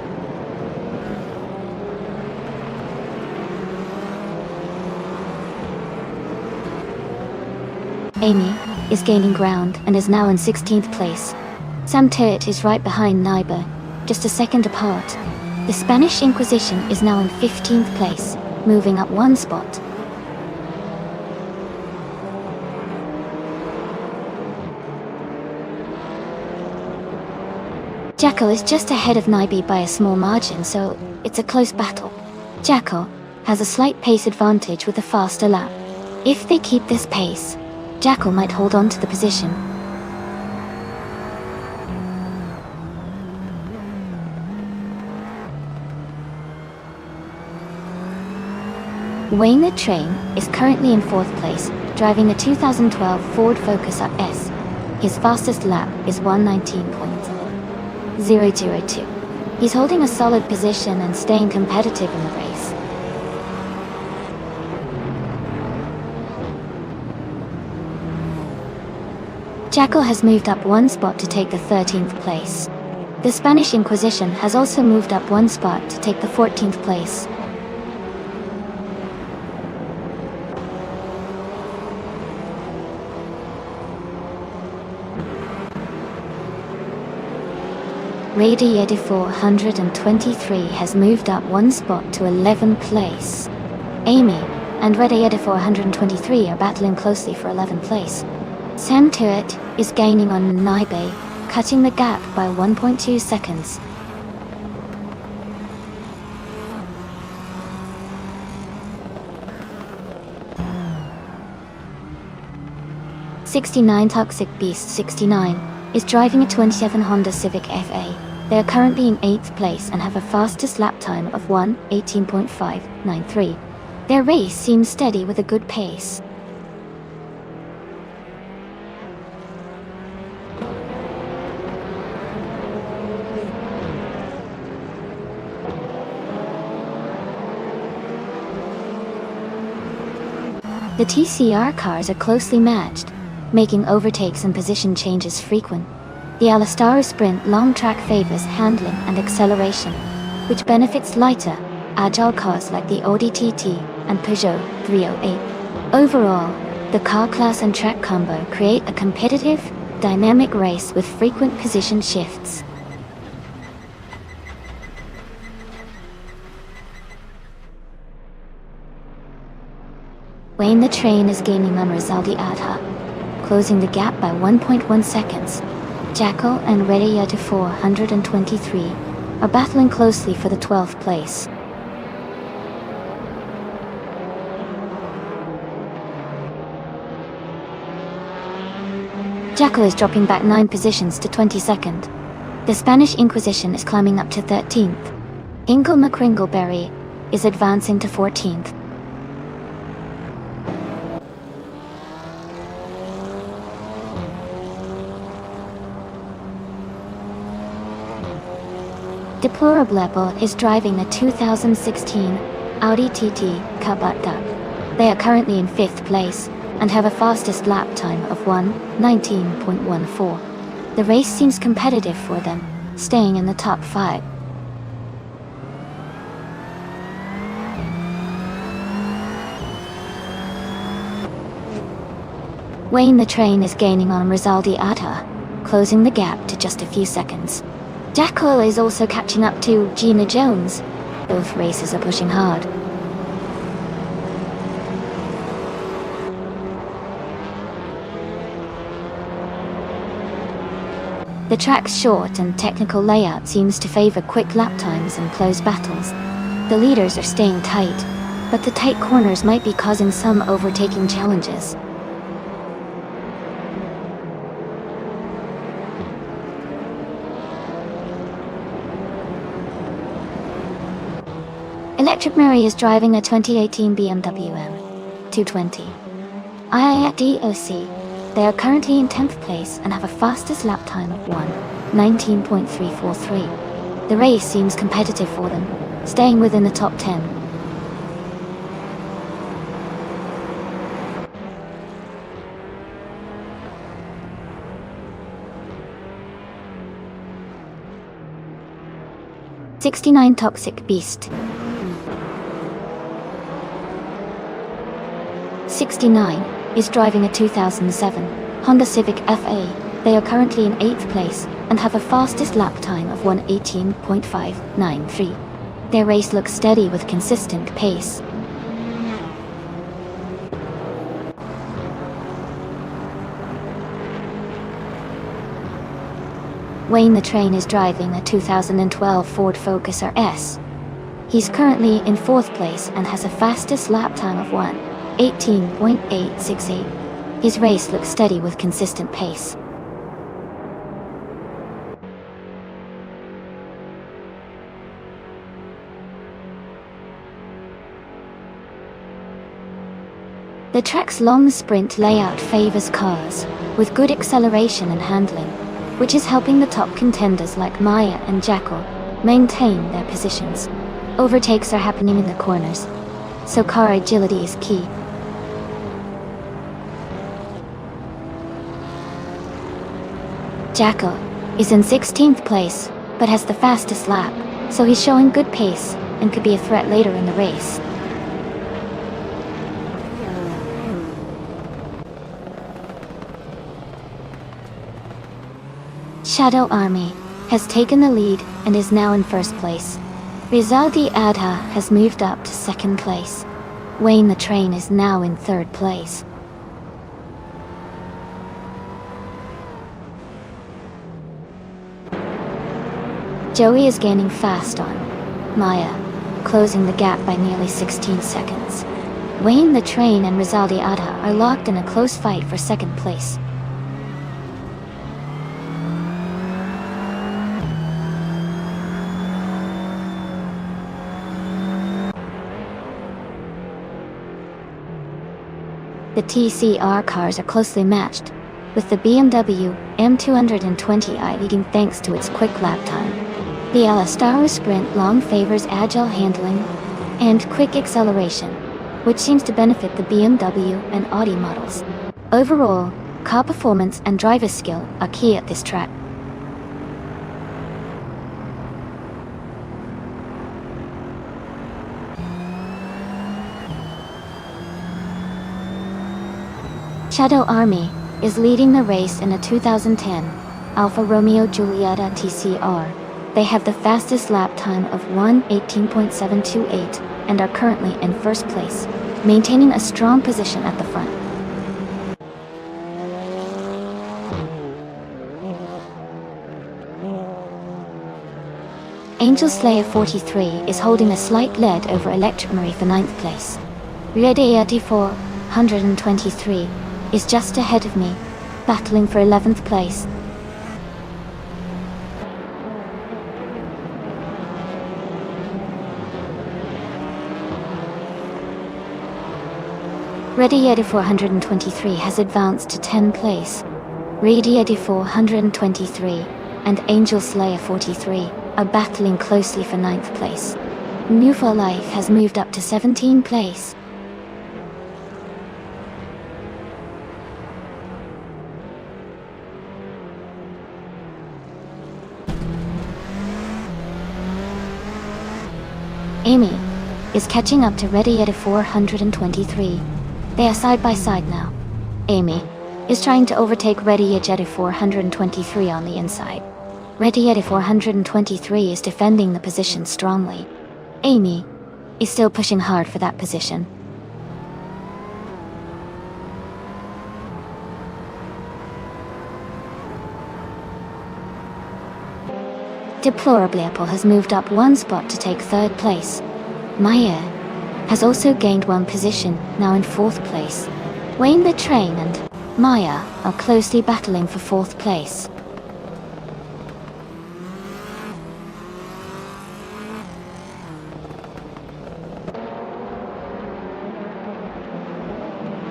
Amy is gaining ground and is now in 16th place. Sam Turret is right behind Naiba, just a second apart. The Spanish Inquisition is now in 15th place, moving up 1 spot. Jackal is just ahead of Naibe by a small margin, so it's a close battle. Jackal has a slight pace advantage with a faster lap. If they keep this pace, Jackal might hold on to the position. Wayne the Train is currently in 4th place, driving a 2012 Ford Focus RS. His fastest lap is 1:19.002. He's holding a solid position and staying competitive in the race. Jackal has moved up 1 spot to take the 13th place. The Spanish Inquisition has also moved up 1 spot to take the 14th place. Radiator 423 has moved up 1 spot to 11th place. Amy and Radiator 423 are battling closely for 11th place. Sam Turret is gaining on Naibe, cutting the gap by 1.2 seconds. '69 Toxic Beast 69 is driving a 27 Honda Civic FA. They are currently in 8th place and have a fastest lap time of 1:18.593. Their race seems steady with a good pace. The TCR cars are closely matched, making overtakes and position changes frequent. The Alastaro Sprint long track favors handling and acceleration, which benefits lighter, agile cars like the Audi TT and Peugeot 308. Overall, the car class and track combo create a competitive, dynamic race with frequent position shifts. Wayne the Train is gaining on Rizaldi Adha, closing the gap by 1.1 seconds. Jackal and Radiator 423 are battling closely for the 12th place. Jackal is dropping back 9 positions to 22nd. The Spanish Inquisition is climbing up to 13th. Ingle McCringleberry is advancing to 14th. Deplorable is driving a 2016 Audi TT Kabata. They are currently in 5th place and have a fastest lap time of 1:19.14. The race seems competitive for them, staying in the top 5. Wayne the Train is gaining on Rizaldi Atta, closing the gap to just a few seconds. Jackal is also catching up to Gina Jones. Both races are pushing hard. The track's short and technical layout seems to favor quick lap times and close battles. The leaders are staying tight, but the tight corners might be causing some overtaking challenges. Electric Mary is driving a 2018 BMW M220 IIDOC. They are currently in 10th place and have a fastest lap time of 1:19.343. The race seems competitive for them, staying within the top 10. '69 Toxic Beast. 69 is driving a 2007 Honda Civic FA. They are currently in 8th place and have a fastest lap time of 1:18.593. Their race looks steady with consistent pace. Wayne the Train is driving a 2012 Ford Focus RS. He's currently in 4th place and has a fastest lap time of 1:18.868. His race looks steady with consistent pace. The track's long sprint layout favors cars with good acceleration and handling, which is helping the top contenders like Maya and Jackal maintain their positions. Overtakes are happening in the corners, so car agility is key. Jackal is in 16th place, but has the fastest lap, so he's showing good pace and could be a threat later in the race. Shadow Army has taken the lead and is now in 1st place. Rizaldi Adha has moved up to 2nd place. Wayne the Train is now in 3rd place. Joey is gaining fast on Maya, closing the gap by nearly 16 seconds. Wayne the Train and Rizaldi Adha are locked in a close fight for 2nd place. The TCR cars are closely matched, with the BMW M220i leading thanks to its quick lap time. The Alastaro Sprint Long favors agile handling and quick acceleration, which seems to benefit the BMW and Audi models. Overall, car performance and driver skill are key at this track. Shadow Army is leading the race in a 2010 Alfa Romeo Giulietta TCR. They have the fastest lap time of 1:18.728 and are currently in 1st place, maintaining a strong position at the front. Angel Slayer 43 is holding a slight lead over Electric Marie for 9th place. Radiati 423 is just ahead of me, battling for 11th place. Radiati 423 has advanced to 10th place. Radiati 423 and Angel Slayer 43 are battling closely for 9th place. New for Life has moved up to 17th place. Amy is catching up to Ready at a 423. They are side by side now. Amy is trying to overtake Ready at a 423 on the inside. Ready at a 423 is defending the position strongly. Amy is still pushing hard for that position. Deplorably Apple has moved up one spot to take 3rd place. Maya has also gained one position, now in 4th place. Wayne the Train and Maya are closely battling for 4th place.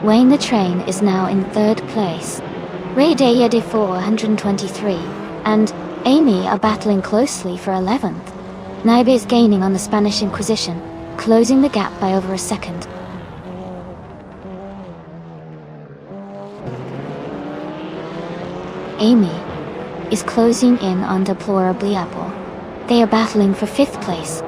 Wayne the Train is now in 3rd place. Ray Day at 423 and Amy are battling closely for 11th. Naibe is gaining on the Spanish Inquisition, closing the gap by over a second. Amy is closing in on Deplorably Apple. They are battling for 5th place.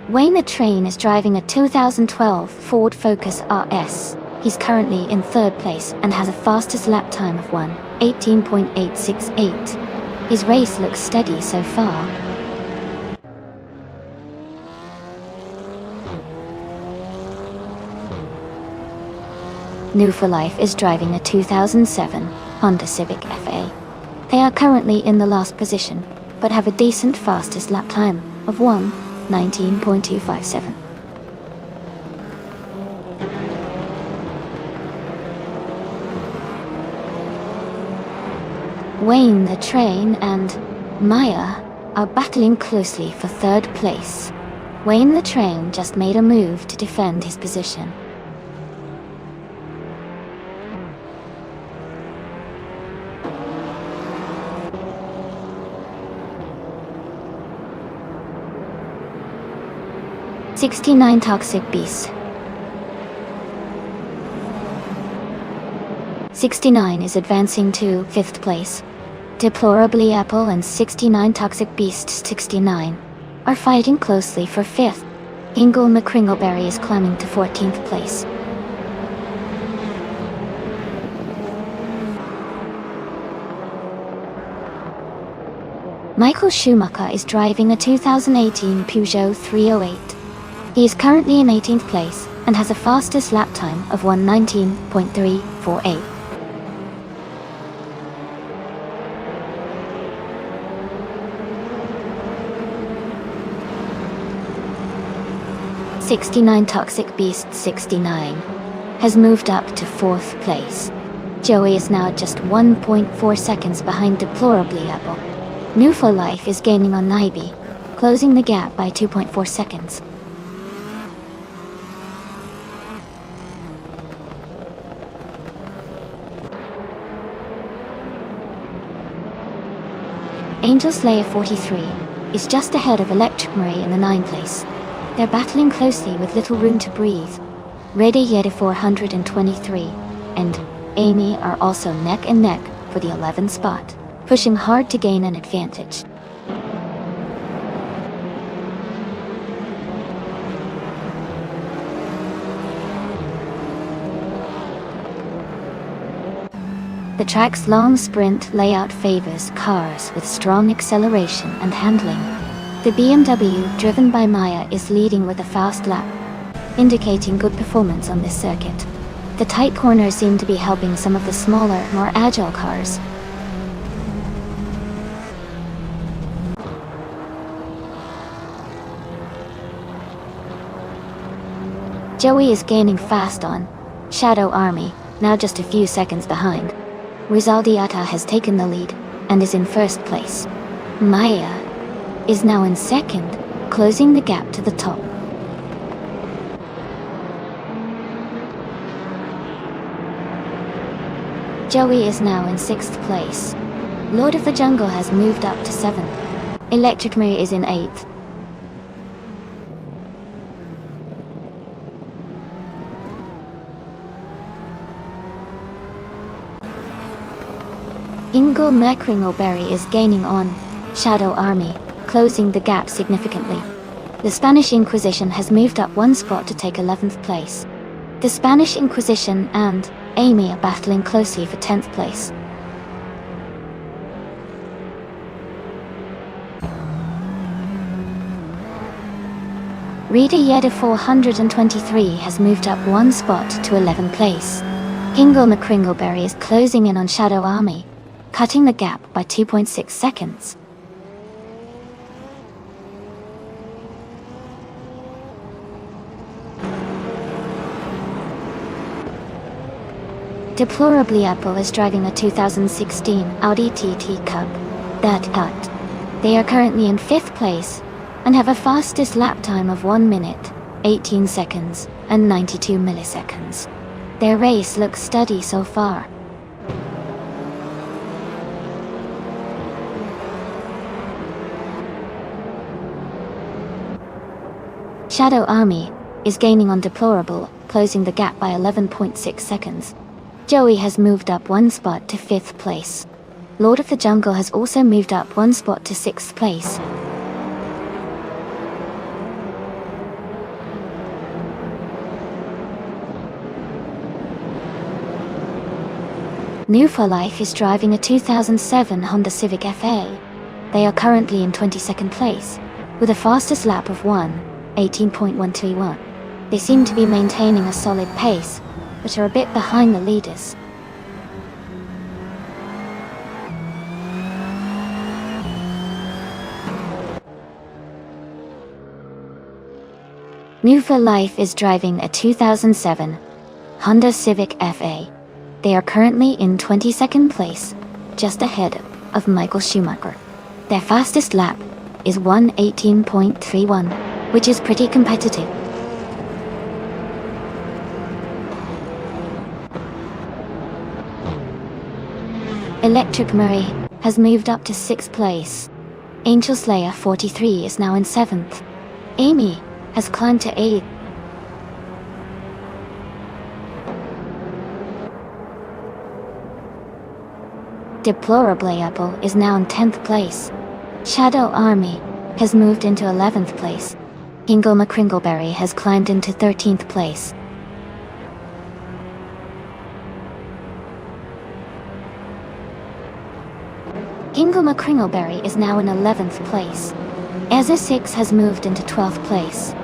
Wayne the Train is driving a 2012 Ford Focus RS. He's currently in 3rd place and has a fastest lap time of 1:18.868. His race looks steady so far. New for Life is driving a 2007 Honda Civic FA. They are currently in the last position, but have a decent fastest lap time of 1:19.257. Wayne the Train and Maya are battling closely for 3rd place. Wayne the Train just made a move to defend his position. '69 Toxic Beast. 69 is advancing to 5th place. Deplorably Apple and 69 Toxic Beast 69 are fighting closely for 5th. Ingle McCringleberry is climbing to 14th place. Michael Schumacher is driving a 2018 Peugeot 308. He is currently in 18th place and has a fastest lap time of 1:19.348. '69 Toxic Beast 69 has moved up to 4th place. Joey is now just 1.4 seconds behind Deplorably Apple. New for Life is gaining on Naibe, closing the gap by 2.4 seconds. Angel Slayer 43 is just ahead of Electric Marie in the 9th place. They're battling closely with little room to breathe. Ready Yeti 423 and Amy are also neck and neck for the 11th spot, pushing hard to gain an advantage. The track's long sprint layout favors cars with strong acceleration and handling. The BMW, driven by Maya, is leading with a fast lap, indicating good performance on this circuit. The tight corners seem to be helping some of the smaller, more agile cars. Joey is gaining fast on Shadow Army, now just a few seconds behind. Rizaldiata has taken the lead and is in 1st place. Maya is now in 2nd, closing the gap to the top. Joey is now in 6th place. Lord of the Jungle has moved up to 7th. Electric Mary is in 8th. Ingle McCringleberry is gaining on Shadow Army, closing the gap significantly. The Spanish Inquisition has moved up 1 spot to take 11th place. The Spanish Inquisition and Amy are battling closely for 10th place. Rita Yeda 423 has moved up 1 spot to 11th place. Ingle McCringleberry is closing in on Shadow Army, cutting the gap by 2.6 seconds. Deplorably Apple is driving a 2016 Audi TT Cup. That cut. They are currently in 5th place and have a fastest lap time of 1 minute, 18 seconds, and 92 milliseconds. Their race looks steady so far. Shadow Army is gaining on Deplorable, closing the gap by 11.6 seconds. Joey has moved up 1 spot to 5th place. Lord of the Jungle has also moved up 1 spot to 6th place. New for Life is driving a 2007 Honda Civic FA. They are currently in 22nd place, with a fastest lap of 1:18.121. They seem to be maintaining a solid pace, but are a bit behind the leaders. New for Life is driving a 2007 Honda Civic FA. They are currently in 22nd place, just ahead of Michael Schumacher. Their fastest lap is 1:18.31, which is pretty competitive. Electric Murray has moved up to 6th place. Angel Slayer 43 is now in 7th. Amy has climbed to 8th. Deplorably Apple is now in 10th place. Shadow Army has moved into 11th place. Ingle McCringleberry has climbed into 13th place. Ingle McCringleberry is now in 11th place. Ezra 6 has moved into 12th place.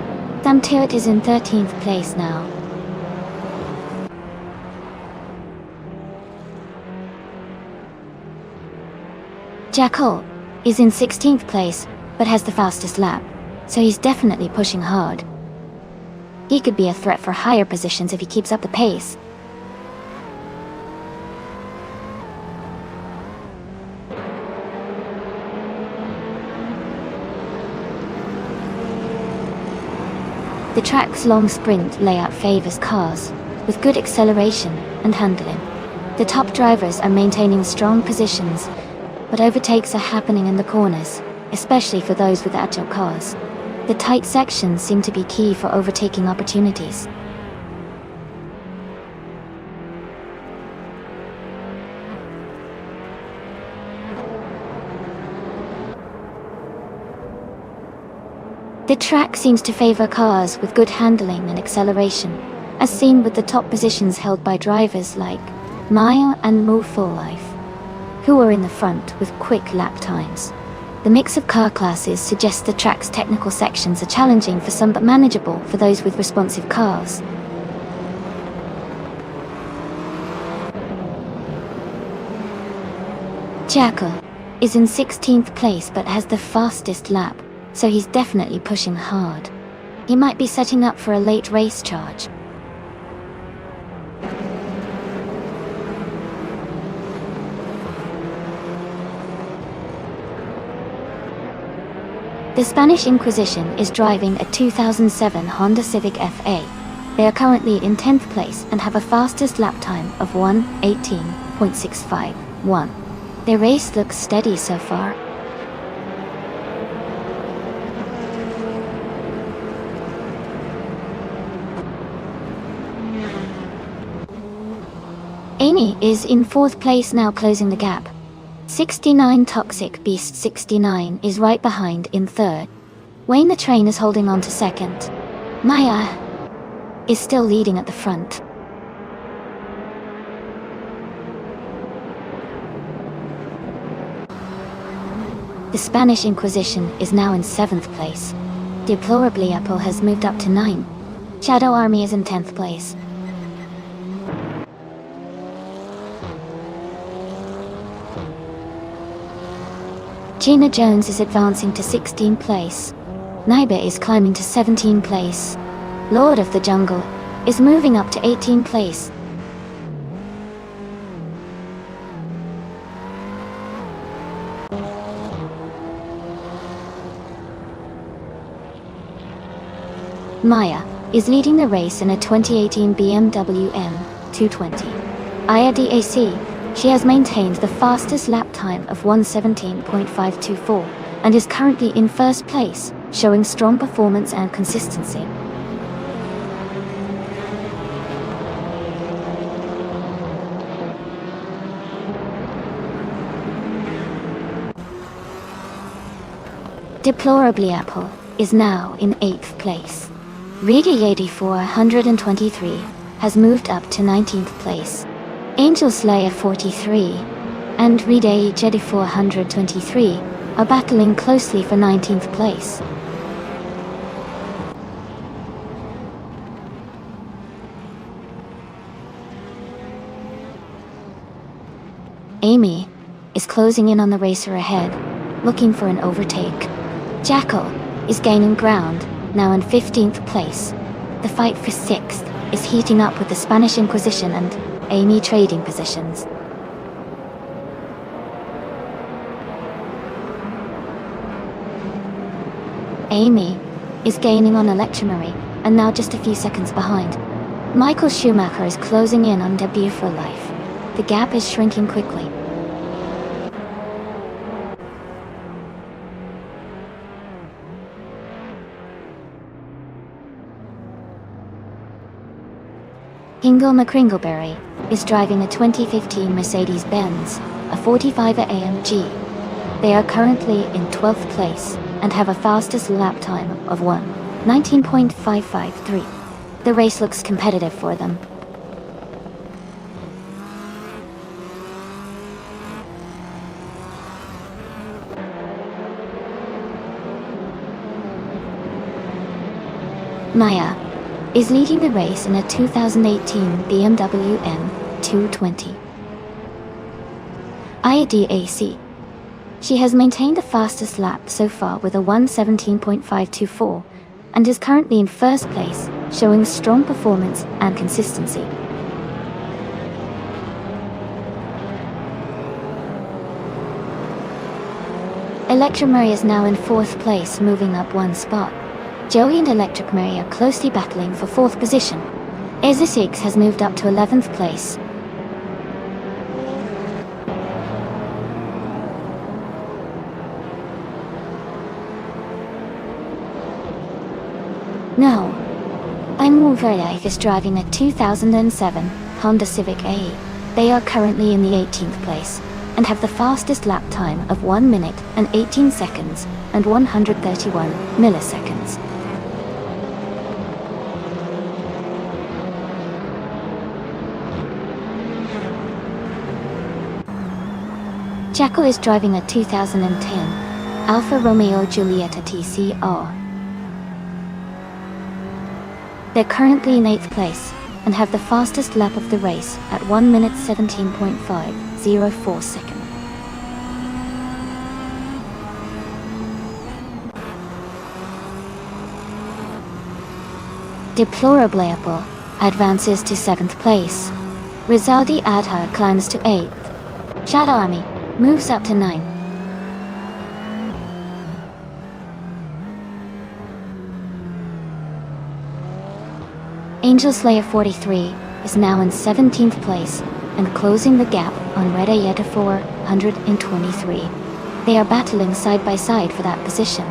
Sam Tirrett is in 13th place now. Jackal is in 16th place, but has the fastest lap, so he's definitely pushing hard. He could be a threat for higher positions if he keeps up the pace. The track's long sprint layout favors cars, with good acceleration and handling. The top drivers are maintaining strong positions, but overtakes are happening in the corners, especially for those with agile cars. The tight sections seem to be key for overtaking opportunities. The track seems to favor cars with good handling and acceleration, as seen with the top positions held by drivers like Maya and Mo For Life, who are in the front with quick lap times. The mix of car classes suggests the track's technical sections are challenging for some but manageable for those with responsive cars. Jackal is in 16th place but has the fastest lap, so he's definitely pushing hard. He might be setting up for a late race charge. The Spanish Inquisition is driving a 2007 Honda Civic FA. They are currently in 10th place and have a fastest lap time of 1:18. 12.651. The race looks steady so far. Amy is in 4th place now, closing the gap. 69 Toxic Beast 69 is right behind in 3rd. Wayne the Train is holding on to 2nd. Maya is still leading at the front. The Spanish Inquisition is now in 7th place. Deplorably Apple has moved up to 9. Shadow Army is in 10th place. Gina Jones is advancing to 16th place. Naiba is climbing to 17th place. Lord of the Jungle is moving up to 18th place. Maya is leading the race in a 2018 BMW M220 IADAC. She has maintained the fastest lap time of 1:17.524 and is currently in 1st place, showing strong performance and consistency. Deplorably Apple is now in 8th place. Rigi 8423 has moved up to 19th place. Angel Slayer 43 and Ride Jedi 423 are battling closely for 19th place. Amy is closing in on the racer ahead, looking for an overtake. Jackal is gaining ground, now in 15th place. The fight for 6th is heating up with the Spanish Inquisition and Amy trading positions. Amy is gaining on Electromarie and now just a few seconds behind. Michael Schumacher is closing in on Debut for Life. The gap is shrinking quickly. Hingle McCringleberry is driving a 2015 Mercedes-Benz, a 45er AMG. They are currently in 12th place and have a fastest lap time of 1:19.553. The race looks competitive for them. Maya is leading the race in a 2018 BMW M220 IADAC. She has maintained the fastest lap so far with a 1:17.524 and is currently in 1st place, showing strong performance and consistency. Electromarie is now in 4th place, moving up 1 spot. Joey and Electric Mary are closely battling for 4th position. Ezra6 has moved up to 11th place. No. Life is driving a 2007 Honda Civic AE. They are currently in the 18th place and have the fastest lap time of 1 minute and 18 seconds and 131 milliseconds. Jackal is driving a 2010 Alfa Romeo Giulietta TCR. They're currently in 8th place and have the fastest lap of the race at 1 minute 17.504 seconds. Deplorably Apple advances to 7th place. Rizaldi Adha climbs to 8th. Shadow Army moves up to 9. Angel Slayer 43 is now in 17th place and closing the gap on Radiator 423. They are battling side by side for that position.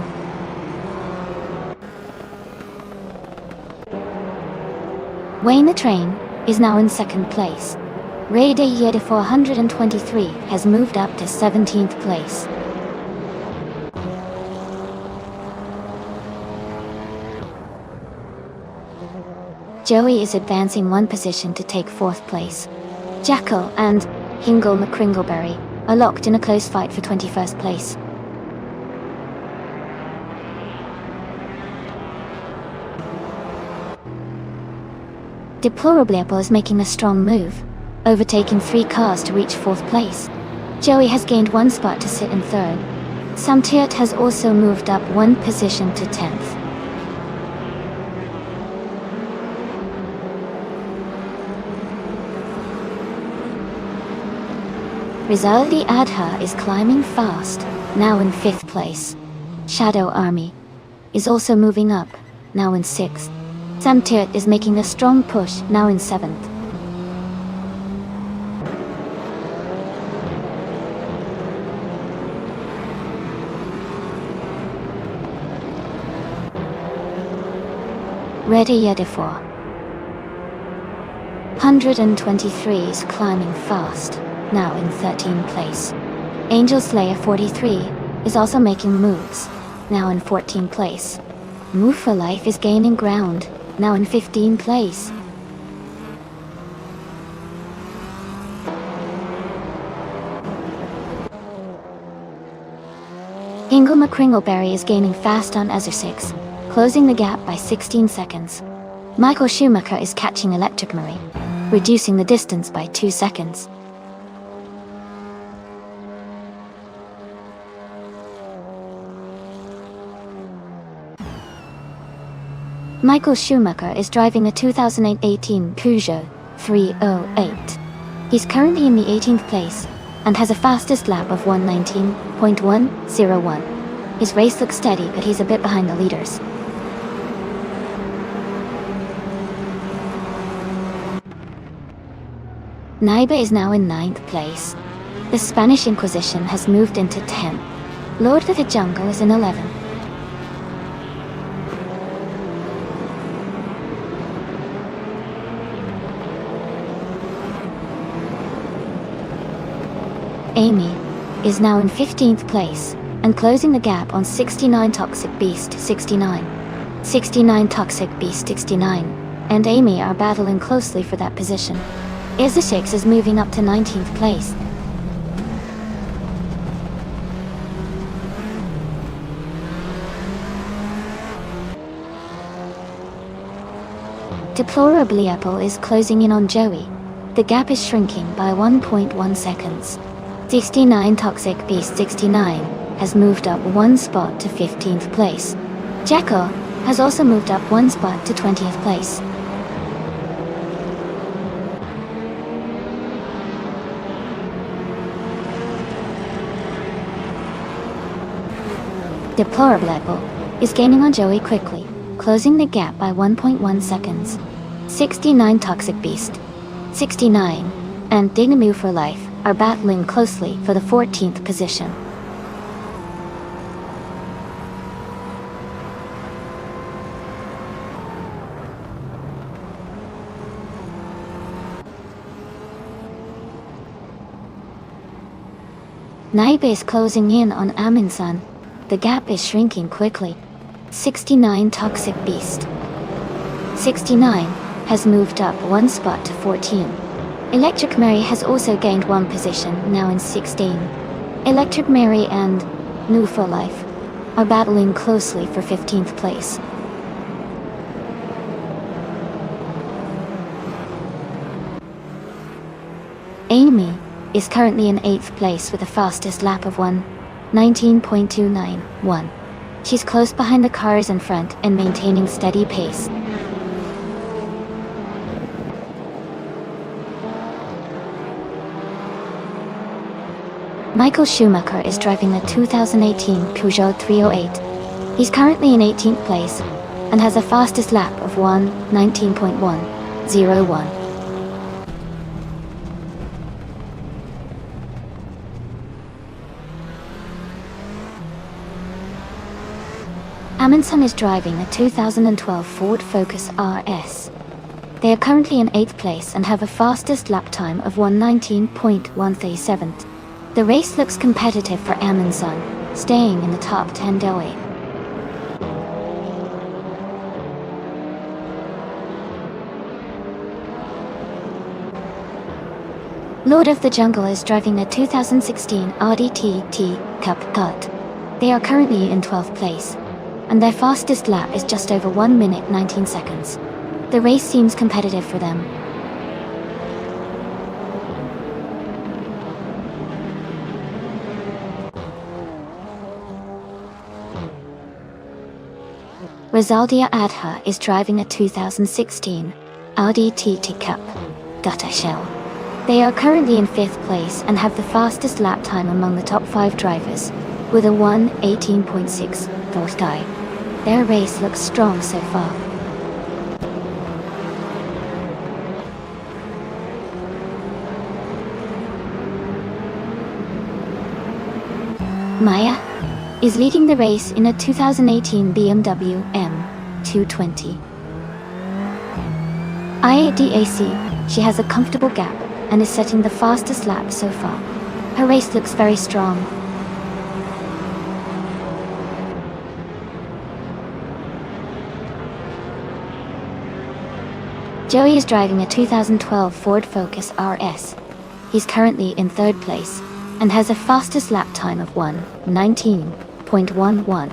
Wayne the Train is now in second place. Radiator 423 has moved up to 17th place. Joey is advancing one position to take 4th place. Jackal and Hingle McCringleberry are locked in a close fight for 21st place. Deplorably Apple is making a strong move, overtaking 3 cars to reach 4th place. Joey has gained 1 spot to sit in 3rd. Samtiert has also moved up 1 position to 10th. Rizaldi Adha is climbing fast, now in 5th place. Shadow Army is also moving up, now in 6th. Samtiert is making a strong push, now in 7th. Radiator 423 is climbing fast, now in 13th place. Angel Slayer 43 is also making moves, now in 14th place. Move for Life is gaining ground, now in 15th place. Hingle McCringleberry is gaining fast on Azure 6, closing the gap by 16 seconds. Michael Schumacher is catching Electric Marie, reducing the distance by 2 seconds. Michael Schumacher is driving a 2018 Peugeot 308. He's currently in the 18th place and has a fastest lap of 1:19.101. His race looks steady, but he's a bit behind the leaders. Naiba is now in 9th place. The Spanish Inquisition has moved into 10th. Lord of the Jungle is in 11th. Amy is now in 15th place and closing the gap on 69 Toxic Beast 69. 69 Toxic Beast 69 and Amy are battling closely for that position. Izashix is moving up to 19th place. Deplorably Apple is closing in on Joey. The gap is shrinking by 1.1 seconds. 69 Toxic Beast 69 has moved up 1 spot to 15th place. Jackal has also moved up 1 spot to 20th place. Deplorable Apple is gaining on Joey quickly, closing the gap by 1.1 seconds. 69 Toxic Beast 69 and Dignamu for Life are battling closely for the 14th position. Naibe is closing in on Aminsan. The gap is shrinking quickly. 69 Toxic Beast 69 has moved up 1 spot to 14. Electric Mary has also gained 1 position, now in 16. Electric Mary and New for Life are battling closely for 15th place. Amy is currently in 8th place with a fastest lap of 1:19.291. She's close behind the cars in front and maintaining steady pace. Michael Schumacher is driving the 2018 Peugeot 308. He's currently in 18th place and has a fastest lap of 1:19.101. Amundsen is driving a 2012 Ford Focus RS. They are currently in 8th place and have a fastest lap time of 1:19.137. The race looks competitive for Amundsen, staying in the top 10 DOE. Lord of the Jungle is driving a 2016 Audi TT Cup Cut. They are currently in 12th place, and their fastest lap is just over 1 minute 19 seconds. The race seems competitive for them. Rosaldia Adha is driving a 2016 Audi TT Cup Gutter Shell. They are currently in 5th place and have the fastest lap time among the top 5 drivers, with a 1:18.6 thought time. Their race looks strong so far. Maya is leading the race in a 2018 BMW M220. IADAC, she has a comfortable gap and is setting the fastest lap so far. Her race looks very strong. Joey is driving a 2012 Ford Focus RS. He's currently in 3rd place and has a fastest lap time of 1:19.11.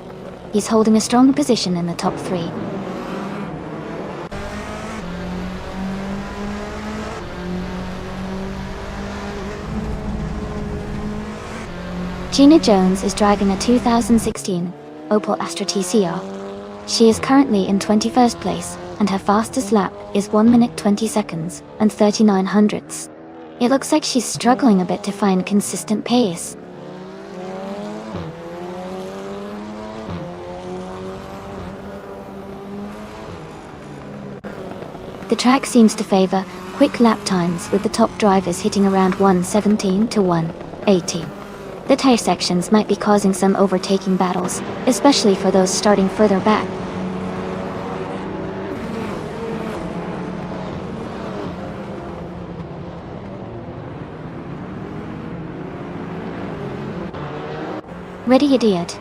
He's holding a strong position in the top 3. Gina Jones is driving a 2016 Opel Astra TCR. She is currently in 21st place, and her fastest lap is 1 minute 20 seconds and 39 hundredths. It looks like she's struggling a bit to find consistent pace. The track seems to favor quick lap times, with the top drivers hitting around 1:17 to 1:18. The tire sections might be causing some overtaking battles, especially for those starting further back. Ready idiot.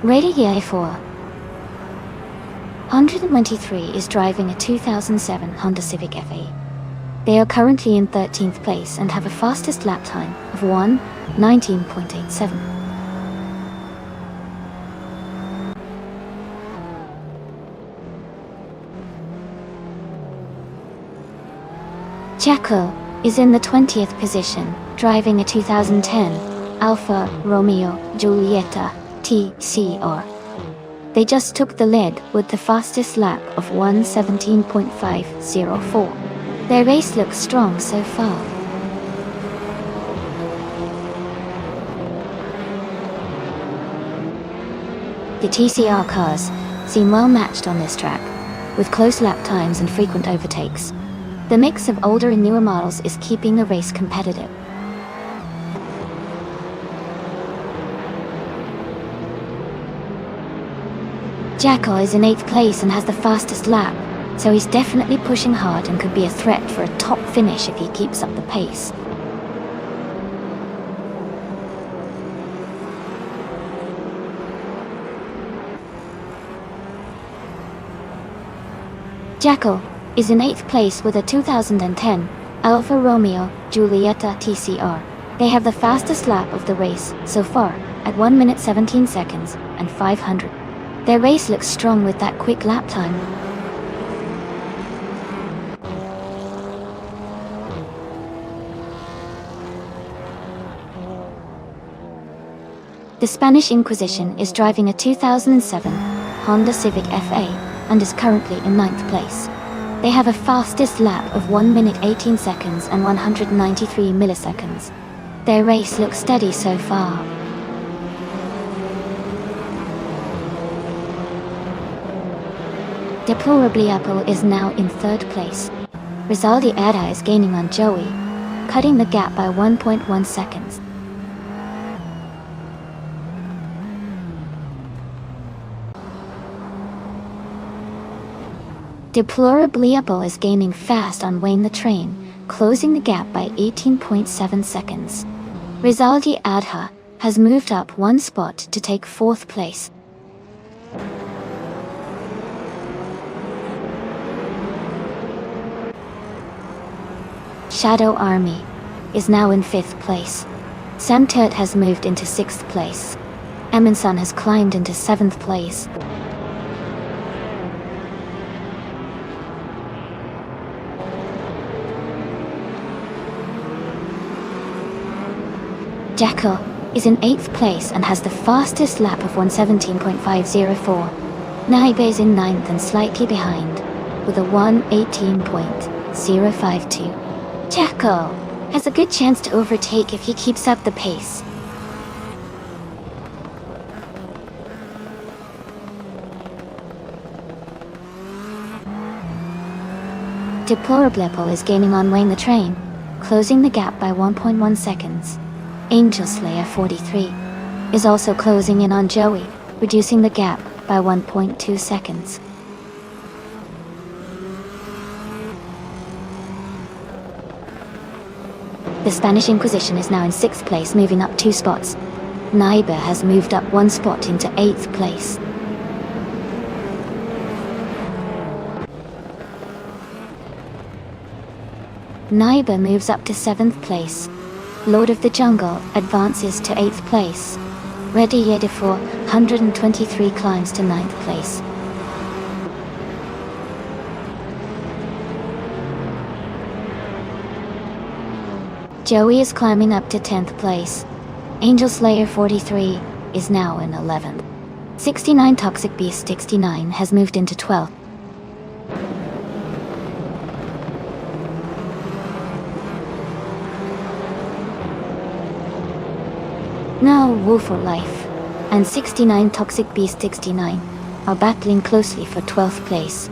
Ready yeah 4. 123 is driving a 2007 Honda Civic FE. They are currently in 13th place and have a fastest lap time of 1:19.87. Jacko is in the 20th position, driving a 2010 Alfa Romeo Giulietta TCR. They just took the lead with the fastest lap of 1:17.504. Their race looks strong so far. The TCR cars seem well matched on this track, with close lap times and frequent overtakes. The mix of older and newer models is keeping the race competitive. Jacko is in 8th place and has the fastest lap, so he's definitely pushing hard and could be a threat for a top finish if he keeps up the pace. Jacko is in 8th place with a 2010 Alfa Romeo Giulietta TCR. They have the fastest lap of the race so far at 1 minute 17 seconds and 500. Their race looks strong with that quick lap time. The Spanish Inquisition is driving a 2007 Honda Civic FA and is currently in 9th place. They have a fastest lap of 1 minute 18 seconds and 193 milliseconds. Their race looks steady so far. Deplorably Apple is now in 3rd place. Rizaldi Ada is gaining on Joey, cutting the gap by 1.1 seconds. Deplorably is gaining fast on Wayne the Train, closing the gap by 18.7 seconds. Rizaldi Adha has moved up one spot to take 4th place. Shadow Army is now in 5th place. Samtert has moved into 6th place. Eminson has climbed into 7th place. Jekyll is in 8th place and has the fastest lap of 1:17.504. Naibe is in 9th and slightly behind, with a 1:18.052. Jekyll has a good chance to overtake if he keeps up the pace. Deplorable is gaining on Wayne the Train, closing the gap by 1.1 seconds. Angel Slayer 43 is also closing in on Joey, reducing the gap by 1.2 seconds. The Spanish Inquisition is now in 6th place, moving up 2 spots. Naibe has moved up 1 spot into 8th place. Naibe moves up to 7th place. Lord of the Jungle advances to 8th place. Ready Yedifor 123 climbs to 9th place. Joey is climbing up to 10th place. Angel Slayer 43 is now in 11th. 69 Toxic Beast 69 has moved into 12th. Now Wolf for Life and 69 Toxic Beast 69 are battling closely for 12th place.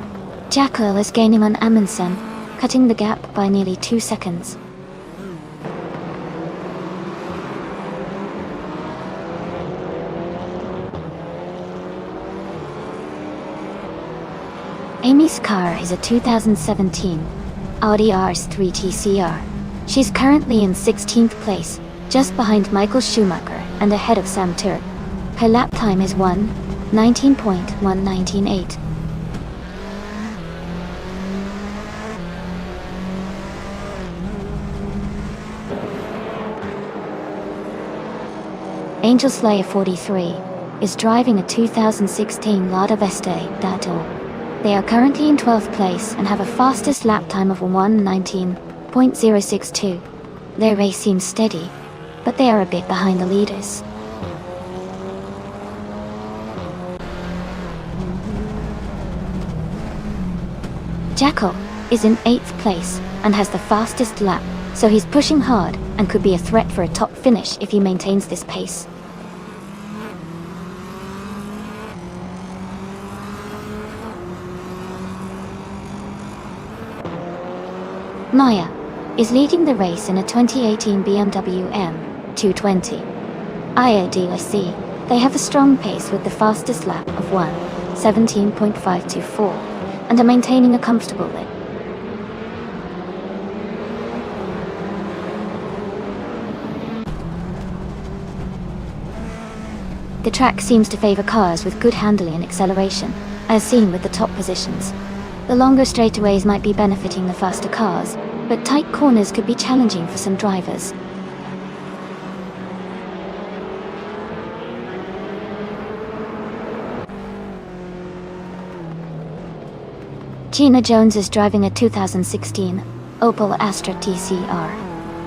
Jackal is gaining on Amundsen, cutting the gap by nearly 2 seconds. Amy's car is a 2017 Audi RS3 TCR. She's currently in 16th place, just behind Michael Schumacher and ahead of Sam Turk. Her lap time is 1:19.198. Angel Slayer 43 is driving a 2016 Lada Veste Dato. They are currently in 12th place and have a fastest lap time of 1:19.062. Their race seems steady, but they are a bit behind the leaders. Jackal is in 8th place and has the fastest lap, so he's pushing hard and could be a threat for a top finish if he maintains this pace. Maya is leading the race in a 2018 BMW M220. IADSC, they have a strong pace with the fastest lap of 1:17.524 and are maintaining a comfortable lead. The track seems to favor cars with good handling and acceleration, as seen with the top positions. The longer straightaways might be benefiting the faster cars, but tight corners could be challenging for some drivers. Gina Jones is driving a 2016 Opel Astra TCR.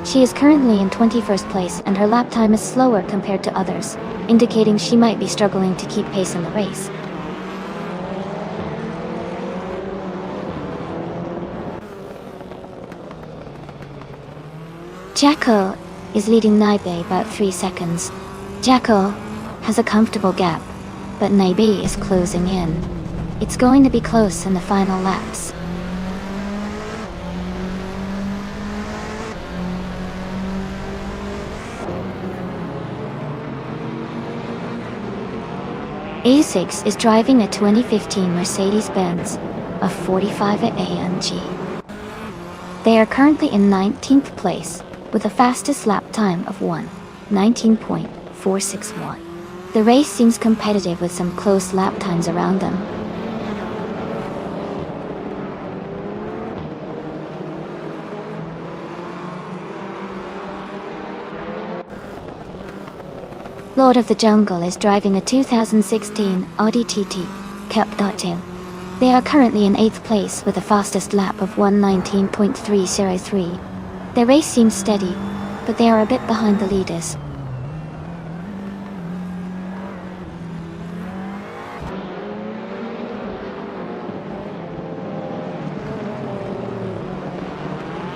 She is currently in 21st place and her lap time is slower compared to others, indicating she might be struggling to keep pace in the race. Jackal is leading Naibe about 3 seconds. Jackal has a comfortable gap, but Naibe is closing in. It's going to be close in the final laps. A6 is driving a 2015 Mercedes-Benz of 45 AMG. They are currently in 19th place, with a fastest lap time of 1:19.461. The race seems competitive with some close lap times around them. Lord of the Jungle is driving a 2016 Audi TT Cup.2. They are currently in 8th place with a fastest lap of 1:19.303. Their race seems steady, but they are a bit behind the leaders.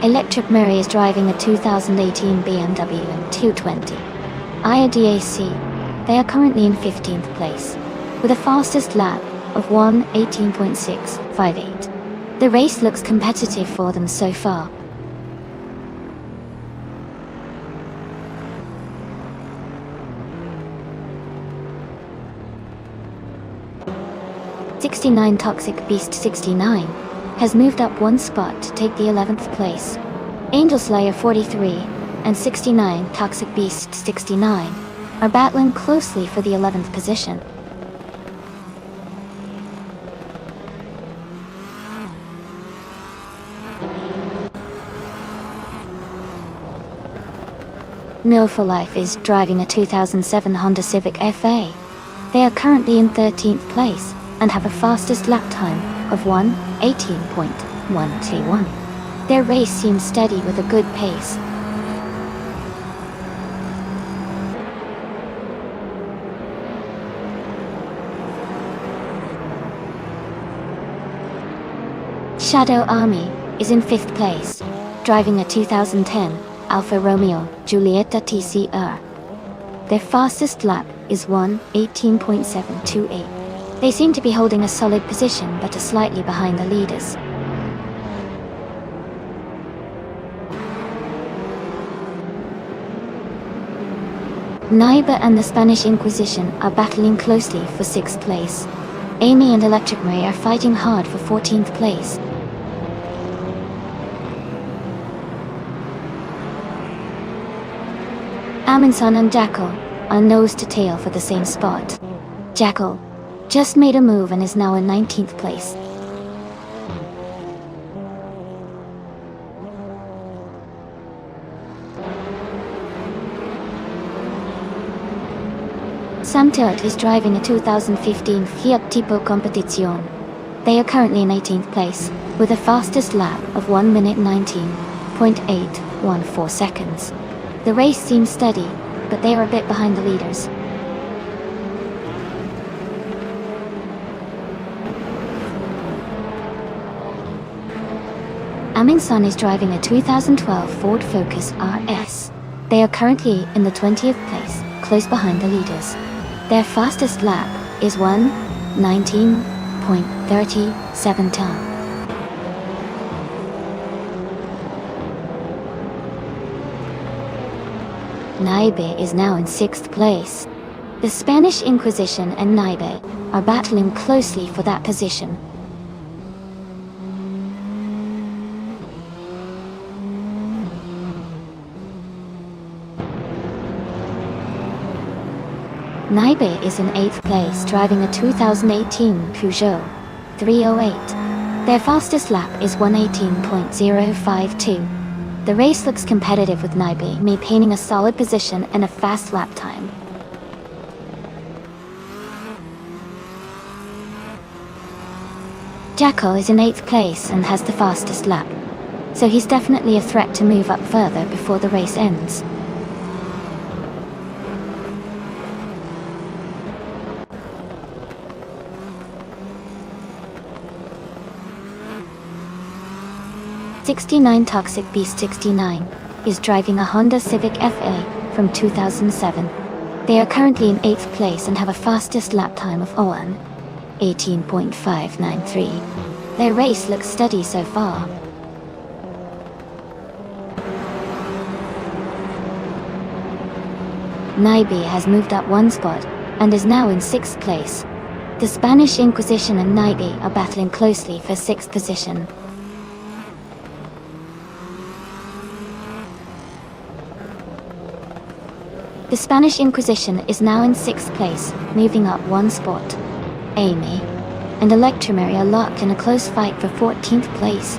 Electric Murray is driving a 2018 BMW M220 IADAC. They are currently in 15th place, with a fastest lap of 1:18.658. The race looks competitive for them so far. '69 Toxic Beast 69 has moved up one spot to take the 11th place. Angel Slayer 43 and 69 Toxic Beast 69 are battling closely for the 11th position. No for Life is driving a 2007 Honda Civic FA. They are currently in 13th place and have a fastest lap time of 1:18.121. Their race seems steady with a good pace. Shadow Army is in 5th place, driving a 2010 Alfa Romeo Giulietta TCR. Their fastest lap is 1:18.728. They seem to be holding a solid position but are slightly behind the leaders. Naiba and the Spanish Inquisition are battling closely for 6th place. Amy and Electric Ray are fighting hard for 14th place. Aminson and Jackal are nose to tail for the same spot. Jackal just made a move and is now in 19th place. Samtiot is driving a 2015 Fiat Tipo Competizione. They are currently in 18th place, with a fastest lap of 1:19.814 seconds. The race seems steady, but they are a bit behind the leaders. Aminson is driving a 2012 Ford Focus RS. They are currently in the 20th place, close behind the leaders. Their fastest lap is 1:19.37 time. Naibe is now in 6th place. The Spanish Inquisition and Naibe are battling closely for that position. Naibe is in 8th place, driving a 2018 Peugeot 308. Their fastest lap is 1:18.052. The race looks competitive with Naibe maintaining a solid position and a fast lap time. Jackal is in 8th place and has the fastest lap, so he's definitely a threat to move up further before the race ends. '69 Toxic Beast 69 is driving a Honda Civic FA from 2007. They are currently in 8th place and have a fastest lap time of 1:18.593. Their race looks steady so far. Naibe has moved up one spot and is now in 6th place. The Spanish Inquisition and Navy are battling closely for 6th position. The Spanish Inquisition is now in 6th place, moving up 1 spot. Amy and Electromary are locked in a close fight for 14th place.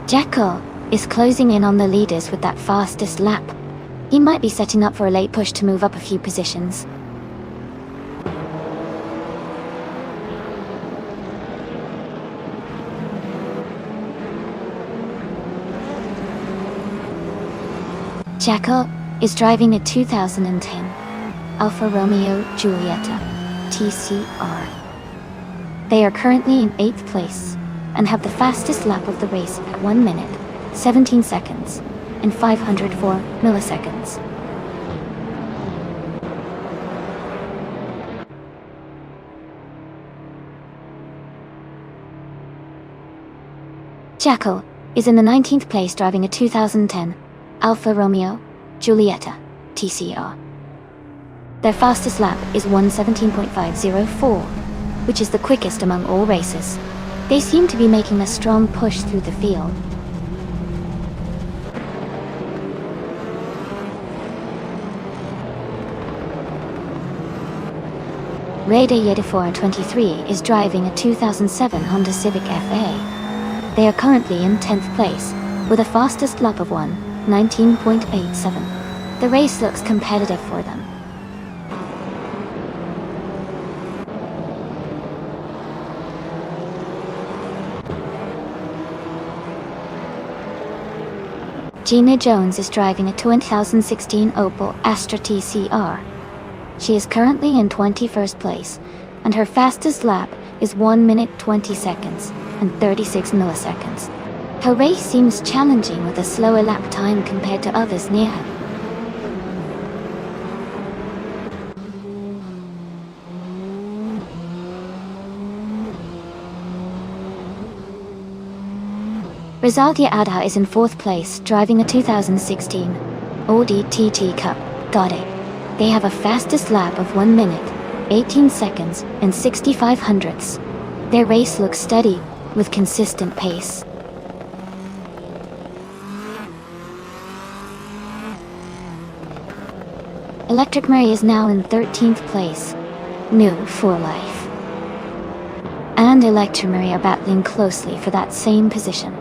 Jackal is closing in on the leaders with that fastest lap. He might be setting up for a late push to move up a few positions. Jackal is driving a 2010 Alfa Romeo Giulietta TCR. They are currently in 8th place and have the fastest lap of the race at 1 minute, 17 seconds, and 504 milliseconds. Jackal is in the 19th place driving a 2010 Alfa Romeo Giulietta TCR. Their fastest lap is 1:17.504, which is the quickest among all races. They seem to be making a strong push through the field. Reda Yedifor 23 is driving a 2007 Honda Civic FA. They are currently in 10th place, with a fastest lap of 1:19.87. The race looks competitive for them. Gina Jones is driving a 2016 Opel Astra TCR. She is currently in 21st place, and her fastest lap is 1 minute 20 seconds and 36 milliseconds. Her race seems challenging with a slower lap time compared to others near her. Rosalia Adha is in 4th place, driving a 2016 Audi TT Cup Gaude. They have a fastest lap of 1 minute, 18 seconds, and 65 hundredths. Their race looks steady, with consistent pace. Electric Murray is now in 13th place, new for life. And Electric Murray are battling closely for that same position.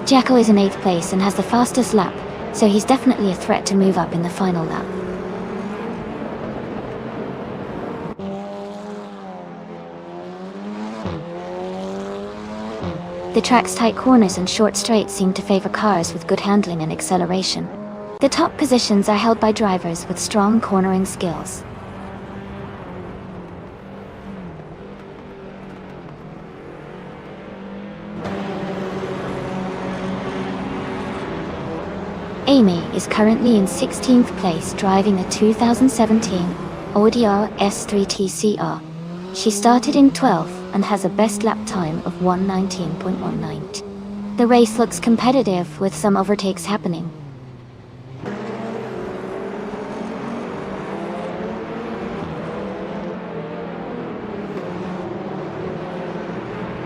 Jackal is in 8th place and has the fastest lap, so he's definitely a threat to move up in the final lap. The track's tight corners and short straights seem to favor cars with good handling and acceleration. The top positions are held by drivers with strong cornering skills. Amy is currently in 16th place driving a 2017 Audi RS3 TCR. She started in 12th and has a best lap time of 1:19.19. The race looks competitive with some overtakes happening.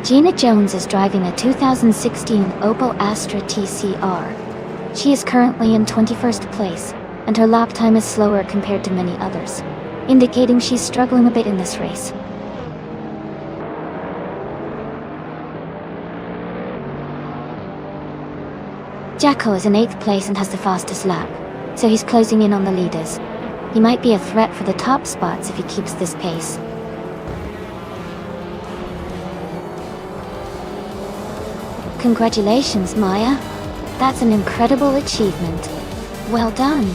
Gina Jones is driving a 2016 Opel Astra TCR. She is currently in 21st place, and her lap time is slower compared to many others, indicating she's struggling a bit in this race. Jackal is in 8th place and has the fastest lap, so he's closing in on the leaders. He might be a threat for the top spots if he keeps this pace. Congratulations, Maya. That's an incredible achievement. Well done.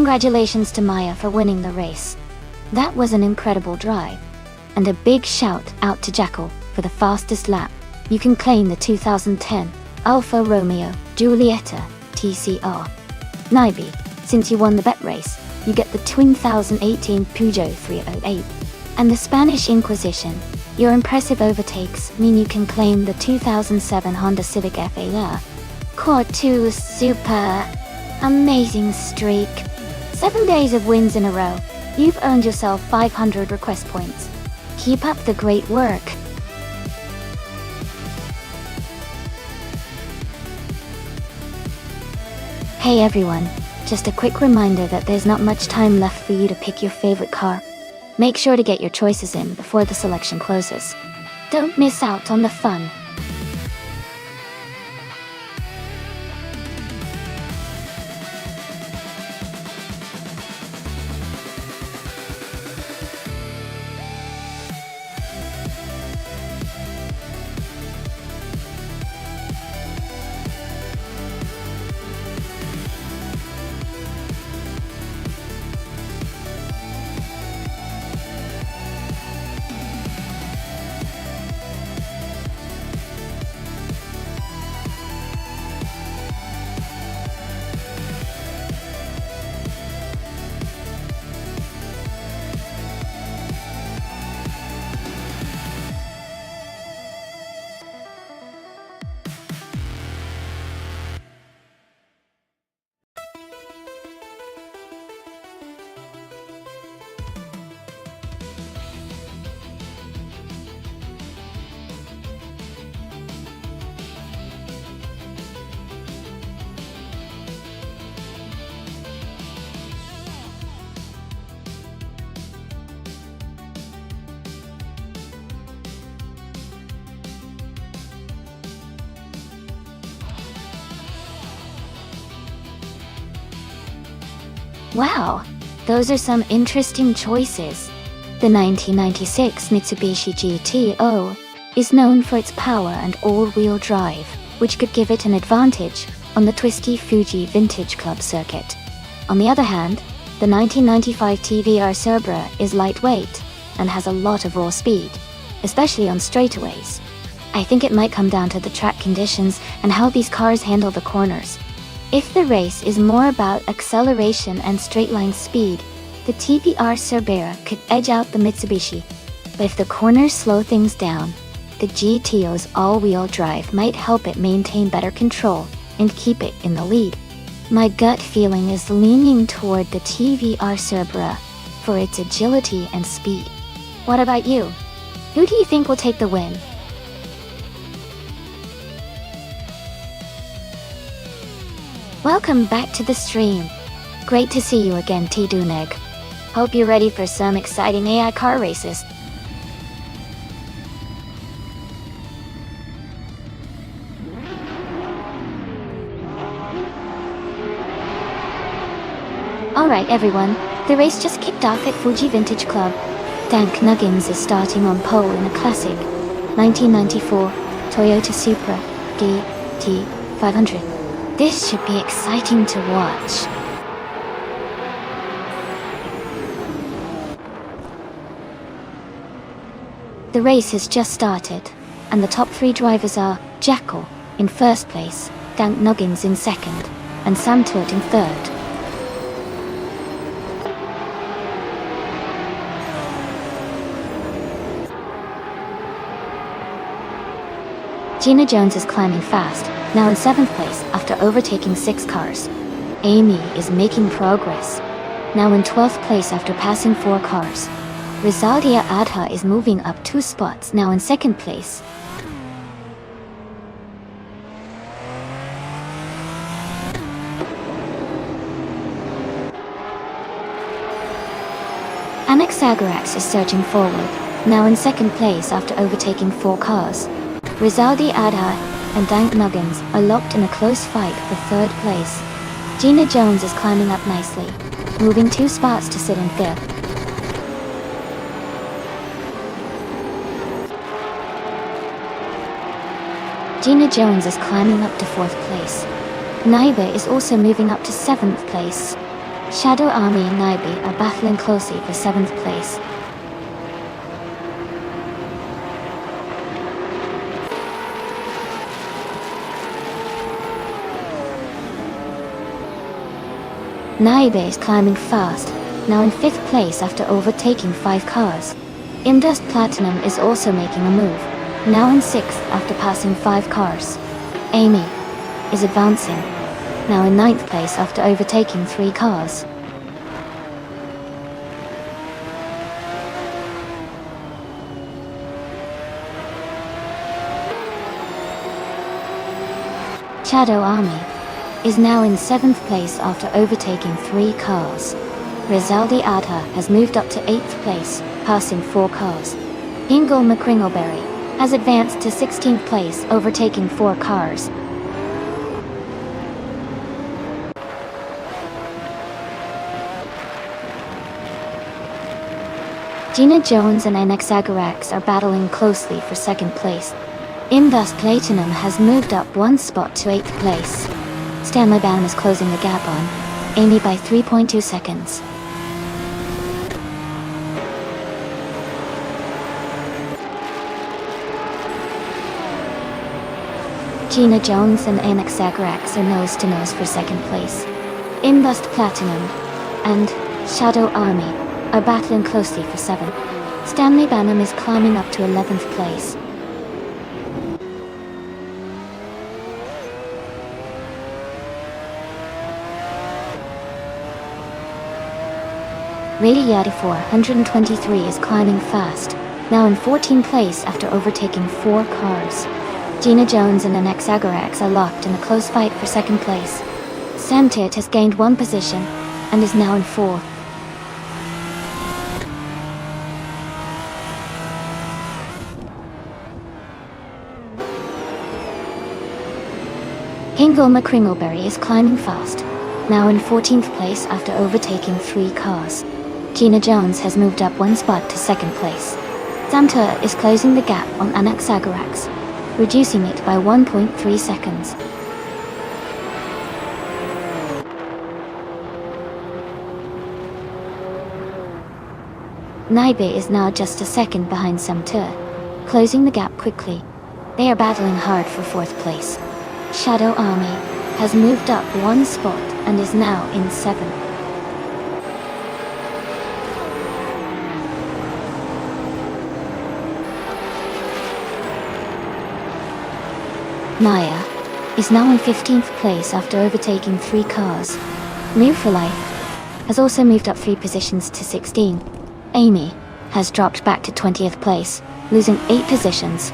Congratulations to Maya for winning the race. That was an incredible drive. And a big shout out to Jackal for the fastest lap. You can claim the 2010 Alfa Romeo Giulietta TCR. Naibi, since you won the bet race, you get the 2018 Peugeot 308. And the Spanish Inquisition, your impressive overtakes mean you can claim the 2007 Honda Civic FA. Core 2 super amazing streak. 7 days of wins in a row. You've earned yourself 500 request points. Keep up the great work. Hey everyone, just a quick reminder that there's not much time left for you to pick your favorite car. Make sure to get your choices in before the selection closes. Don't miss out on the fun. Wow, those are some interesting choices. The 1996 Mitsubishi GTO is known for its power and all-wheel drive, which could give it an advantage on the twisty Fuji Vintage Club circuit. On the other hand, the 1995 TVR Cerbera is lightweight and has a lot of raw speed, especially on straightaways. I think it might come down to the track conditions and how these cars handle the corners. If the race is more about acceleration and straight-line speed, the TVR Cerbera could edge out the Mitsubishi. But if the corners slow things down, the GTO's all-wheel drive might help it maintain better control and keep it in the lead. My gut feeling is leaning toward the TVR Cerbera for its agility and speed. What about you? Who do you think will take the win? Welcome back to the stream. Great to see you again, T-Duneg. Hope you're ready for some exciting AI car races. Alright everyone, the race just kicked off at Fuji Vintage Club. Dank Nuggins is starting on pole in a classic 1994 Toyota Supra GT500. This should be exciting to watch. The race has just started, and the top 3 drivers are Jackal in first place, Dank Nuggins in second, and Sam Tut in third. Gina Jones is climbing fast, now in 7th place after overtaking 6 cars. Amy is making progress, now in 12th place after passing 4 cars. Rizaldia Adha is moving up 2 spots, now in 2nd place. Alex Sagarax is surging forward, now in 2nd place after overtaking 4 cars. Rizaldi Adha and Dank Nuggins are locked in a close fight for 3rd place. Gina Jones is climbing up nicely, moving 2 spots to sit in 5th. Gina Jones is climbing up to 4th place. Naiba is also moving up to 7th place. Shadow Army and Naibi are battling closely for 7th place. Naibe is climbing fast, now in 5th place after overtaking 5 cars. Indust Platinum is also making a move, now in 6th after passing 5 cars. Amy is advancing, now in 9th place after overtaking 3 cars. Shadow Army is now in 7th place after overtaking 3 cars. Rizaldi Adha has moved up to 8th place, passing 4 cars. Ingle McCringleberry has advanced to 16th place, overtaking 4 cars. Gina Jones and NX Agarax are battling closely for 2nd place. Indust Platinum has moved up 1 spot to 8th place. Stanley Bam is closing the gap on Amy by 3.2 seconds. Gina Jones and NX Agarax are nose to nose for 2nd place. Indust Platinum and Shadow Army are battling closely for 7th. Stanley Banham is climbing up to 11th place. Radiati 423 is climbing fast, now in 14th place after overtaking 4 cars. Gina Jones and NX Agarax are locked in a close fight for 2nd place. Samtit has gained 1 position and is now in 4th. Hingle McCringleberry is climbing fast, now in 14th place after overtaking 3 cars. Gina Jones has moved up 1 spot to 2nd place. Samtur is closing the gap on NX Agarax, reducing it by 1.3 seconds. Naibe is now just a second behind Samtur, closing the gap quickly. They are battling hard for 4th place. Shadow Army has moved up 1 spot and is now in 7th. Maya is now in 15th place after overtaking 3 cars. Move for Life has also moved up 3 positions to 16. Amy has dropped back to 20th place, losing 8 positions.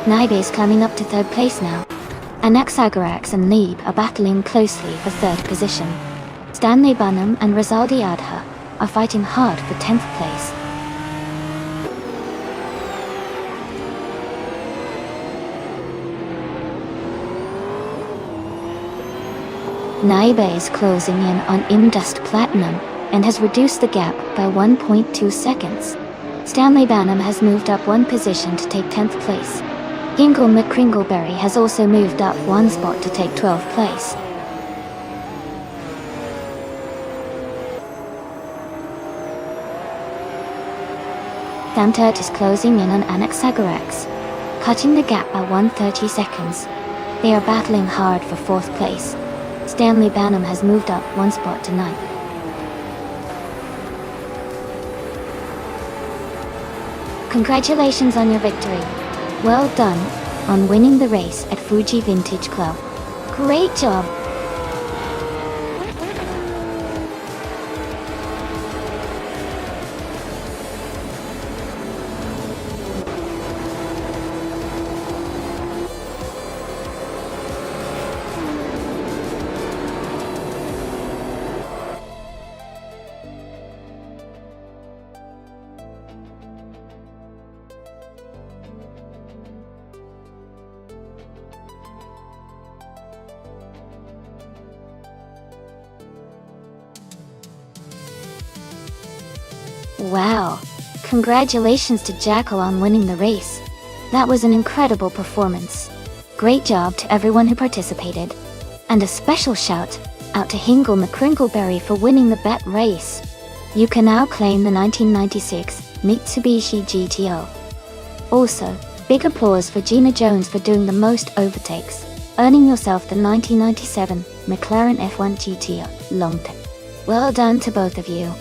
Naibe is climbing up to 3rd place now. NX Agarax and Neeb are battling closely for 3rd position. Stanley Bunham and Rizaldi Adha are fighting hard for 10th place. Naibe is closing in on Indust Platinum and has reduced the gap by 1.2 seconds. Stanley Banham has moved up 1 position to take 10th place. Ingle McCringleberry has also moved up 1 spot to take 12th place. Samturt is closing in on NX Agarax, cutting the gap by 130 seconds. They are battling hard for 4th place. Stanley Banham has moved up 1 spot to 9th. Congratulations on your victory. Well done on winning the race at Fuji Vintage Club. Great job! Wow! Congratulations to Jackal on winning the race. That was an incredible performance. Great job to everyone who participated. And a special shout out to Hingle McCringleberry for winning the bet race. You can now claim the 1996 Mitsubishi GTO. Also, big applause for Gina Jones for doing the most overtakes, earning yourself the 1997 McLaren F1 GTO long tail. Well done to both of you.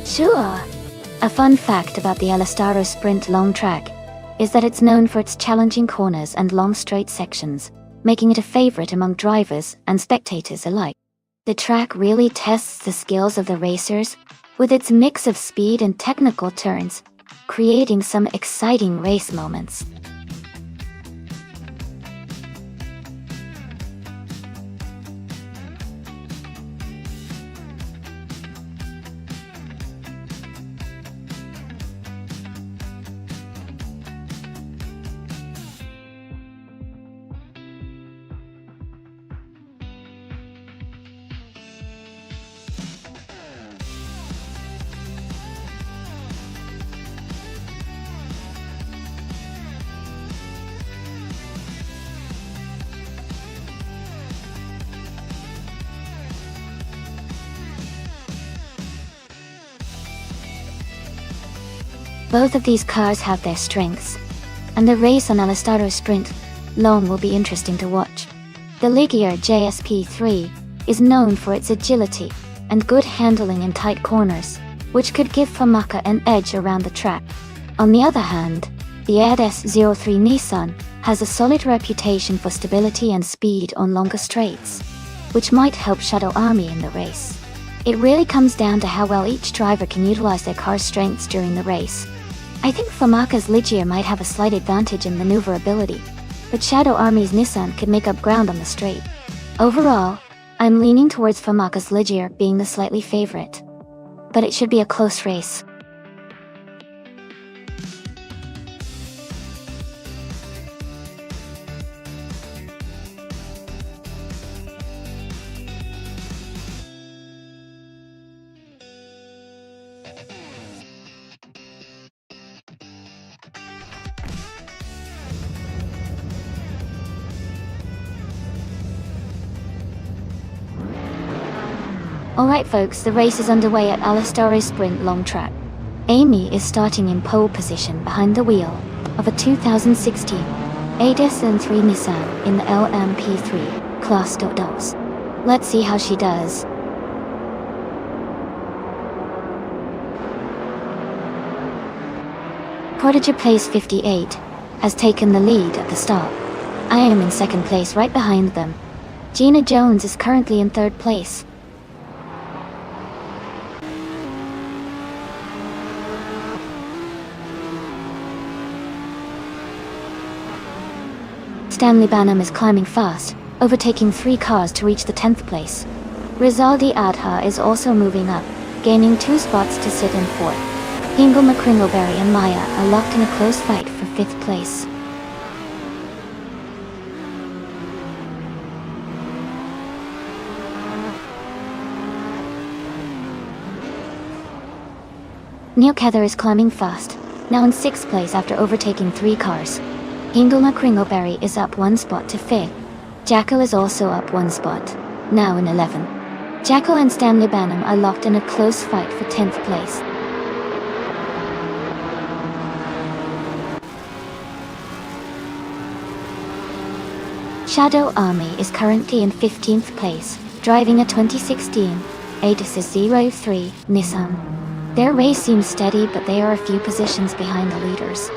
Sure. A fun fact about the Alastaro Sprint long track is that it's known for its challenging corners and long straight sections, making it a favorite among drivers and spectators alike. The track really tests the skills of the racers, with its mix of speed and technical turns, creating some exciting race moments. Both of these cars have their strengths, and the race on Alastaro Sprint long will be interesting to watch. The Ligier JSP3 is known for its agility and good handling in tight corners, which could give Famaka an edge around the track. On the other hand, the ERS03 Nissan has a solid reputation for stability and speed on longer straights, which might help Shadow Army in the race. It really comes down to how well each driver can utilize their car's strengths during the race. I think Famaka's Ligier might have a slight advantage in maneuverability, but Shadow Army's Nissan could make up ground on the straight. Overall, I'm leaning towards Famaka's Ligier being the slightly favorite, but it should be a close race. Alright folks, the race is underway at Alastaro Sprint long track. Amy is starting in pole position behind the wheel of a 2016 ADS-N3 Nissan in the LMP3 class .dos. Let's see how she does. Prodigy place 58 has taken the lead at the start. I am in second place right behind them. Gina Jones is currently in third place. Stanley Banham is climbing fast, overtaking 3 cars to reach the 10th place. Rizaldi Adha is also moving up, gaining 2 spots to sit in 4th. Hingle McCringleberry and Maya are locked in a close fight for 5th place. Neil Kether is climbing fast, now in 6th place after overtaking 3 cars. Hingle McCringleberry is up 1 spot to 5th. Jacko is also up 1 spot, now in 11th. Jacko and Stanley Banham are locked in a close fight for 10th place. Shadow Army is currently in 15th place, driving a 2016 ADS-03 Nissan. Their race seems steady, but they are a few positions behind the leaders.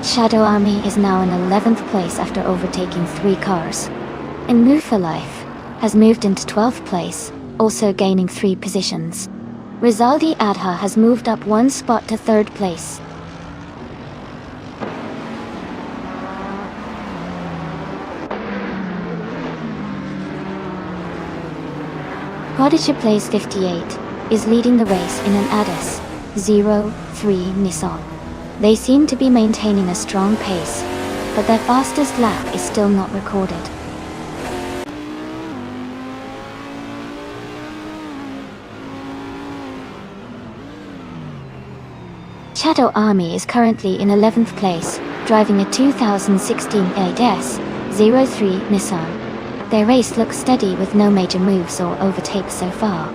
Shadow Army is now in 11th place after overtaking 3 cars. And Move for Life has moved into 12th place, also gaining 3 positions. Rizaldi Adha has moved up 1 spot to 3rd place. Prodigy plays 58 is leading the race in an ADAS 03 Nissan. They seem to be maintaining a strong pace, but their fastest lap is still not recorded. Shadow Army is currently in 11th place, driving a 2016 ADAS 03 Nissan. Their race looks steady with no major moves or overtakes so far.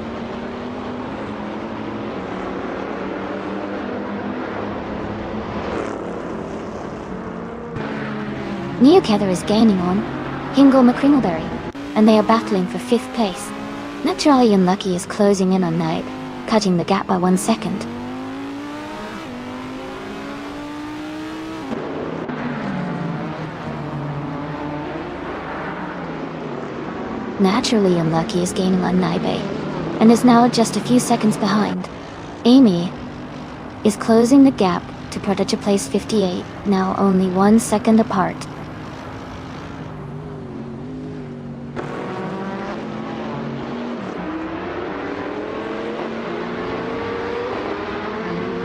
Newkether is gaining on Hingle McCringleberry, and they are battling for 5th place. Naturally Unlucky is closing in on Naib, cutting the gap by 1 second. Naturally Unlucky is gaining on Naibe, and is now just a few seconds behind. Amy is closing the gap to Prodigy Place 58, now only 1 second apart.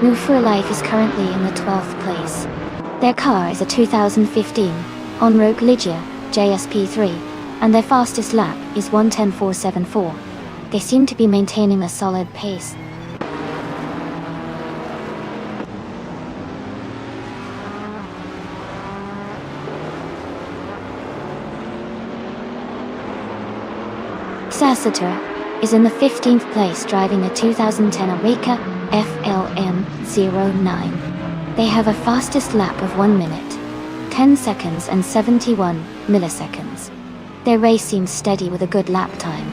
Move for Life is currently in the 12th place. Their car is a 2015 On-Road Ligia JSP3, and their fastest lap is 1:10.474. They seem to be maintaining a solid pace. Sasatura is in the 15th place, driving a 2010 Areca FLM09. They have a fastest lap of 1 minute, 10 seconds and 71 milliseconds. Their race seems steady with a good lap time.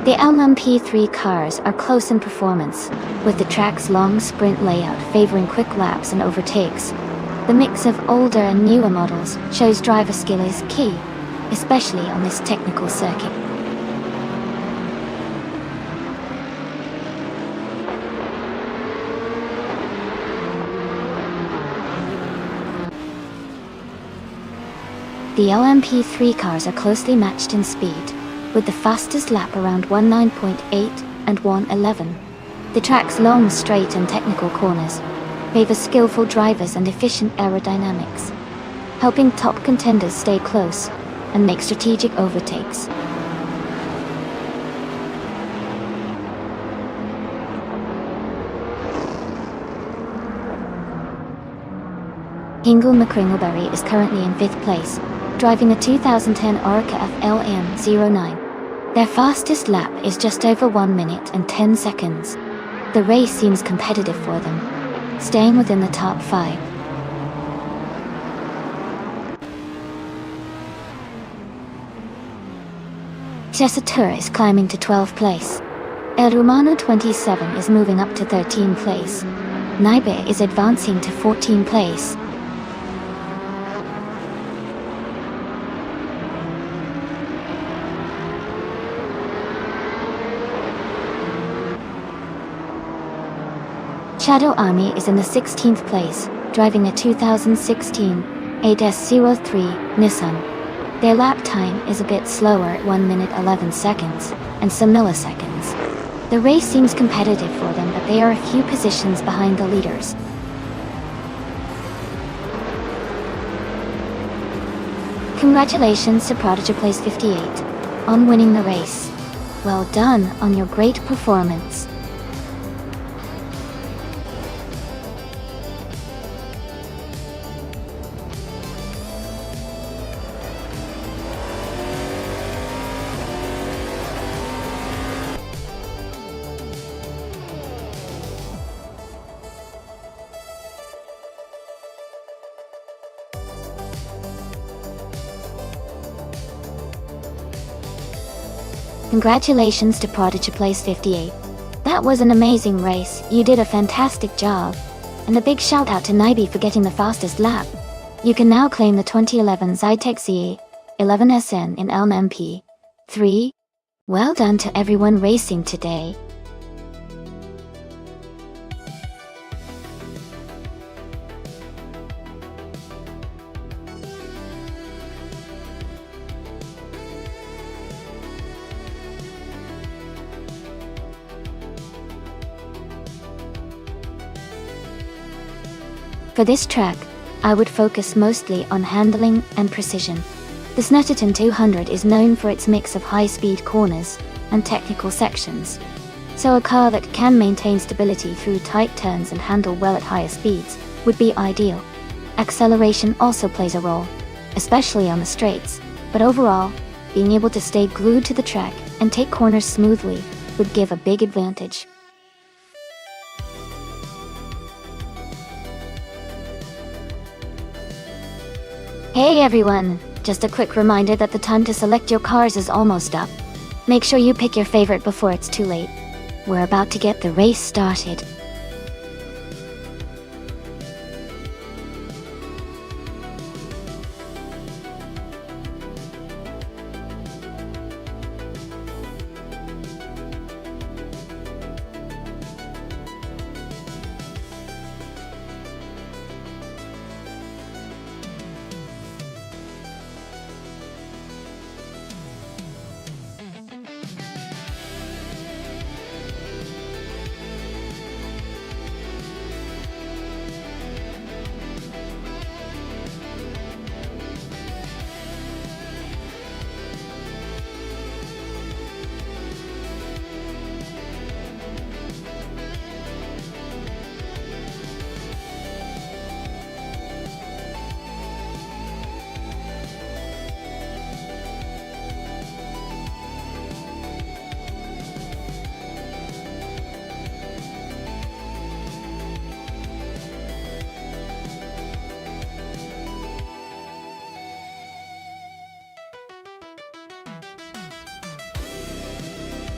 The LMP3 cars are close in performance, with the track's long sprint layout favoring quick laps and overtakes. The mix of older and newer models shows driver skill is key, especially on this technical circuit. The LMP3 cars are closely matched in speed, with the fastest lap around 19.8 and 1:11. The track's long, straight and technical corners favor skillful drivers and efficient aerodynamics, helping top contenders stay close and make strategic overtakes. Hingle McCringleberry is currently in 5th place, driving a 2010 Orica FLM09. Their fastest lap is just over 1 minute and 10 seconds. The race seems competitive for them, staying within the top 5. Sasatura is climbing to 12th place. El Romano 27 is moving up to 13th place. Naibe is advancing to 14th place. Shadow Army is in the 16th place, driving a 2016 ADAS 03 Nissan. Their lap time is a bit slower at 1 minute 11 seconds and some milliseconds. The race seems competitive for them, but they are a few positions behind the leaders. Congratulations to Prodigy Place 58 on winning the race. Well done on your great performance. Congratulations to Prodigy Place 58. That was an amazing race, you did a fantastic job. And a big shout out to Naibe for getting the fastest lap. You can now claim the 2011 Zytec CE 11SN in LMP3. Well done to everyone racing today. For this track, I would focus mostly on handling and precision. The Snetterton 200 is known for its mix of high-speed corners and technical sections, so a car that can maintain stability through tight turns and handle well at higher speeds would be ideal. Acceleration also plays a role, especially on the straights, but overall, being able to stay glued to the track and take corners smoothly would give a big advantage. Hey everyone! Just a quick reminder that the time to select your cars is almost up. Make sure you pick your favorite before it's too late. We're about to get the race started.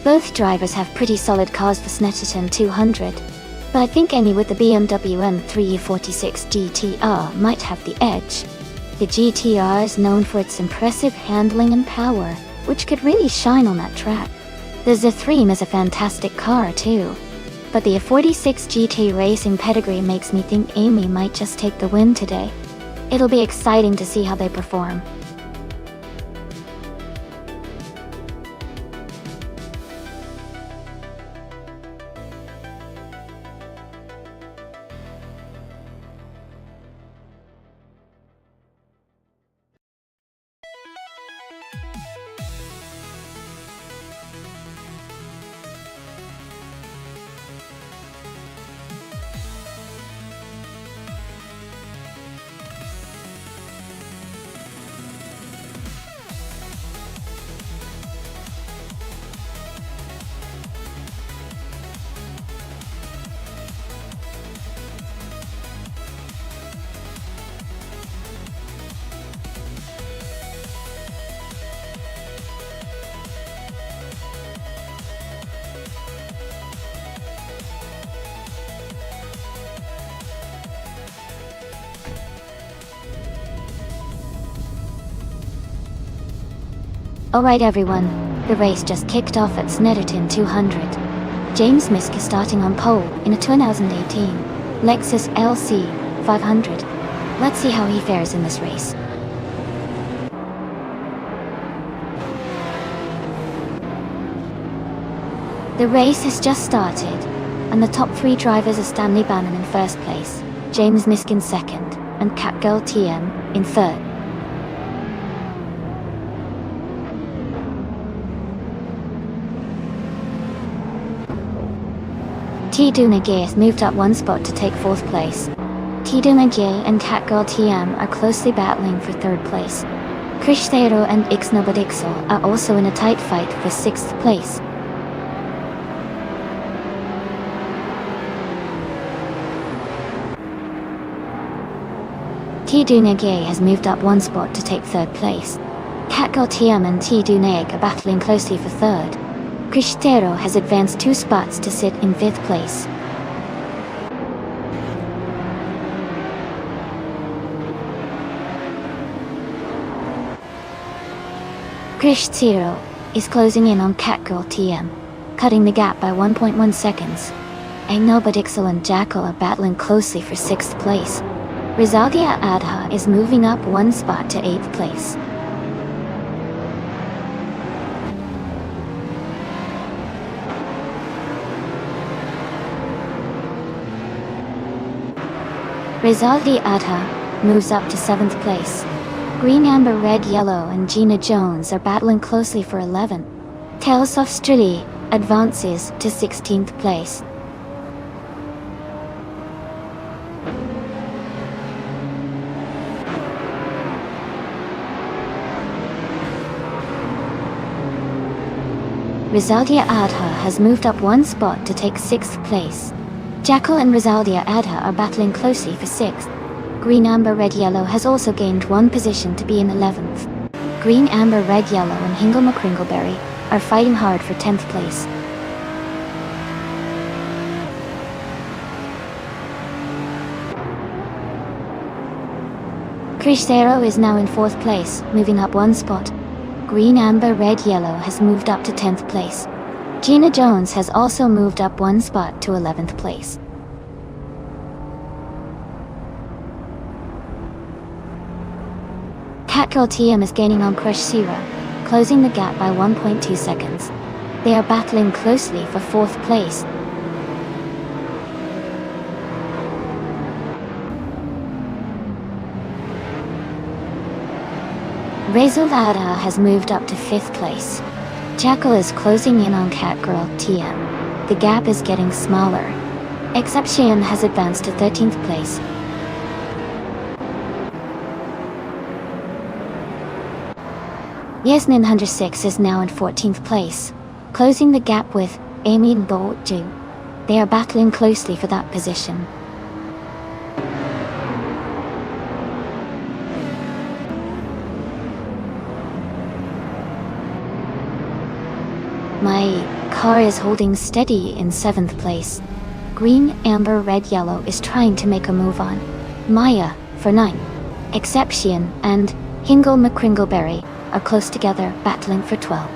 Both drivers have pretty solid cars for Snetterton 200, but I think any with the BMW M346 GTR might have the edge. The GTR is known for its impressive handling and power, which could really shine on that track. The Z3 is a fantastic car too, but the 46 GT racing pedigree makes me think Amy might just take the win today. It'll be exciting to see how they perform. Alright everyone, the race just kicked off at Snetterton 200. James Misk is starting on pole in a 2018 Lexus LC 500. Let's see how he fares in this race. The race has just started, and the top three drivers are Stanley Bannon in first place, James Misk in second, and Catgirl TM in third. Tidou Nagay has moved up one spot to take fourth place. Tidou Nagay and Catgirl TM are closely battling for third place. Krish Theodore and Ixnobadixel are also in a tight fight for sixth place. Tidou Nagay has moved up one spot to take third place. Catgirl TM and Tidou Nag are battling closely for third. Krishtero has advanced 2 spots to sit in 5th place. Krishtero is closing in on Catgirl TM, cutting the gap by 1.1 seconds. Ainobadixel and Jackal are battling closely for 6th place. Rizagia Adha is moving up 1 spot to 8th place. Rizaldi Adha moves up to 7th place. Green, Amber, Red, Yellow and Gina Jones are battling closely for 11th. Tales of Strili advances to 16th place. Rizaldia Adha has moved up 1 spot to take 6th place. Jackal and Rizaldia Adha are battling closely for 6th. Green, Amber, Red, Yellow has also gained 1 position to be in 11th. Green, Amber, Red, Yellow and Hingle McCringleberry are fighting hard for 10th place. Krishero is now in 4th place, moving up 1 spot. Green, Amber, Red, Yellow has moved up to 10th place. Gina Jones has also moved up 1 spot to 11th place. Catgirl TM is gaining on Crush Zero, closing the gap by 1.2 seconds. They are battling closely for 4th place. Razor Lada has moved up to 5th place. Jackal is closing in on Catgirl TM. The gap is getting smaller. Exception has advanced to 13th place. Yasnin 106 is now in 14th place, closing the gap with Amy and Boju. They are battling closely for that position. My car is holding steady in 7th place. Green, Amber, Red, Yellow is trying to make a move on Maya for 9. Exception and Hingle McCringleberry are close together, battling for 12.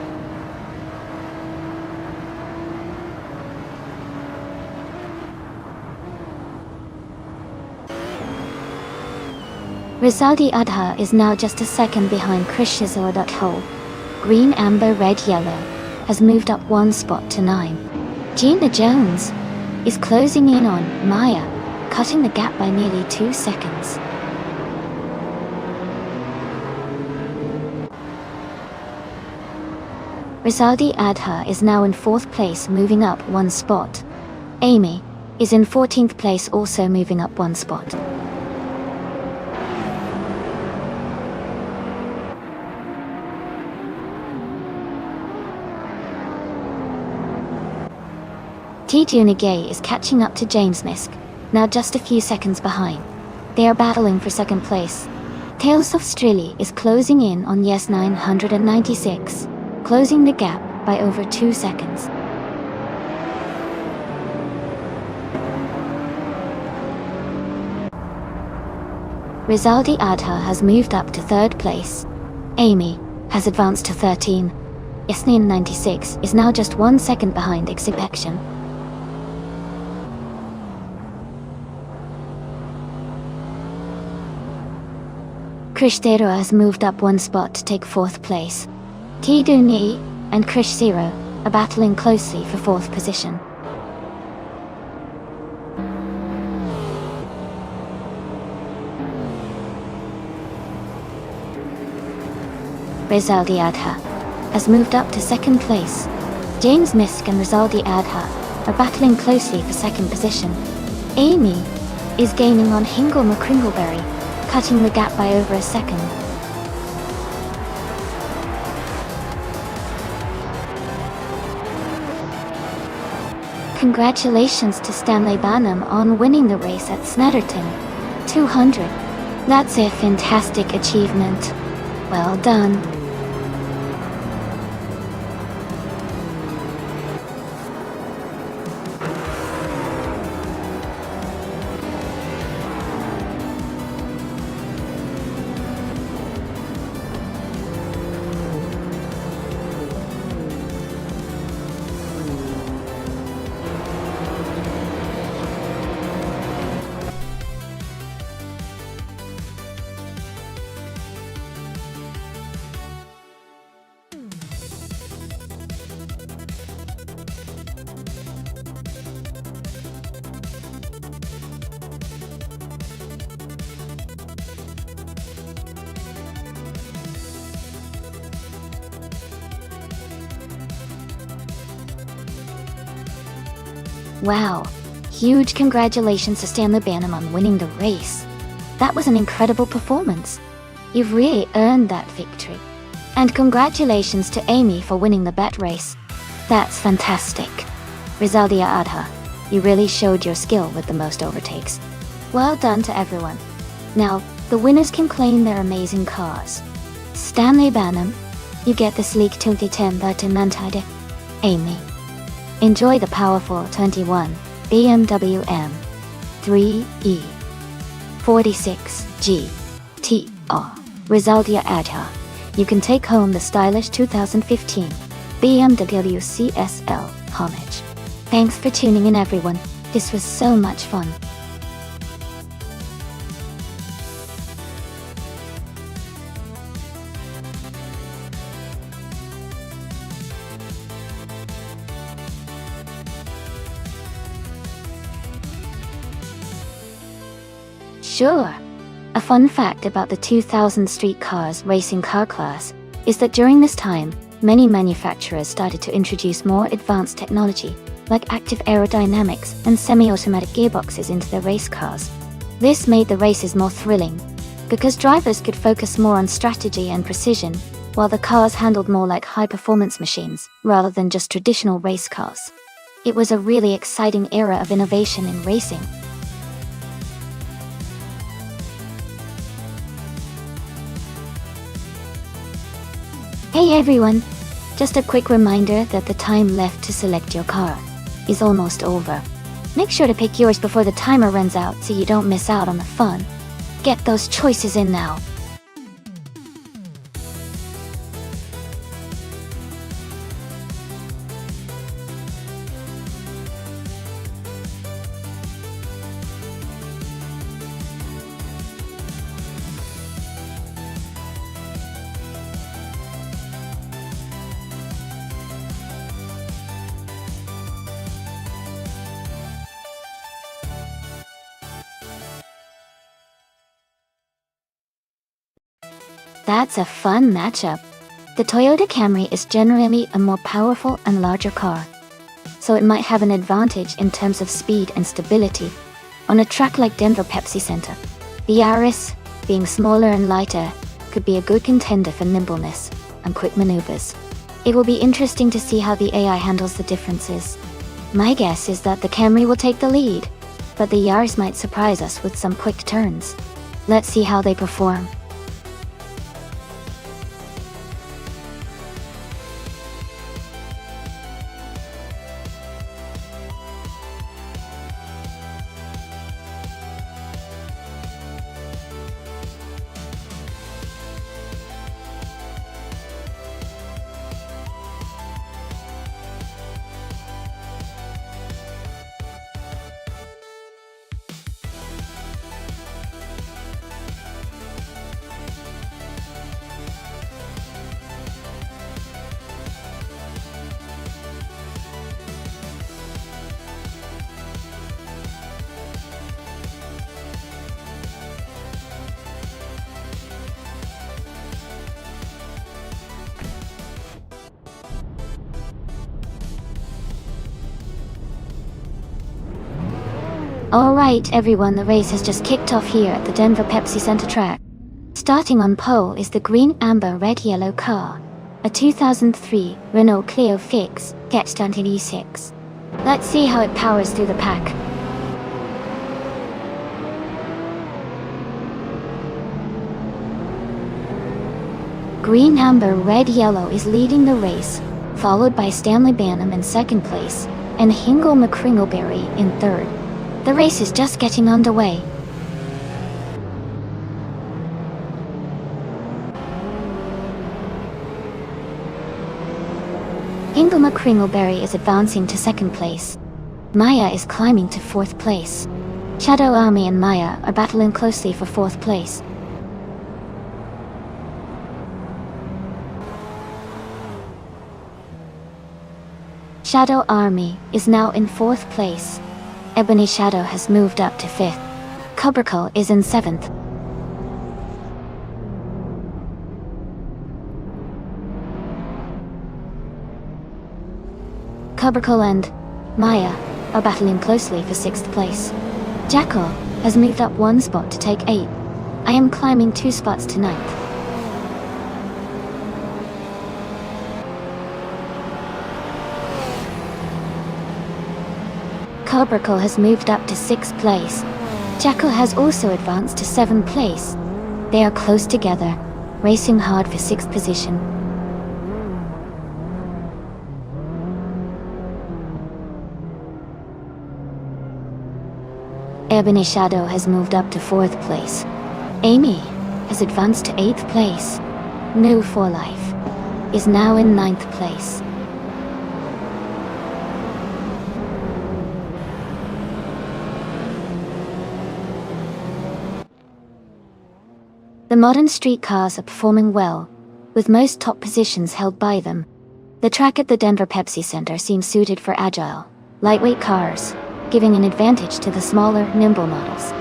Rizaldi Adha is now just a second behind Krishizor.ho. Green, Amber, Red, Yellow has moved up 1 spot to 9. Gina Jones is closing in on Maya, cutting the gap by nearly 2 seconds. Rizaldi Adha is now in 4th place, moving up 1 spot. Amy is in 14th place, also moving up 1 spot. Tiju Nagay is catching up to James Misk, now just a few seconds behind. They are battling for 2nd place. Tales of Strili is closing in on Yes 996, closing the gap by over 2 seconds. Rizaldi Adha has moved up to 3rd place. Amy has advanced to 13. Yasnin 96 is now just 1 second behind Exhibition. Krishdero has moved up 1 spot to take 4th place. Tiduni and Krish Zero are battling closely for 4th position. Rizaldi Adha has moved up to 2nd place. James Misk and Rizaldi Adha are battling closely for 2nd position. Amy is gaining on Hingle McCringleberry, cutting the gap by over a second. Congratulations to Stanley Banham on winning the race at Snetterton 200. That's a fantastic achievement. Well done. Wow! Huge congratulations to Stanley Banham on winning the race. That was an incredible performance. You've really earned that victory. And congratulations to Amy for winning the bet race. That's fantastic. Rizaldia Adha, you really showed your skill with the most overtakes. Well done to everyone. Now, the winners can claim their amazing cars. Stanley Banham, you get the sleek 2010 Nantide. Amy, enjoy the powerful 21 BMW M3E 46 GTR. Rizaldia Adha, you can take home the stylish 2015 BMW CSL Homage. Thanks for tuning in, everyone. This was so much fun. Sure. A fun fact about the 2000 street cars racing car class is that during this time, many manufacturers started to introduce more advanced technology, like active aerodynamics and semi-automatic gearboxes into their race cars. This made the races more thrilling, because drivers could focus more on strategy and precision, while the cars handled more like high-performance machines, rather than just traditional race cars. It was a really exciting era of innovation in racing. Hey everyone! Just a quick reminder that the time left to select your car is almost over. Make sure to pick yours before the timer runs out so you don't miss out on the fun. Get those choices in now. That's a fun matchup. The Toyota Camry is generally a more powerful and larger car, so it might have an advantage in terms of speed and stability. On a track like Denver Pepsi Center, the Yaris, being smaller and lighter, could be a good contender for nimbleness and quick maneuvers. It will be interesting to see how the AI handles the differences. My guess is that the Camry will take the lead, but the Yaris might surprise us with some quick turns. Let's see how they perform. Alright everyone, the race has just kicked off here at the Denver Pepsi Center track. Starting on pole is the green, amber, red, yellow car, a 2003 Renault Clio Fix Get-Stunted E6. Let's see how it powers through the pack. Green, amber, red, yellow is leading the race, followed by Stanley Banham in second place, and Hingle McCringleberry in third. The race is just getting underway. Hingle McCringleberry is advancing to second place. Maya is climbing to fourth place. Shadow Army and Maya are battling closely for fourth place. Shadow Army is now in fourth place. Ebony Shadow has moved up to fifth. Cobracle is in seventh. Cobracle and Maya are battling closely for 6th place. Jackal has moved up 1 spot to take 8. I am climbing 2 spots to 9th. Cobracle has moved up to 6th place. Jackal has also advanced to 7th place. They are close together, racing hard for 6th position. Ebony Shadow has moved up to 4th place. Amy has advanced to 8th place. No for Life is now in 9th place. The modern streetcars are performing well, with most top positions held by them. The track at the Denver Pepsi Center seems suited for agile, lightweight cars, giving an advantage to the smaller, nimble models.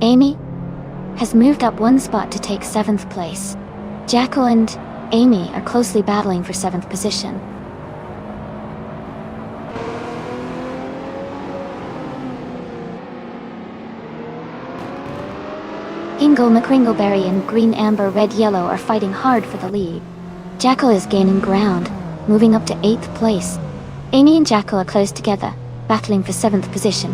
Amy has moved up 1 spot to take 7th place. Jackal and Amy are closely battling for 7th position. Ingle McCringleberry and Green Amber Red Yellow are fighting hard for the lead. Jackal is gaining ground, moving up to 8th place. Amy and Jackal are close together, battling for 7th position.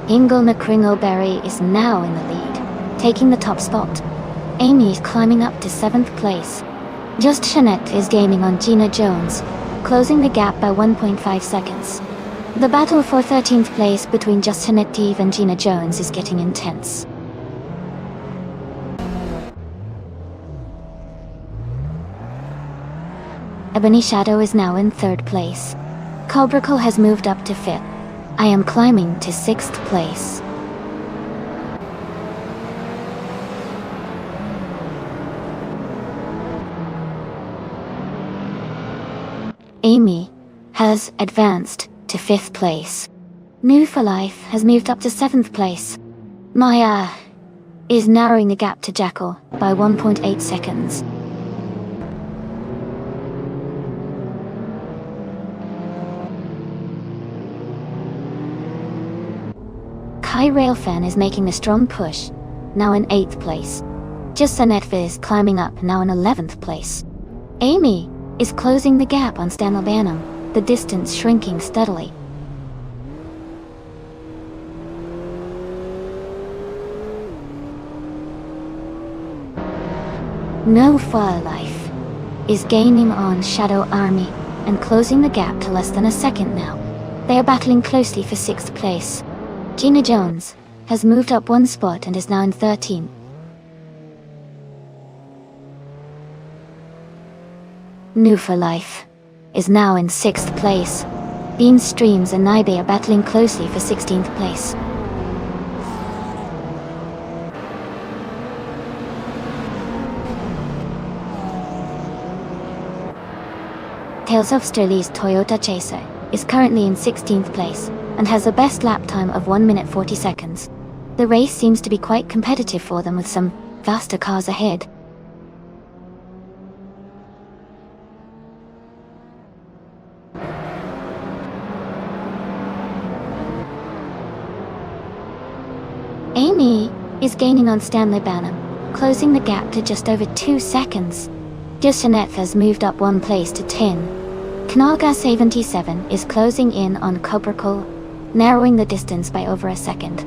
Ingle McCringleberry is now in the lead, taking the top spot. Amy is climbing up to 7th place. Just Jeanette is gaining on Gina Jones, closing the gap by 1.5 seconds. The battle for 13th place between Just Jeanette and Gina Jones is getting intense. Ebony Shadow is now in 3rd place. Cobracle has moved up to 5th. I am climbing to 6th place. Amy has advanced to 5th place. New for Life has moved up to 7th place. Maya is narrowing the gap to Jackal by 1.8 seconds. Kai Railfan is making a strong push, now in 8th place. Just Jeanette is climbing up, now in 11th place. Amy is closing the gap on Stan Albanum, the distance shrinking steadily. No for Life is gaining on Shadow Army and closing the gap to less than a second now. They are battling closely for 6th place. Gina Jones has moved up 1 spot and is now in 13th. New for Life is now in 6th place. Beam Streams and Naibe are battling closely for 16th place. Tales of Sterley's Toyota Chaser is currently in 16th place and has a best lap time of 1 minute 40 seconds. The race seems to be quite competitive for them with some faster cars ahead. Amy is gaining on Stanley Banham, closing the gap to just over 2 seconds. Just Jeanette has moved up 1 place to 10. Kanalga 77 is closing in on Cobracle, narrowing the distance by over a second.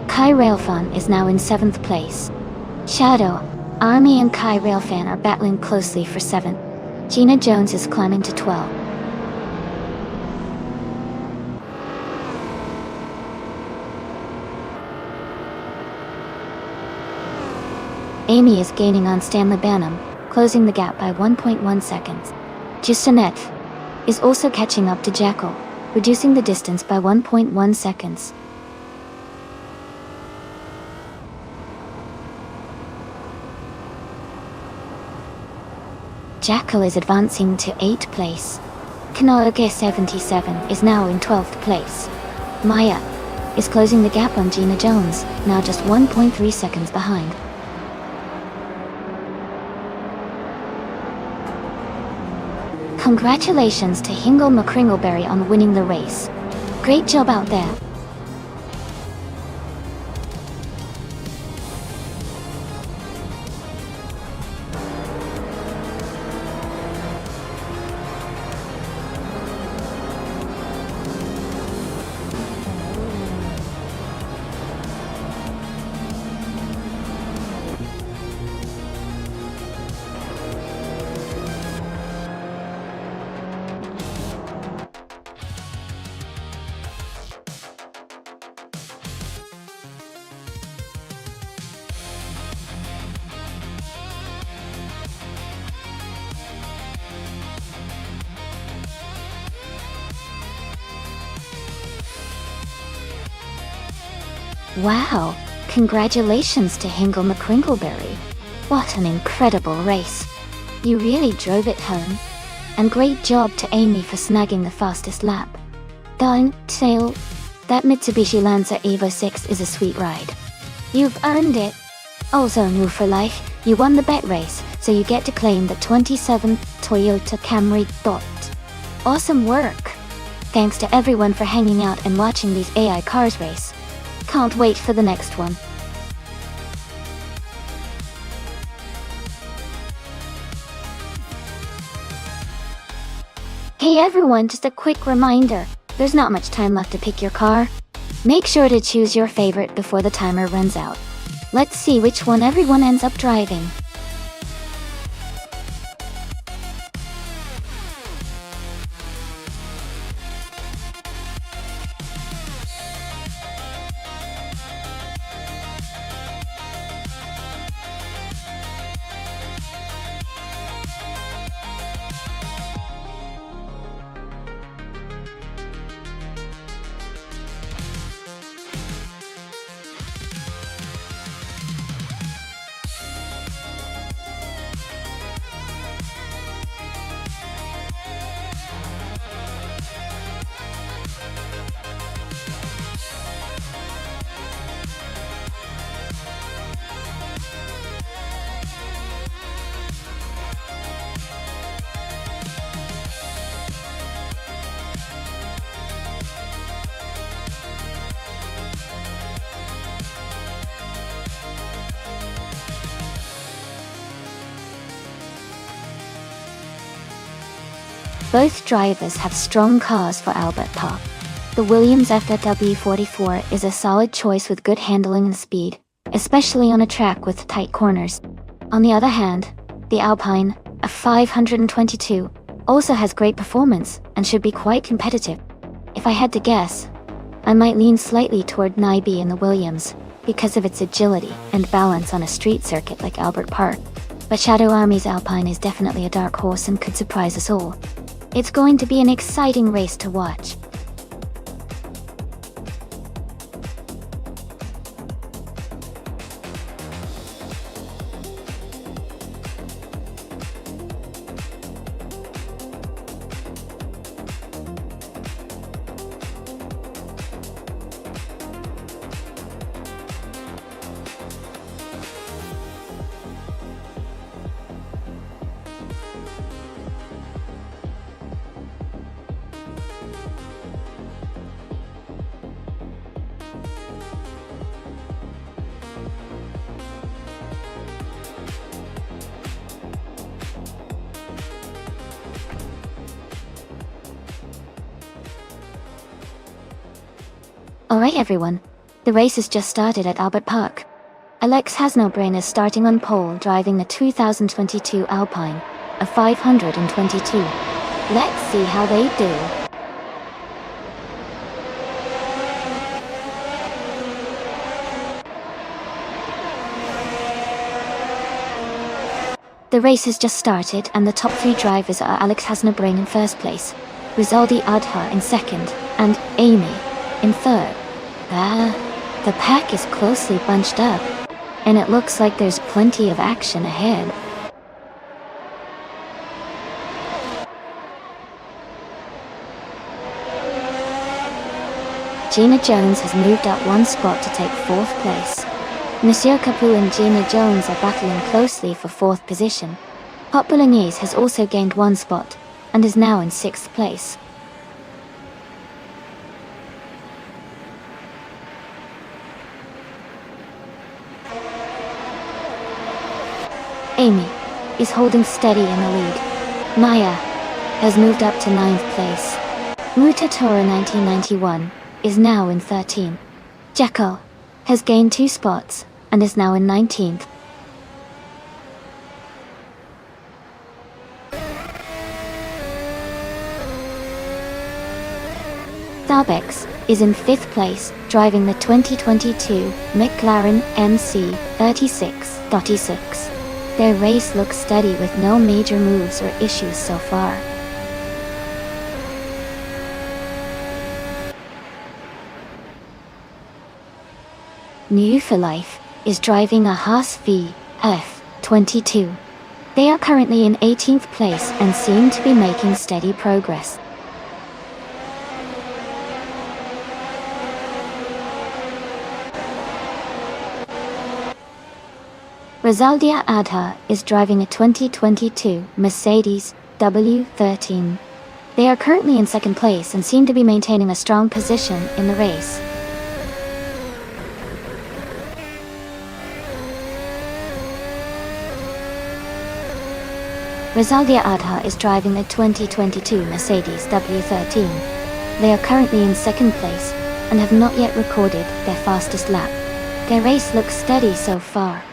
Kai Railfan is now in 7th place. Shadow Army and Kai Railfan are battling closely for 7th. Gina Jones is climbing to 12. Amy is gaining on Stanley Banham, closing the gap by 1.1 seconds. Jeanette is also catching up to Jackal, reducing the distance by 1.1 seconds. Jackal is advancing to 8th place. Kanoage 77 is now in 12th place. Maya is closing the gap on Gina Jones, now just 1.3 seconds behind. Congratulations to Hingle McCringleberry on winning the race. Great job out there. Wow, congratulations to Hingle McCringleberry. What an incredible race. You really drove it home. And great job to Amy for snagging the fastest lap. Darn, Sail, that Mitsubishi Lancer Evo 6 is a sweet ride. You've earned it. Also new for life, you won the bet race, so you get to claim the 27th Toyota Camry Dot. Awesome work. Thanks to everyone for hanging out and watching these AI cars race. Can't wait for the next one. Hey everyone, just a quick reminder. There's not much time left to pick your car. Make sure to choose your favorite before the timer runs out. Let's see which one everyone ends up driving. Both drivers have strong cars for Albert Park. The Williams FW44 is a solid choice with good handling and speed, especially on a track with tight corners. On the other hand, the Alpine, a 522, also has great performance and should be quite competitive. If I had to guess, I might lean slightly toward Nyby in the Williams because of its agility and balance on a street circuit like Albert Park. But Shadow Army's Alpine is definitely a dark horse and could surprise us all. It's going to be an exciting race to watch. Alright everyone, the race has just started at Albert Park. Alex Hasnobrain is starting on pole driving the 2022 Alpine, a 522. Let's see how they do. The race has just started and the top 3 drivers are Alex Hasnobrain in first place, Rizaldi Adha in second, and Amy in third. The pack is closely bunched up, and it looks like there's plenty of action ahead. Gina Jones has moved up one spot to take 4th place. Monsieur Capu and Gina Jones are battling closely for 4th position. Pop Bolognese has also gained one spot, and is now in 6th place. Amy is holding steady in the lead. Maya has moved up to 9th place. Mutatora 1991 is now in 13th. Jacko has gained 2 spots and is now in 19th. Starbex is in 5th place, driving the 2022 McLaren MC36.6. Their race looks steady with no major moves or issues so far. New for Life is driving a Haas VF22. They are currently in 18th place and seem to be making steady progress. Rosaldia Adha is driving a 2022 Mercedes W13. They are currently in 2nd place and seem to be maintaining a strong position in the race. Rosaldia Adha is driving a 2022 Mercedes W13. They are currently in 2nd place and have not yet recorded their fastest lap. Their race looks steady so far.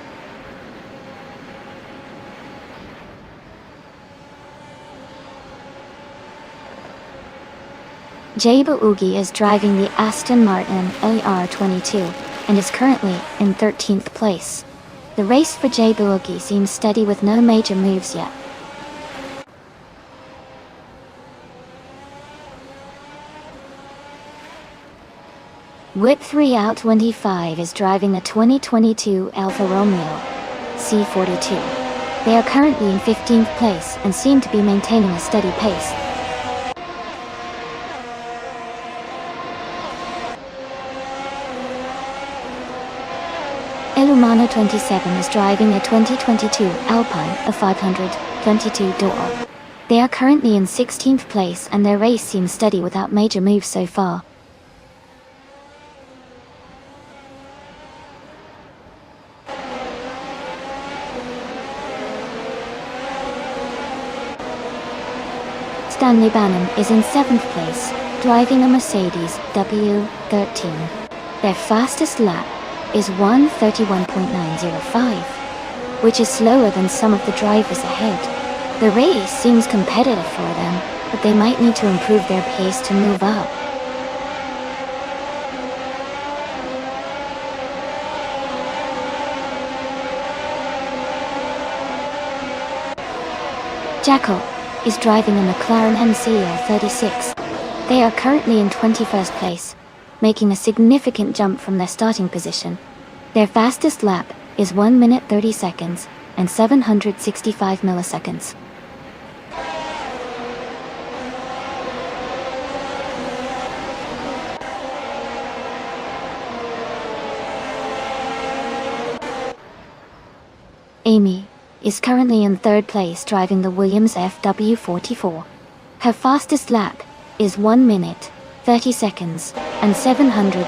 Jayba Ugi is driving the Aston Martin AR22 and is currently in 13th place. The race for Jayba Ugi seems steady with no major moves yet. Whip 3 Out 25 is driving the 2022 Alfa Romeo C42. They are currently in 15th place and seem to be maintaining a steady pace. Elumano 27 is driving a 2022 Alpine A522 Door. They are currently in 16th place and their race seems steady without major moves so far. Stanley Bannon is in 7th place, driving a Mercedes W13. Their fastest lap is 1:31.905, which is slower than some of the drivers ahead. The race seems competitive for them, but they might need to improve their pace to move up. Jacko is driving a McLaren MCL36. They are currently in 21st place, making a significant jump from their starting position. Their fastest lap is 1 minute 30 seconds and 765 milliseconds. Amy is currently in 3rd place driving the Williams FW44. Her fastest lap is 1 minute, 30 seconds, and 708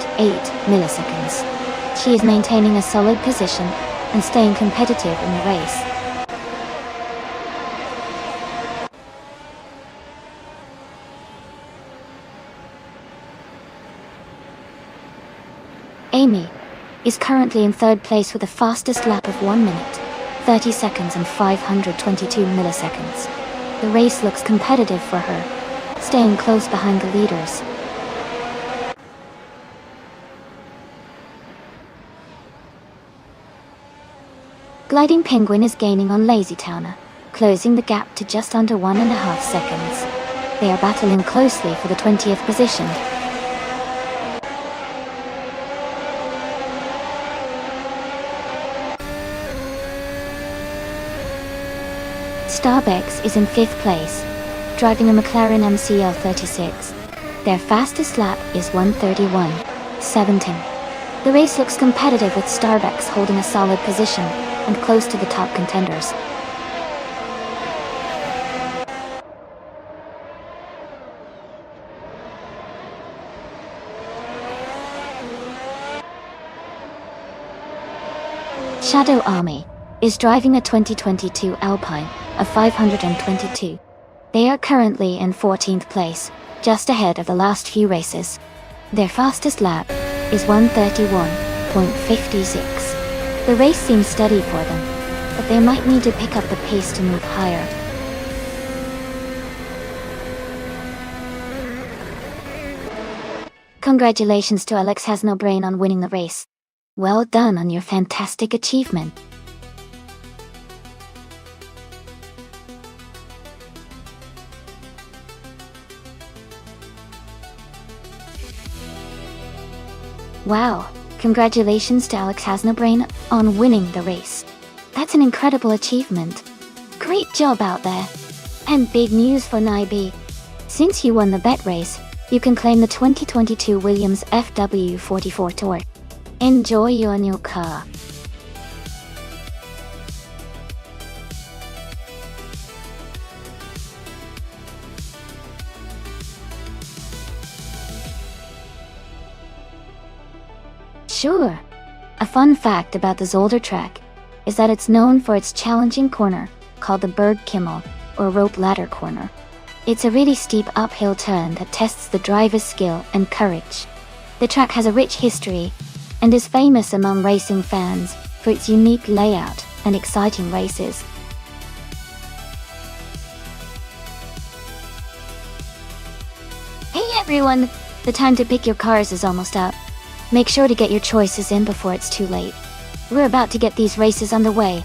milliseconds. She is maintaining a solid position and staying competitive in the race. Amy is currently in 3rd place with a fastest lap of 1 minute, 30 seconds and 522 milliseconds. The race looks competitive for her, staying close behind the leaders. Gliding Penguin is gaining on Lazy Towner, closing the gap to just under 1.5 seconds. They are battling closely for the 20th position. Starbex is in 5th place, driving a McLaren MCL36. Their fastest lap is 1:31:17. The race looks competitive with Starbucks holding a solid position and close to the top contenders. Shadow Army is driving a 2022 Alpine of 522. They are currently in 14th place, just ahead of the last few races. Their fastest lap is 1:31:56. The race seems steady for them, but they might need to pick up the pace to move higher. Congratulations to Alex Has No Brain on winning the race. Well done on your fantastic achievement. Wow, congratulations to Alex Has No Brain on winning the race. That's an incredible achievement. Great job out there. And big news for Naibi. Since you won the bet race, you can claim the 2022 Williams FW44 Tour. Enjoy your new car. Sure. A fun fact about the Zolder track is that it's known for its challenging corner, called the Bergkimmel, or rope ladder corner. It's a really steep uphill turn that tests the driver's skill and courage. The track has a rich history and is famous among racing fans for its unique layout and exciting races. Hey everyone! The time to pick your cars is almost up. Make sure to get your choices in before it's too late. We're about to get these races underway.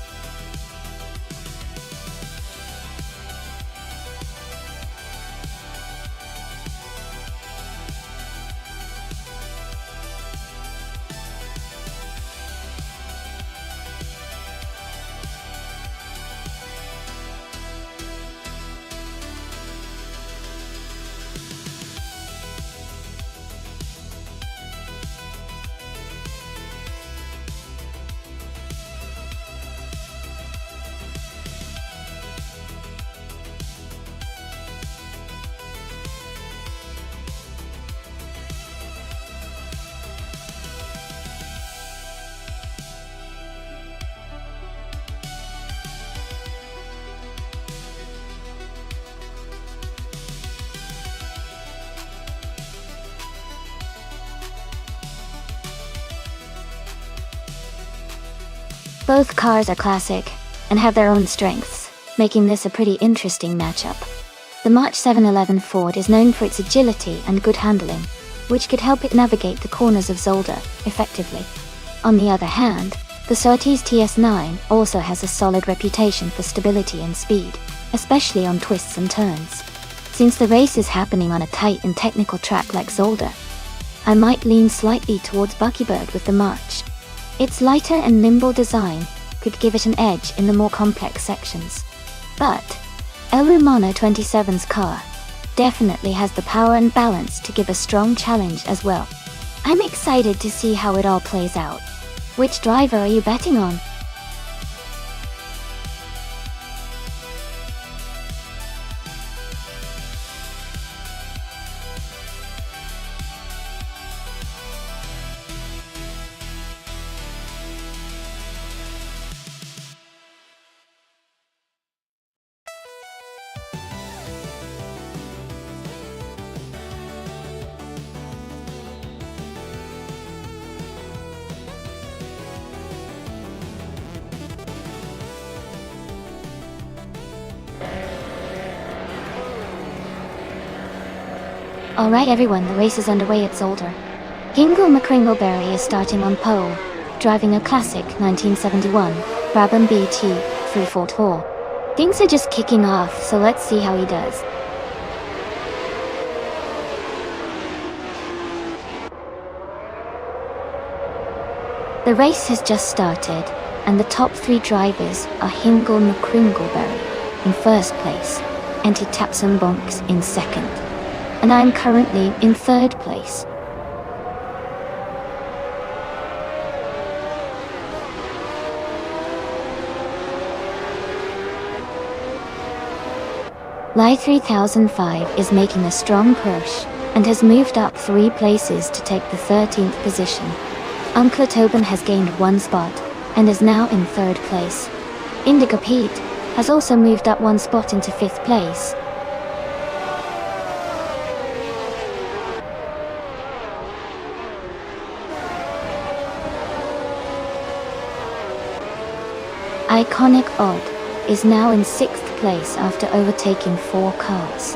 Both cars are classic and have their own strengths, making this a pretty interesting matchup. The March 711 Ford is known for its agility and good handling, which could help it navigate the corners of Zolder effectively. On the other hand, the Surtees TS9 also has a solid reputation for stability and speed, especially on twists and turns. Since the race is happening on a tight and technical track like Zolder, I might lean slightly towards Buckybird with the March. Its lighter and nimble design could give it an edge in the more complex sections. But El Rumano 27's car definitely has the power and balance to give a strong challenge as well. I'm excited to see how it all plays out. Which driver are you betting on? Alright everyone, the race is underway at Zolder. Hingle McCringleberry is starting on pole, driving a classic 1971 Brabham BT 344. Things are just kicking off, so let's see how he does. The race has just started, and the top three drivers are Hingle McCringleberry in first place, and Tapson Bonks in second. and I'm currently in 3rd place. Lie 3005 is making a strong push, and has moved up 3 places to take the 13th position. Uncle Tobin has gained 1 spot, and is now in 3rd place. Indigo Pete has also moved up 1 spot into 5th place. Iconic Odd is now in 6th place after overtaking 4 cars.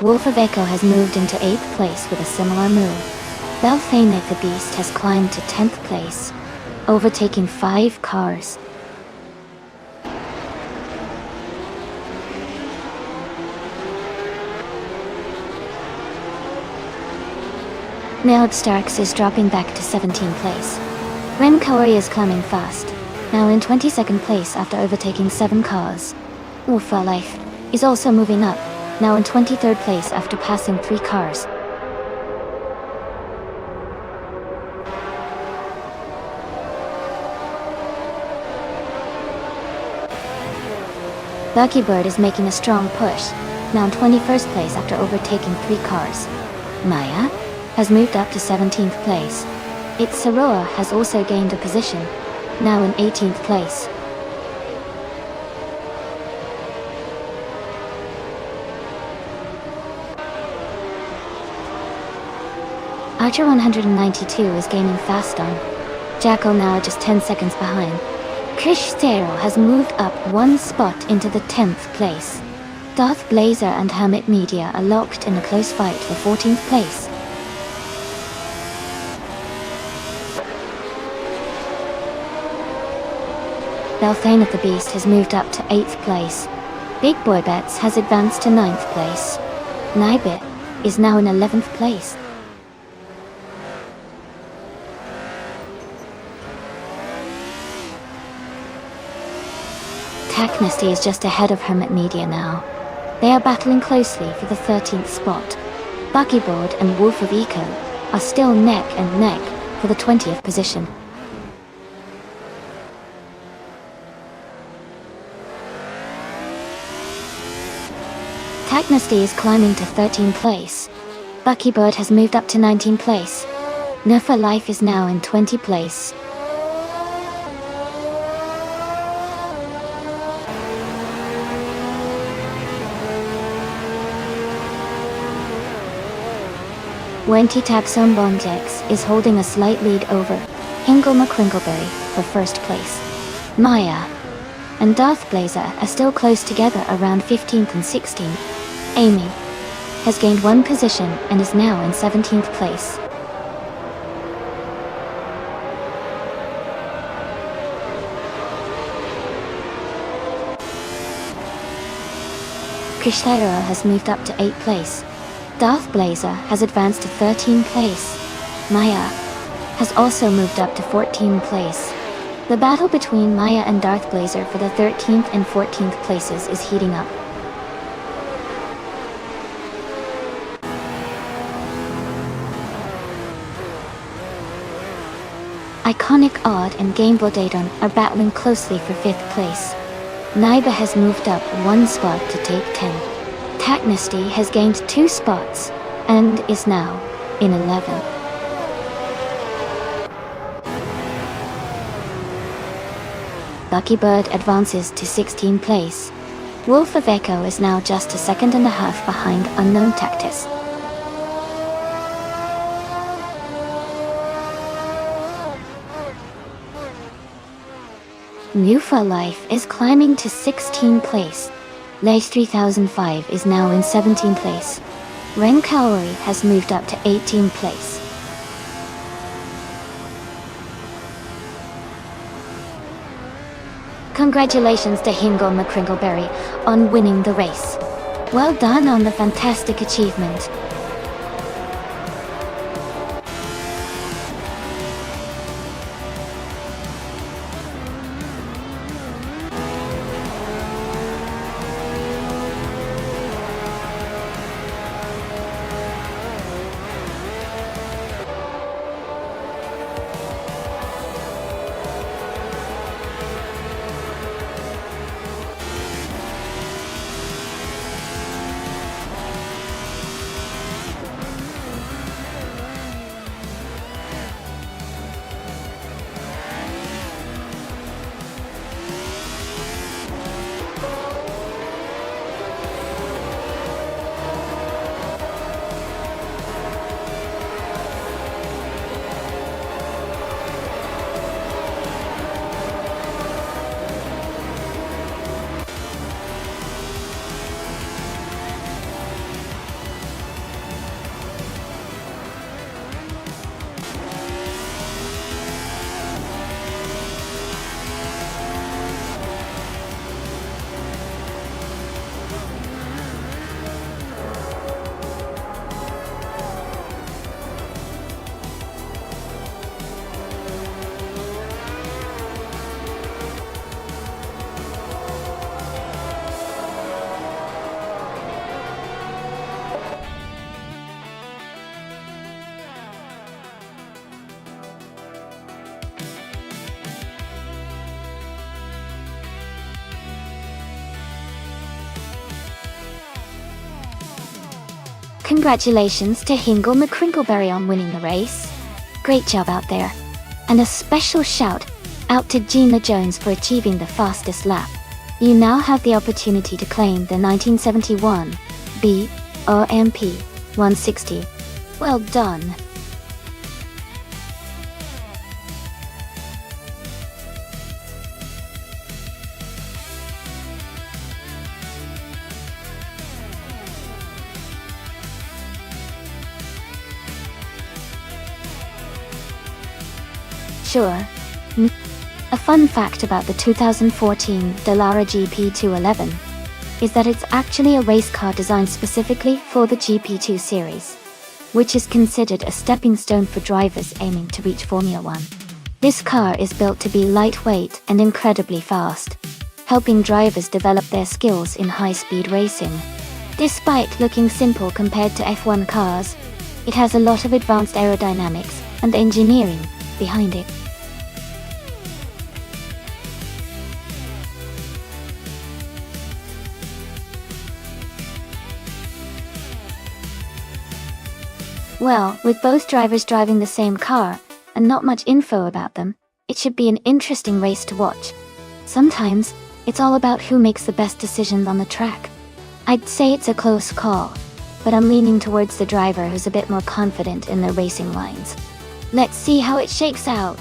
Wolf of Echo has moved into 8th place with a similar move. Belfanic the Beast has climbed to 10th place, overtaking 5 cars. Nailed Starks is dropping back to 17th place. Ren Kaori is climbing fast, now in 22nd place after overtaking 7 cars. Wolf for Life is also moving up, now in 23rd place after passing 3 cars. Lucky Bird is making a strong push, now in 21st place after overtaking 3 cars. Maya has moved up to 17th place. Its Saroa has also gained a position, now in 18th place. Archer 192 is gaining fast on. Jackal now just 10 seconds behind. Krish Stero has moved up 1 spot into the 10th place. Darth Blazer and Hermit Media are locked in a close fight for 14th place. Belthane of the Beast has moved up to 8th place. Big Boy Bets has advanced to 9th place. Nibit is now in 11th place. Taknasty is just ahead of Hermit Media now. They are battling closely for the 13th spot. Buckyboard and Wolf of Eco are still neck and neck for the 20th position. Taknasty is climbing to 13th place. Buckybird has moved up to 19th place. Nerfa Life is now in 20th place. Wenty Tapson Bonjex is holding a slight lead over Hingle McCrinkleberry for 1st place. Maya and Darth Blazer are still close together around 15th and 16th. Amy has gained 1 position and is now in 17th place. Krishtara has moved up to 8th place. Darth Blazer has advanced to 13th place. Maya has also moved up to 14th place. The battle between Maya and Darth Blazer for the 13th and 14th places is heating up. Iconic Odd and Gameball Daedon are battling closely for 5th place. Naiba has moved up 1 spot to take 10. Taknasty has gained 2 spots and is now in 11th. Buckybird advances to 16th place. Wolf of Echo is now just a 1.5 seconds behind Unknown Tactus. Mufa Life is climbing to 16th place. Lace 3005 is now in 17th place. Ren Kaori has moved up to 18th place. Congratulations to Hingle McCrinkleberry on winning the race. Well done on the fantastic achievement. Congratulations to Hingle McCrinkleberry on winning the race. Great job out there. And a special shout out to Gina Jones for achieving the fastest lap. You now have the opportunity to claim the 1971 BOMP 160. Well done. Sure. A fun fact about the 2014 Dallara GP211 is that it's actually a race car designed specifically for the GP2 series, which is considered a stepping stone for drivers aiming to reach Formula 1. This car is built to be lightweight and incredibly fast, helping drivers develop their skills in high-speed racing. Despite looking simple compared to F1 cars, it has a lot of advanced aerodynamics and engineering behind it. Well, with both drivers driving the same car, and not much info about them, it should be an interesting race to watch. Sometimes, it's all about who makes the best decisions on the track. I'd say it's a close call, but I'm leaning towards the driver who's a bit more confident in their racing lines. Let's see how it shakes out.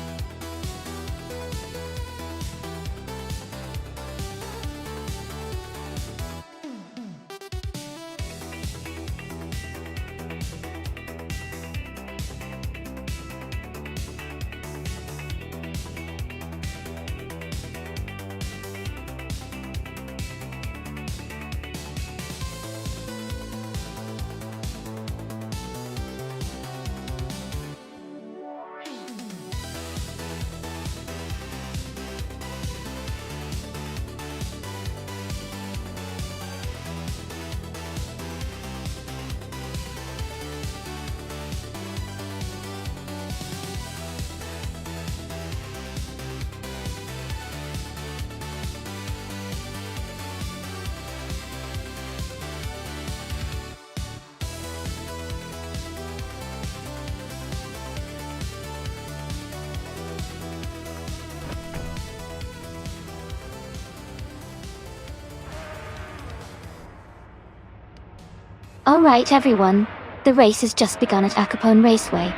Alright everyone, the race has just begun at Acapone Raceway.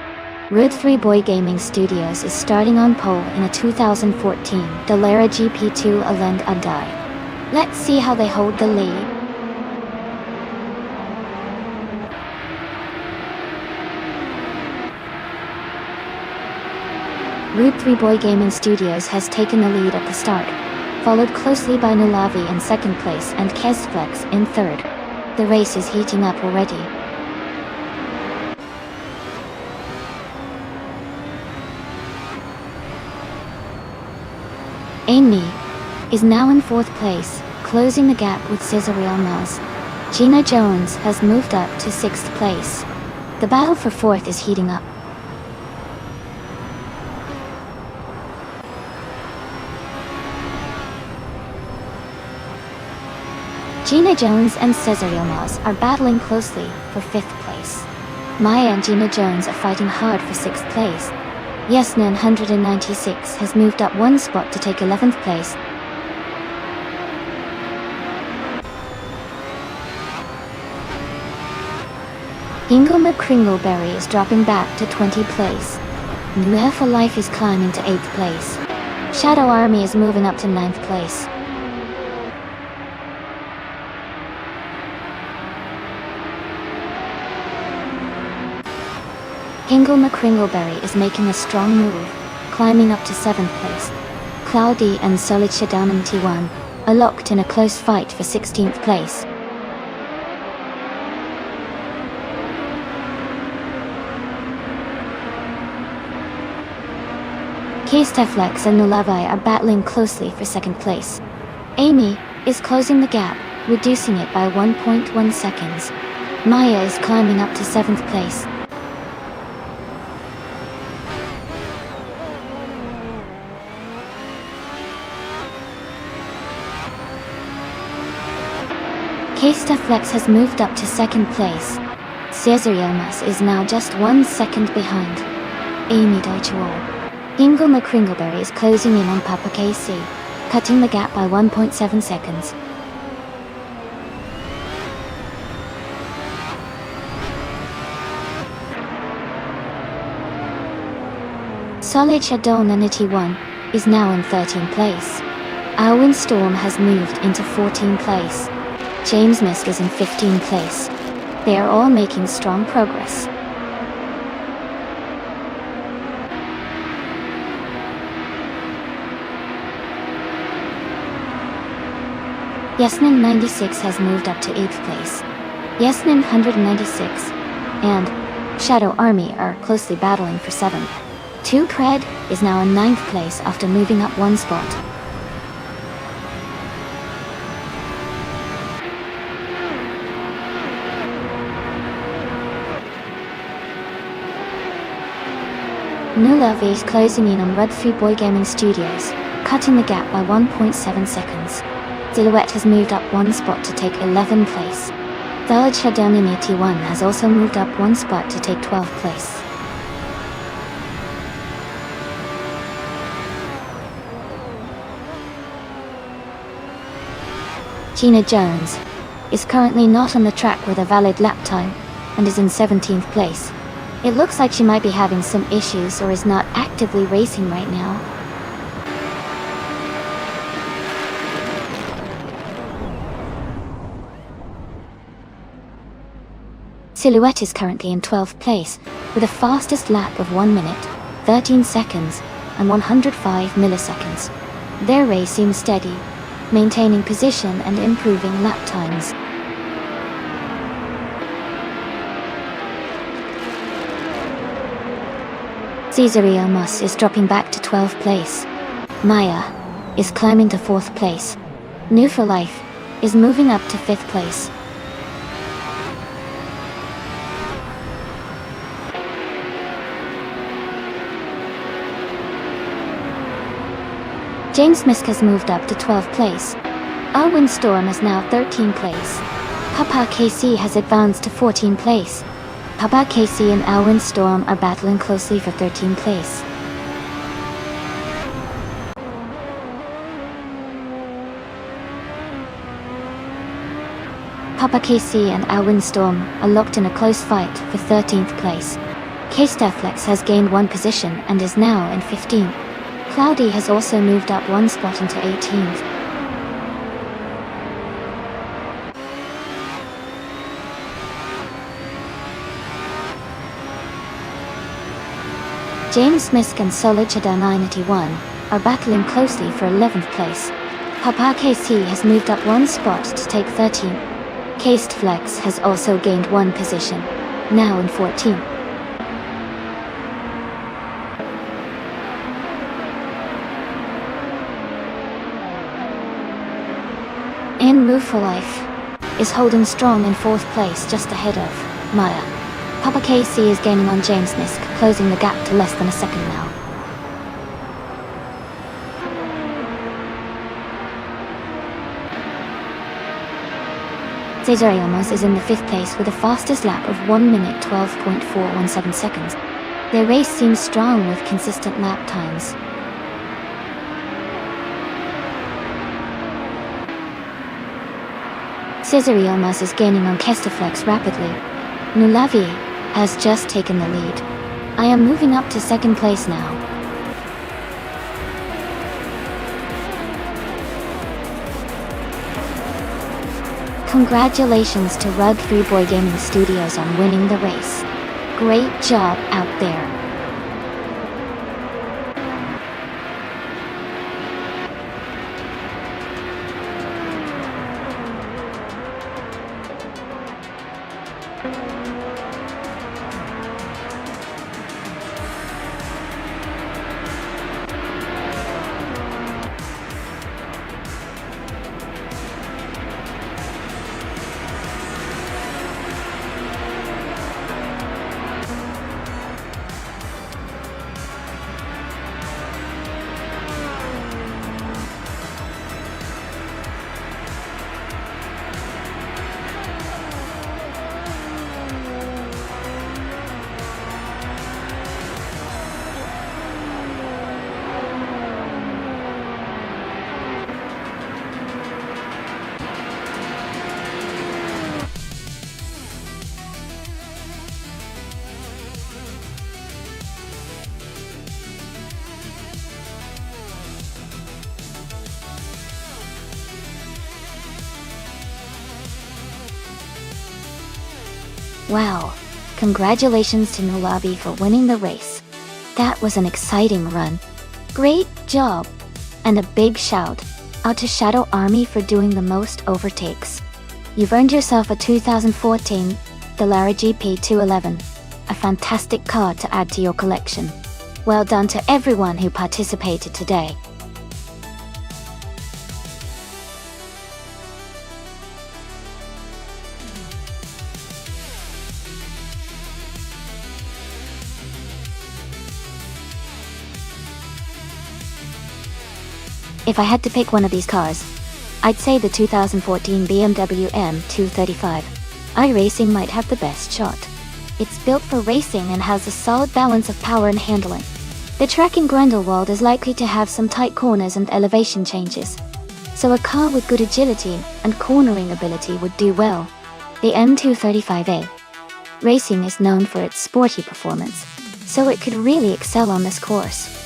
Road 3 Boy Gaming Studios is starting on pole in a 2014 Dallara GP2 Alend Adai. Let's see how they hold the lead. Road 3 Boy Gaming Studios has taken the lead at the start, followed closely by Nulavi in second place and Kezflex in third. The race is heating up already. Amy is now in fourth place, closing the gap with Cesaril Maz. Gina Jones has moved up to sixth place. The battle for fourth is heating up. Gina Jones and Cesaril Maz are battling closely for fifth place. Maya and Gina Jones are fighting hard for sixth place. Yesna 196 has moved up one spot to take 11th place. Ingle McCringleberry is dropping back to 20th place. Nuh for Life is climbing to 8th place. Shadow Army is moving up to 9th place. Ingle McCringleberry is making a strong move, climbing up to 7th place. Cloudy and Solid Shadown T1 are locked in a close fight for 16th place. Kesteflex and Nulavai are battling closely for second place. Amy is closing the gap, reducing it by 1.1 seconds. Maya is climbing up to 7th place. Kesteflex has moved up to second place. Cesariomas is now just 1 second behind. Amy Deutschwall. Ingle McCringleberry is closing in on Papa KC, cutting the gap by 1.7 seconds. Solid Shadow Nanity 1 is now in 13th place. Alwyn Storm has moved into 14th place. James Misk is in 15th place. They are all making strong progress. Yasmin 96 has moved up to 8th place. Yasmin 196 and Shadow Army are closely battling for 7th. 2 Cred is now in 9th place after moving up 1 spot. Nulavi is closing in on Red 3 Boy Gaming Studios, cutting the gap by 1.7 seconds. Silhouette has moved up 1 spot to take 11th place. Village Shadownin 81 has also moved up 1 spot to take 12th place. Gina Jones is currently not on the track with a valid lap time and is in 17th place. It looks like she might be having some issues or is not actively racing right now. Silhouette is currently in 12th place with a fastest lap of 1 minute, 13 seconds and 105 milliseconds. Their race seems steady, maintaining position and improving lap times. Cesario Mus is dropping back to 12th place. Maya is climbing to 4th place. New for Life is moving up to 5th place. James Misk has moved up to 12th place. Alwyn Storm is now 13th place. Papa KC has advanced to 14th place. Papa KC and Alwyn Storm are battling closely for 13th place. Papa KC and Alwyn Storm are locked in a close fight for 13th place. K-Steflex has gained 1 position and is now in 15th. Cloudy has also moved up 1 spot into 18th. James Misk and Solid Shadow 91 are battling closely for 11th place. Papa KC has moved up 1 spot to take 13th. Cased Flex has also gained 1 position, now in 14th. In Move for Life is holding strong in 4th place just ahead of Maya. Papa KC is gaining on James Misk, closing the gap to less than a second now. Cesare Olmos is in the 5th place with a fastest lap of 1 minute 12.417 seconds. Their race seems strong with consistent lap times. Cesare Olmos is gaining on Kestaflex rapidly. Nulavi has just taken the lead. I am moving up to 2nd place now. Congratulations to Rug 3 Boy Gaming Studios on winning the race. Great job out there. Wow, congratulations to Nulabi for winning the race. That was an exciting run. Great job! And a big shout out to Shadow Army for doing the most overtakes. You've earned yourself a 2014 Dallara GP211, a fantastic car to add to your collection. Well done to everyone who participated today. If I had to pick one of these cars, I'd say the 2014 BMW M235 iRacing might have the best shot. It's built for racing and has a solid balance of power and handling. The track in Grindelwald is likely to have some tight corners and elevation changes, so a car with good agility and cornering ability would do well. The M235A Racing is known for its sporty performance, so it could really excel on this course.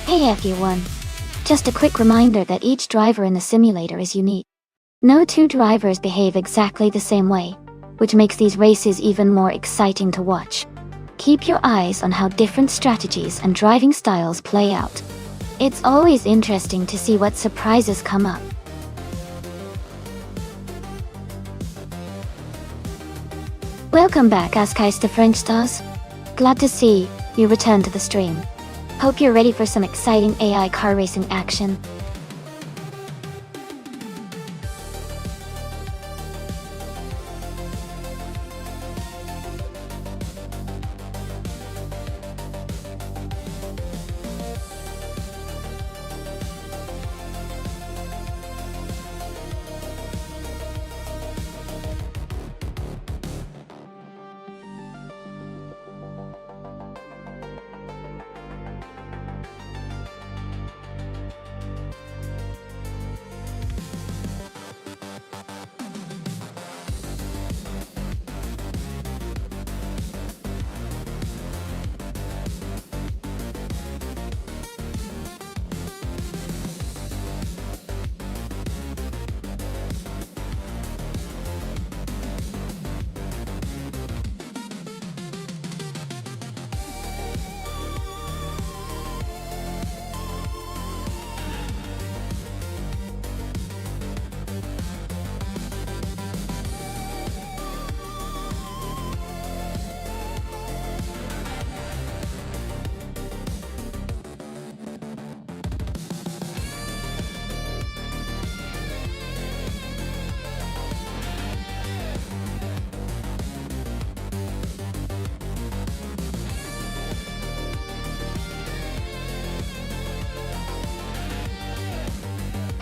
Hey everyone! Just a quick reminder that each driver in the simulator is unique. No two drivers behave exactly the same way, which makes these races even more exciting to watch. Keep your eyes on how different strategies and driving styles play out. It's always interesting to see what surprises come up. Welcome back, Askais French Stars. Glad to see you return to the stream. Hope you're ready for some exciting AI car racing action.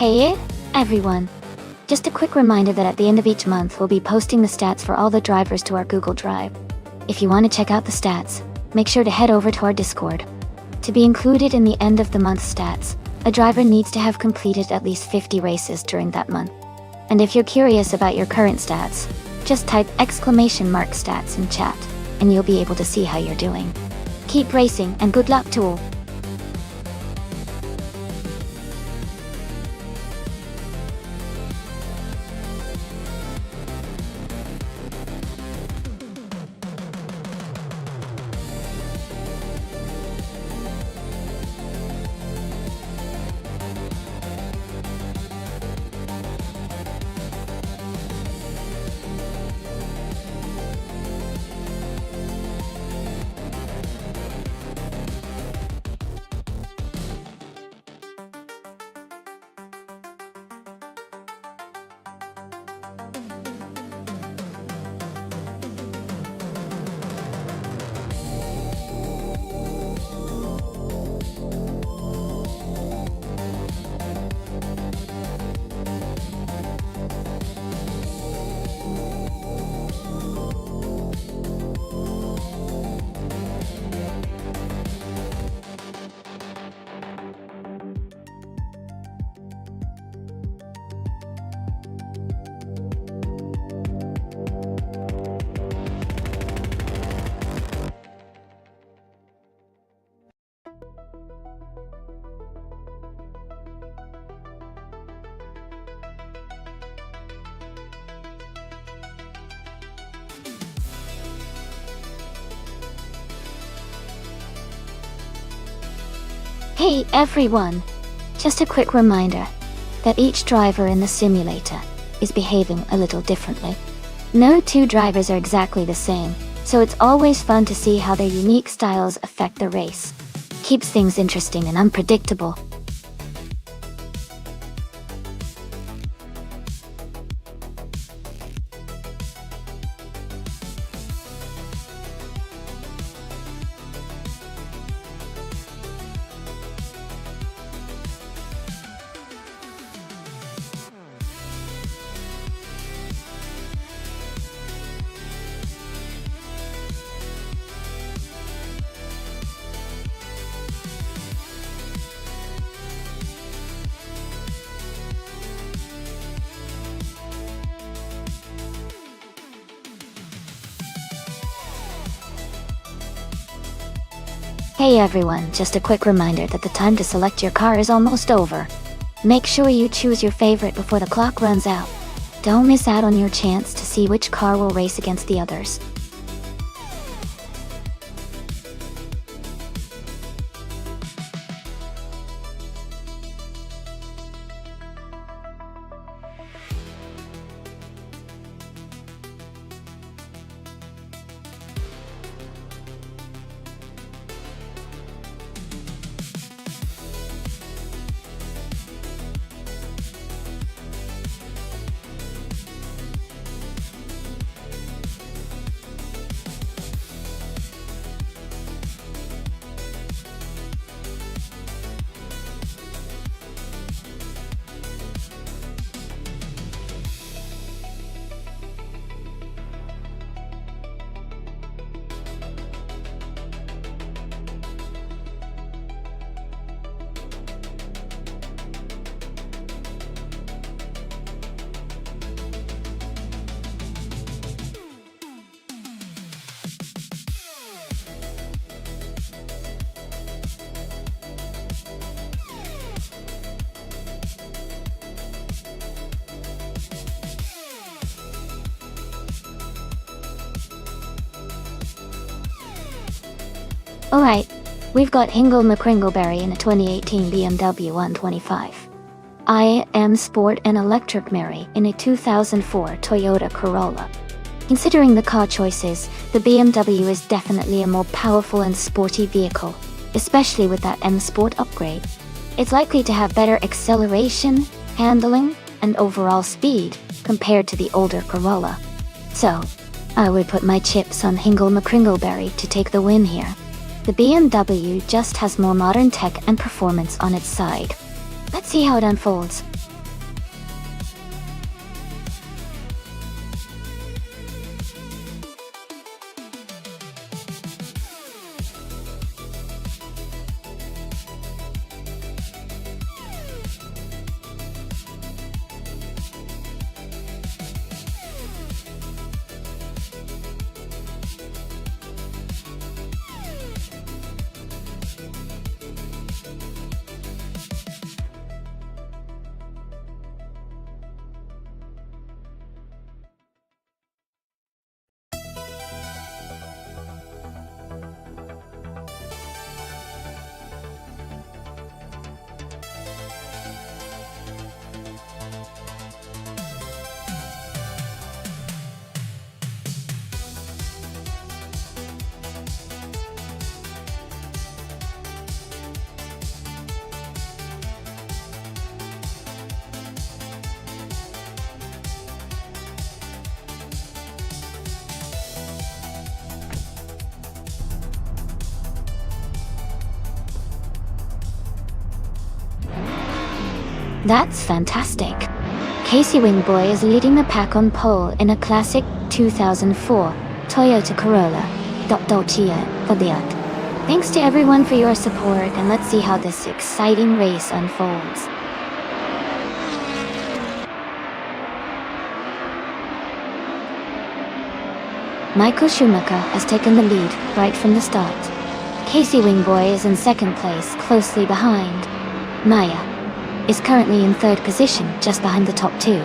Hey everyone! Just a quick reminder that at the end of each month we'll be posting the stats for all the drivers to our Google Drive. If you want to check out the stats, make sure to head over to our Discord. To be included in the end of the month stats, a driver needs to have completed at least 50 races during that month. And if you're curious about your current stats, just type !stats in chat, and you'll be able to see how you're doing. Keep racing and good luck to all! Hey everyone! Just a quick reminder that each driver in the simulator is behaving a little differently. No two drivers are exactly the same, so it's always fun to see how their unique styles affect the race. Keeps things interesting and unpredictable. Hey everyone, just a quick reminder that the time to select your car is almost over. Make sure you choose your favorite before the clock runs out. Don't miss out on your chance to see which car will race against the others. Alright, we've got Hingle McCringleberry in a 2018 BMW 125. I am Sport and Electric Mary in a 2004 Toyota Corolla. Considering the car choices, the BMW is definitely a more powerful and sporty vehicle, especially with that M Sport upgrade. It's likely to have better acceleration, handling, and overall speed compared to the older Corolla. So, I would put my chips on Hingle McCringleberry to take the win here. The BMW just has more modern tech and performance on its side. Let's see how it unfolds. That's fantastic. Casey Wingboy is leading the pack on pole in a classic 2004 Toyota Corolla. Dolce Vita. Thanks to everyone for your support, and let's see how this exciting race unfolds. Michael Schumacher has taken the lead right from the start. Casey Wingboy is in second place, closely behind. Maya is currently in third position, just behind the top two.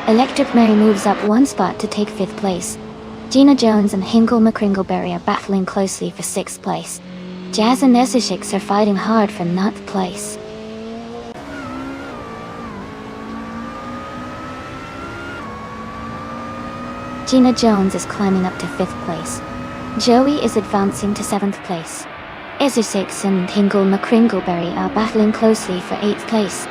Electric Mary moves up one spot to take 5th place. Gina Jones and Hingle McCringleberry are battling closely for 6th place. Jazz and Essex are fighting hard for 9th place. Gina Jones is climbing up to 5th place. Joey is advancing to 7th place. Essex and Hingle McCringleberry are battling closely for 8th place.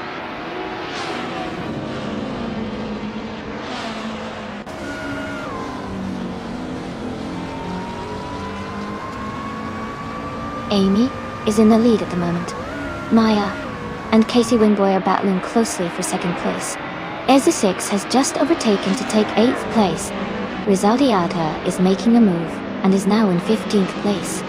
Amy is in the lead at the moment. Maya and Casey Wingboy are battling closely for 2nd place. Essex has just overtaken to take 8th place. Rizaldi Adha is making a move and is now in 15th place.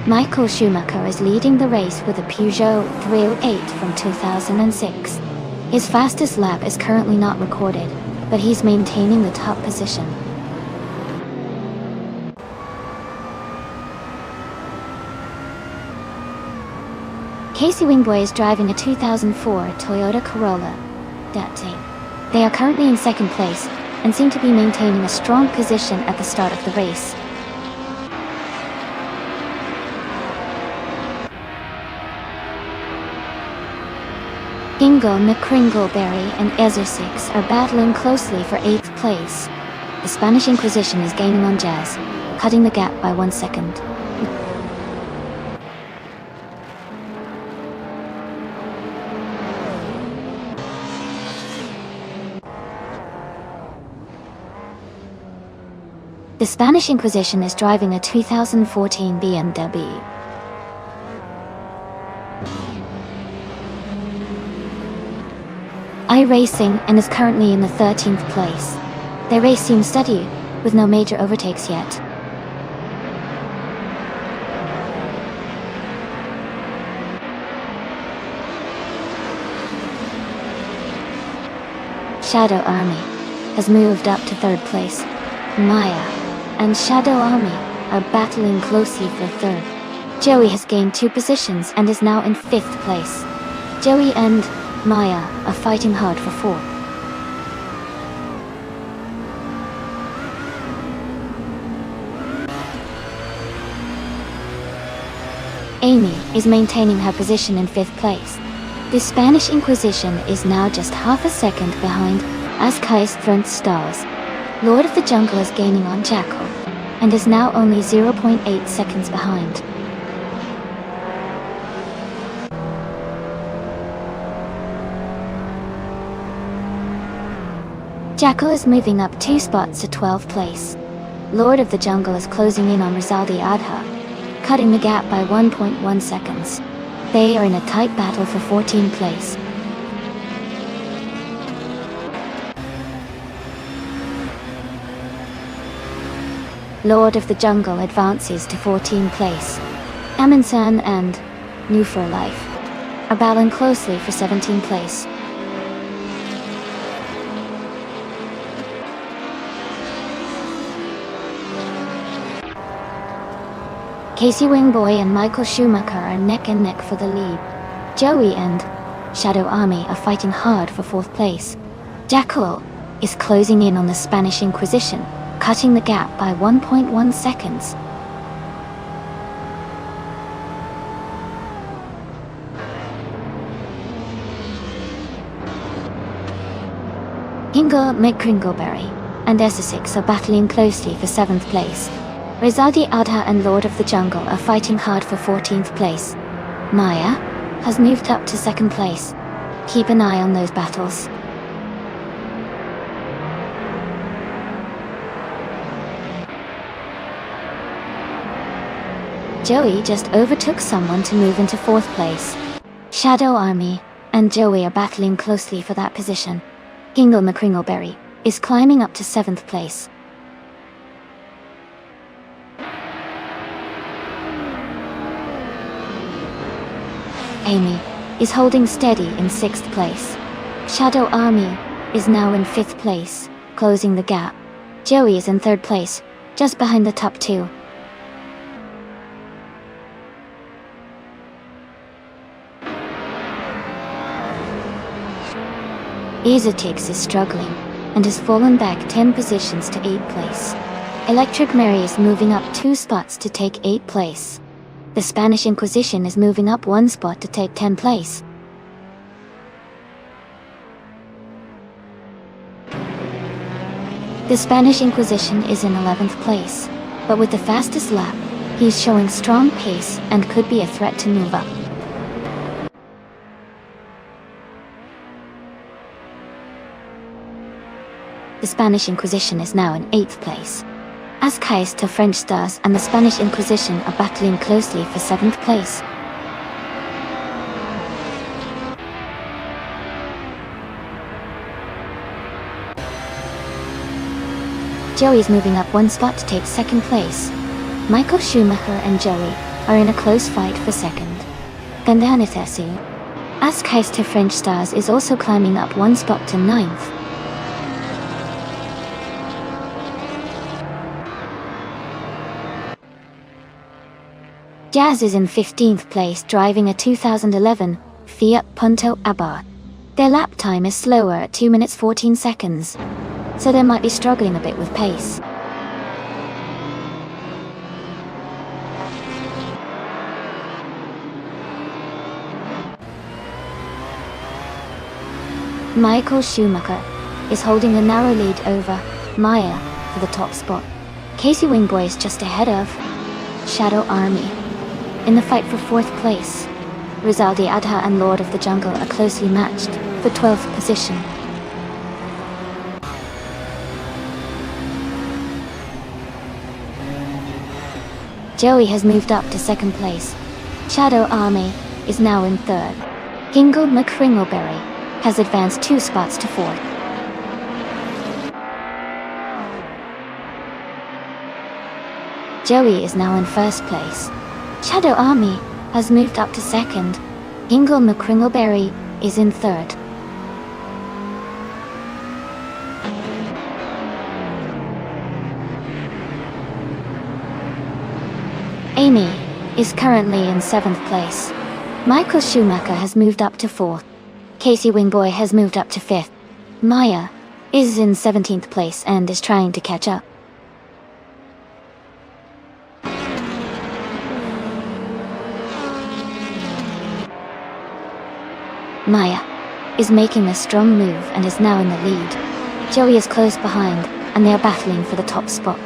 Michael Schumacher is leading the race with a Peugeot 308 from 2006. His fastest lap is currently not recorded, but he's maintaining the top position. Casey Wingboy is driving a 2004 Toyota Corolla. They are currently in 2nd place and seem to be maintaining a strong position at the start of the race. Hingle McCringleberry and Essex are battling closely for 8th place. The Spanish Inquisition is gaining on Jazz, cutting the gap by 1 second. The Spanish Inquisition is driving a 2014 BMW. Racing and is currently in the 13th place. Their race seems steady, with no major overtakes yet. Shadow Army has moved up to 3rd place. Maya and Shadow Army are battling closely for 3rd. Joey has gained 2 positions and is now in 5th place. Joey and Maya are fighting hard for 4th. Amy is maintaining her position in 5th place. The Spanish Inquisition is now just half a second behind as Kai's Thront Stars. Lord of the Jungle is gaining on Jackal and is now only 0.8 seconds behind. Jackal is moving up 2 spots to 12th place. Lord of the Jungle is closing in on Rizaldi Adha, cutting the gap by 1.1 seconds. They are in a tight battle for 14th place. Lord of the Jungle advances to 14th place. Amundsen and New for Life are battling closely for 17th place. Casey Wingboy and Michael Schumacher are neck and neck for the lead. Joey and Shadow Army are fighting hard for 4th place. Jackal is closing in on the Spanish Inquisition, cutting the gap by 1.1 seconds. Hingle McCringleberry and Essex are battling closely for 7th place. Rizaldi Adha and Lord of the Jungle are fighting hard for 14th place. Maya has moved up to 2nd place. Keep an eye on those battles. Joey just overtook someone to move into 4th place. Shadow Army and Joey are battling closely for that position. Hingle McCringleberry is climbing up to 7th place. Amy is holding steady in 6th place. Shadow Army is now in 5th place, closing the gap. Joey is in 3rd place, just behind the top 2. Azotix is struggling, and has fallen back 10 positions to 8th place. Electric Mary is moving up 2 spots to take 8th place. The Spanish Inquisition is moving up 1 spot to take 10th place. The Spanish Inquisition is in 11th place, but with the fastest lap, he is showing strong pace and could be a threat to move up. The Spanish Inquisition is now in 8th place. Ascais to French Stars and the Spanish Inquisition are battling closely for 7th place. Joey is moving up 1 spot to take 2nd place. Michael Schumacher and Joey are in a close fight for 2nd. Gandanitesu. Ascais to French Stars is also climbing up 1 spot to 9th. Jazz is in 15th place driving a 2011 Fiat Punto Abarth. Their lap time is slower at 2 minutes 14 seconds, so they might be struggling a bit with pace. Michael Schumacher is holding a narrow lead over Maya for the top spot. Casey Wingboy is just ahead of Shadow Army. In the fight for 4th place, Rizaldi Adha and Lord of the Jungle are closely matched for 12th position. Joey has moved up to 2nd place. Shadow Army is now in 3rd. Gingle McCringleberry has advanced 2 spots to 4th. Joey is now in 1st place. Shadow Army has moved up to 2nd. Gingle McCringleberry is in 3rd. Amy is currently in 7th place. Michael Schumacher has moved up to 4th. Casey Wingboy has moved up to 5th. Maya is in 17th place and is trying to catch up. Maya is making a strong move and is now in the lead. Joey is close behind, and they are battling for the top spot.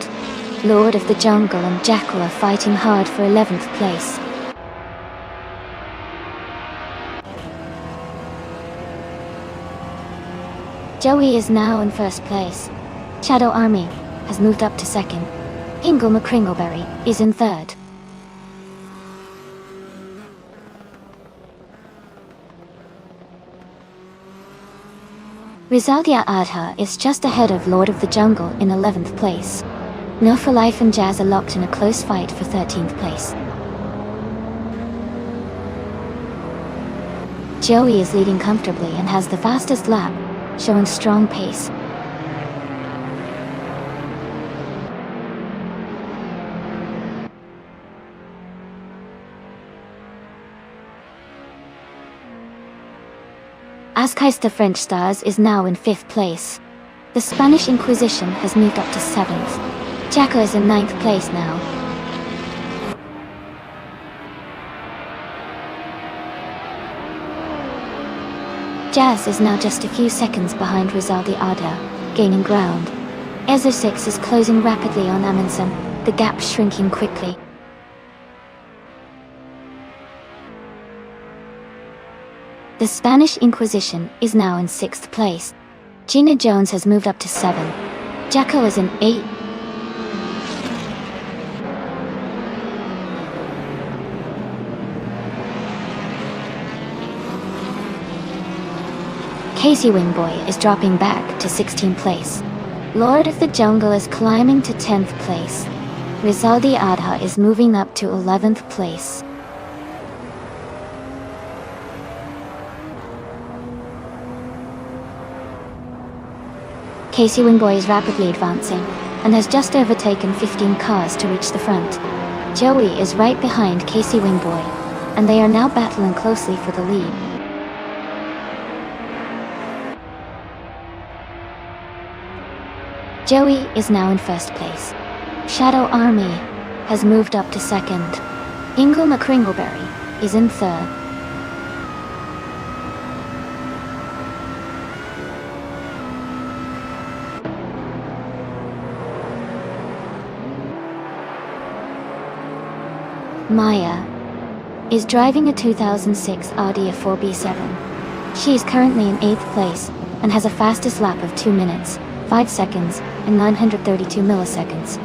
Lord of the Jungle and Jackal are fighting hard for 11th place. Joey is now in 1st place. Shadow Army has moved up to 2nd. Gingle McCringleberry is in 3rd. Rizaldia Adha is just ahead of Lord of the Jungle in 11th place. No for Life and Jazz are locked in a close fight for 13th place. Joey is leading comfortably and has the fastest lap, showing strong pace. Ascais the French Stars is now in 5th place. The Spanish Inquisition has moved up to 7th. Jacko is in 9th place now. Jazz is now just a few seconds behind Rizaldi Ada, gaining ground. Ezo 6 is closing rapidly on Amundsen, the gap shrinking quickly. The Spanish Inquisition is now in 6th place. Gina Jones has moved up to 7. Jacko is in 8. Casey Wingboy is dropping back to 16th place. Lord of the Jungle is climbing to 10th place. Rizaldi Adha is moving up to 11th place. Casey Wingboy is rapidly advancing, and has just overtaken 15 cars to reach the front. Joey is right behind Casey Wingboy, and they are now battling closely for the lead. Joey is now in first place. Shadow Army has moved up to second. Ingle McCringleberry is in third. Maya is driving a 2006 Audi A4B7. She is currently in 8th place and has a fastest lap of 2 minutes, 5 seconds, and 932 milliseconds.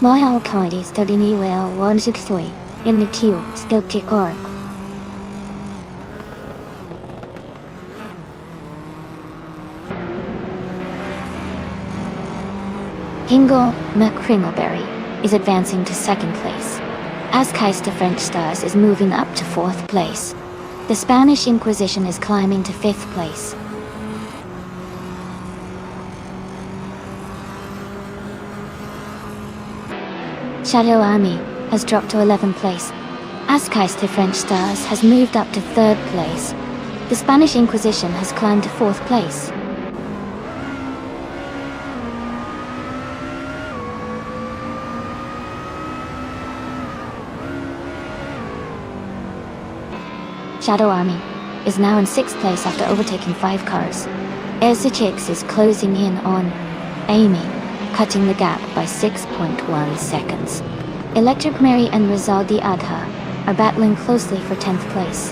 Maya Alkaidi Stadini Well 163 in the queue, still Tikor. Hingle McCringleberry is advancing to second place. Azkai's French Stars is moving up to 4th place. The Spanish Inquisition is climbing to 5th place. Shadow Army has dropped to 11th place. Azkai's French Stars has moved up to 3rd place. The Spanish Inquisition has climbed to 4th place. Shadow Army is now in 6th place after overtaking 5 cars. Ezechix is closing in on Amy, cutting the gap by 6.1 seconds. Electric Mary and Rizaldi Adha are battling closely for 10th place.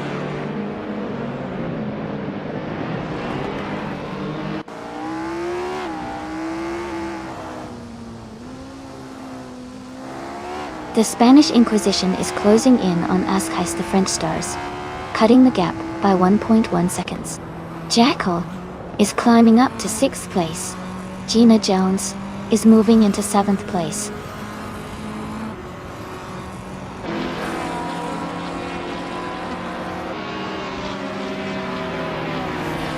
The Spanish Inquisition is closing in on Azkai's the French Stars, cutting the gap by 1.1 seconds. Jackal is climbing up to 6th place. Gina Jones is moving into 7th place.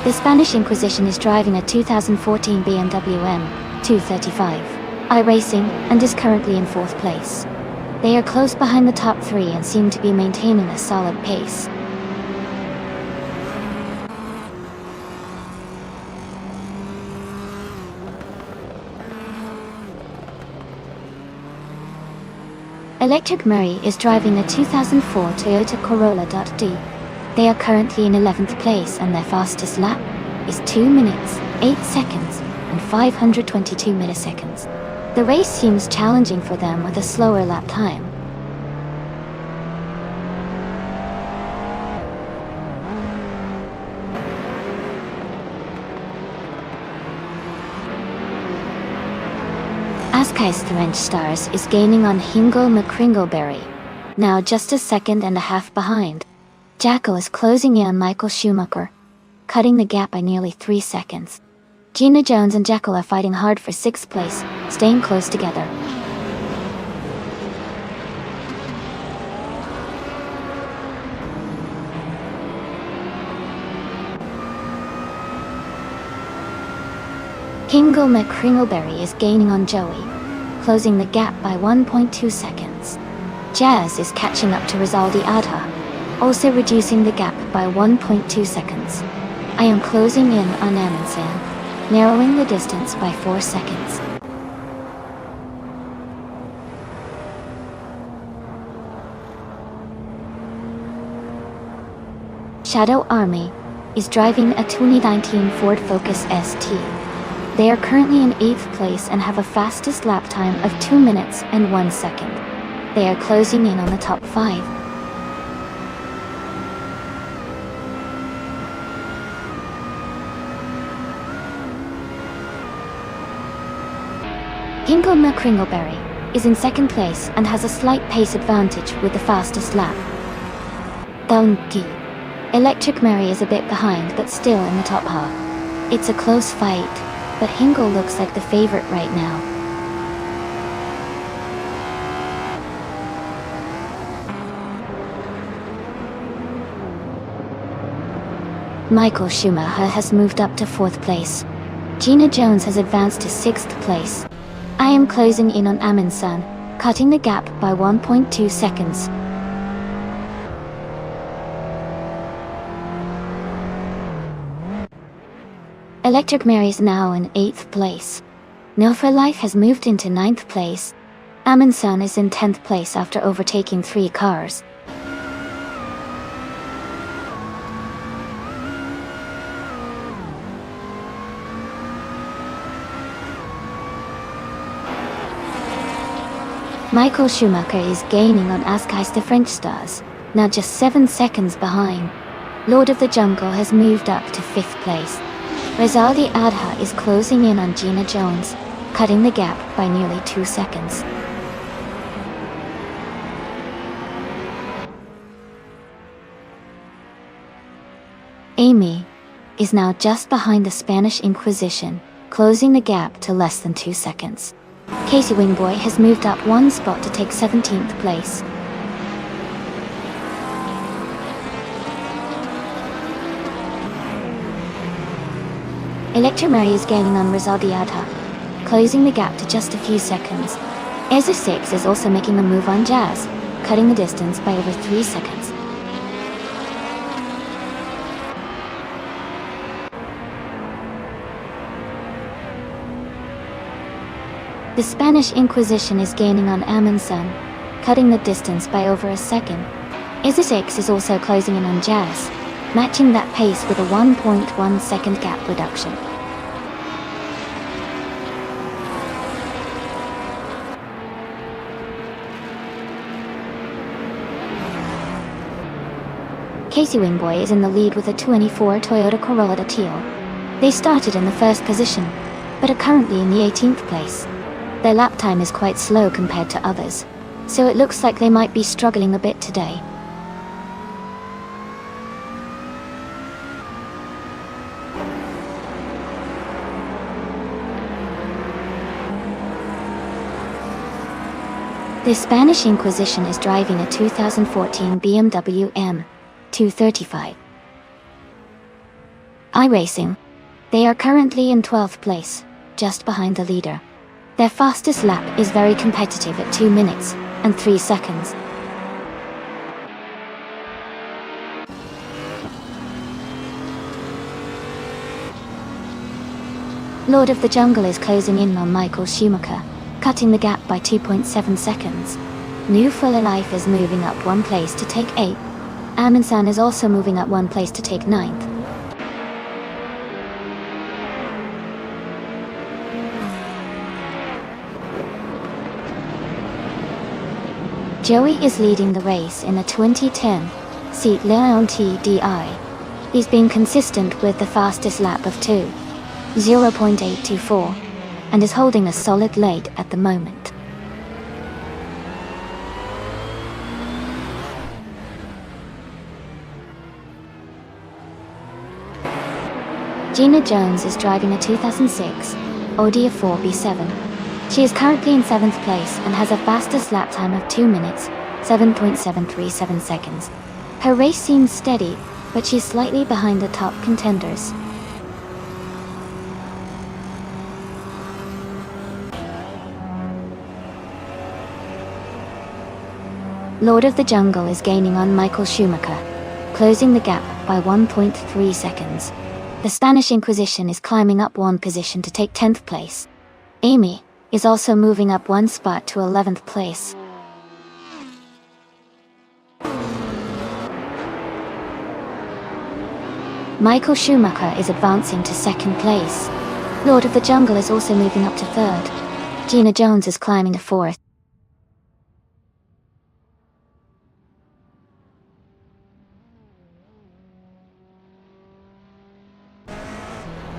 The Spanish Inquisition is driving a 2014 BMW M235 iRacing and is currently in 4th place. They are close behind the top 3 and seem to be maintaining a solid pace. Electric Murray is driving a 2004 Toyota Corolla.D. They are currently in 11th place and their fastest lap is 2 minutes, 8 seconds, and 522 milliseconds. The race seems challenging for them with a slower lap time. Azkai's French Stars is gaining on Hingle McCringleberry, now just a second and a half behind. Jackal is closing in on Michael Schumacher, cutting the gap by nearly 3 seconds. Gina Jones and Jackal are fighting hard for 6th place, staying close together. Hingle McCringleberry is gaining on Joey, closing the gap by 1.2 seconds. Jazz is catching up to Rizaldi Adha, also reducing the gap by 1.2 seconds. I am closing in on Amundsen, narrowing the distance by 4 seconds. Shadow Army is driving a 2019 Ford Focus ST. They are currently in 8th place and have a fastest lap time of 2 minutes and 1 second. They are closing in on the top 5. Hingle McCringleberry is in 2nd place and has a slight pace advantage with the fastest lap. Donkey. Electric Mary is a bit behind but still in the top half. It's a close fight, but Hingle looks like the favorite right now. Michael Schumacher has moved up to 4th place. Gina Jones has advanced to 6th place. I am closing in on Amundsen, cutting the gap by 1.2 seconds. Electric Mary is now in 8th place. No for Life has moved into 9th place. Amundsen is in 10th place after overtaking 3 cars. Michael Schumacher is gaining on Askais the French stars, now just 7 seconds behind. Lord of the Jungle has moved up to 5th place. Rizaldi Adha is closing in on Gina Jones, cutting the gap by nearly 2 seconds. Amy is now just behind the Spanish Inquisition, closing the gap to less than 2 seconds. Casey Wingboy has moved up 1 spot to take 17th place. Electric Mary is gaining on Rizaldi Adha, closing the gap to just a few seconds. Ezra 6 is also making a move on Jazz, cutting the distance by over 3 seconds. The Spanish Inquisition is gaining on Amundsen, cutting the distance by over a second. Ezra 6 is also closing in on Jazz, matching that pace with a 1.1 second gap reduction. Casey Wingboy is in the lead with a 24 Toyota Corolla Teal. They started in the 1st position, but are currently in the 18th place. Their lap time is quite slow compared to others, so it looks like they might be struggling a bit today. The Spanish Inquisition is driving a 2014 BMW M235i Racing. They are currently in 12th place, just behind the leader. Their fastest lap is very competitive at 2 minutes and 3 seconds. Lord of the Jungle is closing in on Michael Schumacher, cutting the gap by 2.7 seconds. New Fuller Life is moving up 1 place to take 8th. Amundsen is also moving up 1 place to take 9th. Joey is leading the race in a 2010 Seat Leon TDI. He's been consistent with the fastest lap of 0.824, and is holding a solid lead at the moment. Gina Jones is driving a 2006 Audi A4 B7. She is currently in 7th place and has a fastest lap time of 2 minutes, 7.737 seconds. Her race seems steady, but she's slightly behind the top contenders. Lord of the Jungle is gaining on Michael Schumacher, closing the gap by 1.3 seconds. The Spanish Inquisition is climbing up 1 position to take 10th place. Amy is also moving up 1 spot to 11th place. Michael Schumacher is advancing to 2nd place. Lord of the Jungle is also moving up to 3rd. Gina Jones is climbing to 4th.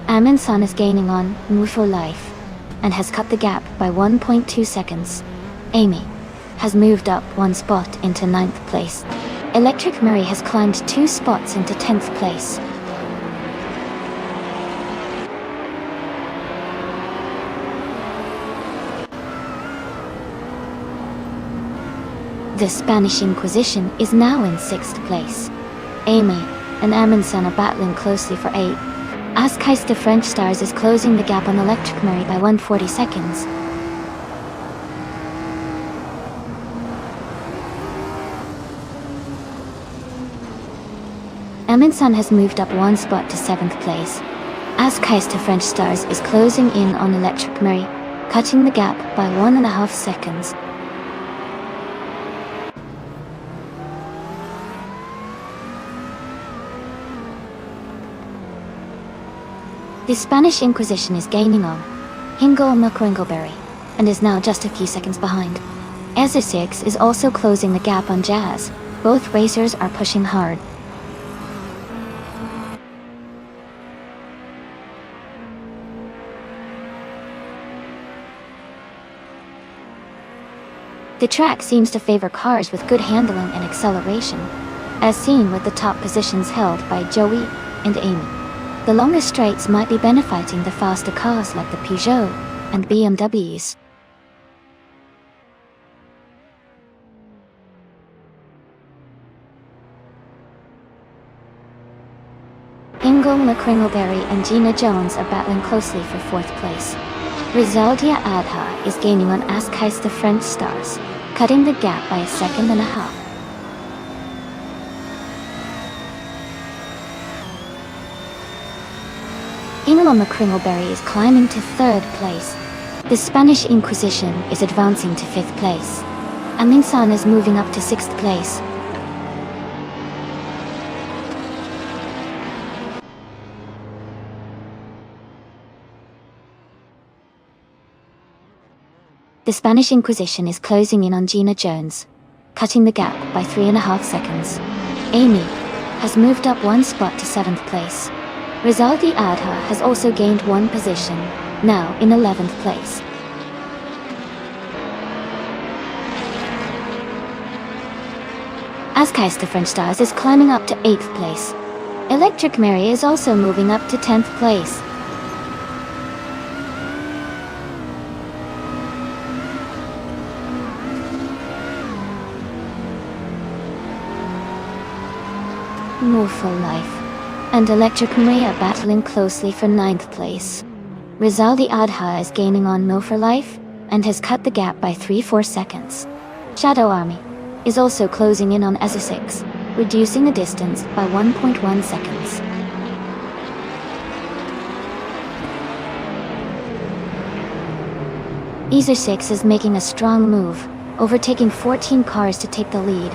Amundsen is gaining on Move for Life and has cut the gap by 1.2 seconds. Amy has moved up 1 spot into 9th place. Electric Mary has climbed 2 spots into 10th place. The Spanish Inquisition is now in 6th place. Amy and Amundsen are battling closely for 8th. Askais the French Stars is closing the gap on Electric Mary by 140 seconds. Amundsen has moved up 1 spot to 7th place. As Keister French Stars is closing in on Electric Mary, cutting the gap by 1.5 seconds. The Spanish Inquisition is gaining on Hingle McCringleberry, and is now just a few seconds behind. Essex is also closing the gap on Jazz. Both racers are pushing hard. The track seems to favor cars with good handling and acceleration, as seen with the top positions held by Joey and Amy. The longer straights might be benefiting the faster cars like the Peugeot and BMWs. Ingle McCringleberry and Gina Jones are battling closely for 4th place. Rizaldia Adha is gaining on Askais the French Stars, cutting the gap by 1.5 seconds. Ingle McCringleberry is climbing to 3rd place. The Spanish Inquisition is advancing to 5th place. Aminsan is moving up to 6th place. The Spanish Inquisition is closing in on Gina Jones, cutting the gap by 3.5 seconds. Amy has moved up 1 spot to 7th place. Rizaldi Adha has also gained 1 position, now in 11th place. Askais the French Stars is climbing up to 8th place. Electric Mary is also moving up to 10th place. More for Life and Electric Maria battling closely for 9th place. Rizaldi Adha is gaining on No for Life and has cut the gap by 3-4 seconds. Shadow Army is also closing in on Essex, reducing the distance by 1.1 seconds. Essex is making a strong move, overtaking 14 cars to take the lead.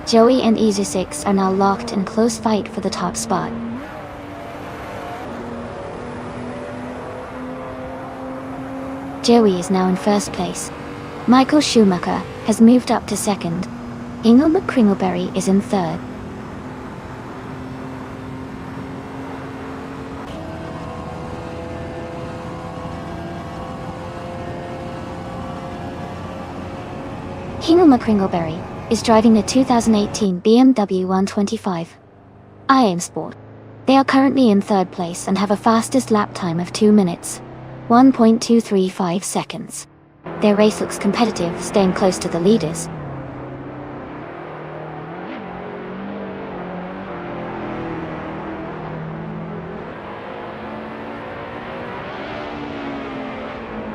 Joey and Essex are now locked in close fight for the top spot. Joey is now in 1st place. Michael Schumacher has moved up to 2nd. Ingle McCringleberry is in 3rd. Ingle McCringleberry is driving the 2018 BMW 125 IM Sport. They are currently in 3rd place and have a fastest lap time of 2 minutes, 1.235 seconds. Their race looks competitive, staying close to the leaders.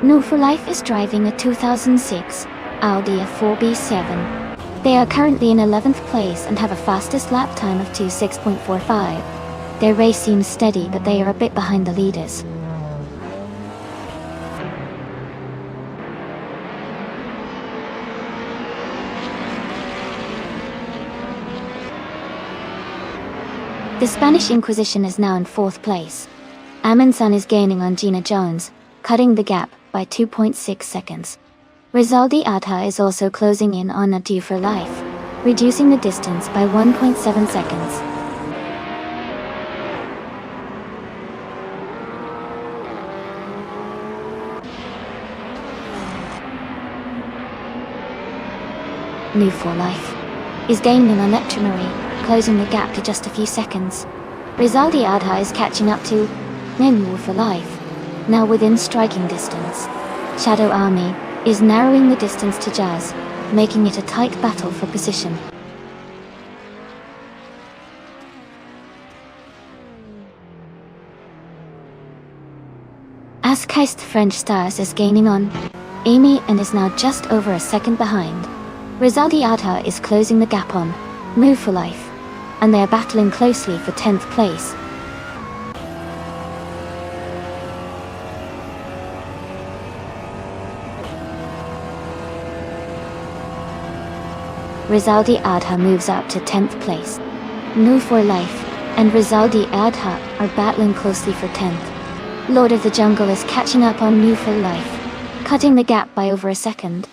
No for Life is driving a 2006 Audi A4B7. They are currently in 11th place and have a fastest lap time of 26.45. Their race seems steady, but they are a bit behind the leaders. The Spanish Inquisition is now in 4th place. Aminsan is gaining on Gina Jones, cutting the gap by 2.6 seconds. Rizaldi Adha is also closing in on Adu for Life, reducing the distance by 1.7 seconds. New for Life is gaining on Electromarie, closing the gap to just a few seconds. Rizaldi Adha is catching up to New for Life, now within striking distance. Shadow Army is narrowing the distance to Jazz, making it a tight battle for position. Askheist French Stars is gaining on Amy and is now just over a second behind. Rizaldi Adha is closing the gap on Move for Life, and they are battling closely for 10th place. Rizaldi Adha moves up to 10th place. Nu for Life and Rizaldi Adha are battling closely for 10th. Lord of the Jungle is catching up on Nu for Life, cutting the gap by over a second.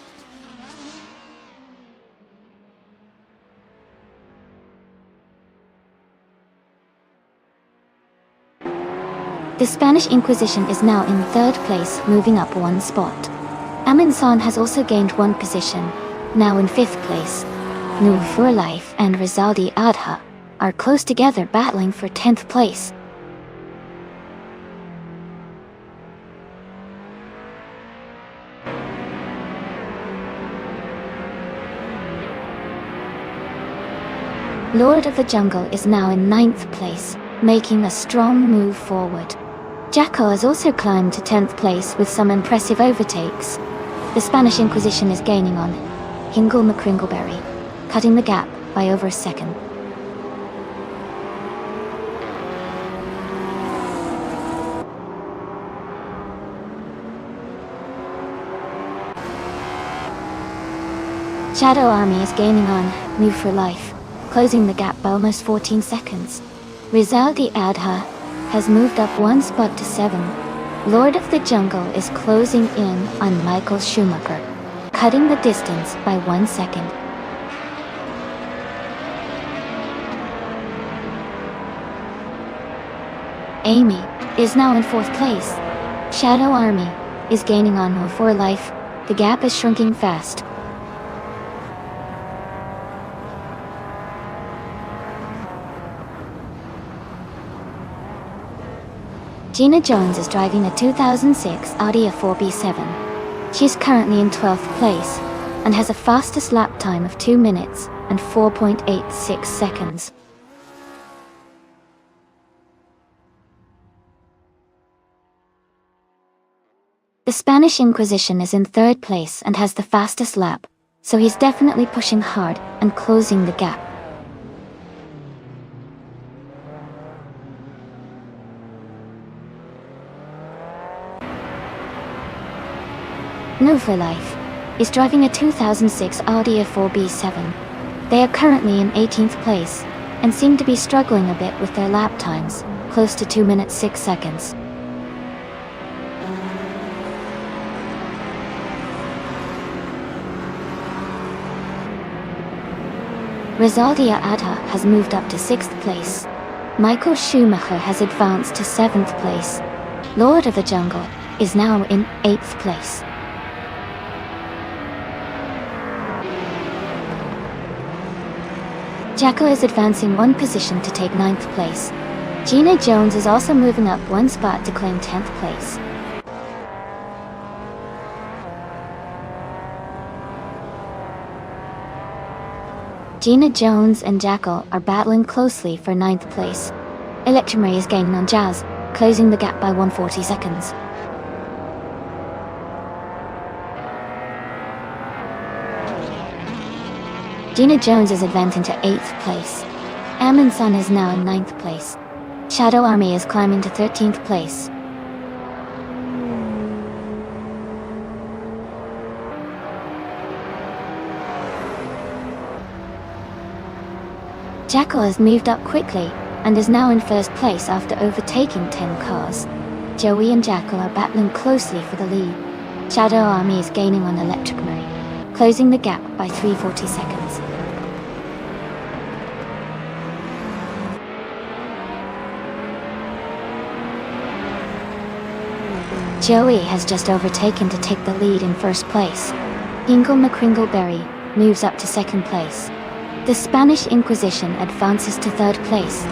The Spanish Inquisition is now in 3rd place, moving up 1 spot. Aminsan has also gained 1 position, now in 5th place. Nu for Life and Rizaldi Adha are close together, battling for 10th place. Lord of the Jungle is now in 9th place, making a strong move forward. Jackal has also climbed to 10th place with some impressive overtakes. The Spanish Inquisition is gaining on Hingle McCringleberry, cutting the gap by over a second. Shadow Army is gaining on Nu for Life, closing the gap by almost 14 seconds. Rizaldi Adha has moved up 1 spot to 7. Lord of the Jungle is closing in on Michael Schumacher, cutting the distance by 1 second. Amy is now in 4th place. Shadow Army is gaining on Nu for Life. The gap is shrinking fast. Gina Jones is driving a 2006 Audi A4B7. She's currently in 12th place and has a fastest lap time of 2 minutes and 4.86 seconds. The Spanish Inquisition is in 3rd place and has the fastest lap, so he's definitely pushing hard and closing the gap. Nu for Life is driving a 2006 Audi A4B7. They are currently in 18th place and seem to be struggling a bit with their lap times, close to 2 minutes 6 seconds. Rizaldi Adha has moved up to 6th place. Michael Schumacher has advanced to 7th place. Lord of the Jungle is now in 8th place. Jackal is advancing 1 position to take 9th place. Gina Jones is also moving up 1 spot to claim 10th place. Gina Jones and Jackal are battling closely for 9th place. Electromary is gaining on Jazz, closing the gap by 140 seconds. Gina Jones is advancing to 8th place. Aminsan is now in 9th place. Shadow Army is climbing to 13th place. Jackal has moved up quickly and is now in 1st place after overtaking 10 cars. Joey and Jackal are battling closely for the lead. Shadow Army is gaining on Electromary, closing the gap by 340 seconds. Joey has just overtaken to take the lead in 1st place. Hingle McCringleberry moves up to 2nd place. The Spanish Inquisition advances to 3rd place.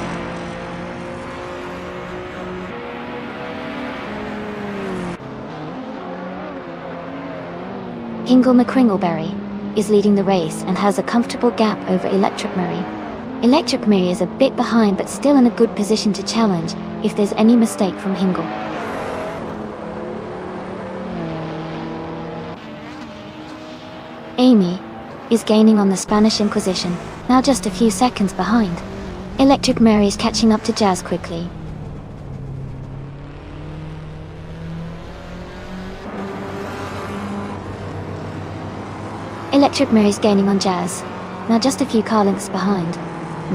Hingle McCringleberry is leading the race and has a comfortable gap over Electric Murray. Electric Murray is a bit behind but still in a good position to challenge if there's any mistake from Hingle. Amy is gaining on the Spanish Inquisition, now just a few seconds behind. Electric Mary is catching up to Jazz quickly. Electric Mary is gaining on Jazz. now just a few car lengths behind.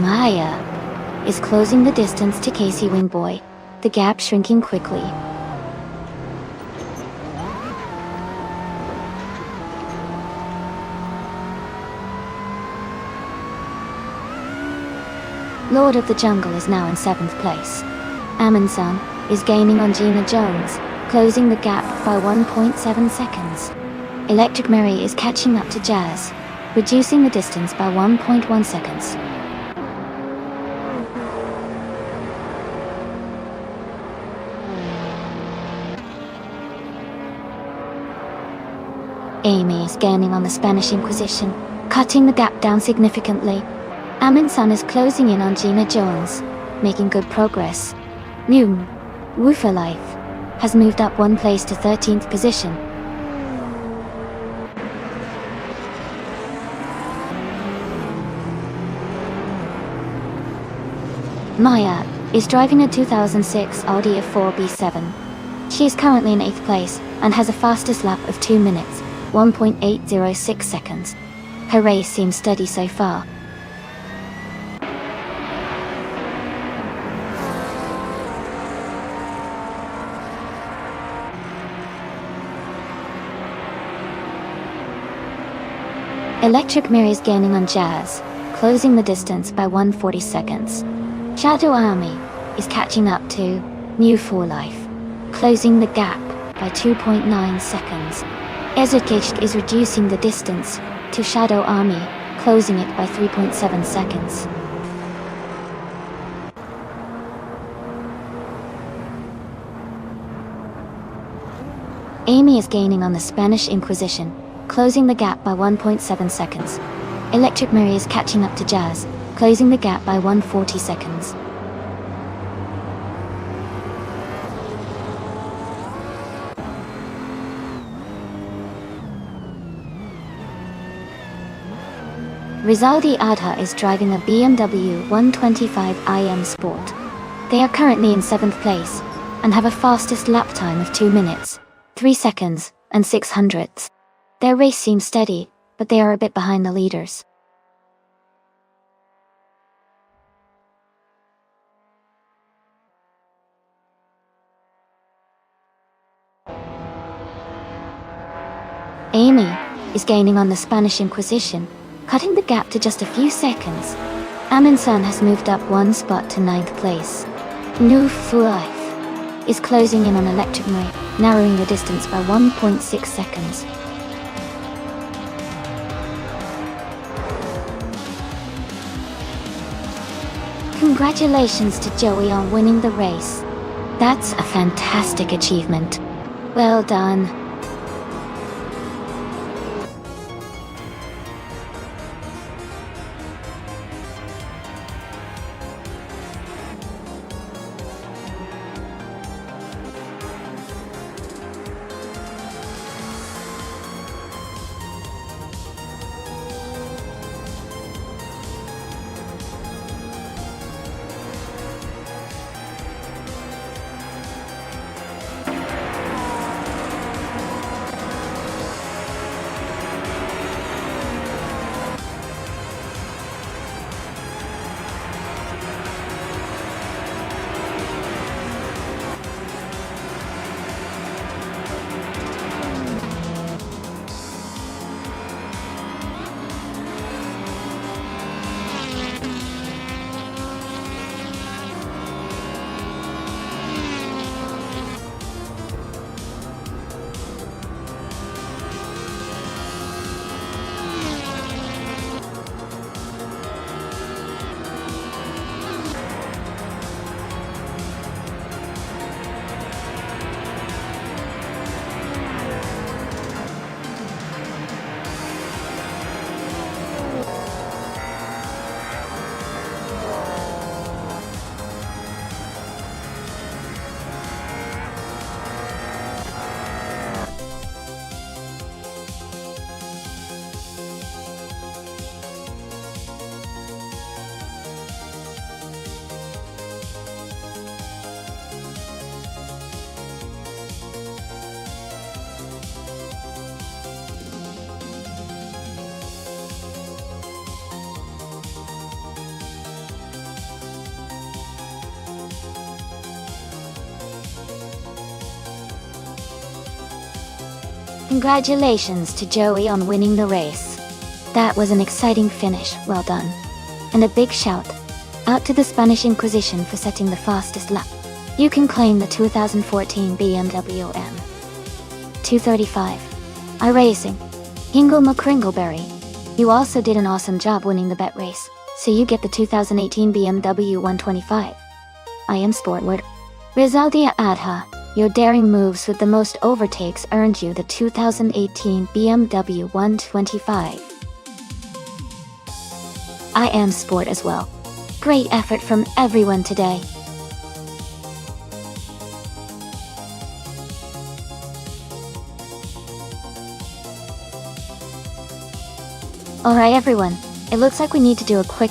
Maya is closing the distance to Casey Wingboy, the gap shrinking quickly. Lord of the Jungle is now in 7th place. Amundsen is gaining on Gina Jones, closing the gap by 1.7 seconds. Electric Mary is catching up to Jazz, reducing the distance by 1.1 seconds. Amy is gaining on the Spanish Inquisition, cutting the gap down significantly. Amundsen is closing in on Gina Jones, making good progress. New Woofer Life has moved up 1 place to 13th position. Maya is driving a 2006 Audi A4 B7. She is currently in 8th place and has a fastest lap of 2 minutes, 1.806 seconds. Her race seems steady so far. Electric Mary is gaining on Jazz, closing the distance by 140 seconds. Shadow Army is catching up to New For Life, closing the gap by 2.9 seconds. Ezekich is reducing the distance to Shadow Army, closing it by 3.7 seconds. Amy is gaining on the Spanish Inquisition, closing the gap by 1.7 seconds. Electric Mary is catching up to Jazz, closing the gap by 140 seconds. Rizaldi Adha is driving a BMW 125 IM Sport. They are currently in 7th place, and have a fastest lap time of 2 minutes, 3 seconds, and 6 hundredths. Their race seems steady, but they are a bit behind the leaders. Amy is gaining on the Spanish Inquisition, cutting the gap to just a few seconds. Amundsen has moved up 1 spot to 9th place. New For Life is closing in on Electric Mary, narrowing the distance by 1.6 seconds. Congratulations to Joey on winning the race. That's a fantastic achievement. Well done. Congratulations to Joey on winning the race. That was an exciting finish, well done. And a big shout out to the Spanish Inquisition for setting the fastest lap. You can claim the 2014 BMW M235 iRacing Hingle McCringleberry. You also did an awesome job winning the bet race, so you get the 2018 BMW 125 IM Sportwood. Rizaldia Adha, your daring moves with the most overtakes earned you the 2018 BMW 125 IM Sport as well. Great effort from everyone today. Alright everyone, it looks like we need to do a quick